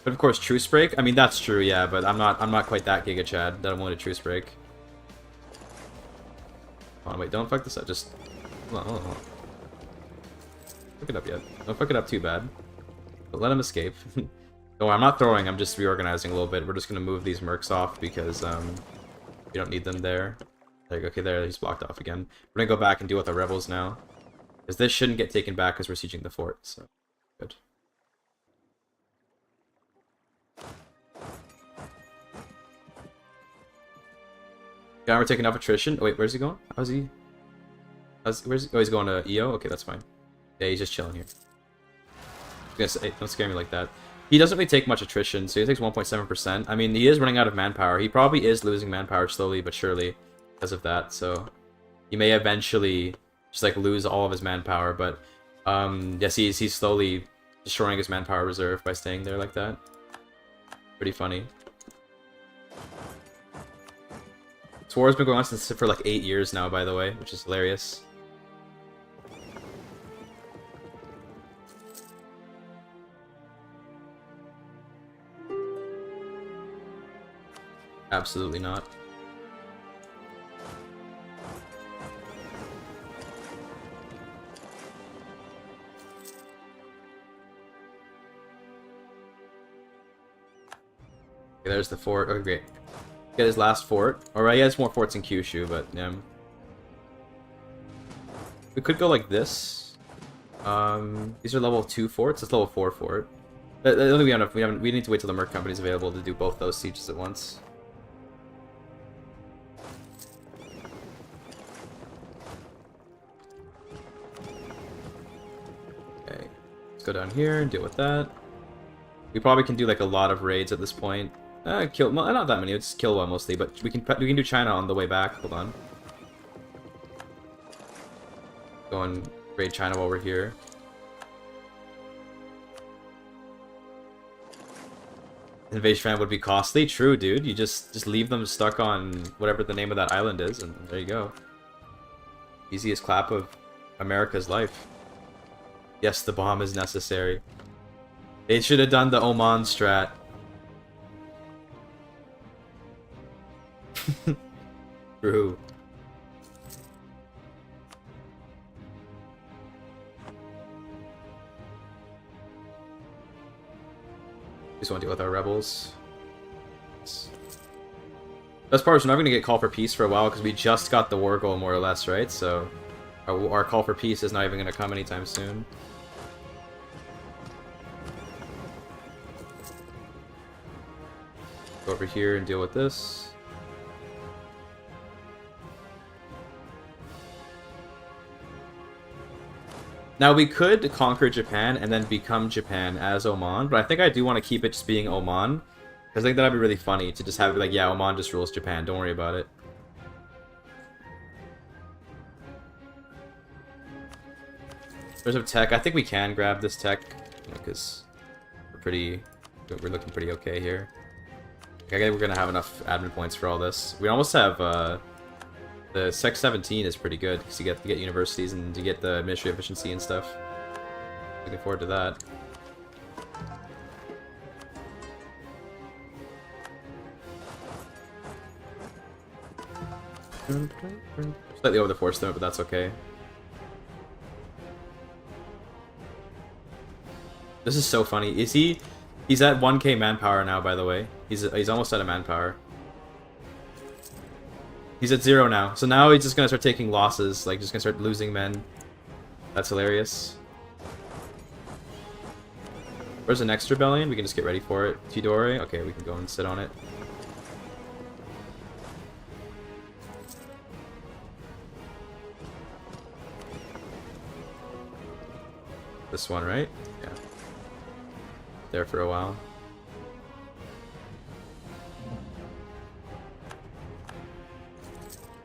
But of course, truce break. I mean, that's true, yeah. But I'm not quite that Giga Chad that I'm willing to truce break. Hold on, wait, don't fuck this up. Just hold on, hold on, hold on. Fuck it up yet. Don't fuck it up too bad. But let him escape. Oh, I'm not throwing. I'm just reorganizing a little bit. We're just gonna move these mercs off because we don't need them there. There you go. Okay, there. He's blocked off again. We're gonna go back and deal with the rebels now, because this shouldn't get taken back because we're sieging the fort. So good. Yeah, we're taking off attrition. Oh, wait, where's he going? How's he? Where's he? Oh, he's going to EO? Okay, that's fine. Yeah, he's just chilling here. Yes, hey, don't scare me like that. He doesn't really take much attrition, so he takes 1.7%. I mean, he is running out of manpower. He probably is losing manpower slowly but surely because of that, so he may eventually just, like, lose all of his manpower, but, yes, he's slowly destroying his manpower reserve by staying there like that. Pretty funny. This war has been going on for like 8 years now, by the way, which is hilarious. Absolutely not. Okay, there's the fort. Okay, great. Get his last fort. Alright, he has more forts in Kyushu, but yeah. We could go like this. These are level 2 forts. It's level 4 fort. I don't think we have enough. We need to wait till the merc company is available to do both those sieges at once. Okay, let's go down here and deal with that. We probably can do like a lot of raids at this point. Kill not that many. It's kill one mostly, but we can do China on the way back. Hold on. Go and raid China while we're here. Invasion fan would be costly. True, dude. You just leave them stuck on whatever the name of that island is, and there you go. Easiest clap of America's life. Yes, the bomb is necessary. They should have done the Oman strat. True. Just want to deal with our rebels. Best part is we're not going to get call for peace for a while because we just got the war goal more or less, right? So our call for peace is not even going to come anytime soon. Go over here and deal with this. Now, we could conquer Japan and then become Japan as Oman, but I think I do want to keep it just being Oman, because I think that'd be really funny to just have it like, yeah, Oman just rules Japan, don't worry about it. There's a tech. I think we can grab this tech, because we're looking pretty okay here. I think we're going to have enough admin points for all this. We almost have, the Sec 17 is pretty good because you get universities and you get the ministry efficiency and stuff. Looking forward to that. Slightly over the force limit, but that's okay. This is so funny. He's at 1k manpower now, by the way. He's almost out of manpower. He's at 0 now. So now he's just gonna start taking losses, like just gonna start losing men. That's hilarious. Where's the next rebellion? We can just get ready for it. Tidore? Okay, we can go and sit on it. This one, right? Yeah. There for a while.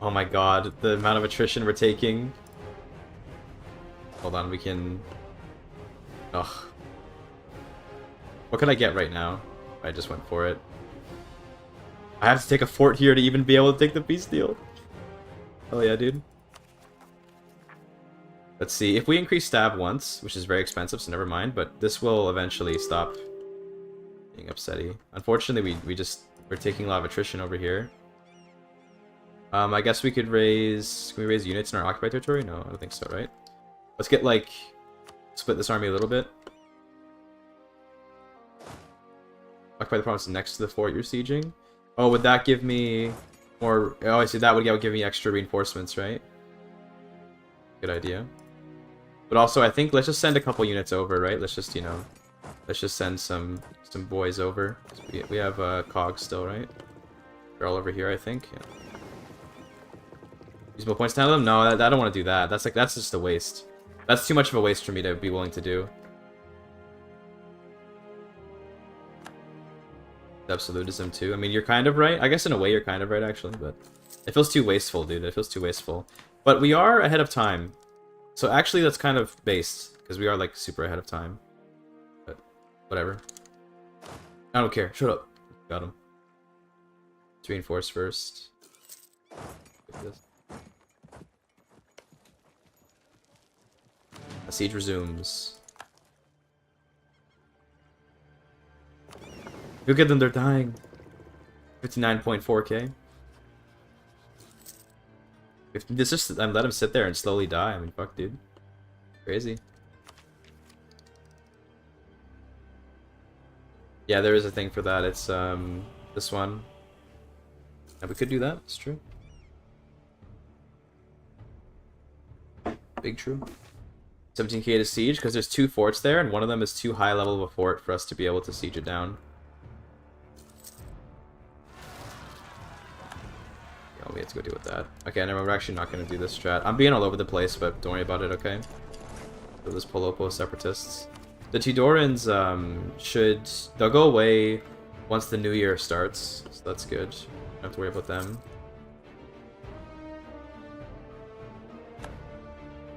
Oh my god, the amount of attrition we're taking. Hold on, we can... Ugh. What can I get right now? I just went for it. I have to take a fort here to even be able to take the peace deal. Oh yeah, dude. Let's see, if we increase stab once, which is very expensive, so never mind, but this will eventually stop being being upsetty. Unfortunately, we're taking a lot of attrition over here. I guess we could raise... Can we raise units in our occupied territory? No, I don't think so, right? Let's get, like... Split this army a little bit. Occupy the province next to the fort you're sieging. Oh, would that give me more... Oh, I see. That would give me extra reinforcements, right? Good idea. But also, I think let's just send a couple units over, right? Let's just, you know... Let's just send some boys over. We have cogs still, right? They're all over here, I think. Yeah. Use more points to handle them? No, I don't want to do that. That's just a waste. That's too much of a waste for me to be willing to do. Absolutism too. I mean, you're kind of right. I guess in a way you're kind of right, actually, but it feels too wasteful, dude. It feels too wasteful. But we are ahead of time. So actually that's kind of based, because we are, like, super ahead of time. But whatever. I don't care. Shut up. Got him. Let's reinforce first. The siege resumes. Look at them, they're dying. 59.4k. If this just let them sit there and slowly die. I mean, fuck, dude. Crazy. Yeah, there is a thing for that. It's this one. And we could do that. It's true. Big true. 17k to siege because there's 2 forts there, and one of them is too high level of a fort for us to be able to siege it down. Yeah, we have to go deal with that. Okay, never mind, we're actually not going to do this strat. I'm being all over the place, but don't worry about it, okay? So those Polopo separatists. The Tudorans they'll go away once the new year starts, so that's good. Don't have to worry about them.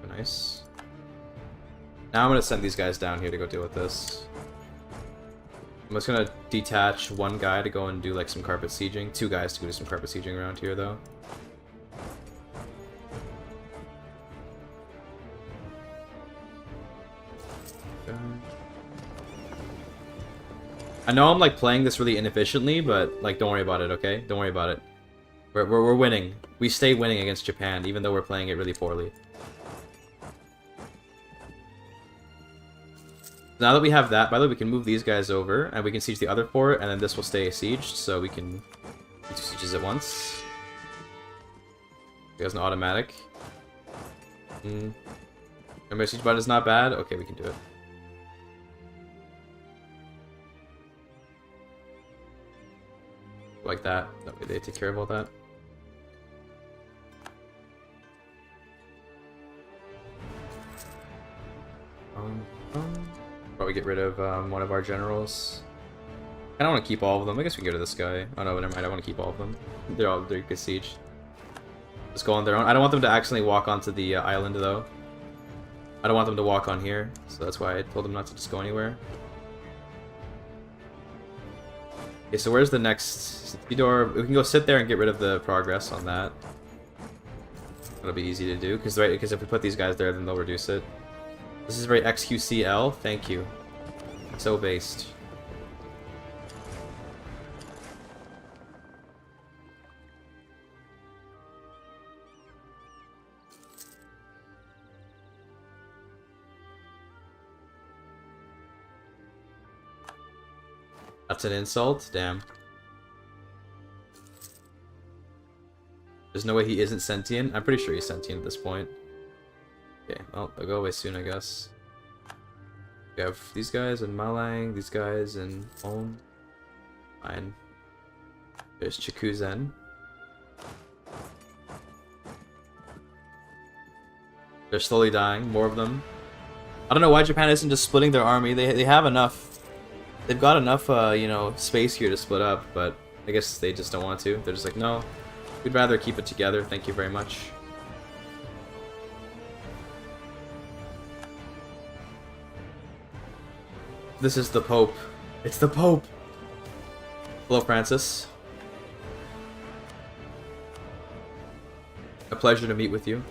Nice. Now I'm going to send these guys down here to go deal with this. I'm just going to detach one guy to go and do, like, some carpet sieging. 2 guys to go do some carpet sieging around here, though. I know I'm, like, playing this really inefficiently, but, like, don't worry about it, okay? Don't worry about it. We're winning. We stay winning against Japan, even though we're playing it really poorly. Now that we have that, by the way, we can move these guys over, and we can siege the other fort, and then this will stay sieged, so we can do 2 sieges at once. It has an automatic. Remember, siege button is not bad? Okay, we can do it. Like that. That way they take care of all that. Probably get rid of one of our generals. I don't want to keep all of them. I guess we can get rid of this guy. Oh no, never mind. I want to keep all of them. They're good siege. Just go on their own. I don't want them to accidentally walk onto the island though. I don't want them to walk on here, so that's why I told them not to just go anywhere. Okay, so where's the next door? We can go sit there and get rid of the progress on that. That'll be easy to do, because if we put these guys there, then they'll reduce it. This is very XQCL. Thank you. So based. That's an insult? Damn. There's no way he isn't sentient? I'm pretty sure he's sentient at this point. Okay, well, they'll go away soon, I guess. We have these guys in Malang, these guys in Oman. Fine. There's Chikuzen. They're slowly dying, more of them. I don't know why Japan isn't just splitting their army. They have enough. They've got enough, you know, space here to split up, but I guess they just don't want to. They're just like, no, we'd rather keep it together. Thank you very much. This is the Pope. It's the Pope! Hello, Francis. A pleasure to meet with you.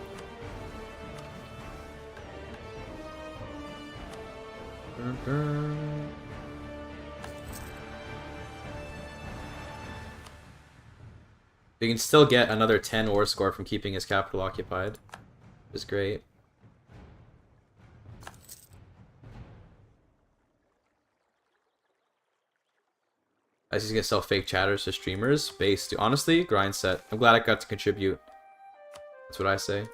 We can still get another 10 war score from keeping his capital occupied. Which is great. I just gonna sell fake chatters to streamers. Based, honestly, grind set. I'm glad I got to contribute. That's what I say.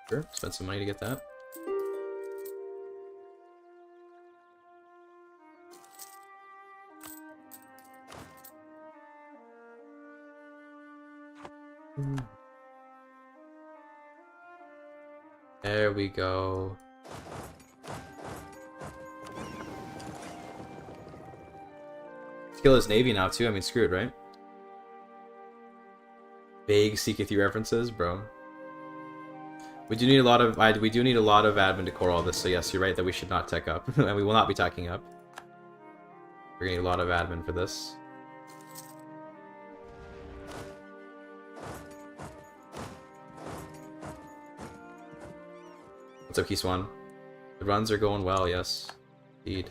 Sure, spend some money to get that. There we go. Kill his navy now too. I mean, screwed, right? Vague CK3 references, bro. We do need a lot of admin to core all this. So yes, you're right that we should not tech up, and we will not be teching up. We're gonna need a lot of admin for this. What's up, Keyswan? The runs are going well, yes. Indeed.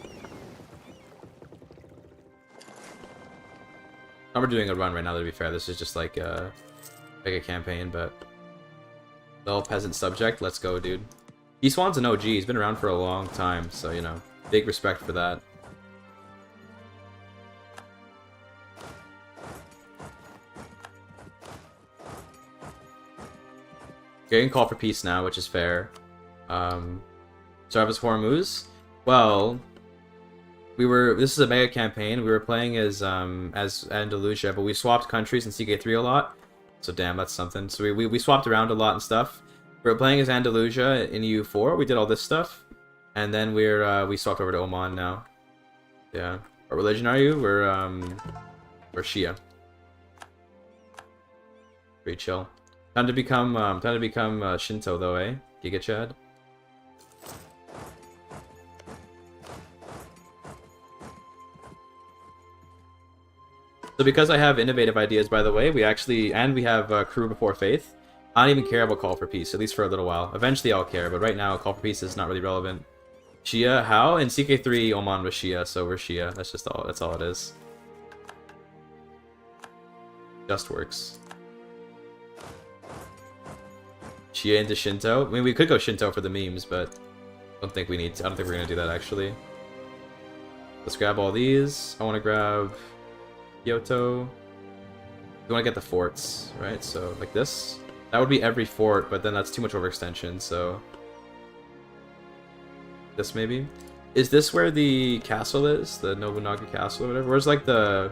We're doing a run right now, to be fair. This is just like a campaign, but... Little peasant subject, let's go, dude. Keyswan's an OG, he's been around for a long time, so, you know, big respect for that. Getting call for peace now, which is fair. Jarvis Hormuz. Well, this is a mega campaign. We were playing as Andalusia, but we swapped countries in CK3 a lot. So damn, that's something. So we swapped around a lot and stuff. We were playing as Andalusia in EU4. We did all this stuff, and then we swapped over to Oman now. Yeah. What religion are you? We're Shia. Pretty chill. Time to become Shinto though, eh? Giga Chad. So because I have innovative ideas, by the way, we have crew before faith. I don't even care about call for peace, at least for a little while. Eventually I'll care, but right now call for peace is not really relevant. Shia, how? In CK3, Oman was Shia, so we're Shia. That's all it is. Just works. Shia into Shinto? I mean, we could go Shinto for the memes, but I don't think we're gonna do that, actually. Let's grab all these. I want to grab Kyoto. You want to get the forts, right? So, like this. That would be every fort, but then that's too much overextension, so... This, maybe? Is this where the castle is? The Nobunaga Castle or whatever? Where's, like, the...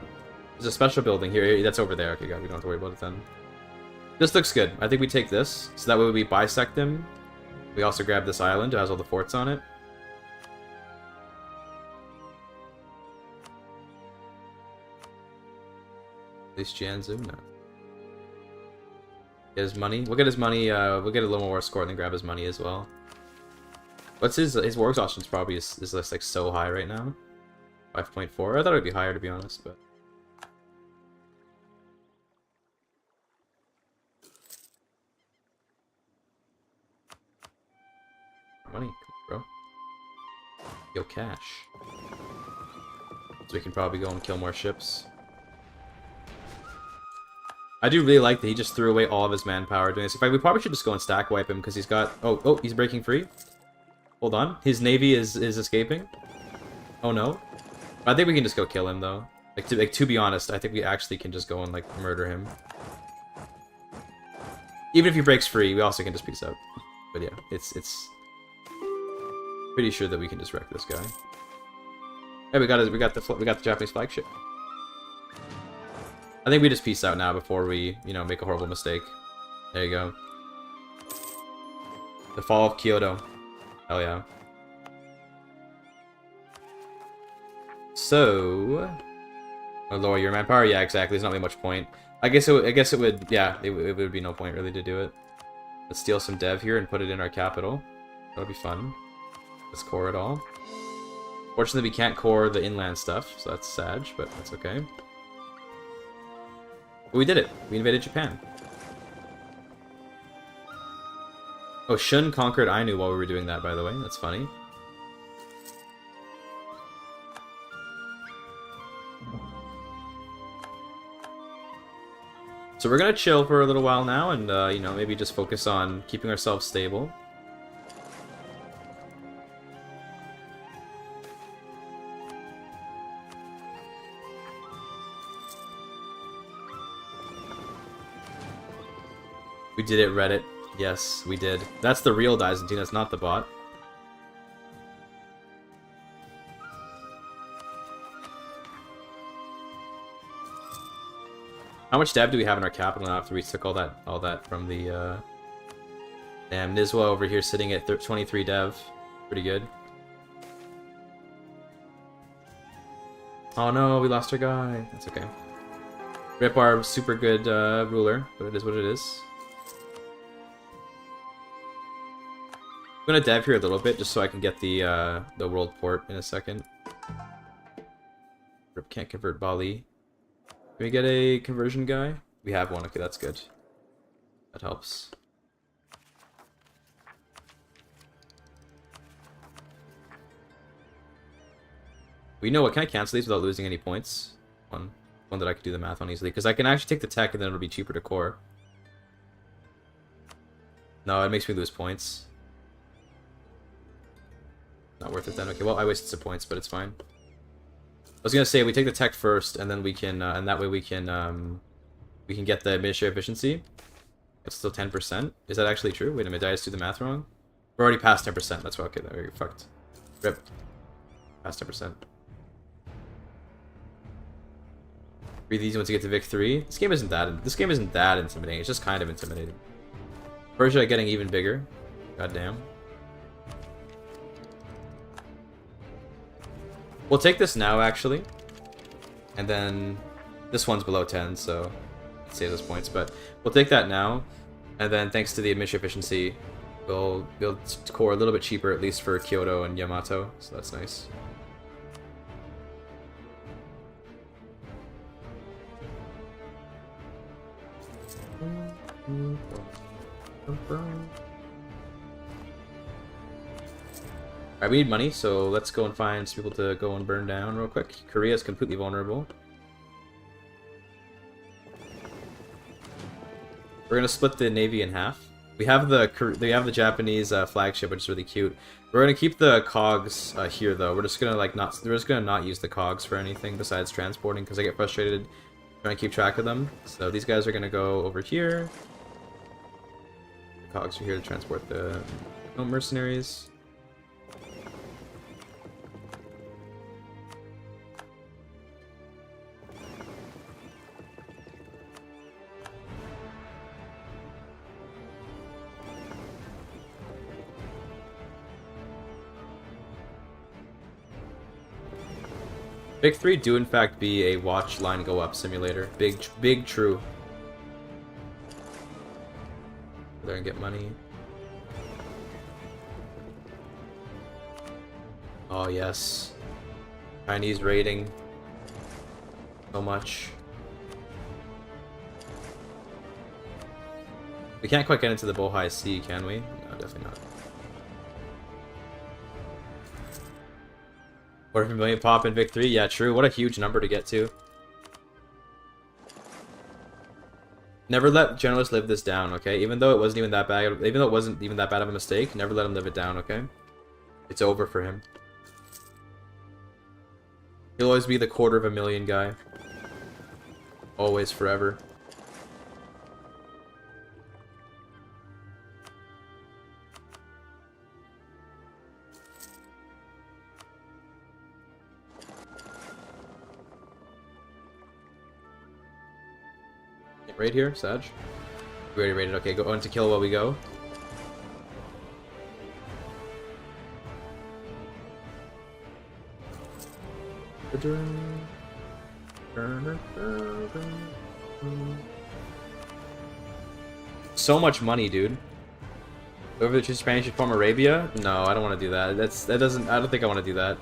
There's a special building here. That's over there. Okay, God, we don't have to worry about it then. This looks good. I think we take this, so that way we bisect them. We also grab this island. It has all the forts on it. At least Janzu? No. Get his money. We'll get his money. We'll get a little more score and then grab his money as well. What's his war exhaustion's probably is like so high right now. 5.4. I thought it would be higher, to be honest, but. Money, bro. Yo, cash. So we can probably go and kill more ships. I do really like that he just threw away all of his manpower doing this. In fact, we probably should just go and stack wipe him because he's got... Oh, he's breaking free. Hold on. His navy is escaping. Oh, no. I think we can just go kill him, though. Like, to be honest, I think we actually can just go and, like, murder him. Even if he breaks free, we also can just peace out. But yeah, it's pretty sure that we can just wreck this guy. Hey, we got the Japanese flagship. I think we just peace out now before we, you know, make a horrible mistake. There you go. The fall of Kyoto. Hell yeah. So, lower your manpower. Yeah, exactly. There's not really much point. I guess it would. Yeah, it would be no point really to do it. Let's steal some dev here and put it in our capital. That'll be fun. Let's core it all. Fortunately, we can't core the inland stuff, so that's sad, but that's okay. But we did it. We invaded Japan. Oh, Shun conquered Ainu while we were doing that, by the way. That's funny. So we're gonna chill for a little while now, and you know, maybe just focus on keeping ourselves stable. We did it, Reddit. Yes, we did. That's the real Byzantine, that's not the bot. How much dev do we have in our capital now after we took all that from the damn Nizwa over here sitting at 23 dev. Pretty good. Oh no, we lost our guy. That's okay. Rip our super good ruler, but it is what it is. I'm gonna dev here a little bit just so I can get the world port in a second. Rip can't convert Bali. Can we get a conversion guy? We have one. Okay, that's good. That helps. We know what. Can I cancel these without losing any points? One that I could do the math on easily, because I can actually take the tech and then it'll be cheaper to core. No, it makes me lose points. Not worth it then. Okay, well I wasted some points, but it's fine. I was gonna say we take the tech first, and then we can, and that way we can get the administrative efficiency. It's still 10%. Is that actually true? Wait a minute, did I just do the math wrong? We're already past 10%. That's why. Okay, there we fucked. Rip. Past 10%. Read these once you get to Vic 3. This game isn't that. This game isn't that intimidating. It's just kind of intimidating. Persia getting even bigger. God damn. We'll take this now, actually. And then this one's below 10, so it saves us points. But we'll take that now. And then thanks to the administrative efficiency, we'll be able to core a little bit cheaper, at least for Kyoto and Yamato. So that's nice. Alright, we need money, so let's go and find some people to go and burn down real quick. Korea is completely vulnerable. We're gonna split the navy in half. We have the Japanese flagship, which is really cute. We're gonna keep the cogs here though. We're just gonna not use the cogs for anything besides transporting, because I get frustrated trying to keep track of them. So these guys are gonna go over here. The cogs are here to transport the mercenaries. Big 3 do in fact be a watch line go up simulator. Big true. Go there and get money. Oh yes. Chinese raiding. So much. We can't quite get into the Bohai Sea, can we? No, definitely not. Quarter of a million pop in Vic 3? Yeah, true. What a huge number to get to. Never let journalists live this down, okay? Even though it wasn't even that bad, even though it wasn't even that bad of a mistake, never let him live it down, okay? It's over for him. He'll always be the $250,000 guy. Always, forever. Right here, Sag. We already raided. Okay, go on to kill while we go. So much money, dude. Over the Spanish should form Arabia? No, I don't want to do that. I don't think I want to do that.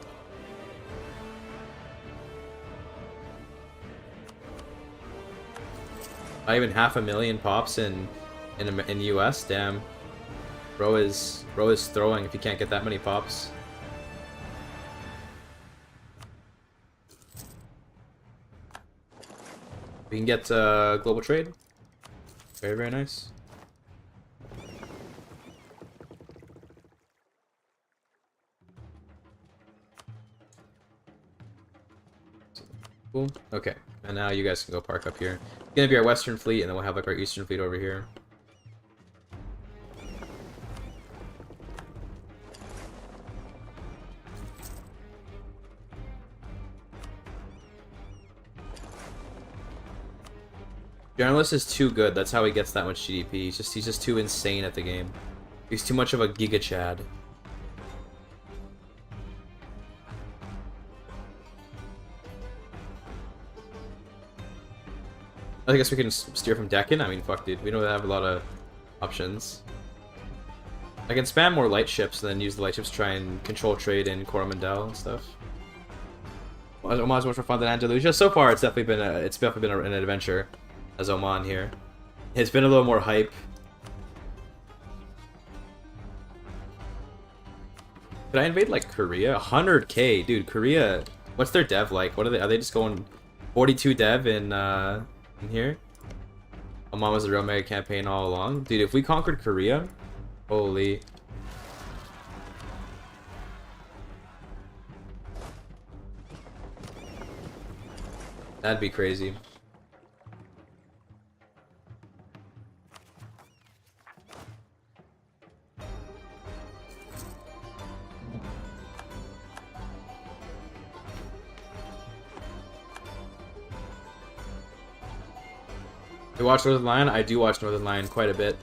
Not even 500,000 pops in US. Damn, bro is throwing if he can't get that many pops. We can get global trade. Very, very nice. Cool. Okay, and now you guys can go park up here. It's gonna be our western fleet, and then we'll have like our eastern fleet over here. Journalist is too good. That's how he gets that much GDP. He's just too insane at the game. He's too much of a Giga Chad. I guess we can steer from Deccan. I mean, fuck, dude. We don't have a lot of options. I can spam more light ships and then use the light ships to try and control trade in Coromandel and stuff. Oman's much more fun than Andalusia. So far, it's definitely been an adventure as Oman here. It's been a little more hype. Could I invade like Korea? 100k, dude. Korea. What's their dev like? What are they? Are they just going 42 dev in here? Oman was a real mega campaign all along, dude. If we conquered Korea, holy. That'd be crazy. You watch Northern Lion? I do watch Northern Lion quite a bit.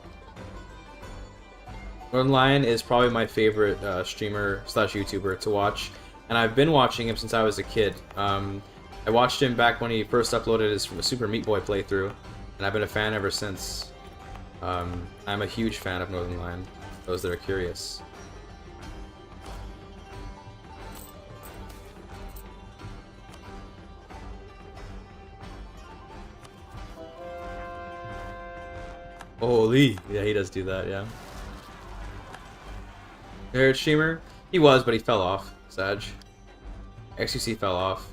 Northern Lion is probably my favorite streamer slash YouTuber to watch, and I've been watching him since I was a kid. I watched him back when he first uploaded his Super Meat Boy playthrough, and I've been a fan ever since. I'm a huge fan of Northern Lion, those that are curious. Holy, yeah, he does do that, yeah. Favorite streamer? He was, but he fell off. Sag. XQC fell off.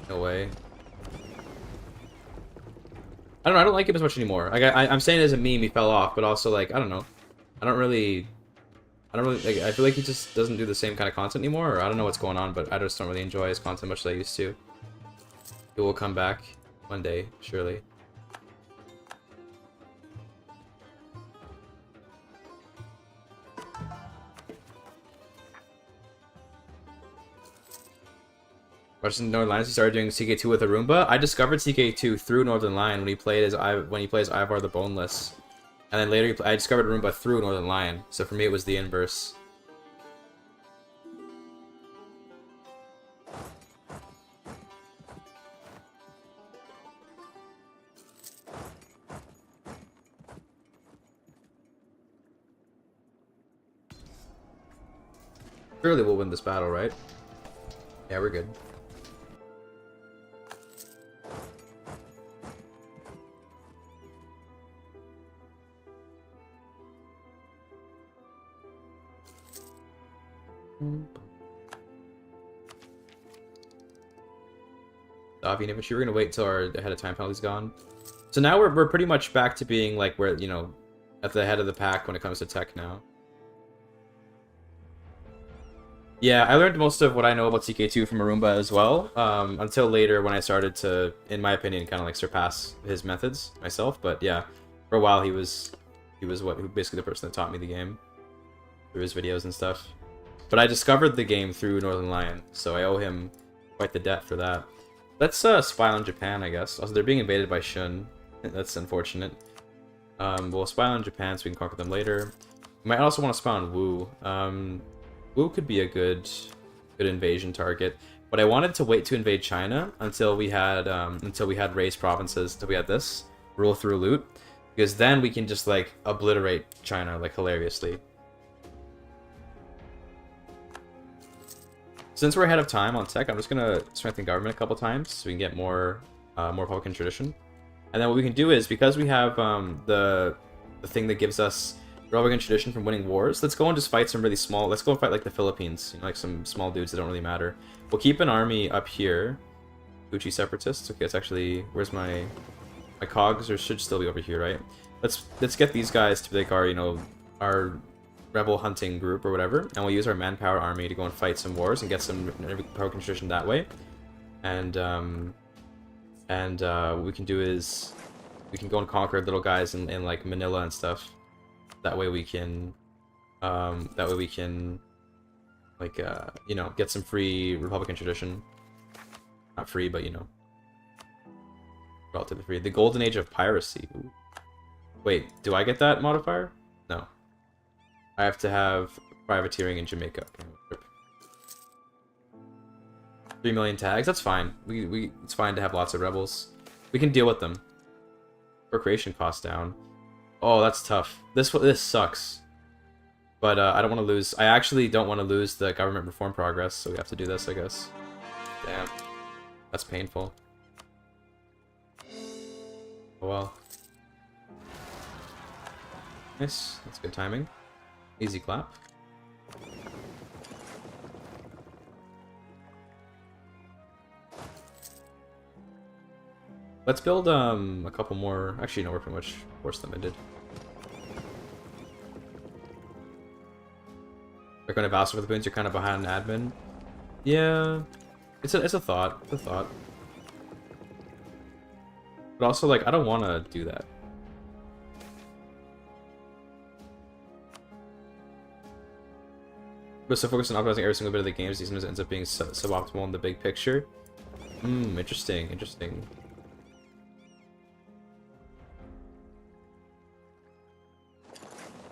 No way. I don't know, I don't like him as much anymore. Like, I'm saying it as a meme, he fell off, but also, like, I don't know. I don't really, like, I feel like he just doesn't do the same kind of content anymore, or I don't know what's going on, but I just don't really enjoy his content much as I used to. He will come back one day, surely. Watching Northern Lions, he started doing CK2 with Arumba. I discovered CK2 through Northern Lion when he plays Ivar the Boneless, and then later I discovered Arumba through Northern Lion. So for me, it was the inverse. Surely we'll win this battle, right? Yeah, we're good. Even if you were gonna wait till our ahead of time penalty's gone. So now we're pretty much back to being like where, you know, at the head of the pack when it comes to tech now. Yeah, I learned most of what I know about CK2 from Arumba as well, until later when I started to, in my opinion, kind of like surpass his methods myself. But yeah, for a while he was basically the person that taught me the game through his videos and stuff. But I discovered the game through Northern Lion, so I owe him quite the debt for that. Let's spy on Japan, I guess. Also, they're being invaded by Shun. That's unfortunate. We'll spy on Japan so we can conquer them later. We might also want to spy on Wu. Wu could be a good invasion target, but I wanted to wait to invade China until we had raised provinces, until we had this rule through loot, because then we can just like obliterate China like hilariously. Since we're ahead of time on tech, I'm just gonna strengthen government a couple times so we can get more Republican tradition. And then what we can do is, because we have the thing that gives us Republican tradition from winning wars, let's go and just fight some really small. Let's go and fight like the Philippines, you know, like some small dudes that don't really matter. We'll keep an army up here. Gucci separatists. Okay, it's actually, where's my My cogs should still be over here, right? Let's get these guys to be like our, you know, our rebel hunting group or whatever, and we'll use our manpower army to go and fight some wars and get some power contrition that way. And what we can do is we can go and conquer little guys in like Manila and stuff. That way we can like you know, get some free Republican tradition. Not free, but you know, relatively free. The Golden Age of Piracy. Ooh. Wait, do I get that modifier? No. I have to have privateering in Jamaica. 3 million tags. That's fine. It's fine to have lots of rebels. We can deal with them. Procreation cost down. Oh, that's tough. This sucks. But I don't want to lose. I actually don't want to lose the government reform progress, so we have to do this, I guess. Damn, that's painful. Oh well. Nice. That's good timing. Easy clap. Let's build a couple more. Actually, no, we're pretty much worse than I did. They're going to Vassal for the Boons. You're kind of behind an admin. Yeah, it's a thought. It's a thought. But also, like, I don't want to do that. But so focused on optimizing every single bit of the game, sometimes it ends up being suboptimal in the big picture. Interesting, interesting.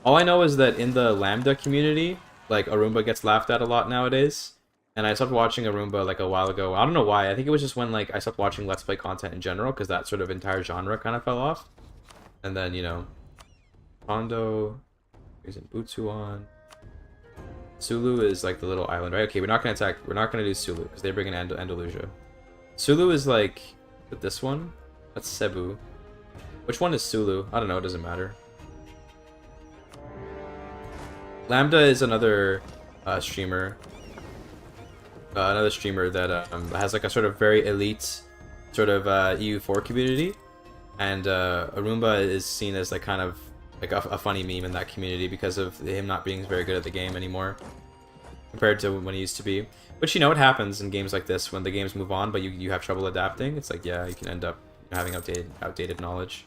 All I know is that in the Lambda community, like, Arumba gets laughed at a lot nowadays. And I stopped watching Arumba, like, a while ago. I don't know why. I think it was just when, like, I stopped watching Let's Play content in general, because that sort of entire genre kind of fell off. And then, you know, Hondo, using Butsuan. Sulu is, like, the little island, right? Okay, we're not going to attack. We're not going to do Sulu, because they bring in Andalusia. Sulu is, like, with this one? That's Cebu. Which one is Sulu? I don't know. It doesn't matter. Lambda is another streamer. Another streamer that has like a sort of very elite sort of EU4 community, and Arumba is seen as like kind of like a funny meme in that community because of him not being very good at the game anymore compared to when he used to be. Which, you know, it happens in games like this when the games move on, but you have trouble adapting. It's like, yeah, you can end up having outdated knowledge.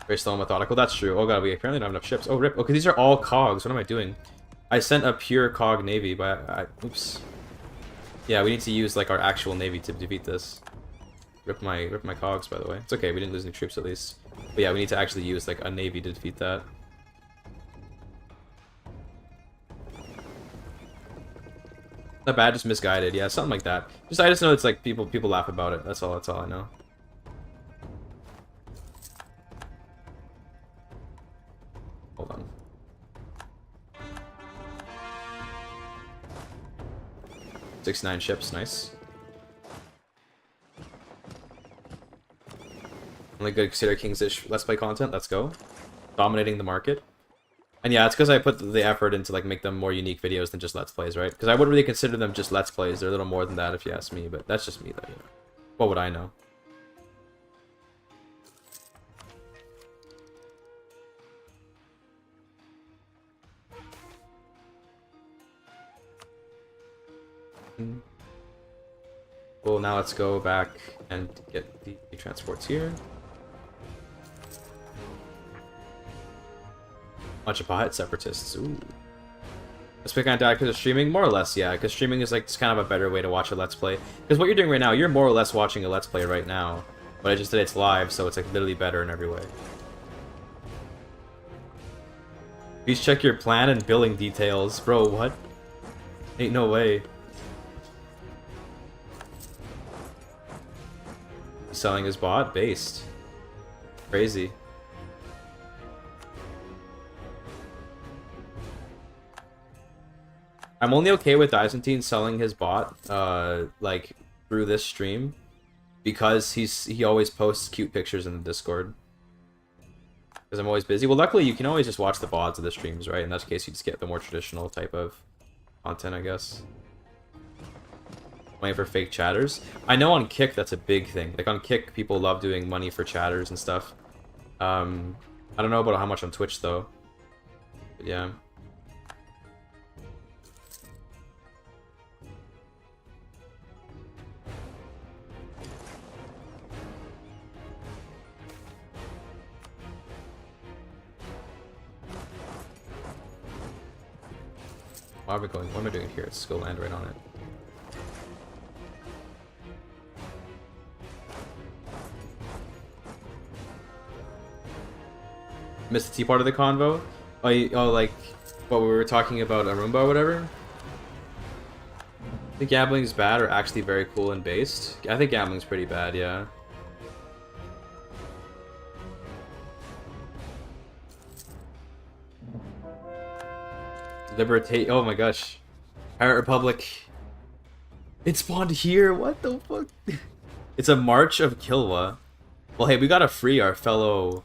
Very slow and methodical. That's true. Oh god, we apparently don't have enough ships. Oh, rip. Okay, these are all cogs. What am I doing? I sent a pure cog navy, but oops. Yeah, we need to use like our actual navy to defeat this. Rip my cogs, by the way. It's okay. We didn't lose any troops at least. But yeah, we need to actually use like a navy to defeat that. Not bad, just misguided. Yeah, something like that. I just know it's like people laugh about it. That's all I know. Hold on. Nine ships, nice. Only good Crusader Kings-ish Let's Play content, let's go. Dominating the market. And yeah, it's because I put the effort into like make them more unique videos than just Let's Plays, right? Because I wouldn't really consider them just Let's Plays. They're a little more than that if you ask me, but that's just me though, you know. What would I know? Well, now let's go back and get the transports here. Bunch of pothead separatists. Ooh. Let's pick on that because of streaming? More or less, yeah. Because streaming is like just kind of a better way to watch a Let's Play. Because what you're doing right now, you're more or less watching a Let's Play right now. But I just did it's live, so it's like literally better in every way. Please check your plan and billing details. Bro, what? Ain't no way. Selling his bot? Based. Crazy. I'm only okay with Byzantine selling his bot, like, through this stream, because he always posts cute pictures in the Discord. Because I'm always busy. Well, luckily, you can always just watch the VODs of the streams, right? In that case, you just get the more traditional type of content, I guess. Money for fake chatters. I know on Kick, that's a big thing. Like, on Kick, people love doing money for chatters and stuff. I don't know about how much on Twitch, though. But yeah. Why are we going? What am I doing here? Let's go land right on it. Missed the T part of the convo? Oh, like what we were talking about Arumba or whatever? I think gambling's bad or actually very cool and based. I think gambling's pretty bad, yeah. Libertate. Oh my gosh. Pirate Republic. It spawned here. What the fuck? It's a March of Kilwa. Well, hey, we gotta free our fellow.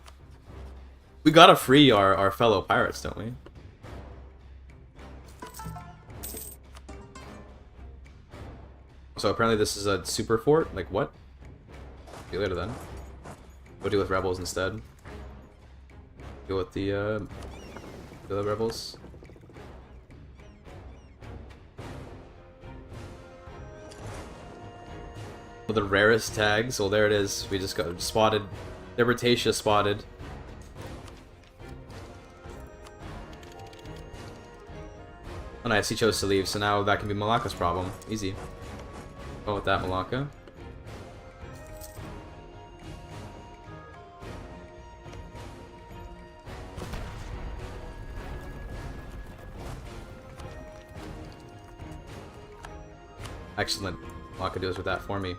We gotta free our fellow pirates, don't we? So apparently this is a super fort. Like what? See you later then. We'll deal with rebels instead. Deal with the rebels. The rarest tags. Well, there it is. We just got spotted. Libertatia spotted. Oh, nice. He chose to leave, so now that can be Malacca's problem. Easy. Go with that, Malacca. Excellent. Malacca deals with that for me.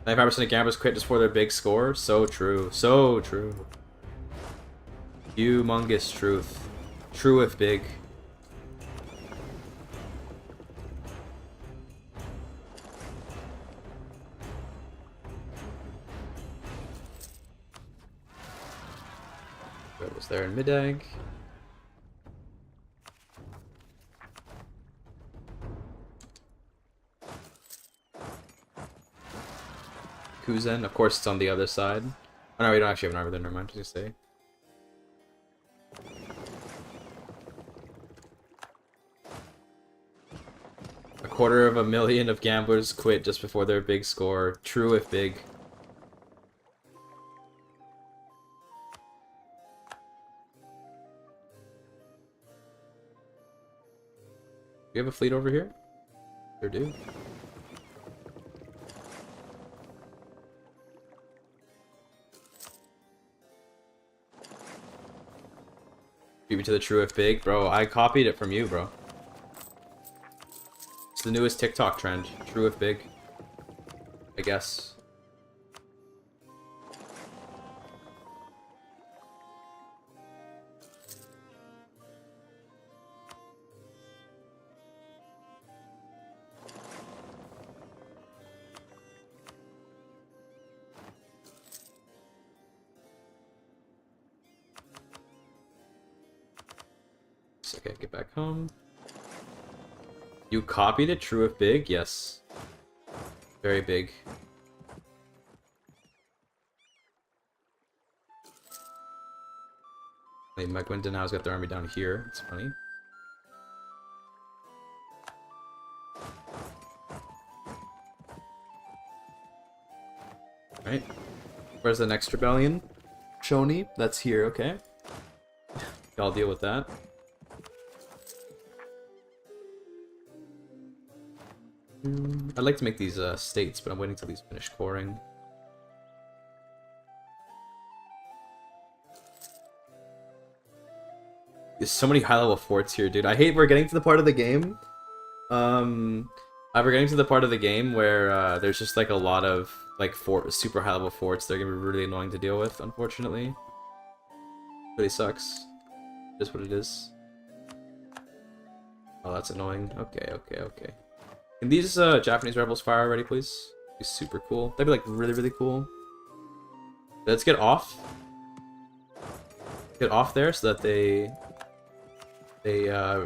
95% of gamblers quit just for their big score. So true. So true. Humongous truth. True if big. What was there in mid-egg? Kuzen, of course it's on the other side. Oh no, we don't actually have an armor there, never mind, just say. A 250,000 of gamblers quit just before their big score. True if big. Do you have a fleet over here? Sure do. Beat me to the true if big. Bro, I copied it from you, bro. It's the newest TikTok trend. True if big. I guess. Okay, get back home. You copied it? True if big? Yes. Very big. Wait, Mike Winton now's got their army down here. It's funny. Right. Where's the next rebellion? Shoni? That's here, okay. I'll deal with that. I'd like to make these states, but I'm waiting till these finish coring. There's so many high-level forts here, dude. I hate we're getting to the part of the game. We're getting to the part of the game where there's just like a lot of like super high-level forts. They're gonna be really annoying to deal with, unfortunately. Really sucks. Just what it is. Oh, that's annoying. Okay, okay, okay. Can these Japanese rebels fire already, please? Be super cool. That'd be like really, really cool. Let's get off. Get off there so that they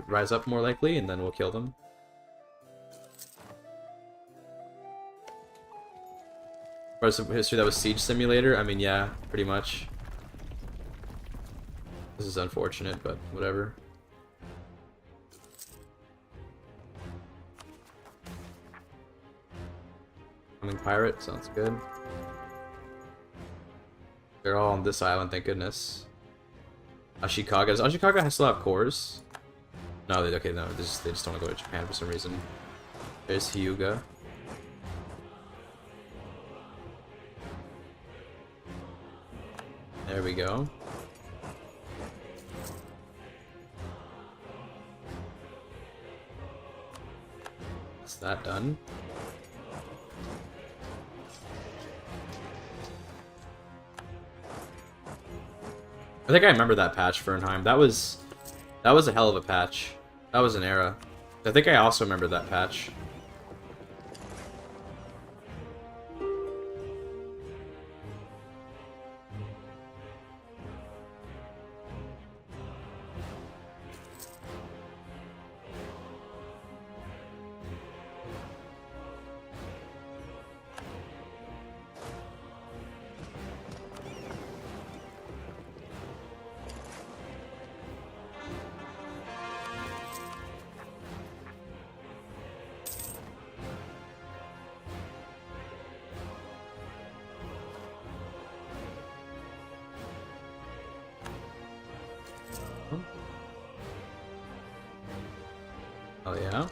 rise up more likely, and then we'll kill them. Or some history that was Siege Simulator? I mean, yeah, pretty much. This is unfortunate, but whatever. Coming pirate, sounds good. They're all on this island, thank goodness. Ashikaga. Does Ashikaga still have cores? No, okay, no, they just don't want to go to Japan for some reason. There's Hyuga. There we go. That's that done. I think I remember that patch, Fernheim. That was a hell of a patch. That was an era. I think I also remember that patch. Oh yeah.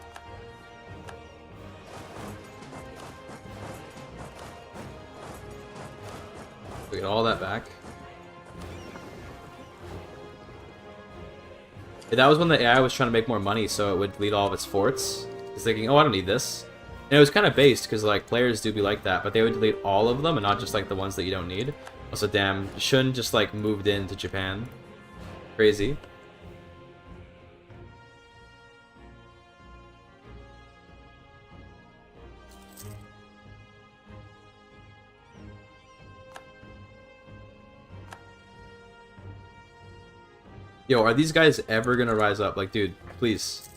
We get all that back. Yeah, that was when the AI was trying to make more money, so it would delete all of its forts. It's thinking, oh, I don't need this. And it was kind of based, because like players do be like that, but they would delete all of them and not just like the ones that you don't need. Also, damn, Shun just like moved into Japan. Crazy. Yo, are these guys ever gonna rise up? Like, dude, please.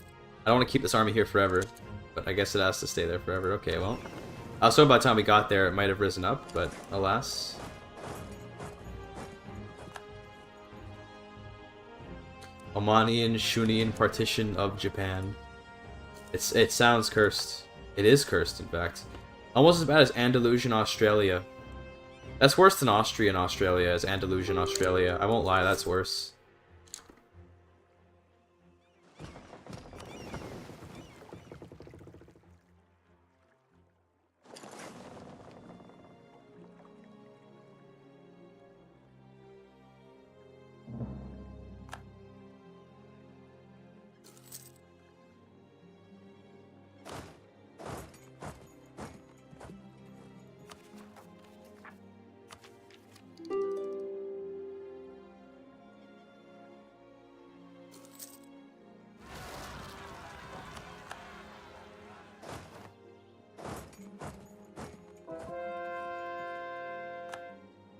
I don't want to keep this army here forever, but I guess it has to stay there forever. Okay, well. I was hoping by the time we got there, it might have risen up, but alas. Omanian Shunian partition of Japan. It sounds cursed. It is cursed, in fact. Almost as bad as Andalusian Australia. That's worse than Austrian Australia, as Andalusian Australia. I won't lie, that's worse.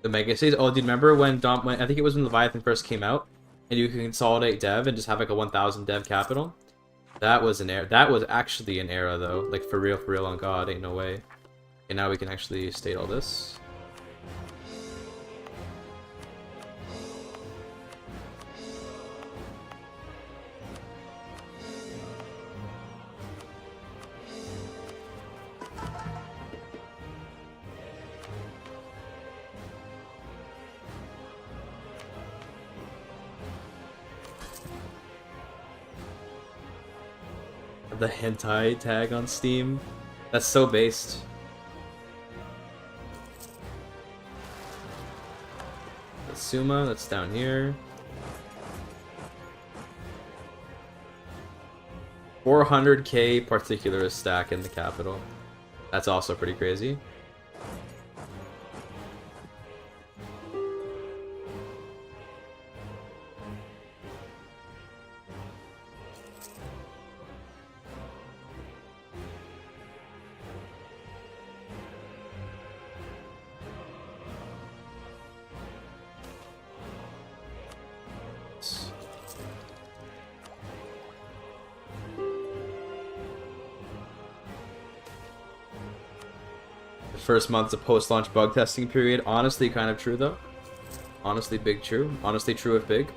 The Mega Cities? Oh, do you remember when I think it was when Leviathan first came out, and you could consolidate dev and just have like a 1,000 dev capital? That was an era. That was actually an era, though. Like, for real, on God, ain't no way. And now we can actually state all this. The hentai tag on Steam. That's so based. Suma, that's down here. 400k particularist stack in the capital. That's also pretty crazy. first month's a post-launch bug testing period. Honestly, kind of true though. Honestly, big true. Honestly, true if big.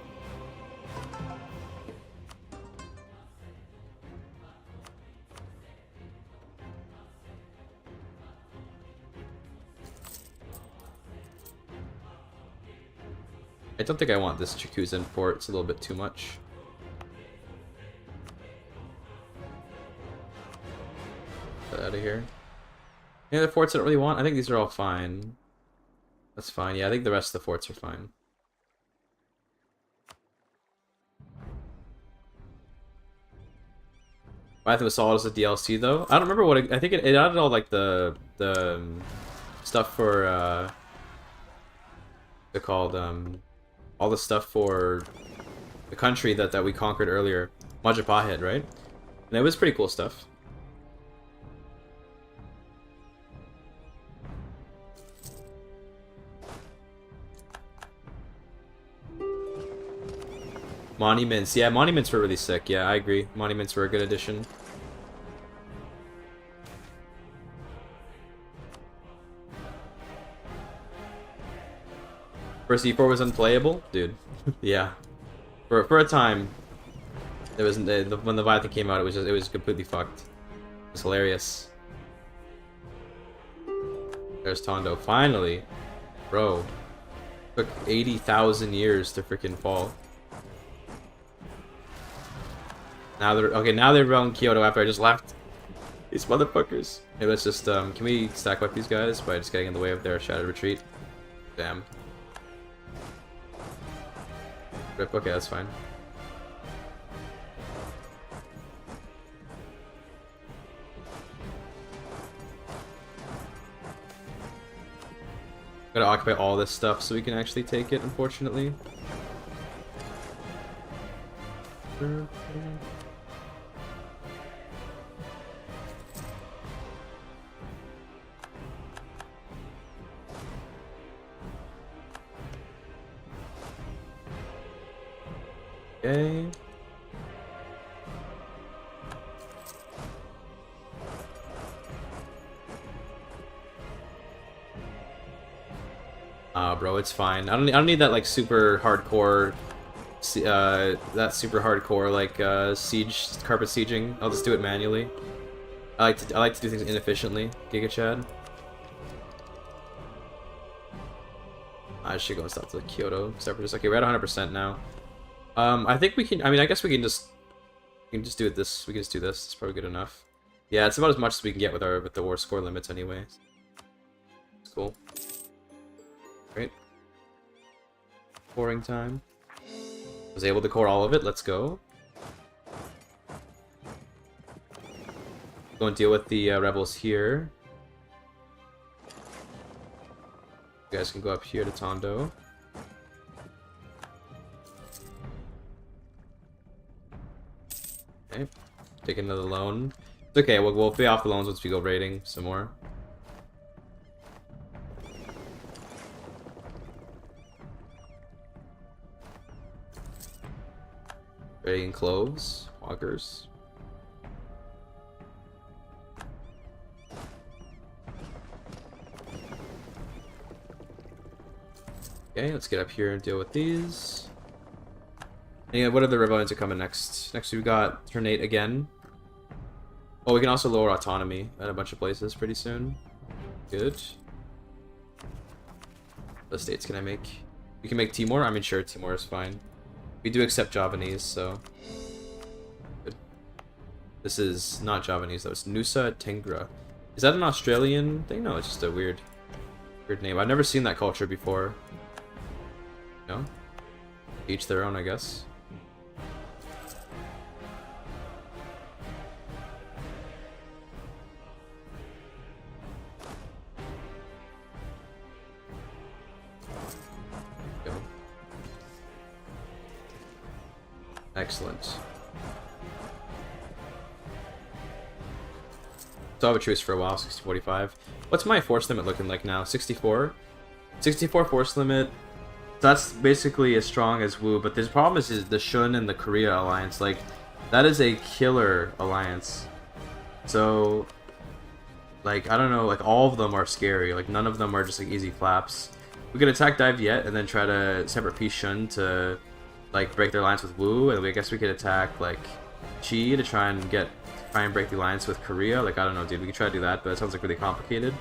I don't think I want this Chikuzen fort. It's a little bit too much. Get out of here. Any other forts I don't really want? I think these are all fine. That's fine. Yeah, I think the rest of the forts are fine. Matham Assault is a DLC though. I don't remember what I think it added all like the stuff for they're called all the stuff for the country that we conquered earlier, Majapahit, right? And it was pretty cool stuff. Monuments. Yeah, monuments were really sick. Yeah, I agree. Monuments were a good addition. First E4 was unplayable? Dude. Yeah. For a time, it was when the Leviathan came out, it was completely fucked. It was hilarious. There's Tondo. Finally. Bro. Took 80,000 years to freaking fall. Now they're okay. Now they're around Kyoto after I just left. These motherfuckers. Hey, let's just can we stack up these guys by just getting in the way of their shattered retreat? Damn. Rip. Okay, that's fine. Gotta occupy all this stuff so we can actually take it. Unfortunately. Okay. Bro, it's fine. I don't need that like super hardcore that super hardcore like siege carpet sieging. I'll just do it manually. I like to do things inefficiently. Giga Chad. I should go and stop to Kyoto separatists. Okay, we're at 100% now. I think we can. I mean, I guess we can just do it. We can just do this. It's probably good enough. Yeah, it's about as much as we can get with the war score limits, anyway. It's cool. Great. Coring time. Was able to core all of it. Let's go. Go and deal with the rebels here. You guys can go up here to Tondo. Okay. Take another loan. It's okay. We'll pay off the loans once we go raiding some more. Raiding cloves, walkers. Okay, let's get up here and deal with these. And what other rebellions are coming next? Next we got Turn 8 again. Oh, we can also lower autonomy at a bunch of places pretty soon. Good. What states can I make? We can make Timor? I mean, sure, Timor is fine. We do accept Javanese, so... Good. This is not Javanese, though. It's Nusa Tenggara. Is that an Australian thing? No, it's just a weird name. I've never seen that culture before. No? Each their own, I guess. Go. Excellent. So I have a truce for a while, 60-45. What's my force limit looking like now? 64? 64 force limit. That's basically as strong as Wu, but the problem is the Shun and the Korea alliance. Like, that is a killer alliance. So, Like, I don't know, like, all of them are scary. Like, none of them are just, like, easy flaps. We could attack Dive Yet and then try to separate Peace Shun to, like, break their alliance with Wu, and I guess we could attack, like, Chi to try and break the alliance with Korea. Like, I don't know, dude, we could try to do that, but it sounds like really complicated.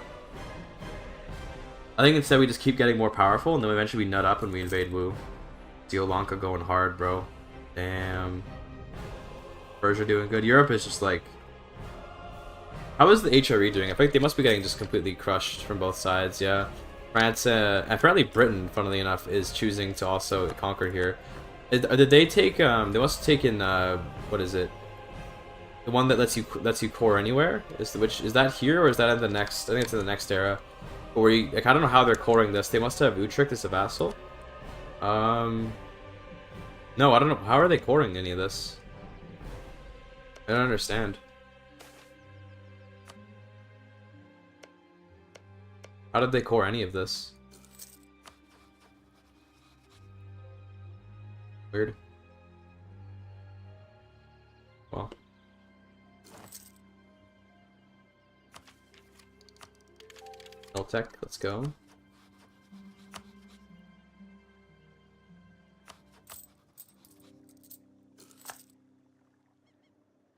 I think instead we just keep getting more powerful, and then eventually we nut up and we invade Wu. Sri Lanka going hard, bro. Damn. Persia doing good. Europe is just like... How is the HRE doing? I think they must be getting just completely crushed from both sides, yeah. France, apparently Britain, funnily enough, is choosing to also conquer here. Did they take, they must have taken, what is it? The one that lets you core anywhere? Is that here, or is that in the next, I think it's in the next era. But where you, like, I don't know how they're coring this. They must have Utrecht as a vassal. No, I don't know. How are they coring any of this? I don't understand. How did they core any of this? Weird. Well. Tech, let's go.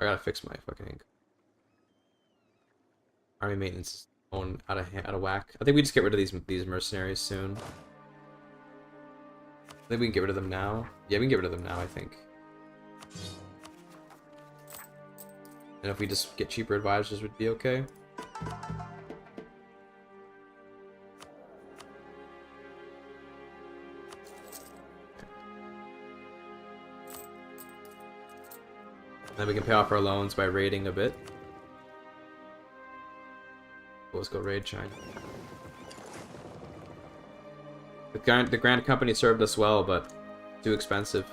I gotta fix my fucking army maintenance is going out of whack. I think we just get rid of these mercenaries soon. I think we can get rid of them now. Yeah, we can get rid of them now, I think. And if we just get cheaper advisors, would be okay. Then we can pay off our loans by raiding a bit. Let's go raid China. The Grand Company served us well, but too expensive.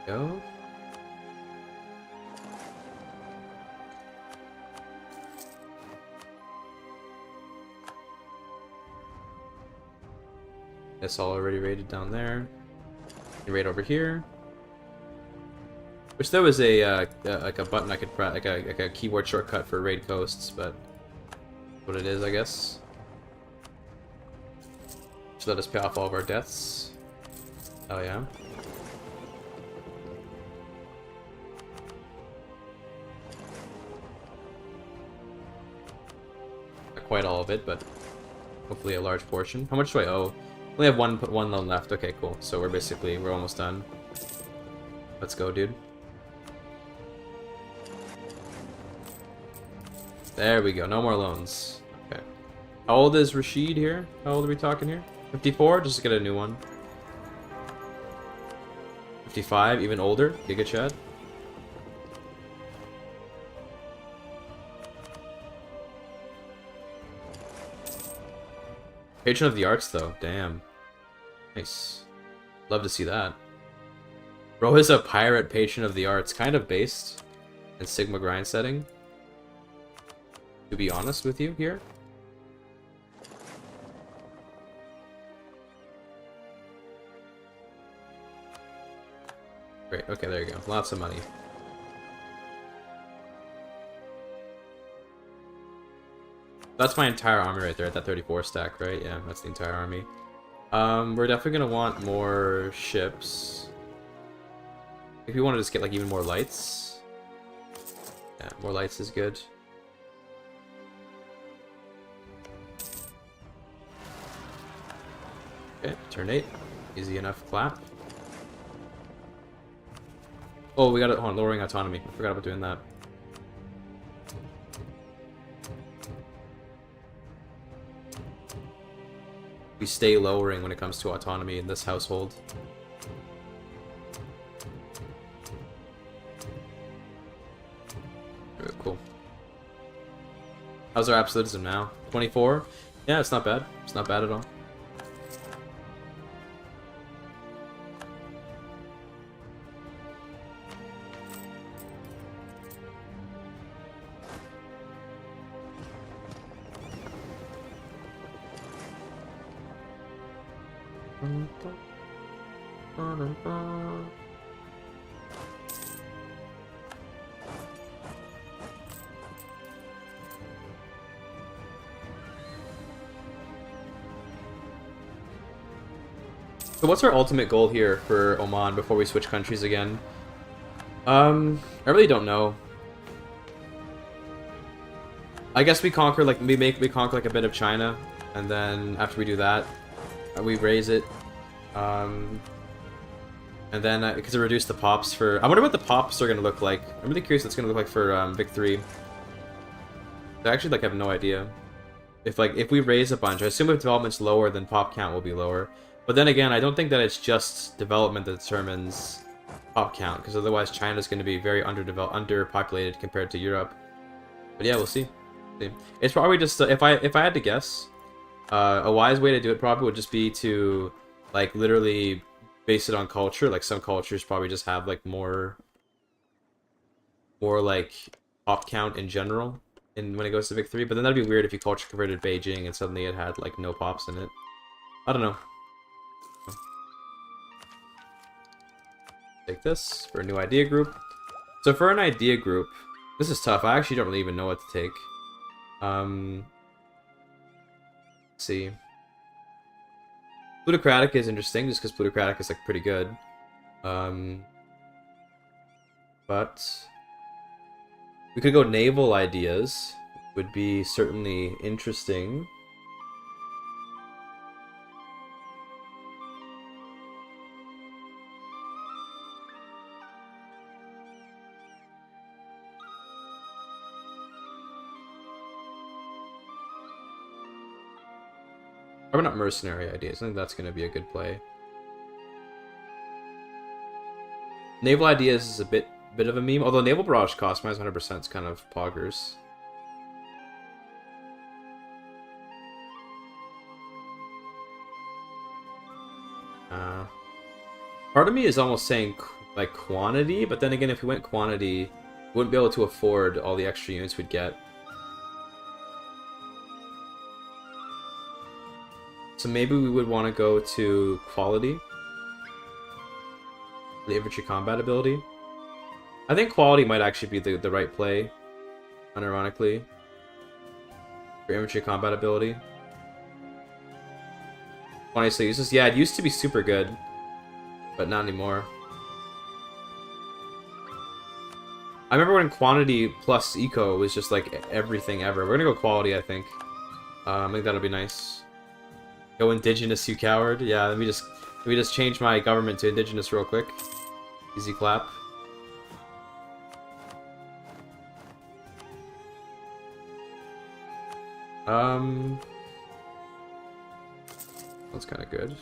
Go. It's all already raided down there. You raid over here. Wish there was a like a button I could press, like a keyboard shortcut for raid coasts, but what it is, I guess. Should let us pay off all of our debts. Oh yeah. Not quite all of it, but hopefully a large portion. How much do I owe? We have one loan left. Okay, cool. So we're almost done. Let's go, dude. There we go. No more loans. Okay. How old is Rashid here? How old are we talking here? 54? Just to get a new one. 55? Even older? Giga Chad? Patron of the Arts, though. Damn. Nice. Love to see that. Bro is a pirate patron of the arts. Kind of based in Sigma grind setting. To be honest with you here. Great. Okay, there you go. Lots of money. That's my entire army right there at that 34 stack, right? Yeah, that's the entire army. We're definitely gonna want more ships. If we want to just get like even more lights. Yeah, more lights is good. Okay, turn 8. Easy enough clap. Oh, we got it on lowering autonomy. I forgot about doing that. We stay lowering when it comes to autonomy in this household. Very cool. How's our absolutism now? 24? Yeah, it's not bad. It's not bad at all. So what's our ultimate goal here for Oman before we switch countries again? I really don't know. I guess we conquer like we conquer like a bit of China, and then after we do that, we raise it. And then because it reduced the pops for. I wonder what the pops are gonna look like. I'm really curious what it's gonna look like for Vic 3. I actually like have no idea. If we raise a bunch, I assume if development's lower, then pop count will be lower. But then again, I don't think that it's just development that determines pop count, because otherwise China's going to be very underpopulated compared to Europe. But yeah, we'll see. It's probably just if I had to guess, a wise way to do it probably would just be to like literally base it on culture. Like some cultures probably just have like more like pop count in general in when it goes to Vic 3. But then that'd be weird if you culture converted Beijing and suddenly it had like no pops in it. I don't know. Take this for a new idea group. So for an idea group, this is tough. I actually don't really even know what to take. Let's see. Plutocratic is interesting just because plutocratic is like pretty good. But we could go naval ideas. Would be certainly interesting. Probably not mercenary ideas. I think that's going to be a good play. Naval ideas is a bit of a meme, although naval barrage cost minus 100% is kind of poggers. Part of me is almost saying like quantity, but then again, if we went quantity, we wouldn't be able to afford all the extra units we'd get. So maybe we would want to go to quality. The infantry combat ability. I think quality might actually be the right play, unironically, for infantry combat ability. Honestly, it's just, yeah, it used to be super good, but not anymore. I remember when quantity plus eco was just like everything ever. We're gonna go quality, I think. I think that'll be nice. Go indigenous, you coward. Yeah, let me just change my government to indigenous real quick. Easy clap. That's kind of good.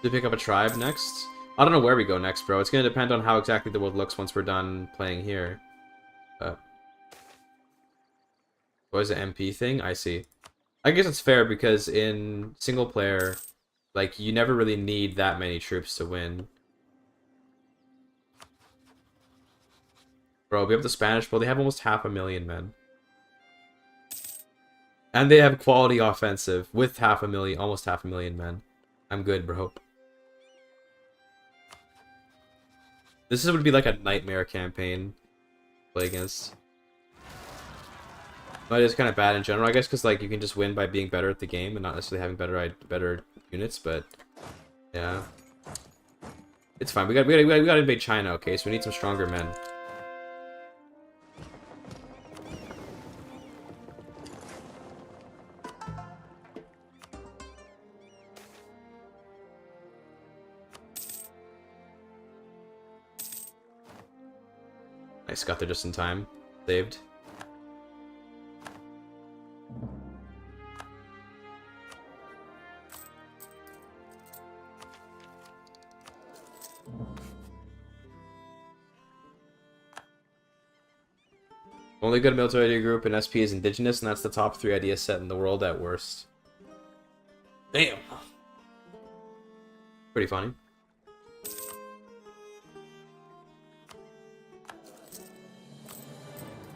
To pick up a tribe next? I don't know where we go next, bro. It's gonna depend on how exactly the world looks once we're done playing here. What is the MP thing? I see. I guess it's fair because in single player, like, you never really need that many troops to win. Bro, we have the Spanish, bro. They have almost 500,000 men. And they have quality offensive with 500,000, almost 500,000 men. I'm good, bro. This would be like a nightmare campaign to play against. But it's kind of bad in general, I guess, because like you can just win by being better at the game and not necessarily having better units. But yeah, it's fine. We got to invade China, okay? So we need some stronger men. Nice, got there just in time. Saved. Only good military idea group in SP is indigenous, and that's the top 3 idea set in the world at worst. Damn. Pretty funny.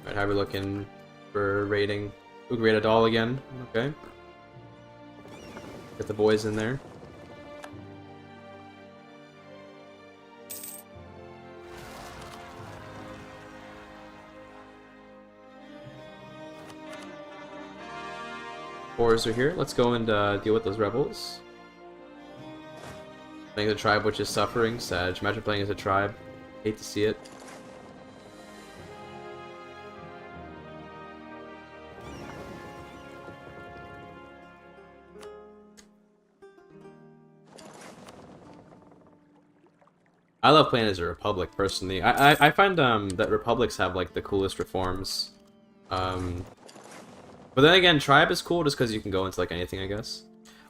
Alright, how are we looking for rating? We rate a doll again. Okay. Get the boys in there. Boars are here. Let's go and deal with those rebels. Playing the tribe which is suffering. Sag. Imagine playing as a tribe. Hate to see it. I love playing as a republic personally. I find that republics have like the coolest reforms. But then again, tribe is cool just because you can go into like anything, I guess.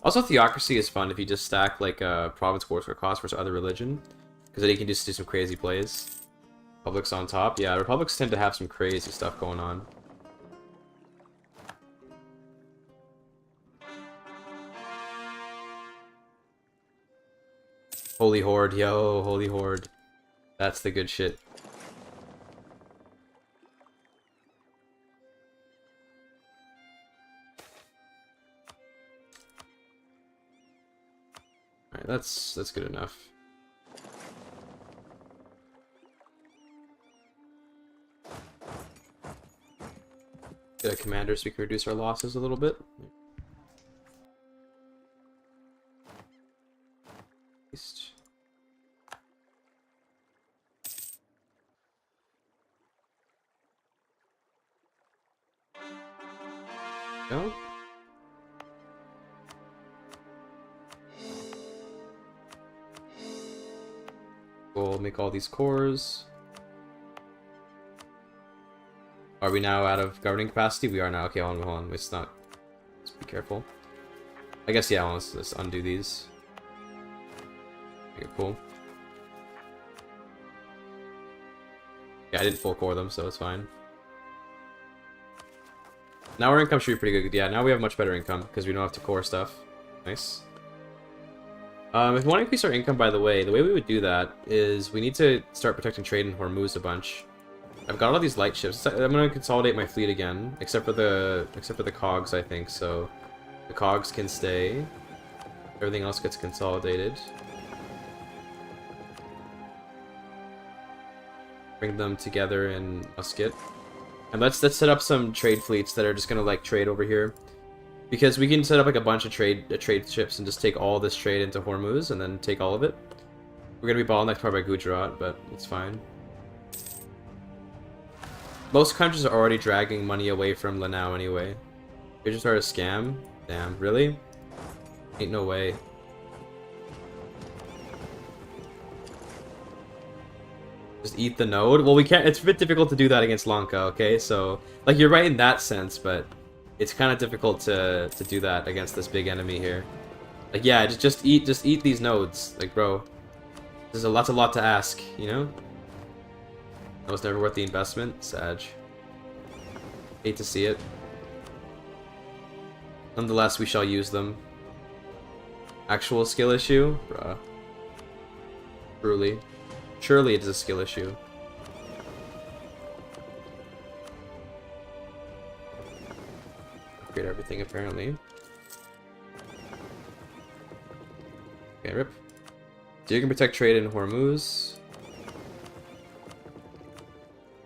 Also, theocracy is fun if you just stack like province wars or cost versus other religion, because then you can just do some crazy plays. Republics on top, yeah. Republics tend to have some crazy stuff going on. Holy Horde, yo, Holy Horde. That's the good shit. Alright, that's good enough. Get a commander so we can reduce our losses a little bit. Go. We'll make all these cores. Are we now out of governing capacity? We are now. Okay, hold on. It's not. Let's be careful. I guess, yeah, let's undo these. Okay, cool. Yeah, I didn't full core them, so it's fine. Now our income should be pretty good. Yeah, now we have much better income because we don't have to core stuff. Nice. If we want to increase our income, by the way we would do that is we need to start protecting trade in Hormuz a bunch. I've got all these light ships. I'm gonna consolidate my fleet again, except for the cogs, I think. So the cogs can stay. Everything else gets consolidated. Bring them together in Muscat. And let's set up some trade fleets that are just gonna like trade over here, because we can set up like a bunch of trade ships and just take all this trade into Hormuz and then take all of it. We're gonna be bottlenecked probably by Gujarat, but it's fine. Most countries are already dragging money away from Lanao anyway. You're just sort of scam. Damn, really? Ain't no way. Just eat the node? Well, we can't. It's a bit difficult to do that against Lanka, okay? So, like, you're right in that sense, but it's kind of difficult to do that against this big enemy here. Like, yeah, just eat these nodes. Like, bro, there's a lot to ask, you know? That was never worth the investment. Sag. Hate to see it. Nonetheless, we shall use them. Actual skill issue? Bruh. Truly. Surely it is a skill issue. Upgrade everything, apparently. Okay, rip. So you can protect trade in Hormuz.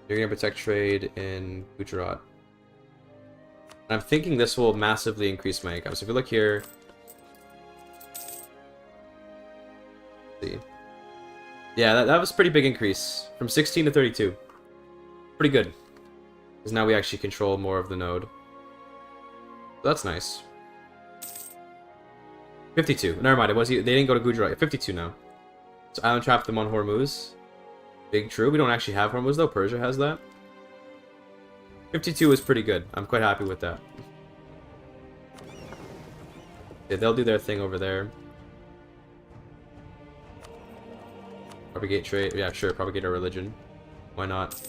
You're gonna protect trade in Gujarat. And I'm thinking this will massively increase my income. So if you look here, see, yeah, that was a pretty big increase from 16 to 32. Pretty good, because now we actually control more of the node. So that's nice. 52. Never mind. They didn't go to Gujarat. 52 now. So island trap them on Hormuz. Big true. We don't actually have Hormuz though. Persia has that. 52 is pretty good. I'm quite happy with that. Yeah, they'll do their thing over there. Propagate trade. Yeah, sure. Propagate our religion. Why not?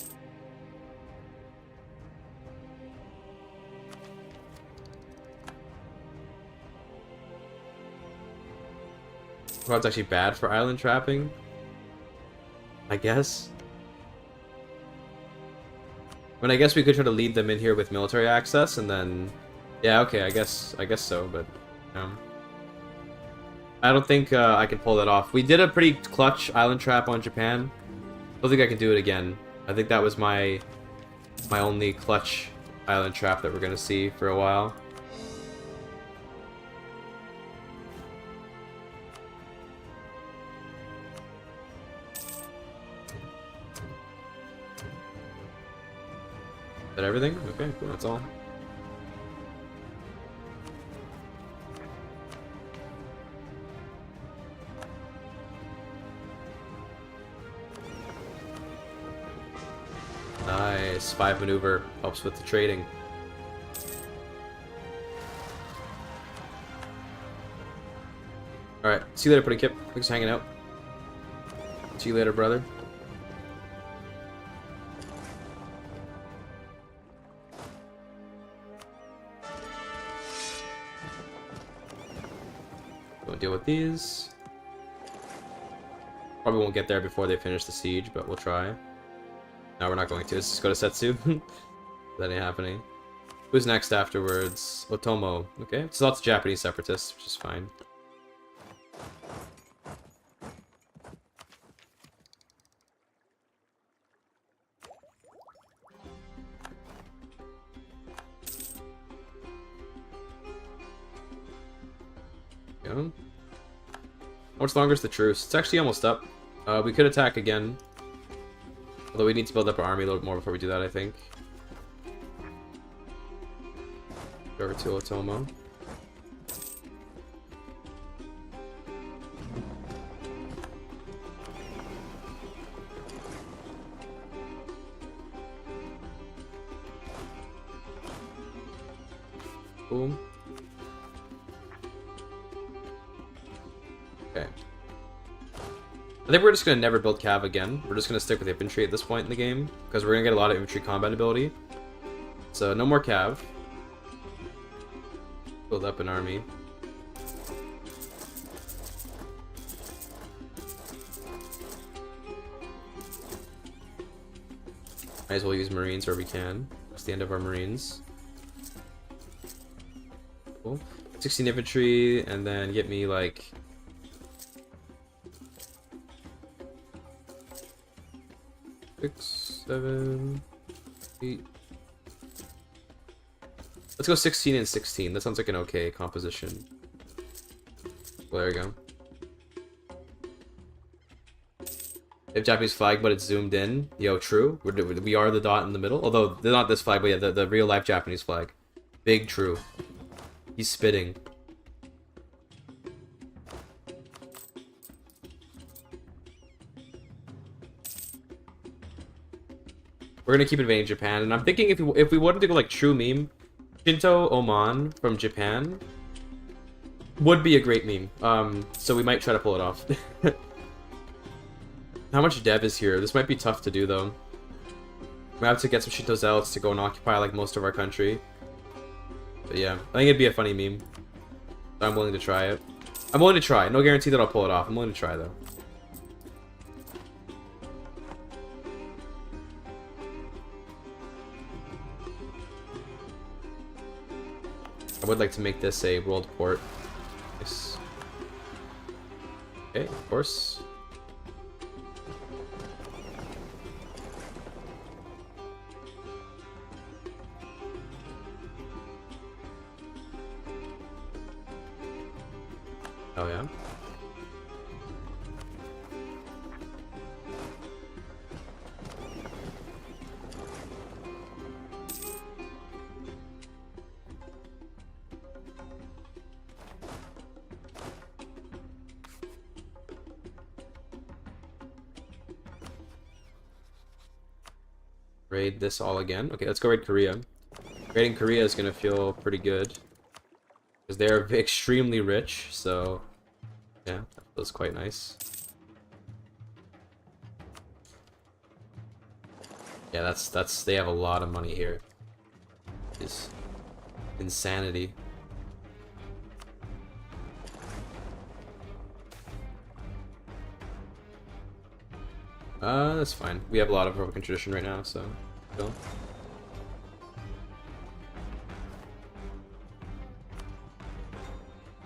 Well, it's actually bad for island trapping, I guess. I mean, I guess we could try to lead them in here with military access, and then... Yeah, okay, I guess so, but... I don't think I can pull that off. We did a pretty clutch island trap on Japan. I don't think I can do it again. I think that was my only clutch island trap that we're gonna see for a while. Is that everything? Okay, cool, that's all. Nice. 5 maneuver helps with the trading. Alright, see you later, Pudding Kip. Thanks for hanging out. See you later, brother. Don't deal with these. Probably won't get there before they finish the siege, but we'll try. No, we're not going to. Let's just go to Setsu. That ain't happening. Who's next afterwards? Otomo. Okay, so lots of Japanese separatists, which is fine. Yeah. How much longer is the truce? It's actually almost up. We could attack again. Although we need to build up our army a little bit more before we do that, I think. Go over to Otomo. Boom. Okay. I think we're just going to never build cav again. We're just going to stick with infantry at this point in the game, because we're going to get a lot of infantry combat ability. So, no more cav. Build up an army. Might as well use marines where we can. That's the end of our marines. Cool. 16 infantry, and then get me, like... Six, 7, 8. Let's go 16 and 16. That sounds like an okay composition. Well, there we go. They have Japanese flag, but it's zoomed in. Yo, true. We are the dot in the middle. Although, they're not this flag, but yeah, the real-life Japanese flag. Big true. He's spitting. We're gonna keep invading Japan, and I'm thinking if we wanted to go like true meme, Shinto Oman from Japan would be a great meme. So we might try to pull it off. How much dev is here? This might be tough to do though. We have to get some Shinto zealots to go and occupy like most of our country. But yeah, I think it'd be a funny meme. I'm willing to try it. I'm willing to try. No guarantee that I'll pull it off. I'm willing to try though. I would like to make this a world port. Nice. Okay, of course. Oh yeah. Raid this all again. Okay, let's go raid Korea. Raiding Korea is gonna feel pretty good. Because they're extremely rich, so... yeah, that feels quite nice. Yeah, that's they have a lot of money here. It's insanity. That's fine. We have a lot of Republican tradition right now, so... cool.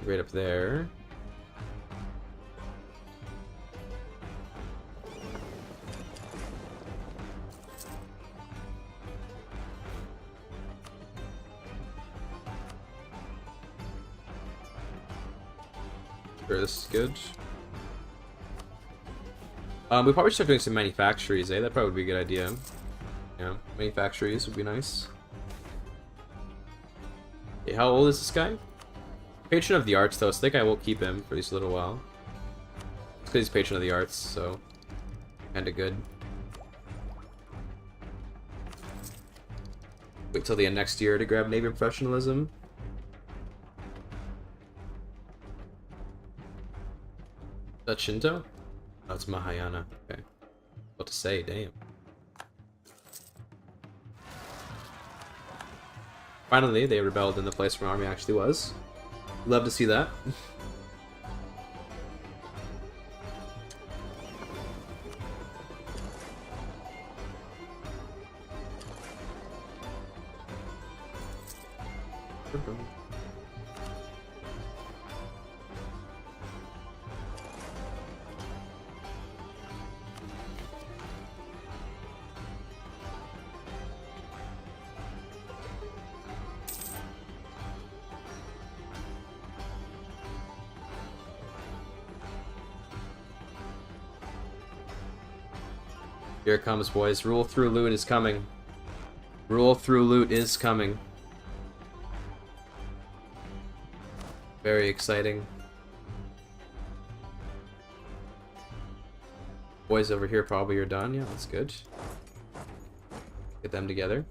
Right up there. Sure, this is good. We probably should start doing some manufactories, eh? That probably would be a good idea. Yeah, manufactories would be nice. Okay, how old is this guy? Patron of the arts, though, so I think I won't keep him for at least a little while. It's because he's patron of the arts, so kinda good. Wait till the end next year to grab Navy professionalism. Is that Shinto? Oh, it's Mahayana. Okay. What to say, damn. Finally, they rebelled in the place where army actually was. Love to see that. Here it comes, boys. Rule through loot is coming. Rule through loot is coming. Very exciting. Boys over here probably are done. Yeah, that's good. Get them together.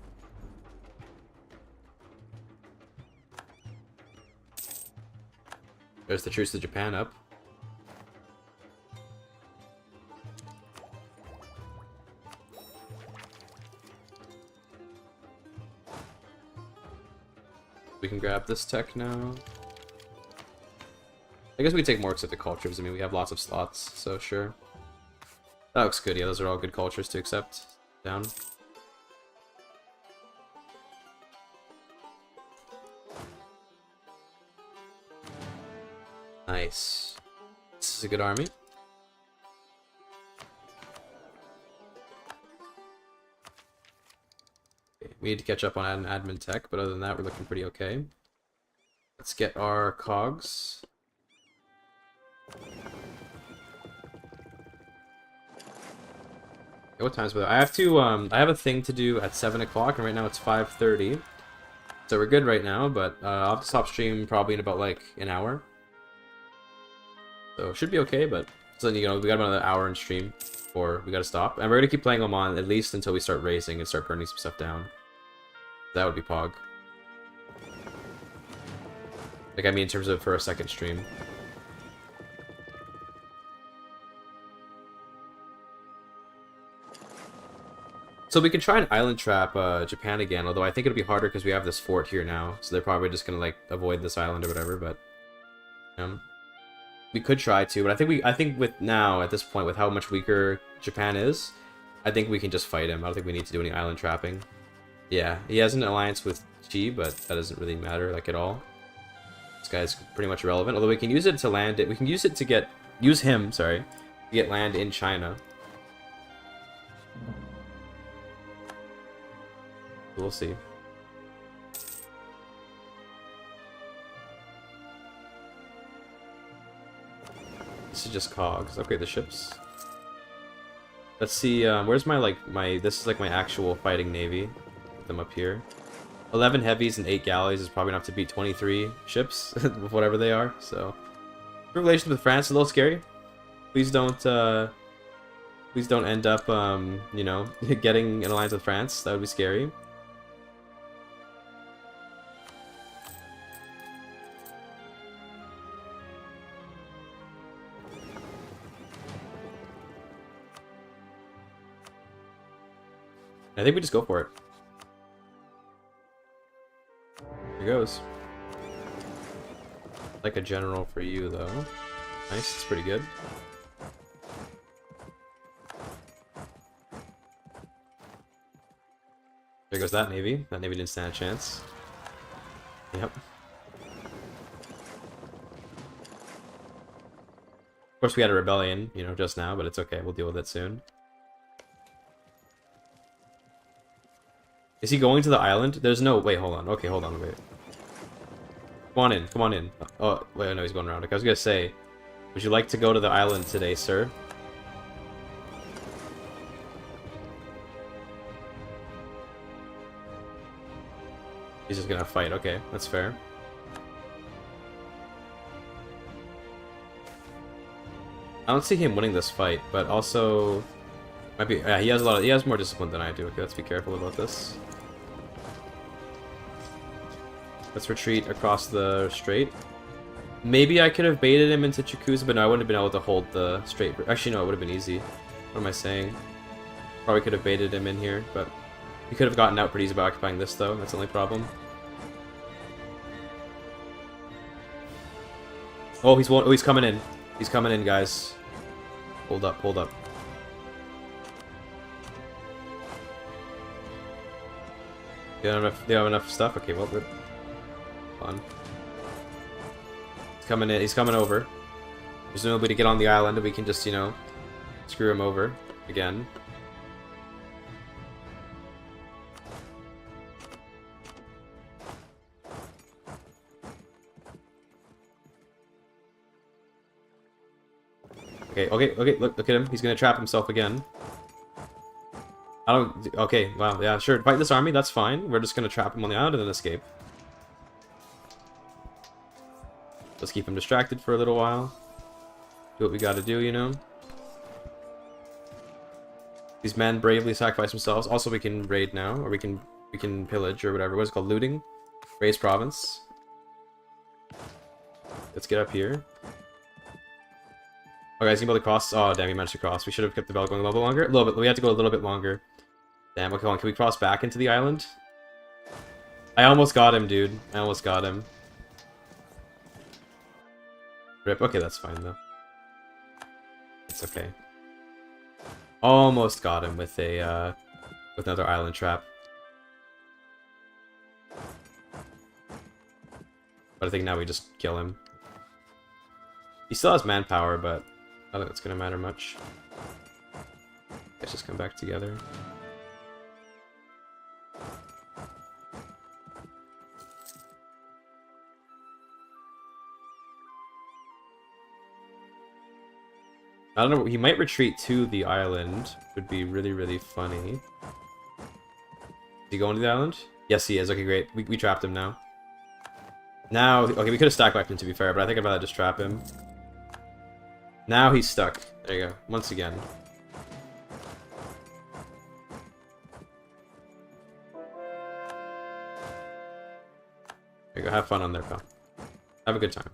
There's the Truce to Japan up. We can grab this tech now. I guess we take more accepted cultures. I mean, we have lots of slots, so sure. That looks good. Yeah, those are all good cultures to accept. Down. Nice. This is a good army. We need to catch up on admin tech, but other than that, we're looking pretty okay. Let's get our cogs. What time's it? I have to, I have a thing to do at 7 o'clock, and right now it's 5:30. So we're good right now, but I'll have to stop stream probably in about, like, an hour. So it should be okay, but so then, you know, we got about another hour in stream before we gotta stop. And we're gonna keep playing Oman at least until we start racing and start burning some stuff down. That would be Pog. Like, I mean, in terms of for a second stream. So we can try and island trap Japan again, although I think it'll be harder because we have this fort here now. So they're probably just gonna, like, avoid this island or whatever, but we could try to, but I think with now, at this point, with how much weaker Japan is, I think we can just fight him. I don't think we need to do any island trapping. Yeah, he has an alliance with Chi, but that doesn't really matter, like, at all. This guy's pretty much irrelevant, although we can use it to land it. We can use it to get... Use him, sorry, to get land in China. We'll see. This is just cogs. Upgrade the ships. Let's see, where's my, like, this is, like, my actual fighting navy. Put them up here. 11 heavies and 8 galleys is probably enough to beat 23 ships, whatever they are, so... Relations with France, a little scary. Please don't end up, you know, getting an alliance with France. That would be scary. I think we just go for it. Here goes. Like a general for you, though. Nice, it's pretty good. There goes that navy. That navy didn't stand a chance. Yep. course, we had a rebellion, you know, just now, but it's okay. We'll deal with it soon. Is he going to the island? There's no... Wait, hold on. Okay, hold on, wait. Come on in, come on in. Oh, wait, no, he's going around. Okay, I was gonna say, would you like to go to the island today, sir? He's just gonna fight. Okay, that's fair. I don't see him winning this fight, but also might be. Yeah, he has more discipline than I do. Okay, let's be careful about this. Let's retreat across the strait. Maybe I could have baited him into Chukusa, but no, I wouldn't have been able to hold the strait. Actually, no, it would have been easy. What am I saying? Probably could have baited him in here, but he could have gotten out pretty easy by occupying this, though. That's the only problem. Oh, he's coming in. He's coming in, guys. Hold up, hold up. Do you have enough stuff? Okay, well, good. Fun. He's coming in. He's coming over. There's nobody to get on the island, and we can just, you know, screw him over again. Okay, look at him. He's gonna trap himself again. Okay, wow, yeah, sure. Fight this army, that's fine. We're just gonna trap him on the island and then escape. Let's keep him distracted for a little while. Do what we gotta do, you know? These men bravely sacrifice themselves. Also, we can raid now, or we can pillage, or whatever. What's it called? Looting? Raise province. Let's get up here. Oh, guys, you can build a cross. Oh, damn, we managed to cross. We should have kept the bell going a little bit longer. A little bit. We had to go a little bit longer. Damn, okay, hold on. Can we cross back into the island? I almost got him, dude. I almost got him. Rip. Okay, that's fine, though. It's okay. Almost got him with a, with another island trap. But I think now we just kill him. He still has manpower, but I don't think it's gonna matter much. Let's just come back together. I don't know, he might retreat to the island. Would be really, really funny. Is he going to the island? Yes, he is. Okay, great. We trapped him now. Now, okay, we could have stack wiped him to be fair, but I think I'd rather just trap him. Now he's stuck. There you go. Once again. There you go. Have fun on there, pal. Have a good time.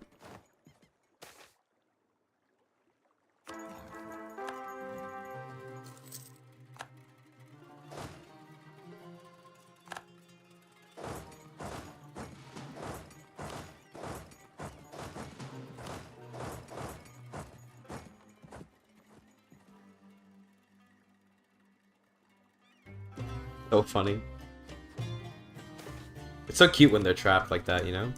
So funny. It's so cute when they're trapped like that, you know?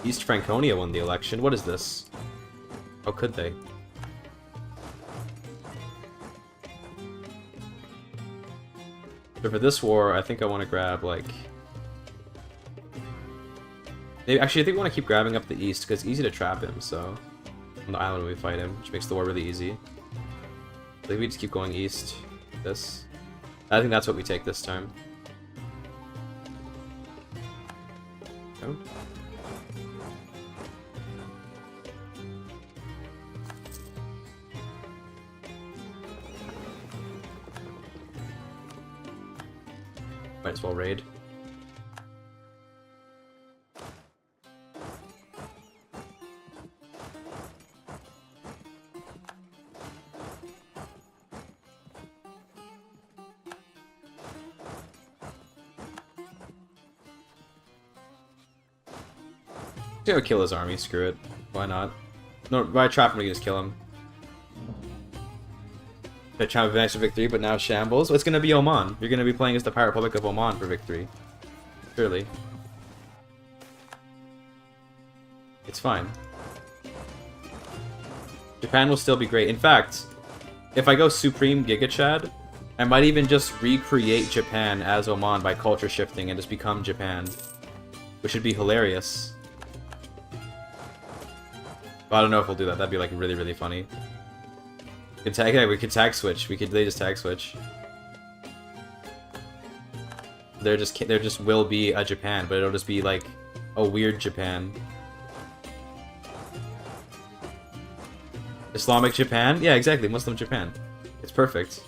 East Franconia won the election. What is this? How could they? So for this war, I think I want to grab, like... Maybe, actually, I think we want to keep grabbing up the east, because it's easy to trap him, so... On the island when we fight him, which makes the war really easy. I think we just keep going east. This. I think that's what we take this time. Go. Might as well raid. Go kill his army, screw it. Why not? No, why trap him? We can just kill him. They're trying to advance for victory, but now shambles. It's gonna be Oman. You're gonna be playing as the Pirate Republic of Oman for victory. Surely. It's fine. Japan will still be great. In fact, if I go Supreme Giga Chad, I might even just recreate Japan as Oman by culture shifting and just become Japan. Which would be hilarious. But I don't know if we'll do that. That'd be like really, really funny. We could tag switch. They just tag switch. There just will be a Japan, but it'll just be like a weird Japan. Islamic Japan? Yeah, exactly. Muslim Japan. It's perfect.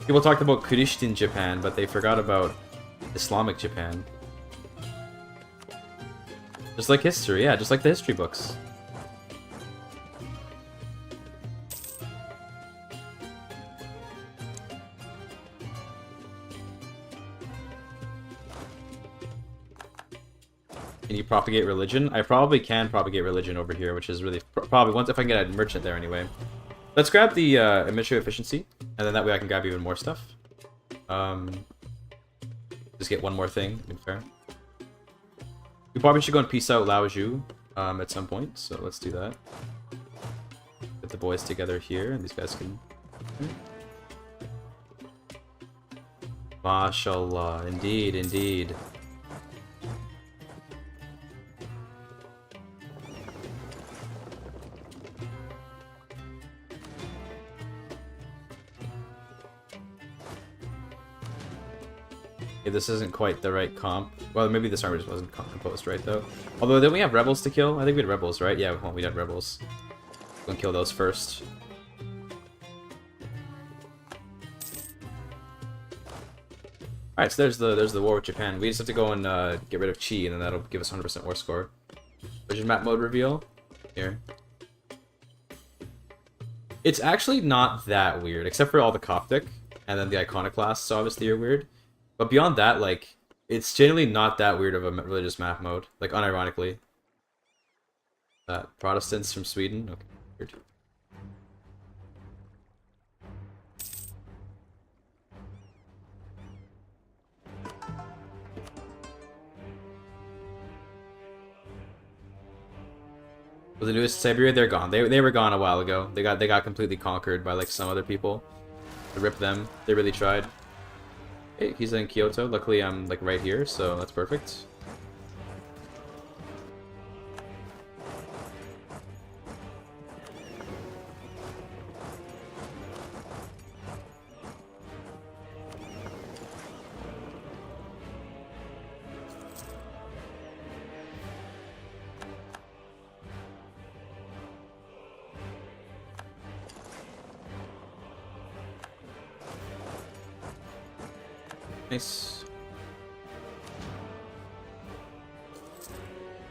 People talked about Christian Japan, but they forgot about Islamic Japan. Just like history, yeah, just like the history books. Can you propagate religion? I probably can propagate religion over here, which is really... Probably, once if I can get a merchant there anyway. Let's grab the administrative efficiency, and then that way I can grab even more stuff. Just get one more thing, to be fair. We probably should go and peace out Lao Zhu at some point, so let's do that. Get the boys together here, and these guys can... Mashallah, indeed, indeed. Okay, this isn't quite the right comp. Well, maybe this armor just wasn't composed right, though. Although, then we have rebels to kill. I think we had rebels, right? Yeah, well, we had rebels. Go and kill those first. Alright, so there's the war with Japan. We just have to go and get rid of Chi, and then that'll give us 100% war score. Vision map mode reveal. Here. It's actually not that weird, except for all the Coptic, and then the iconoclasts obviously are weird. But beyond that, like, it's generally not that weird of a religious map mode. Like, unironically. Protestants from Sweden? Okay, weird. For the newest Siberia, they're gone. They were gone a while ago. They got completely conquered by, like, some other people. To rip them. They really tried. Hey, he's in Kyoto. Luckily, I'm like right here, so that's perfect. Nice.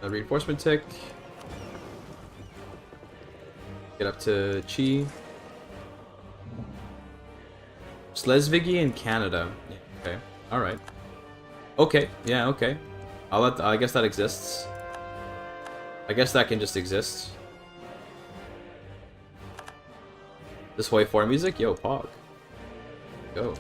A reinforcement tick. Get up to Chi. Schleswig in Canada. Yeah, okay. Alright. Okay. Yeah, okay. I guess that exists. I guess that can just exist. This Hoi 4 music? Yo, Pog. Go.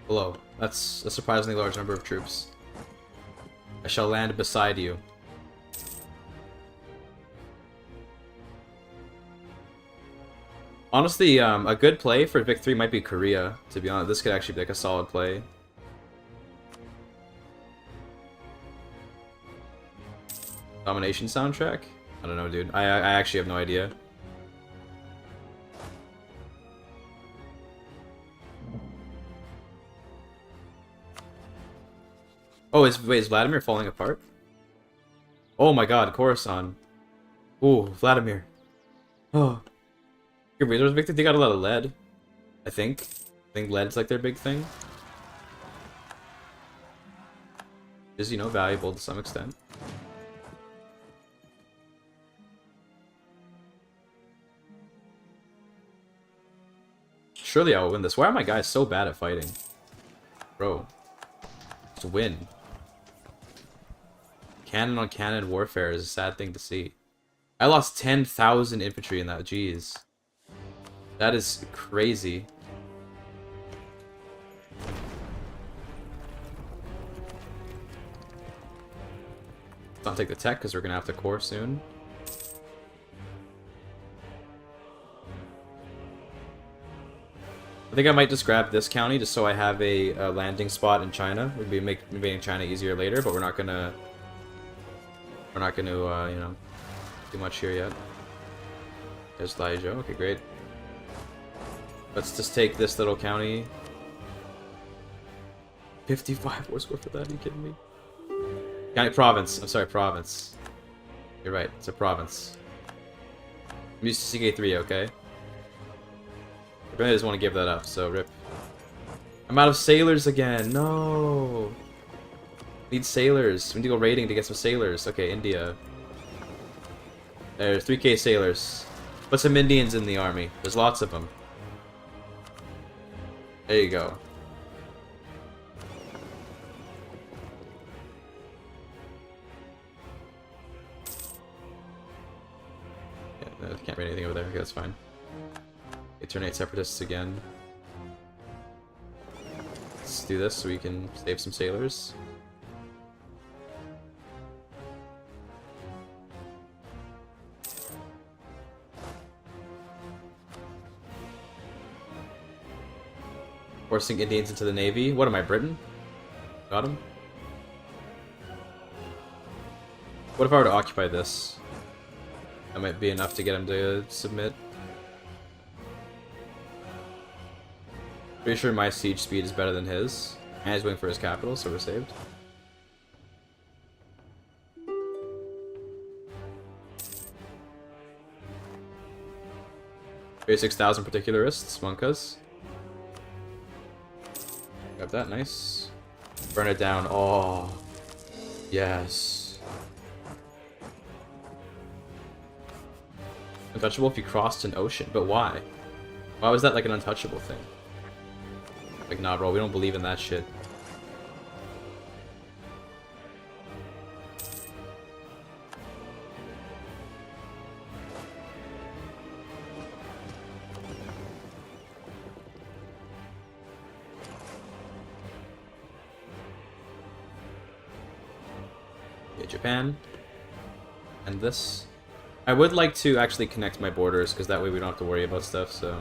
Below. That's a surprisingly large number of troops. I shall land beside you. Honestly, a good play for Vic 3 might be Korea, to be honest. This could actually be like a solid play. Domination soundtrack? I don't know, dude. I actually have no idea. Oh, is Vladimir falling apart? Oh my god, Coruscant. Ooh, Vladimir. Oh. Your Razors Victor, they got a lot of lead. I think. I think lead's like their big thing. Is, you know, valuable to some extent. Surely I will win this. Why are my guys so bad at fighting? Bro. Just win. Cannon on cannon warfare is a sad thing to see. I lost 10,000 infantry in that. Jeez. That is crazy. Let's not take the tech because we're going to have to core soon. I think I might just grab this county just so I have a landing spot in China. We'd be making China easier later, but we're not gonna you know, do much here yet. There's Laizhou. Okay, great. Let's just take this little county. 55 war score for that? Are you kidding me? County province. I'm sorry, province. You're right. It's a province. I'm used to CK3, okay? I really just want to give that up, so rip. I'm out of sailors again. No. Need sailors. We need to go raiding to get some sailors. Okay, India. There's 3k sailors. Put some Indians in the army. There's lots of them. There you go. Yeah, no, can't raid anything over there. Okay, that's fine. Turn 8 separatists again. Let's do this so we can save some sailors. Forcing Indians into the Navy. What am I, Britain? Got him. What if I were to occupy this? That might be enough to get him to submit. Pretty sure my siege speed is better than his. And he's waiting for his capital, so we're saved. Okay, 6,000 particularists, monkas. Got that, nice. Burn it down. Oh, yes. Untouchable if you crossed an ocean, but why? Why was that like an untouchable thing? Like, nah, bro, we don't believe in that shit. Okay, Japan. And this. I would like to actually connect my borders, because that way we don't have to worry about stuff, so...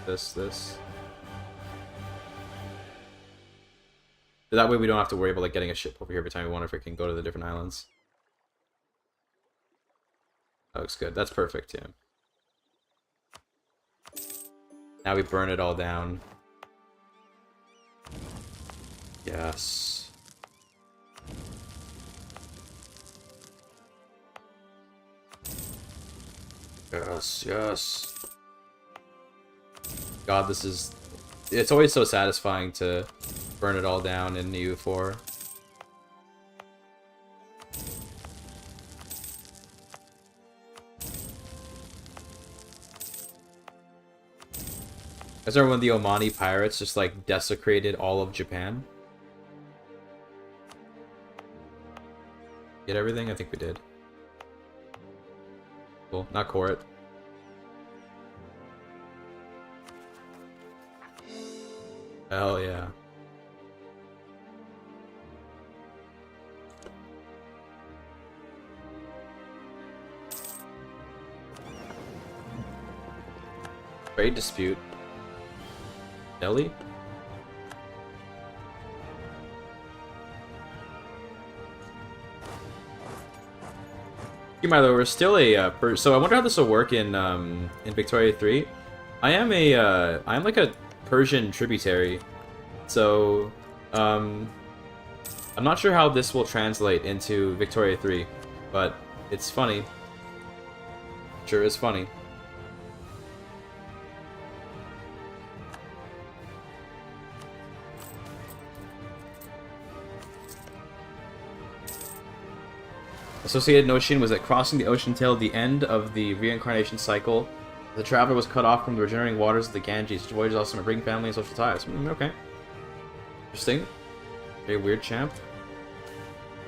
This. That way we don't have to worry about like getting a ship over here every time we want to freaking go to the different islands. That looks good. That's perfect, yeah. Now we burn it all down. Yes. Yes. God, this is... It's always so satisfying to burn it all down in EU4. I remember when the Omani pirates just like desecrated all of Japan. Get everything? I think we did. Cool. Not core it. Hell yeah. Trade dispute. Delhi? By the way, we're still a so I wonder how this will work in Victoria 3. I'm like a Persian tributary, so I'm not sure how this will translate into Victoria 3, but it's funny. Sure is funny. Associated notion was that crossing the ocean till the end of the reincarnation cycle The traveler was cut off from the regenerating waters of the Ganges. Such voyages also may bring family and social ties. Okay. Interesting. Very weird champ.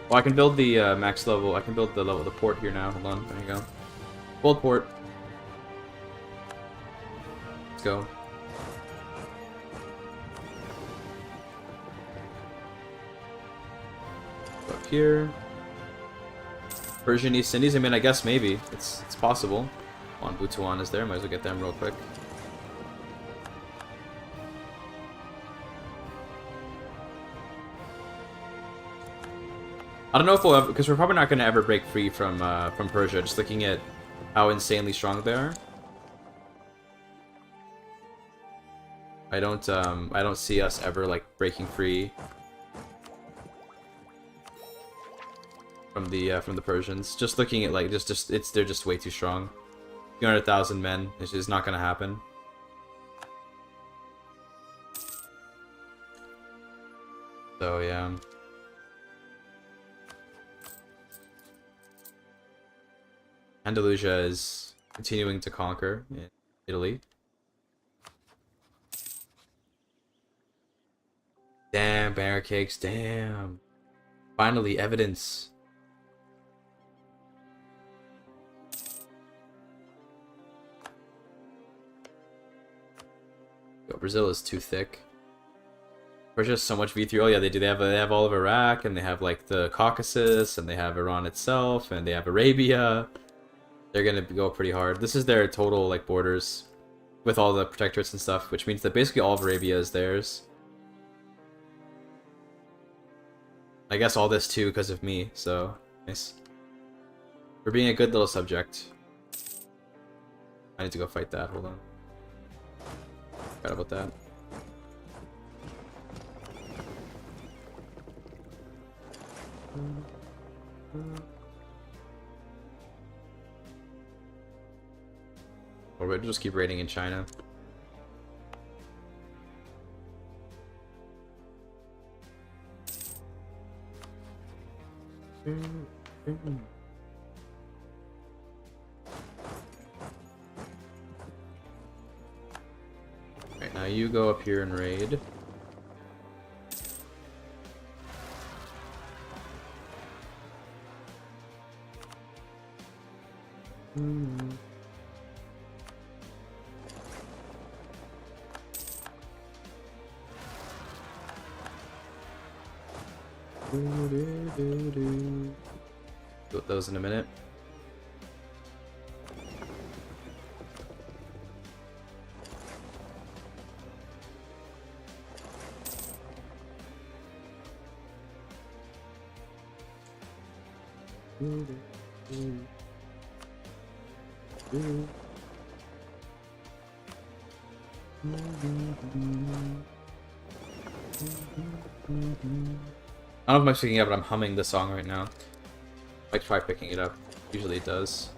Well, I can build the max level. I can build the port here now. Hold on. There you go. Gold port. Let's go. Up here. Persian East Indies. I mean, I guess maybe it's possible. On Butuan is there. Might as well get them real quick. I don't know if we'll ever, because we're probably not going to ever break free from Persia. Just looking at how insanely strong they are. I don't see us ever like breaking free from the Persians. Just looking at like they're just way too strong. 200,000 men. It's just not going to happen. So yeah. Andalusia is continuing to conquer in Italy. Damn, bear cakes, damn. Finally, evidence. Yo, Brazil is too thick. There's just so much V3. Oh yeah, they do. They have all of Iraq, and they have like the Caucasus, and they have Iran itself, and they have Arabia. They're gonna go pretty hard. This is their total like borders with all the protectorates and stuff, which means that basically all of Arabia is theirs. I guess all this too because of me, so nice. We're being a good little subject. I need to go fight that. Hold on. Forgot about that. Or we'll just keep raiding in China. Alright, now you go up here and raid. Do those in a minute. I don't know if I'm picking it up, but I'm humming the song right now. Might try picking it up. Usually it does.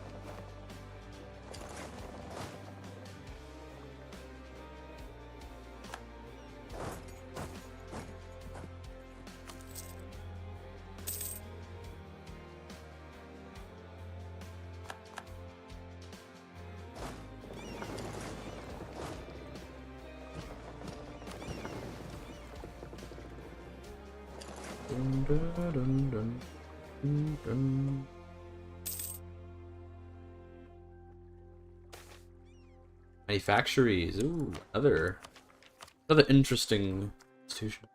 Manufactories. Ooh, another interesting institution.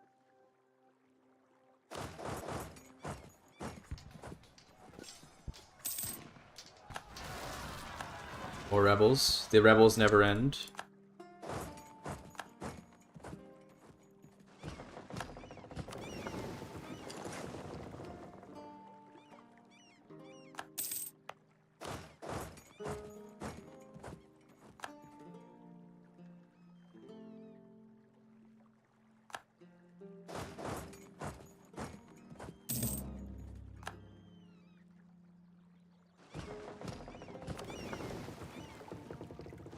More rebels. The rebels never end.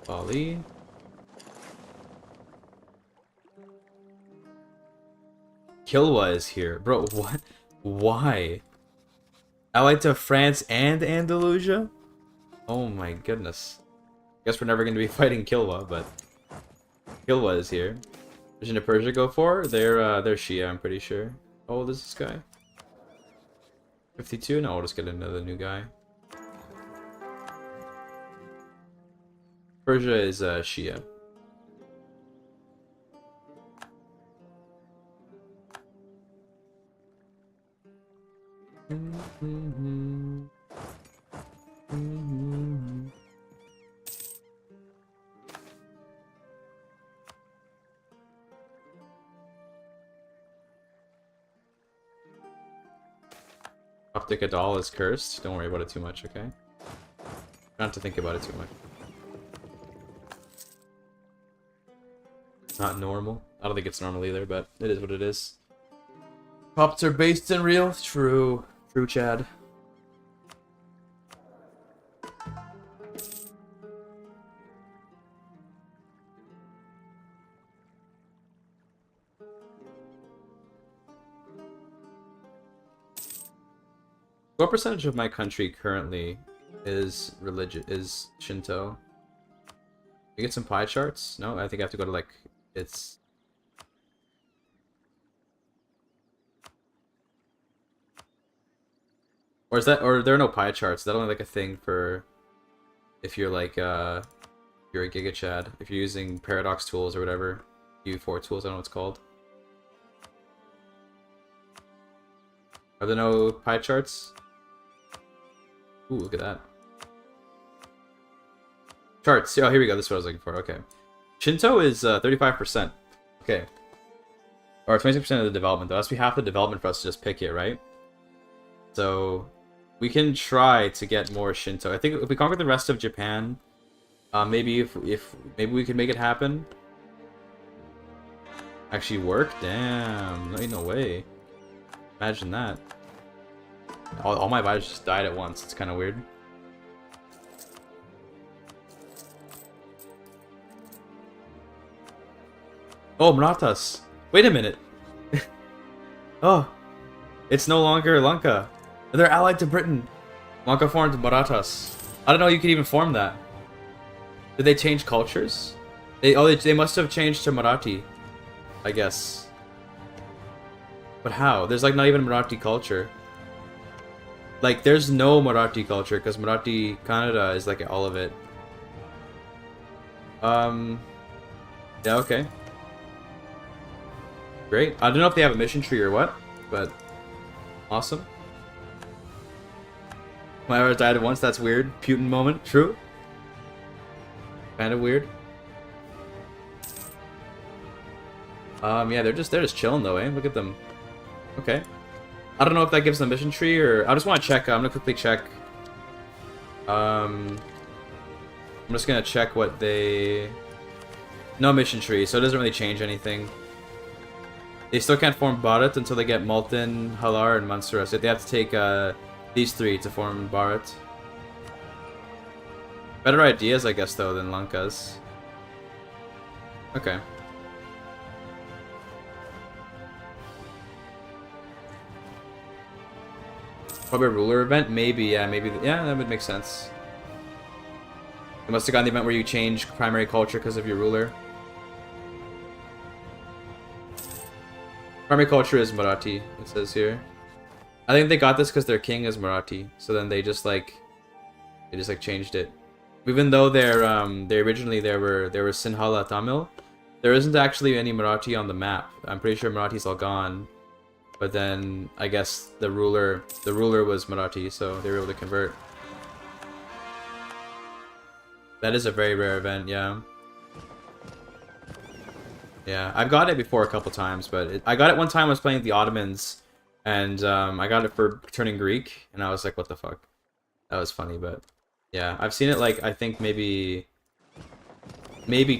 Bali. Kilwa is here. Bro, what? Why? Allied to France and Andalusia? Oh my goodness. Guess we're never going to be fighting Kilwa, but Kilwa is here. Vision of Persia go for? They're Shia, I'm pretty sure. How old is this guy? 52? No, we'll just get another new guy. Persia is Shia. Optic Adal is cursed. Don't worry about it too much, okay? Not to think about it too much. Not normal. I don't think it's normal either, but it is what it is. Pops are based in real? True. True, Chad. What percentage of my country currently is Shinto? You get some pie charts? No, I think I have to go to like it's. Or is that, or there are no pie charts? Is that only like a thing for if you're like you're a Giga Chad, if you're using Paradox tools or whatever, EU4 tools, I don't know what it's called. Are there no pie charts? Ooh, look at that. Charts. Oh, here we go. This is what I was looking for. Okay. Shinto is 35%. Okay. Or 26% of the development, though. That's be half the development for us to just pick it, right? So we can try to get more Shinto. I think if we conquer the rest of Japan, maybe if maybe we can make it happen. Actually work? Damn. No, ain't no way. Imagine that. All my vibes just died at once. It's kind of weird. Oh, Marathas. Wait a minute. Oh, it's no longer Lanka. They're allied to Britain. Lanka formed Marathas. I don't know you could even form that. Did they change cultures? They must have changed to Marathi, I guess. But how? There's like not even Marathi culture. Like, there's no Marathi culture, because Marathi Canada is like all of it. Yeah, okay. Great. I don't know if they have a mission tree or what, but awesome. My heart died at once, that's weird. Putin moment, true. Kind of weird. Yeah, they're just chilling though, eh? Look at them. Okay. I don't know if that gives them a mission tree, or I just want to check. I'm gonna quickly check. I'm just gonna check what they. No mission tree, so it doesn't really change anything. They still can't form Bharat until they get Multan, Halar, and Mansura. So they have to take these three to form Bharat. Better ideas, I guess, though, than Lanka's. Okay. Probably a ruler event? Maybe, yeah, maybe. Yeah, that would make sense. It must have gotten the event where you change primary culture because of your ruler. Primary culture is Marathi, it says here. I think they got this because their king is Marathi, so then they just changed it. Even though they're they originally they were Sinhala Tamil, there isn't actually any Marathi on the map. I'm pretty sure Marathi's all gone. But then I guess the ruler was Marathi, so they were able to convert. That is a very rare event, yeah. Yeah, I've got it before a couple times, but I got it one time I was playing the Ottomans, and I got it for turning Greek, and I was like, what the fuck? That was funny, but yeah, I've seen it like, I think maybe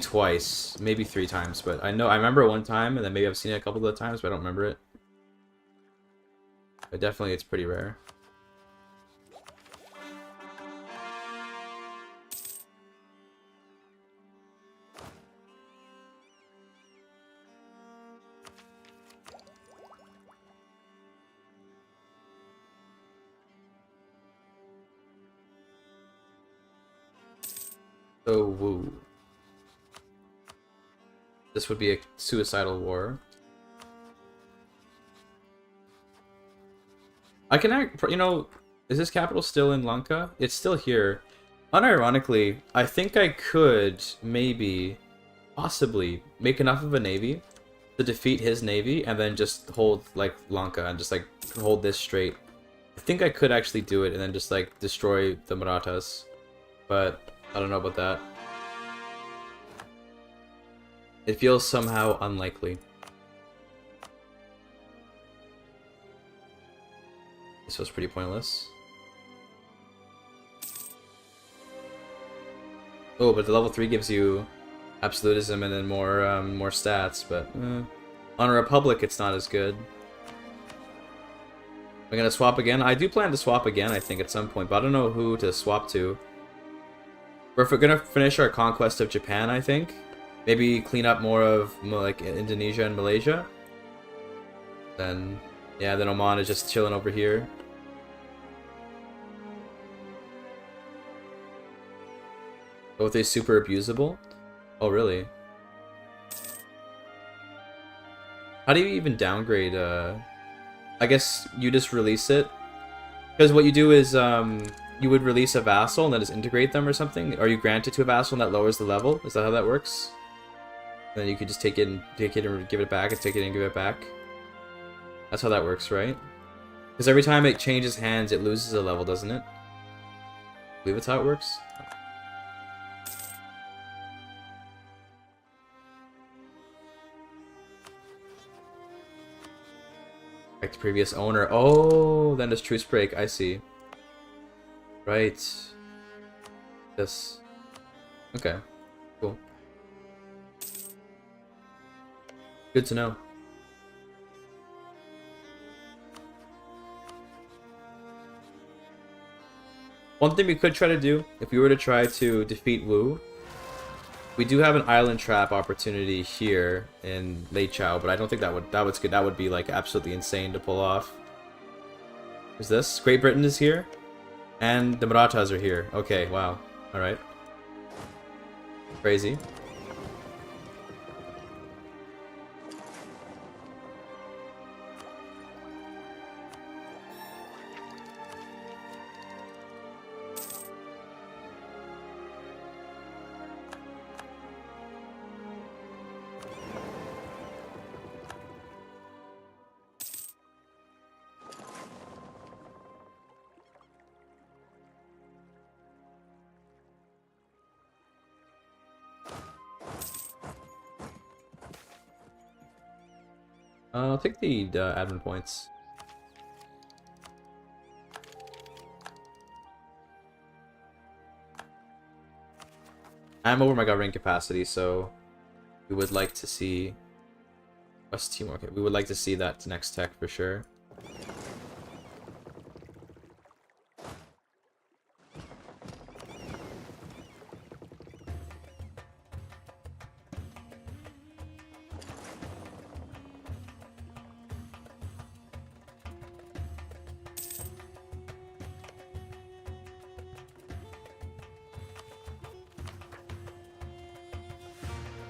twice, maybe 3 times, but I remember it one time, and then maybe I've seen it a couple of times, but I don't remember it. But definitely it's pretty rare. So, woo. This would be a suicidal war. I can act, you know, is this capital still in Lanka? It's still here. Unironically, I think I could maybe, possibly, make enough of a navy to defeat his navy and then just hold, like, Lanka and just, like, hold this straight. I think I could actually do it and then just, like, destroy the Marathas. But I don't know about that. It feels somehow unlikely. This was pretty pointless. Oh, but the level 3 gives you absolutism and then more stats, but on a Republic it's not as good. We're gonna swap again? I do plan to swap again, I think, at some point, but I don't know who to swap to. We're gonna finish our conquest of Japan, I think. Maybe clean up more of, like, Indonesia and Malaysia. Then, yeah, then Oman is just chilling over here. Both is super abusable? Oh, really? How do you even downgrade, I guess you just release it? Because what you do is, you would release a vassal and then just integrate them or something? Or you grant it to a vassal and that lowers the level? Is that how that works? And then you could just take it and give it back, and take it and give it back. That's how that works, right? Because every time it changes hands, it loses a level, doesn't it? I believe that's how it works. Back to previous owner. Oh, then there's truce break. I see. Right. This. Okay. Cool. Good to know. One thing we could try to do, if we were to try to defeat Wu, we do have an island trap opportunity here in Lei Chao, but I don't think that would be like absolutely insane to pull off. Who's this? Great Britain is here, and the Marathas are here. Okay, wow. All right. Crazy. I'll take the admin points. I'm over my governing capacity, so we would like to see West Timor. Okay, we would like to see that next tech for sure.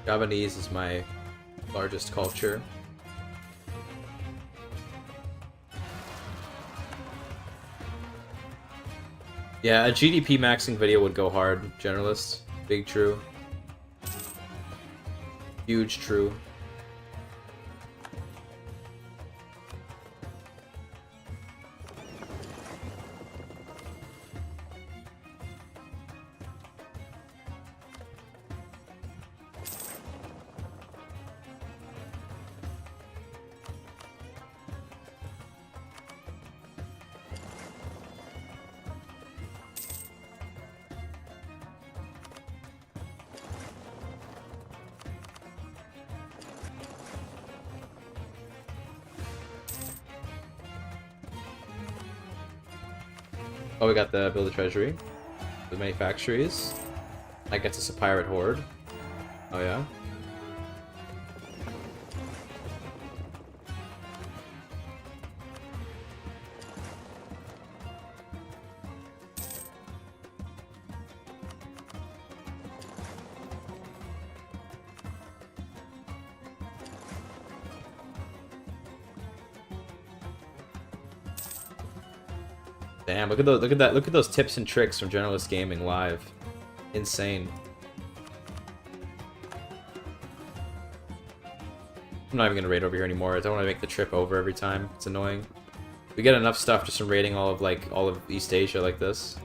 Javanese is my largest culture. Yeah, a GDP maxing video would go hard. Generalist. Big true. Huge true. Oh, we got the build a treasury. The many factories. That gets us a pirate horde. Oh yeah. Damn, look at those, look at that, look at those tips and tricks from Generalist Gaming live. Insane. I'm not even gonna raid over here anymore. I don't want to make the trip over every time. It's annoying. We get enough stuff just from raiding all of East Asia like this.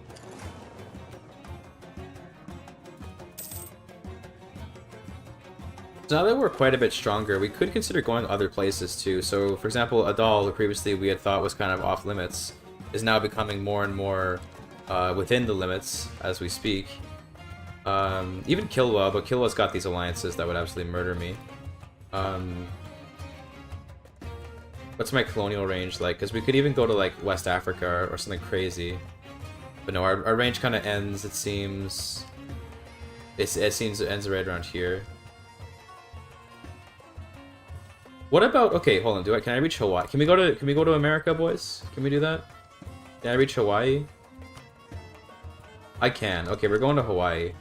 So now that we're quite a bit stronger, we could consider going other places too. So, for example, Adal, who previously we had thought was kind of off limits, is now becoming more and more within the limits as we speak. Even Kilwa, but Kilwa's got these alliances that would absolutely murder me. What's my colonial range like? Because we could even go to like West Africa or something crazy. But no, our range kind of ends, it seems. It seems it ends right around here. What about, okay, hold on, can I reach Hawaii? Can we go to America, boys? Can we do that? Can I reach Hawaii? I can. Okay, we're going to Hawaii.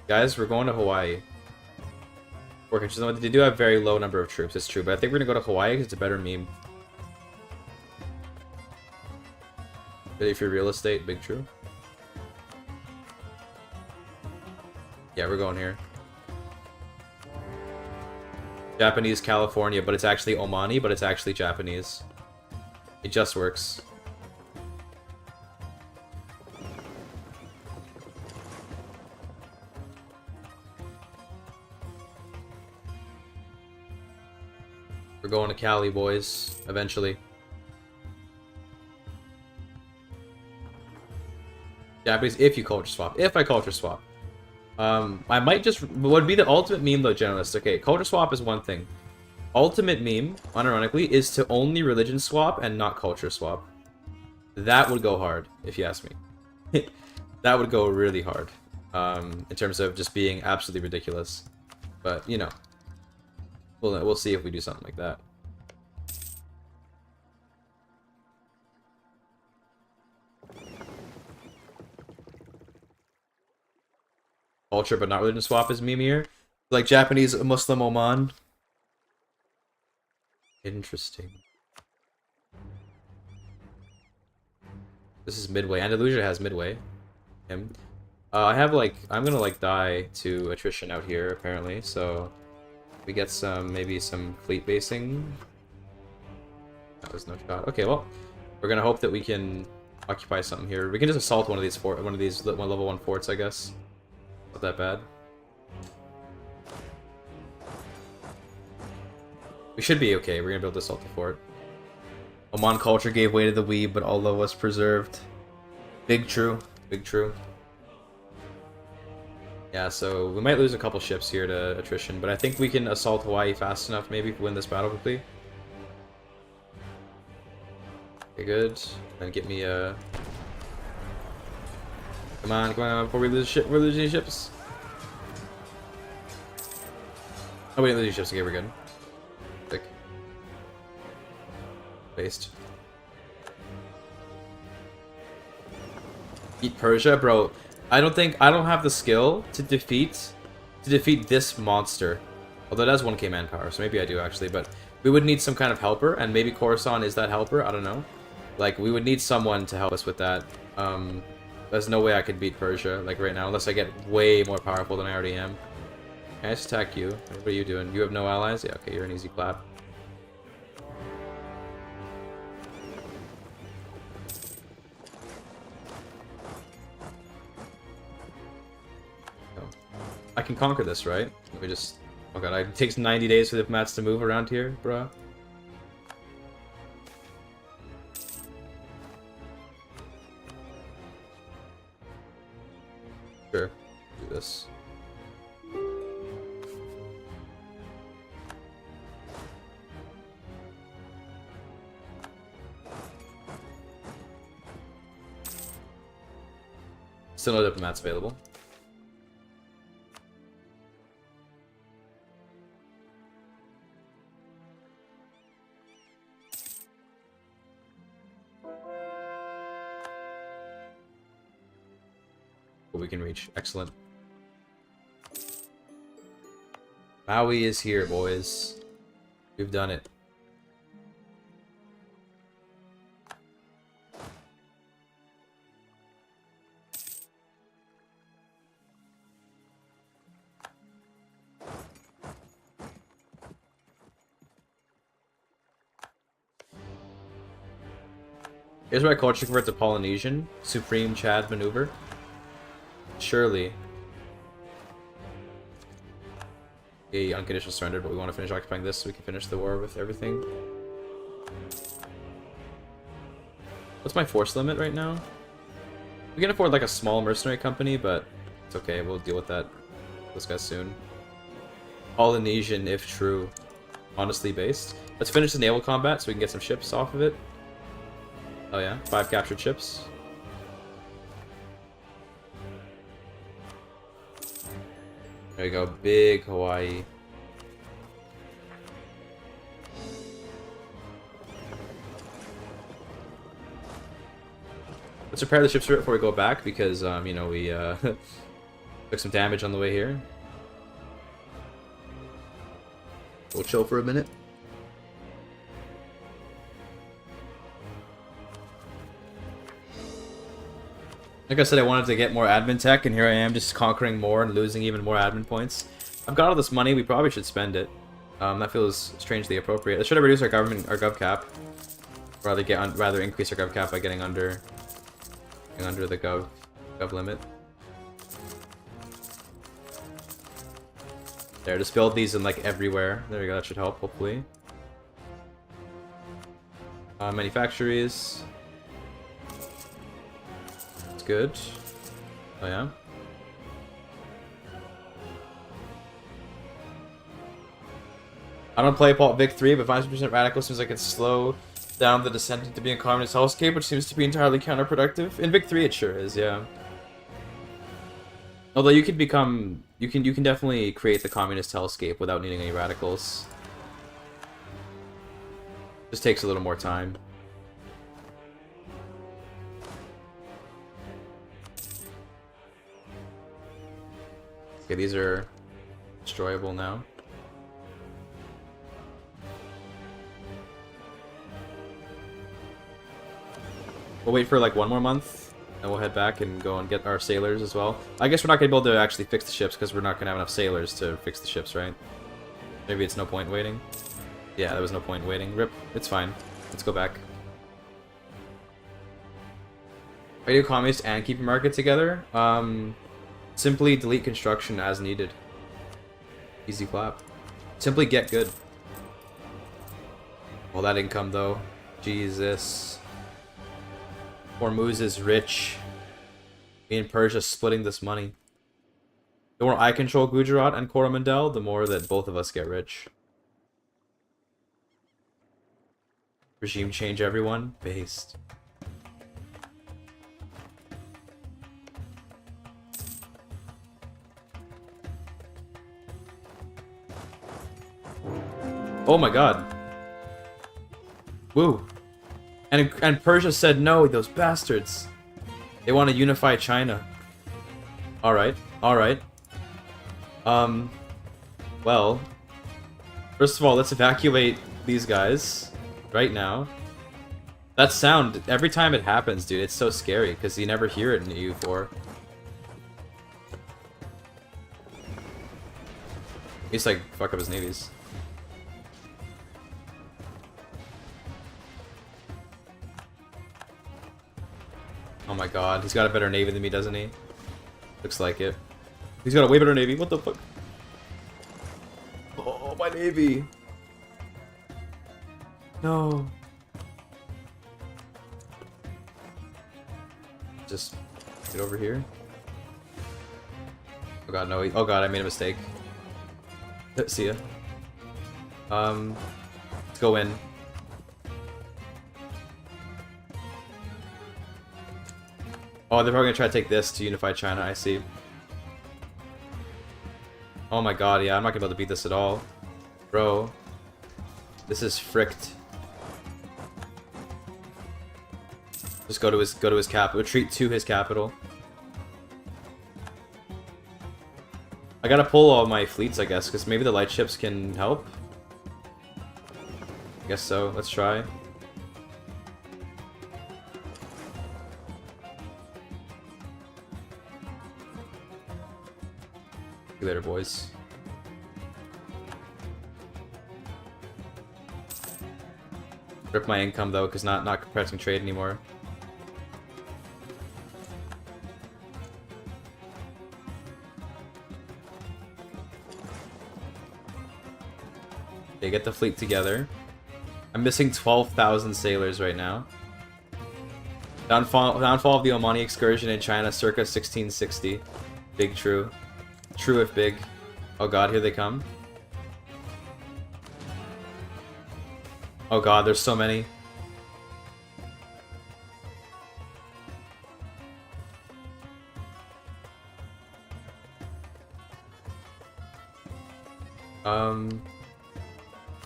Guys, we're going to Hawaii. They do have very low number of troops, it's true, but I think we're gonna go to Hawaii because it's a better meme. Ready for real estate, big true. Yeah, we're going here. Japanese California, but it's actually Omani, but it's actually Japanese. It just works. We're going to Cali, boys, eventually. Japanese, if you culture swap. If I culture swap. I might just... What would be the ultimate meme, though, generalist? Okay, culture swap is one thing. Ultimate meme, unironically, is to only religion swap and not culture swap. That would go hard, if you ask me. That would go really hard. In terms of just being absolutely ridiculous. But, you know. We'll see if we do something like that. Culture but not religion swap is meme-ier. Like Japanese Muslim Oman. Interesting. This is Midway. Andalusia has Midway. Him. I have like... I'm gonna like die to attrition out here, apparently, so... We get some, maybe some fleet basing. That was no shot. Okay, well, we're gonna hope that we can occupy something here. We can just assault one of these level 1 forts, I guess. Not that bad. We should be okay. We're gonna be able to assault the fort. Oman culture gave way to the weeb, but Allah was preserved. Big true. Big true. Yeah, so we might lose a couple ships here to attrition, but I think we can assault Hawaii fast enough, maybe, to win this battle quickly. Okay, good. Then get me a... Come on, before we lose ship, we're losing ships. Oh, we didn't lose ships, okay, we're good. Click. Based. Beat Persia? Bro, I don't have the skill to defeat this monster. Although it has 1k manpower, so maybe I do actually, but we would need some kind of helper, and maybe Coruscant is that helper, I don't know. Like, we would need someone to help us with that. There's no way I could beat Persia, like, right now, unless I get way more powerful than I already am. Can I just attack you? What are you doing? You have no allies? Yeah, okay, you're an easy clap. I can conquer this, right? Let me just... Oh god, it takes 90 days for the mats to move around here, bruh. Sure, do this. Still no diplomats available. We can reach. Excellent. Maui is here, boys. We've done it. Here's where I culture convert to Polynesian. Supreme Chad maneuver. Surely. A unconditional surrender, but we want to finish occupying this so we can finish the war with everything. What's my force limit right now? We can afford like a small mercenary company, but it's okay. We'll deal with that. Those guys soon. Polynesian, if true. Honestly based. Let's finish the naval combat so we can get some ships off of it. Oh yeah, 5 captured ships. There we go, big Hawaii. Let's repair the ships before we go back because, you know, we took some damage on the way here. We'll chill for a minute. Like I said, I wanted to get more admin tech, and here I am just conquering more and losing even more admin points. I've got all this money, we probably should spend it. That feels strangely appropriate. Let's try to reduce our gov cap. Rather increase our gov cap by getting under the gov limit. There, just build these in like everywhere. There we go, that should help, hopefully. Manufactories. That's good. Oh yeah. I don't play Vic 3, but 5% radical seems like it's slow down the descent into being a communist hellscape, which seems to be entirely counterproductive. In Vic 3 it sure is, yeah. Although you can become... You can definitely create the communist hellscape without needing any radicals. Just takes a little more time. Okay, these are destroyable now. We'll wait for like 1 more month, and we'll head back and go and get our sailors as well. I guess we're not going to be able to actually fix the ships because we're not going to have enough sailors to fix the ships, right? Maybe it's no point waiting. Yeah, there was no point waiting. Rip, it's fine. Let's go back. Radio communist and keep your market together? Simply delete construction as needed. Easy clap. Simply get good. All that income though. Jesus. Hormuz is rich. Me and Persia splitting this money. The more I control Gujarat and Coromandel, the more that both of us get rich. Regime change, everyone. Based. Oh my god. Woo. And Persia said no, those bastards. They want to unify China. Alright, alright. Well. First of all, let's evacuate these guys. Right now. That sound, every time it happens, dude, it's so scary, because you never hear it in EU4. He's like, fuck up his navies. Oh my god, he's got a better navy than me, doesn't he? Looks like it. He's got a way better navy, what the fuck? Oh, my navy! No. Just get over here. Oh god, no. Oh god, I made a mistake. See ya. Let's go in. Oh, they're probably gonna try to take this to unify China, I see. Oh my god, yeah, I'm not gonna be able to beat this at all. Bro. This is fricked. Just go to his capital. Retreat to his capital. I gotta pull all my fleets, I guess, because maybe the light ships can help. I guess so. Let's try. See you later, boys. Rip my income though, because not pressing trade anymore. Okay, get the fleet together. I'm missing 12,000 sailors right now. Downfall of the Omani excursion in China circa 1660. Big true. True if big. Oh god, here they come. Oh god, there's so many.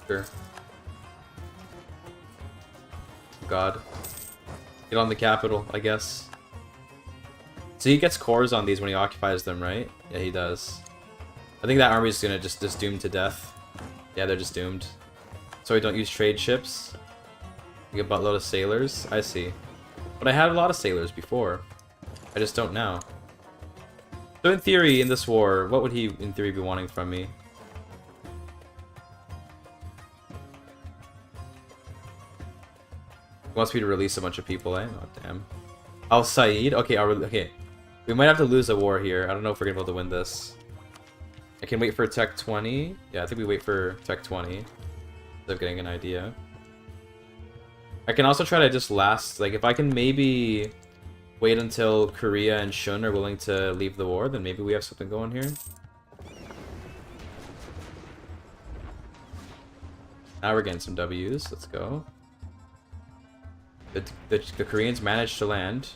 Sure. God. Get on the capital, I guess. So he gets cores on these when he occupies them, right? Yeah, he does. I think that army's gonna just doomed to death. Yeah, they're just doomed. So we don't use trade ships. We get a buttload of sailors. I see. But I had a lot of sailors before. I just don't now. So in theory, in this war, what would he, in theory, be wanting from me? He wants me to release a bunch of people, eh? Oh, damn. Al Said? Okay, okay. We might have to lose a war here. I don't know if we're gonna be able to win this. I can wait for Tech 20. Yeah, I think we wait for Tech 20. Instead of getting an idea. I can also try to just last... Like, if I can maybe wait until Korea and Shun are willing to leave the war, then maybe we have something going here. Now we're getting some W's. Let's go. The Koreans managed to land.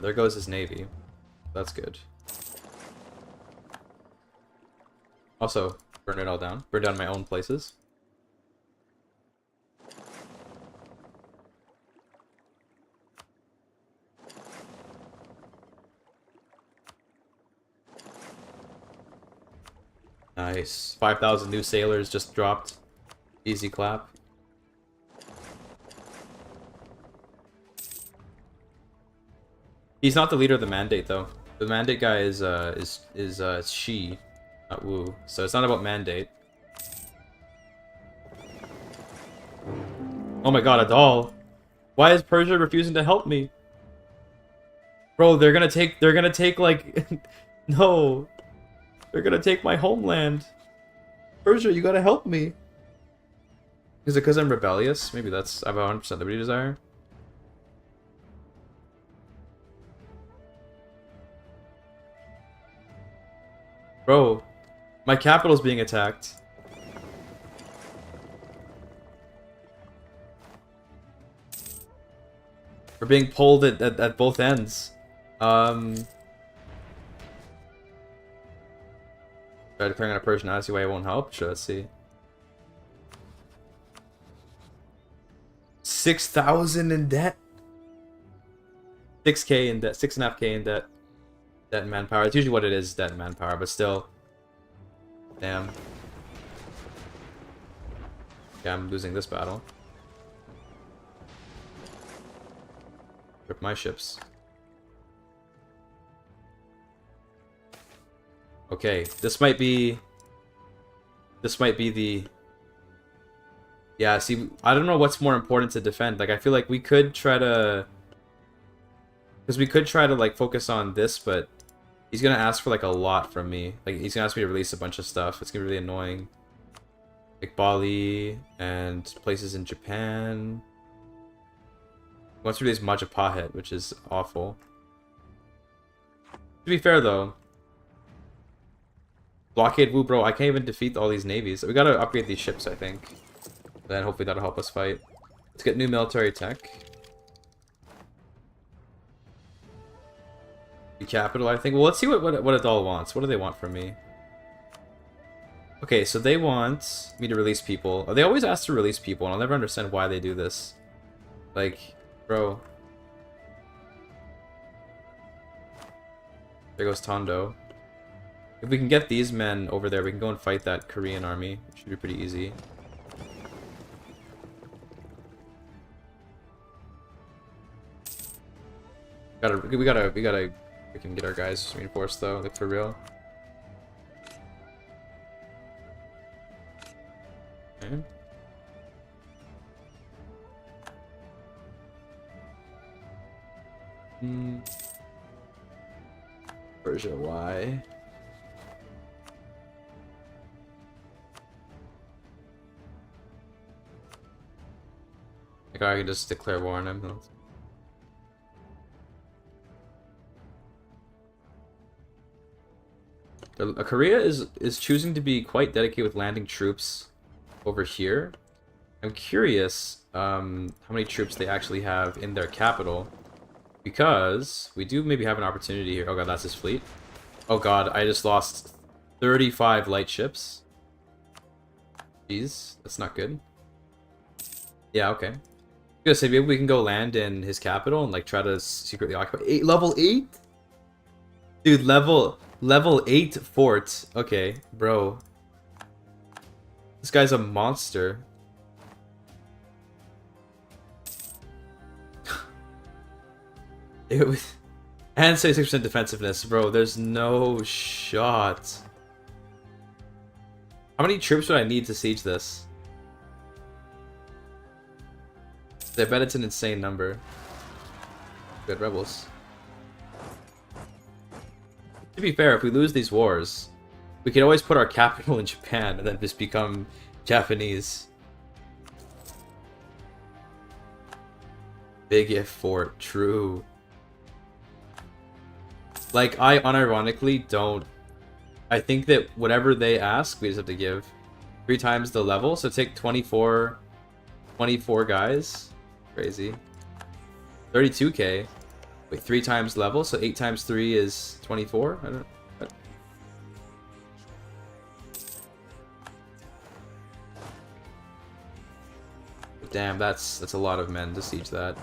There goes his navy. That's good. Also, burn it all down. Burn down my own places. Nice. 5,000 new sailors just dropped. Easy clap. He's not the leader of the mandate, though. The mandate guy is Shi, not Wu. So it's not about mandate. Oh my god, a doll. Why is Persia refusing to help me? Bro, they're gonna take like no. They're gonna take my homeland. Persia, you gotta help me. Is it because I'm rebellious? Maybe that's I have 100% liberty desire. Bro, my capital's being attacked. We're being pulled at both ends. Try declaring on a Persian see why it won't help. Sure, let's see. 6,000 in debt. 6K in debt. 6.5K in debt. Debt and manpower. It's usually what it is, debt and manpower, but still. Damn. Yeah, I'm losing this battle. Rip my ships. Okay, this might be the... Yeah, see, I don't know what's more important to defend. Like, I feel like we could try to... Because we could try to, like, focus on this, but... He's gonna ask for, like, a lot from me. Like, he's gonna ask me to release a bunch of stuff. It's gonna be really annoying. Like, Bali, and places in Japan. He wants to release Majapahit, which is awful. To be fair, though... Blockade Wu, bro, I can't even defeat all these navies. We gotta upgrade these ships, I think. Then hopefully that'll help us fight. Let's get new military tech. Capital, I think. Well, let's see what Adal wants. What do they want from me? Okay, so they want me to release people. They always ask to release people, and I'll never understand why they do this. Like, bro. There goes Tondo. If we can get these men over there, we can go and fight that Korean army. It should be pretty easy. We can get our guys reinforced though, like for real. Okay. Persia, why? Like, I can just declare war on him. Korea is choosing to be quite dedicated with landing troops over here. I'm curious how many troops they actually have in their capital, because we do maybe have an opportunity here. Oh god, that's his fleet. Oh god, I just lost 35 light ships. Jeez, that's not good. Yeah, okay. Gonna say maybe we can go land in his capital and like try to secretly occupy level 8? Dude, level 8 fort. Okay, bro. This guy's a monster. It was, and 76% defensiveness, bro. There's no shot. How many troops would I need to siege this? I bet it's an insane number. Good rebels. To be fair, if we lose these wars, we can always put our capital in Japan and then just become Japanese. Big if fort, true. Like, I unironically don't... I think that whatever they ask, we just have to give 3 times the level. So take 24 guys. Crazy. 32k. Wait, 3 times level, so 8 times 3 is 24? I don't know. What? Damn, that's a lot of men to siege that.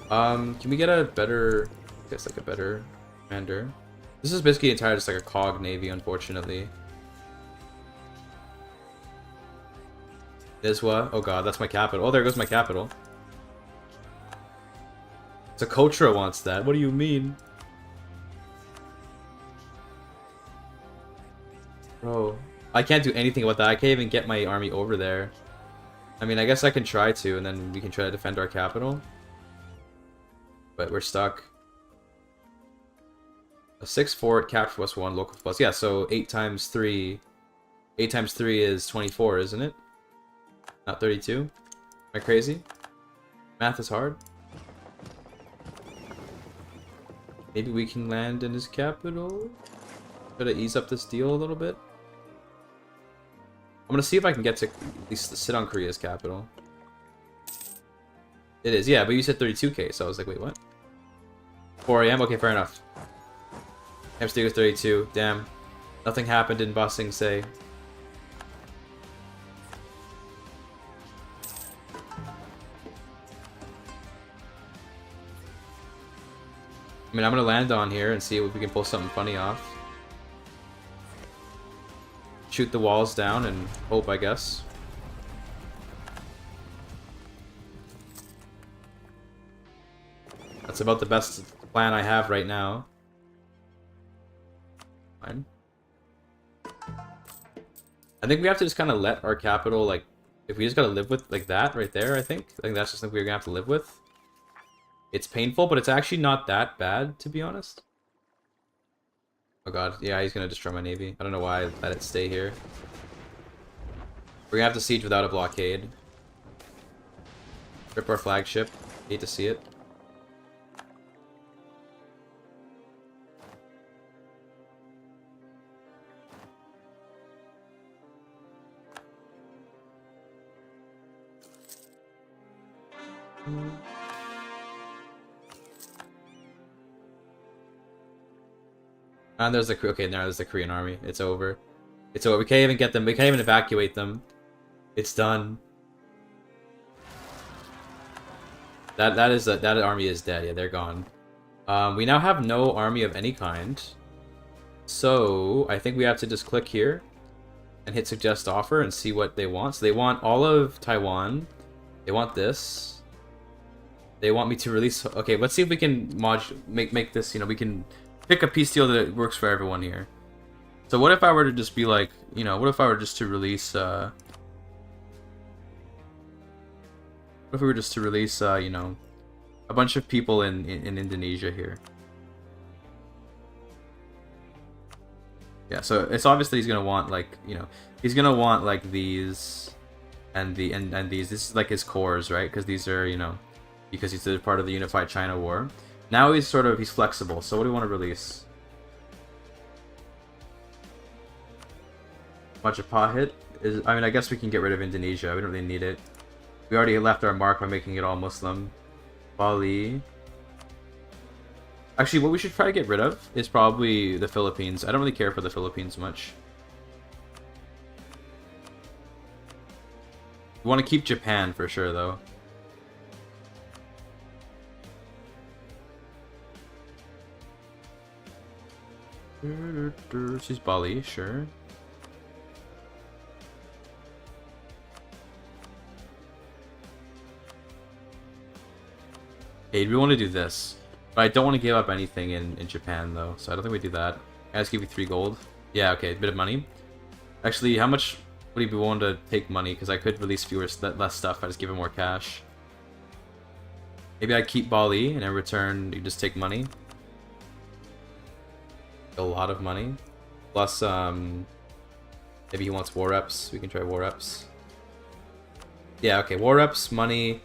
Can we get a better... I guess like a better commander? This is basically entirely just like a cog navy, unfortunately. This what? Oh god, that's my capital. Oh, there goes my capital. Socotra wants that. What do you mean? Bro, I can't do anything about that. I can't even get my army over there. I mean, I guess I can try to, and then we can try to defend our capital. But we're stuck. A 6 fort, capture plus 1, local plus. Yeah, so 8 times 3. 8 times 3 is 24, isn't it? Not 32? Am I crazy? Math is hard. Maybe we can land in his capital? Try to ease up this deal a little bit. I'm gonna see if I can get to at least sit on Korea's capital. It is, yeah, but you said 32k, so I was like, wait, what? 4 AM? Okay, fair enough. Hamster was 32. Damn. Nothing happened in Ba Sing Se. I mean, I'm gonna land on here and see if we can pull something funny off. Shoot the walls down and hope, I guess. That's about the best plan I have right now. Fine. I think we have to just kind of let our capital, like, if we just gotta live with, like, that right there, I think that's just something we're gonna have to live with. It's painful, but it's actually not that bad, to be honest. Oh god, yeah, he's gonna destroy my navy. I don't know why I let it stay here. We're gonna have to siege without a blockade. Rip our flagship. Hate to see it. And there's the okay. Now there's the Korean army. It's over. It's over. We can't even get them. We can't even evacuate them. It's done. That army is dead. Yeah, they're gone. We now have no army of any kind. So I think we have to just click here and hit suggest offer and see what they want. So they want all of Taiwan. They want this. They want me to release. Okay, let's see if we can make this. You know, we can pick a peace deal that works for everyone here. So what if I were to just be like, you know, what if I were just to release, what if we were just to release, you know, a bunch of people in Indonesia here. Yeah, so it's obviously he's gonna want, like, you know, he's gonna want, like, these and these. This is like his cores, right? Because these are, you know, because he's part of the Unified China War. Now he's flexible. So what do we want to release? Majapahit is. I mean, I guess we can get rid of Indonesia. We don't really need it. We already left our mark by making it all Muslim. Bali. Actually, what we should try to get rid of is probably the Philippines. I don't really care for the Philippines much. We want to keep Japan for sure, though. She's Bali, sure. Hey, we want to do this. But I don't want to give up anything in Japan, though, so I don't think we do that. I just give you 3 gold. Yeah, okay, a bit of money. Actually, how much would he be willing to take money? Because I could release less stuff, I just give him more cash. Maybe I keep Bali, and in return, you just take money. A lot of money. Plus, maybe he wants war reps. We can try war reps. Yeah, okay, war reps, money...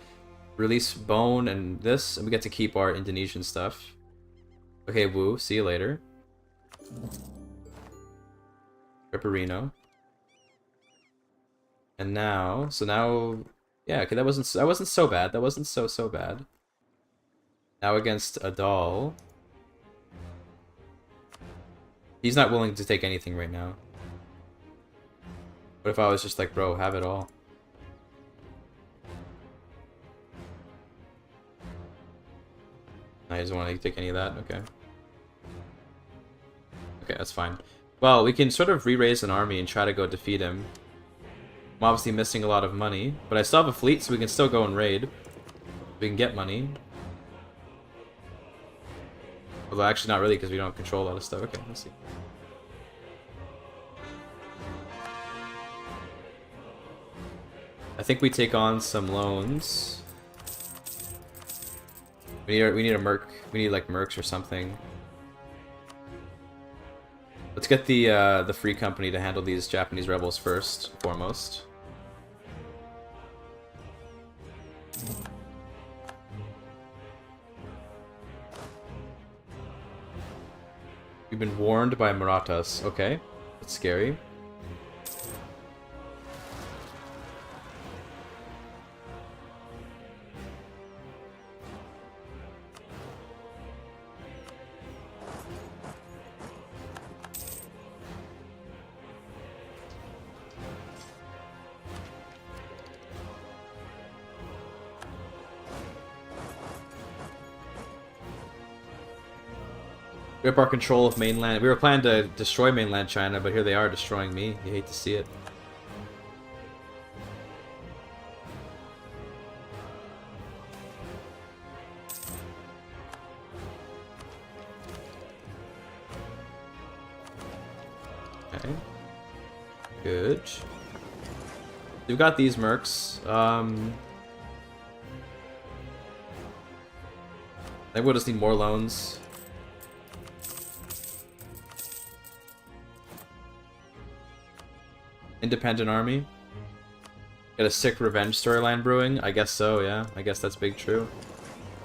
Release Bone and this, and we get to keep our Indonesian stuff. Okay, Woo, see you later. Ripperino. And now, yeah, okay, that wasn't so bad. That wasn't so bad. Now against Adal. He's not willing to take anything right now. What if I was just like, bro, have it all? I doesn't want to take any of that? Okay. Okay, that's fine. Well, we can sort of re-raise an army and try to go defeat him. I'm obviously missing a lot of money, but I still have a fleet, so we can still go and raid. We can get money. Although actually not really, because we don't control a lot of stuff. Okay, let's see. I think we take on some loans. We need a merc. We need like mercs or something. Let's get the free company to handle these Japanese rebels first, foremost. We've been warned by Marathas. Okay, that's scary. Rip our control of mainland. We were planning to destroy mainland China, but here they are destroying me. You hate to see it. Okay. Good. We've got these mercs. I think we'll just need more loans. Independent army. Got a sick revenge storyline brewing? I guess so, yeah. I guess that's big true.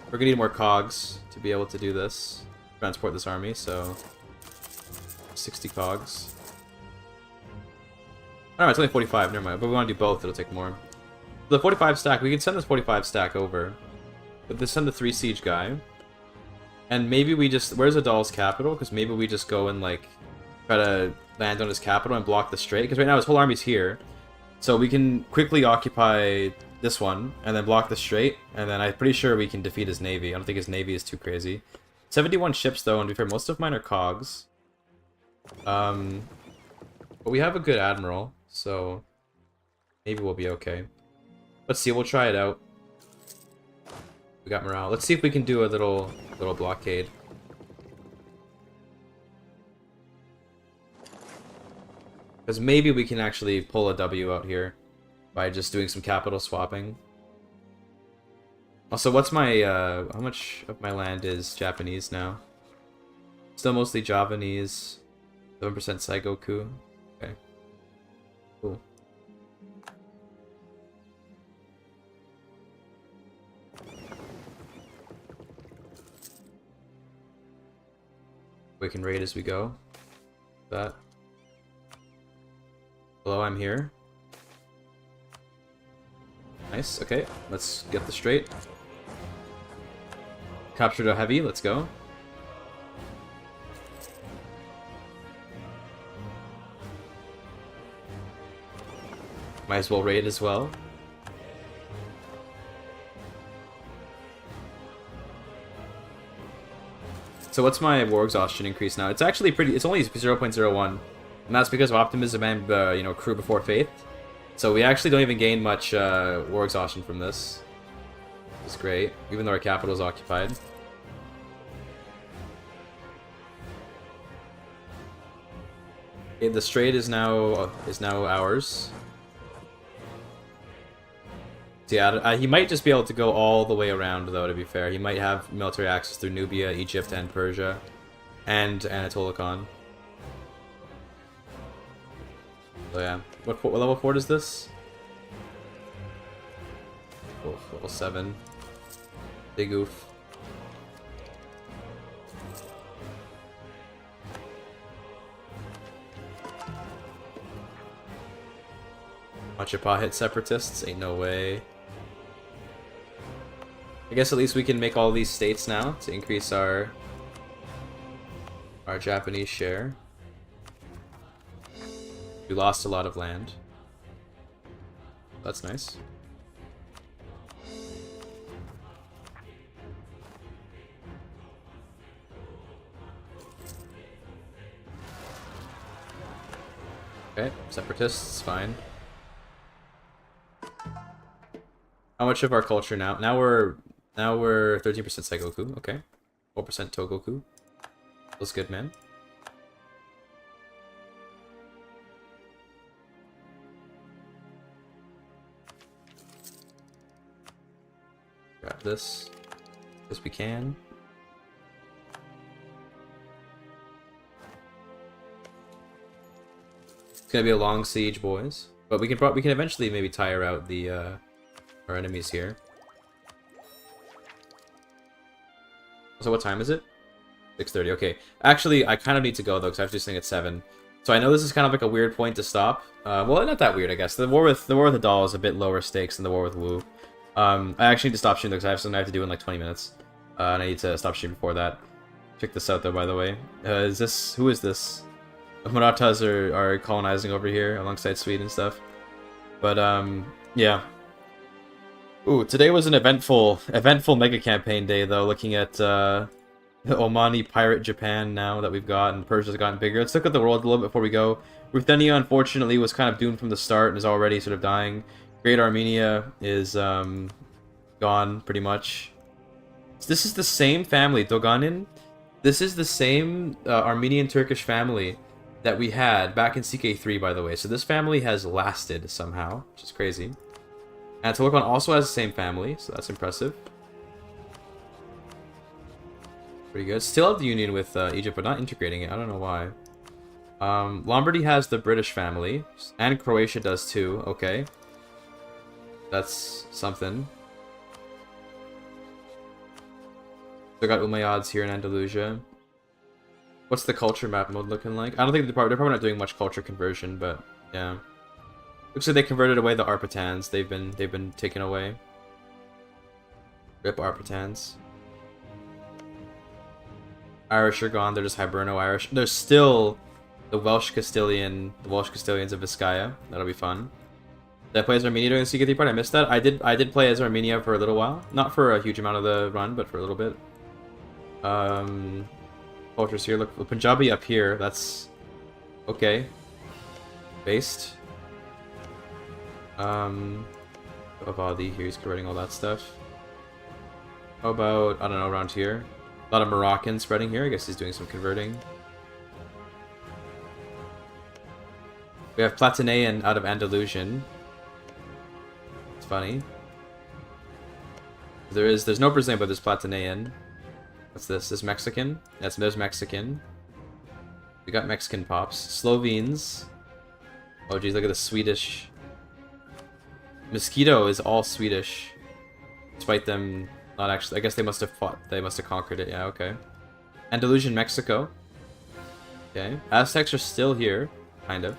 We're gonna need more cogs to be able to do this. Transport this army, so... 60 cogs. Oh, it's only 45, never mind. But we want to do both, it'll take more. The 45 stack, we can send this 45 stack over. But let's send the 3 siege guy. And maybe we just... Where's Adal's capital? Because maybe we just go and, like, try to land on his capital and block the strait. Because right now his whole army's here. So we can quickly occupy this one, and then block the strait. And then I'm pretty sure we can defeat his navy. I don't think his navy is too crazy. 71 ships, though, and to be fair, most of mine are cogs. But we have a good admiral, so maybe we'll be okay. Let's see, we'll try it out. We got morale. Let's see if we can do a little blockade. Because maybe we can actually pull a W out here by just doing some capital swapping. Also, what's my, how much of my land is Japanese now? Still mostly Javanese. 7% Saigoku. Okay. Cool. We can raid as we go. That. Hello, I'm here. Nice, okay. Let's get the straight. Captured a heavy, let's go. Might as well raid as well. So what's my war exhaustion increase now? It's actually pretty, it's only 0.01. And that's because of optimism and, you know, crew before faith. So we actually don't even gain much war exhaustion from this. It's great, even though our capital is occupied. Okay, the strait is now ours. So yeah, he might just be able to go all the way around, though. To be fair, he might have military access through Nubia, Egypt, and Persia, and Anatolikon. So yeah, what level 4 is this? Oh, level 7. Big oof. Machapa hit separatists? Ain't no way. I guess at least we can make all these states now to increase our Japanese share. We lost a lot of land. That's nice. Okay, separatists, fine. How much of our culture now? Now we're 13% Saigoku, okay. 4% Togoku. Feels good, man. Grab this as we can. It's gonna be a long siege, boys, but we can eventually maybe tire out the our enemies here. So what time is it? 6:30. Okay. Actually, I kind of need to go though, because I have to do something at 7. So I know this is kind of like a weird point to stop. Well, not that weird, I guess. The war with the doll is a bit lower stakes than the war with Wu. I actually need to stop shooting because I have something I have to do in like 20 minutes. And I need to stop shooting before that. Check this out though, by the way. Who is this? The Marathas are colonizing over here alongside Sweden and stuff. But yeah. Ooh, today was an eventful mega campaign day though. Looking at the Omani pirate Japan now that we've got, and Persia's gotten bigger. Let's look at the world a little bit before we go. Ruthenia, unfortunately, was kind of doomed from the start and is already sort of dying. Great Armenia is gone pretty much. This is the same family, Doganin. This is the same Armenian Turkish family that we had back in CK3, by the way. So this family has lasted somehow, which is crazy. Anatolikon also has the same family, so that's impressive. Pretty good. Still have the union with Egypt, but not integrating it. I don't know why. Lombardy has the British family, and Croatia does too. Okay. That's something. They got Umayyads here in Andalusia. What's the culture map mode looking like? I don't think they're probably not doing much culture conversion, but yeah. Looks like they converted away the Arpatans. They've been taken away. Rip Arpatans. Irish are gone. They're just Hiberno-Irish. There's still the Welsh Castilians of Vizcaya. That'll be fun. Did I play as Armenia during the CK3 part? I missed that. I did play as Armenia for a little while. Not for a huge amount of the run, but for a little bit. Cultures here. Look, Punjabi up here. That's okay. Based. Avadi here. He's converting all that stuff. How about, I don't know, around here? A lot of Moroccans spreading here. I guess he's doing some converting. We have Platanean out of Andalusian. It's funny. There's no Brazilian, but there's Platanean. What's this? This Mexican? Yes, there's Mexican. We got Mexican pops. Slovenes. Oh geez, look at the Swedish. Mosquito is all Swedish. Despite them not actually, I guess they must have fought, they must have conquered it, yeah, okay. Andalusian Mexico. Okay. Aztecs are still here, kind of.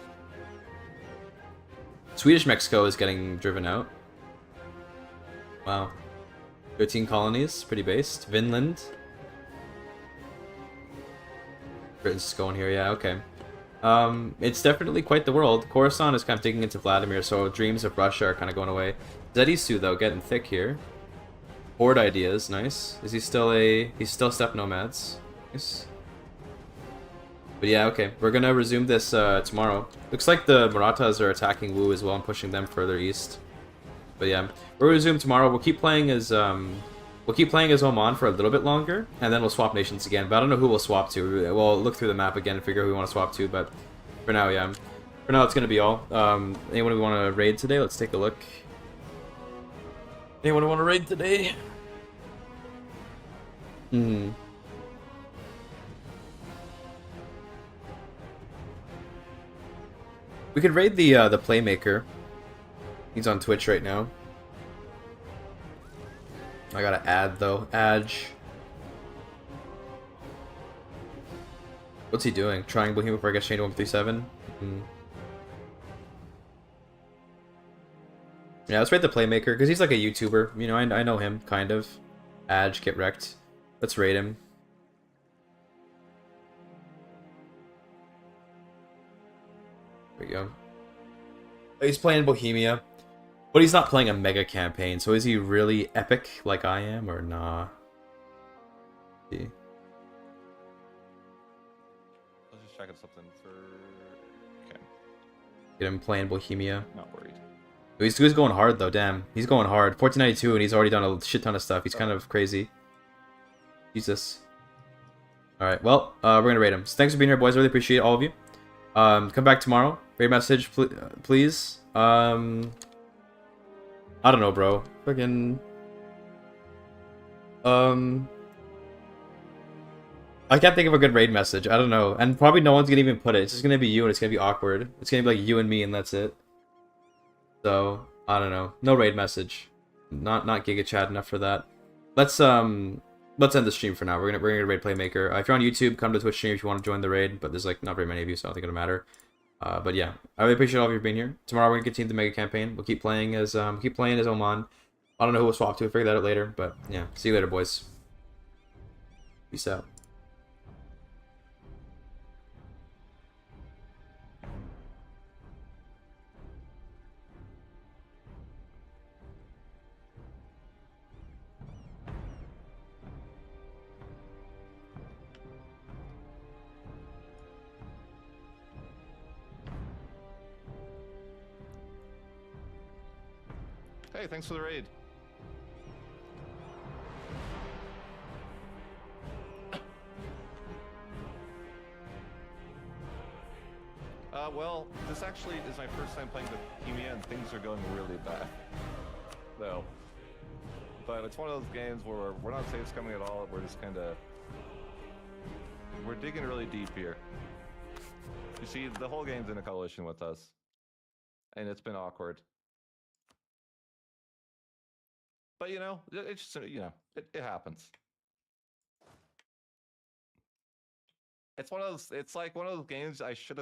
Swedish Mexico is getting driven out. Wow. 13 colonies, pretty based. Vinland. Britain's just going here, yeah, okay. It's definitely quite the world. Khorasan is kind of digging into Vladimir, so dreams of Russia are kind of going away. Zedisu, though, getting thick here. Horde ideas, nice. Is he still he's still steppe nomads. Nice. But yeah, okay. We're gonna resume this tomorrow. Looks like the Marathas are attacking Wu as well and pushing them further east. But yeah, we'll resume tomorrow. We'll keep playing as Oman for a little bit longer, and then we'll swap nations again. But I don't know who we'll swap to. We'll look through the map again and figure out who we want to swap to. But for now, yeah. For now, it's gonna be all. Anyone we want to raid today? Let's take a look. Anyone want to raid today? Hmm. We could raid the Playmaker. He's on Twitch right now. I gotta add though. Adge. What's he doing? Trying Bohemian before I get chained to 137? Hmm. Yeah, let's raid the Playmaker, because he's like a YouTuber. You know, I know him, kind of. Adge, get wrecked. Let's raid him. There we go. He's playing Bohemia. But he's not playing a mega campaign, so is he really epic like I am, or nah? See. I was just checking something for... Okay. Get him playing Bohemia. Not worried. He's going hard though, damn. He's going hard. 1492 and he's already done a shit ton of stuff. He's kind of crazy. Jesus. Alright, well, we're gonna raid him. So thanks for being here, boys. I really appreciate all of you. Come back tomorrow. Raid message, please. I don't know, bro. Fucking... I can't think of a good raid message. I don't know. And probably no one's gonna even put it. It's just gonna be you and it's gonna be awkward. It's gonna be like you and me and that's it. So, I don't know. No raid message. Not Giga Chat enough for that. Let's end the stream for now. We're gonna raid Playmaker. If you're on YouTube, come to Twitch stream if you want to join the raid, but there's like not very many of you, so I don't think it'll matter. But yeah, I really appreciate all of you being here. Tomorrow we're gonna continue the mega campaign. We'll keep playing as Oman. I don't know who we'll swap to. We'll figure that out later. But yeah, see you later, boys. Peace out. Hey, thanks for the raid. Well, this actually is my first time playing Bohemia, and things are going really bad. Though. But it's one of those games where we're not safe scumming at all, we're just kinda... We're digging really deep here. You see, the whole game's in a coalition with us. And it's been awkward. But you know, it's just, you know, it happens. It's one of those, it's like one of those games I should have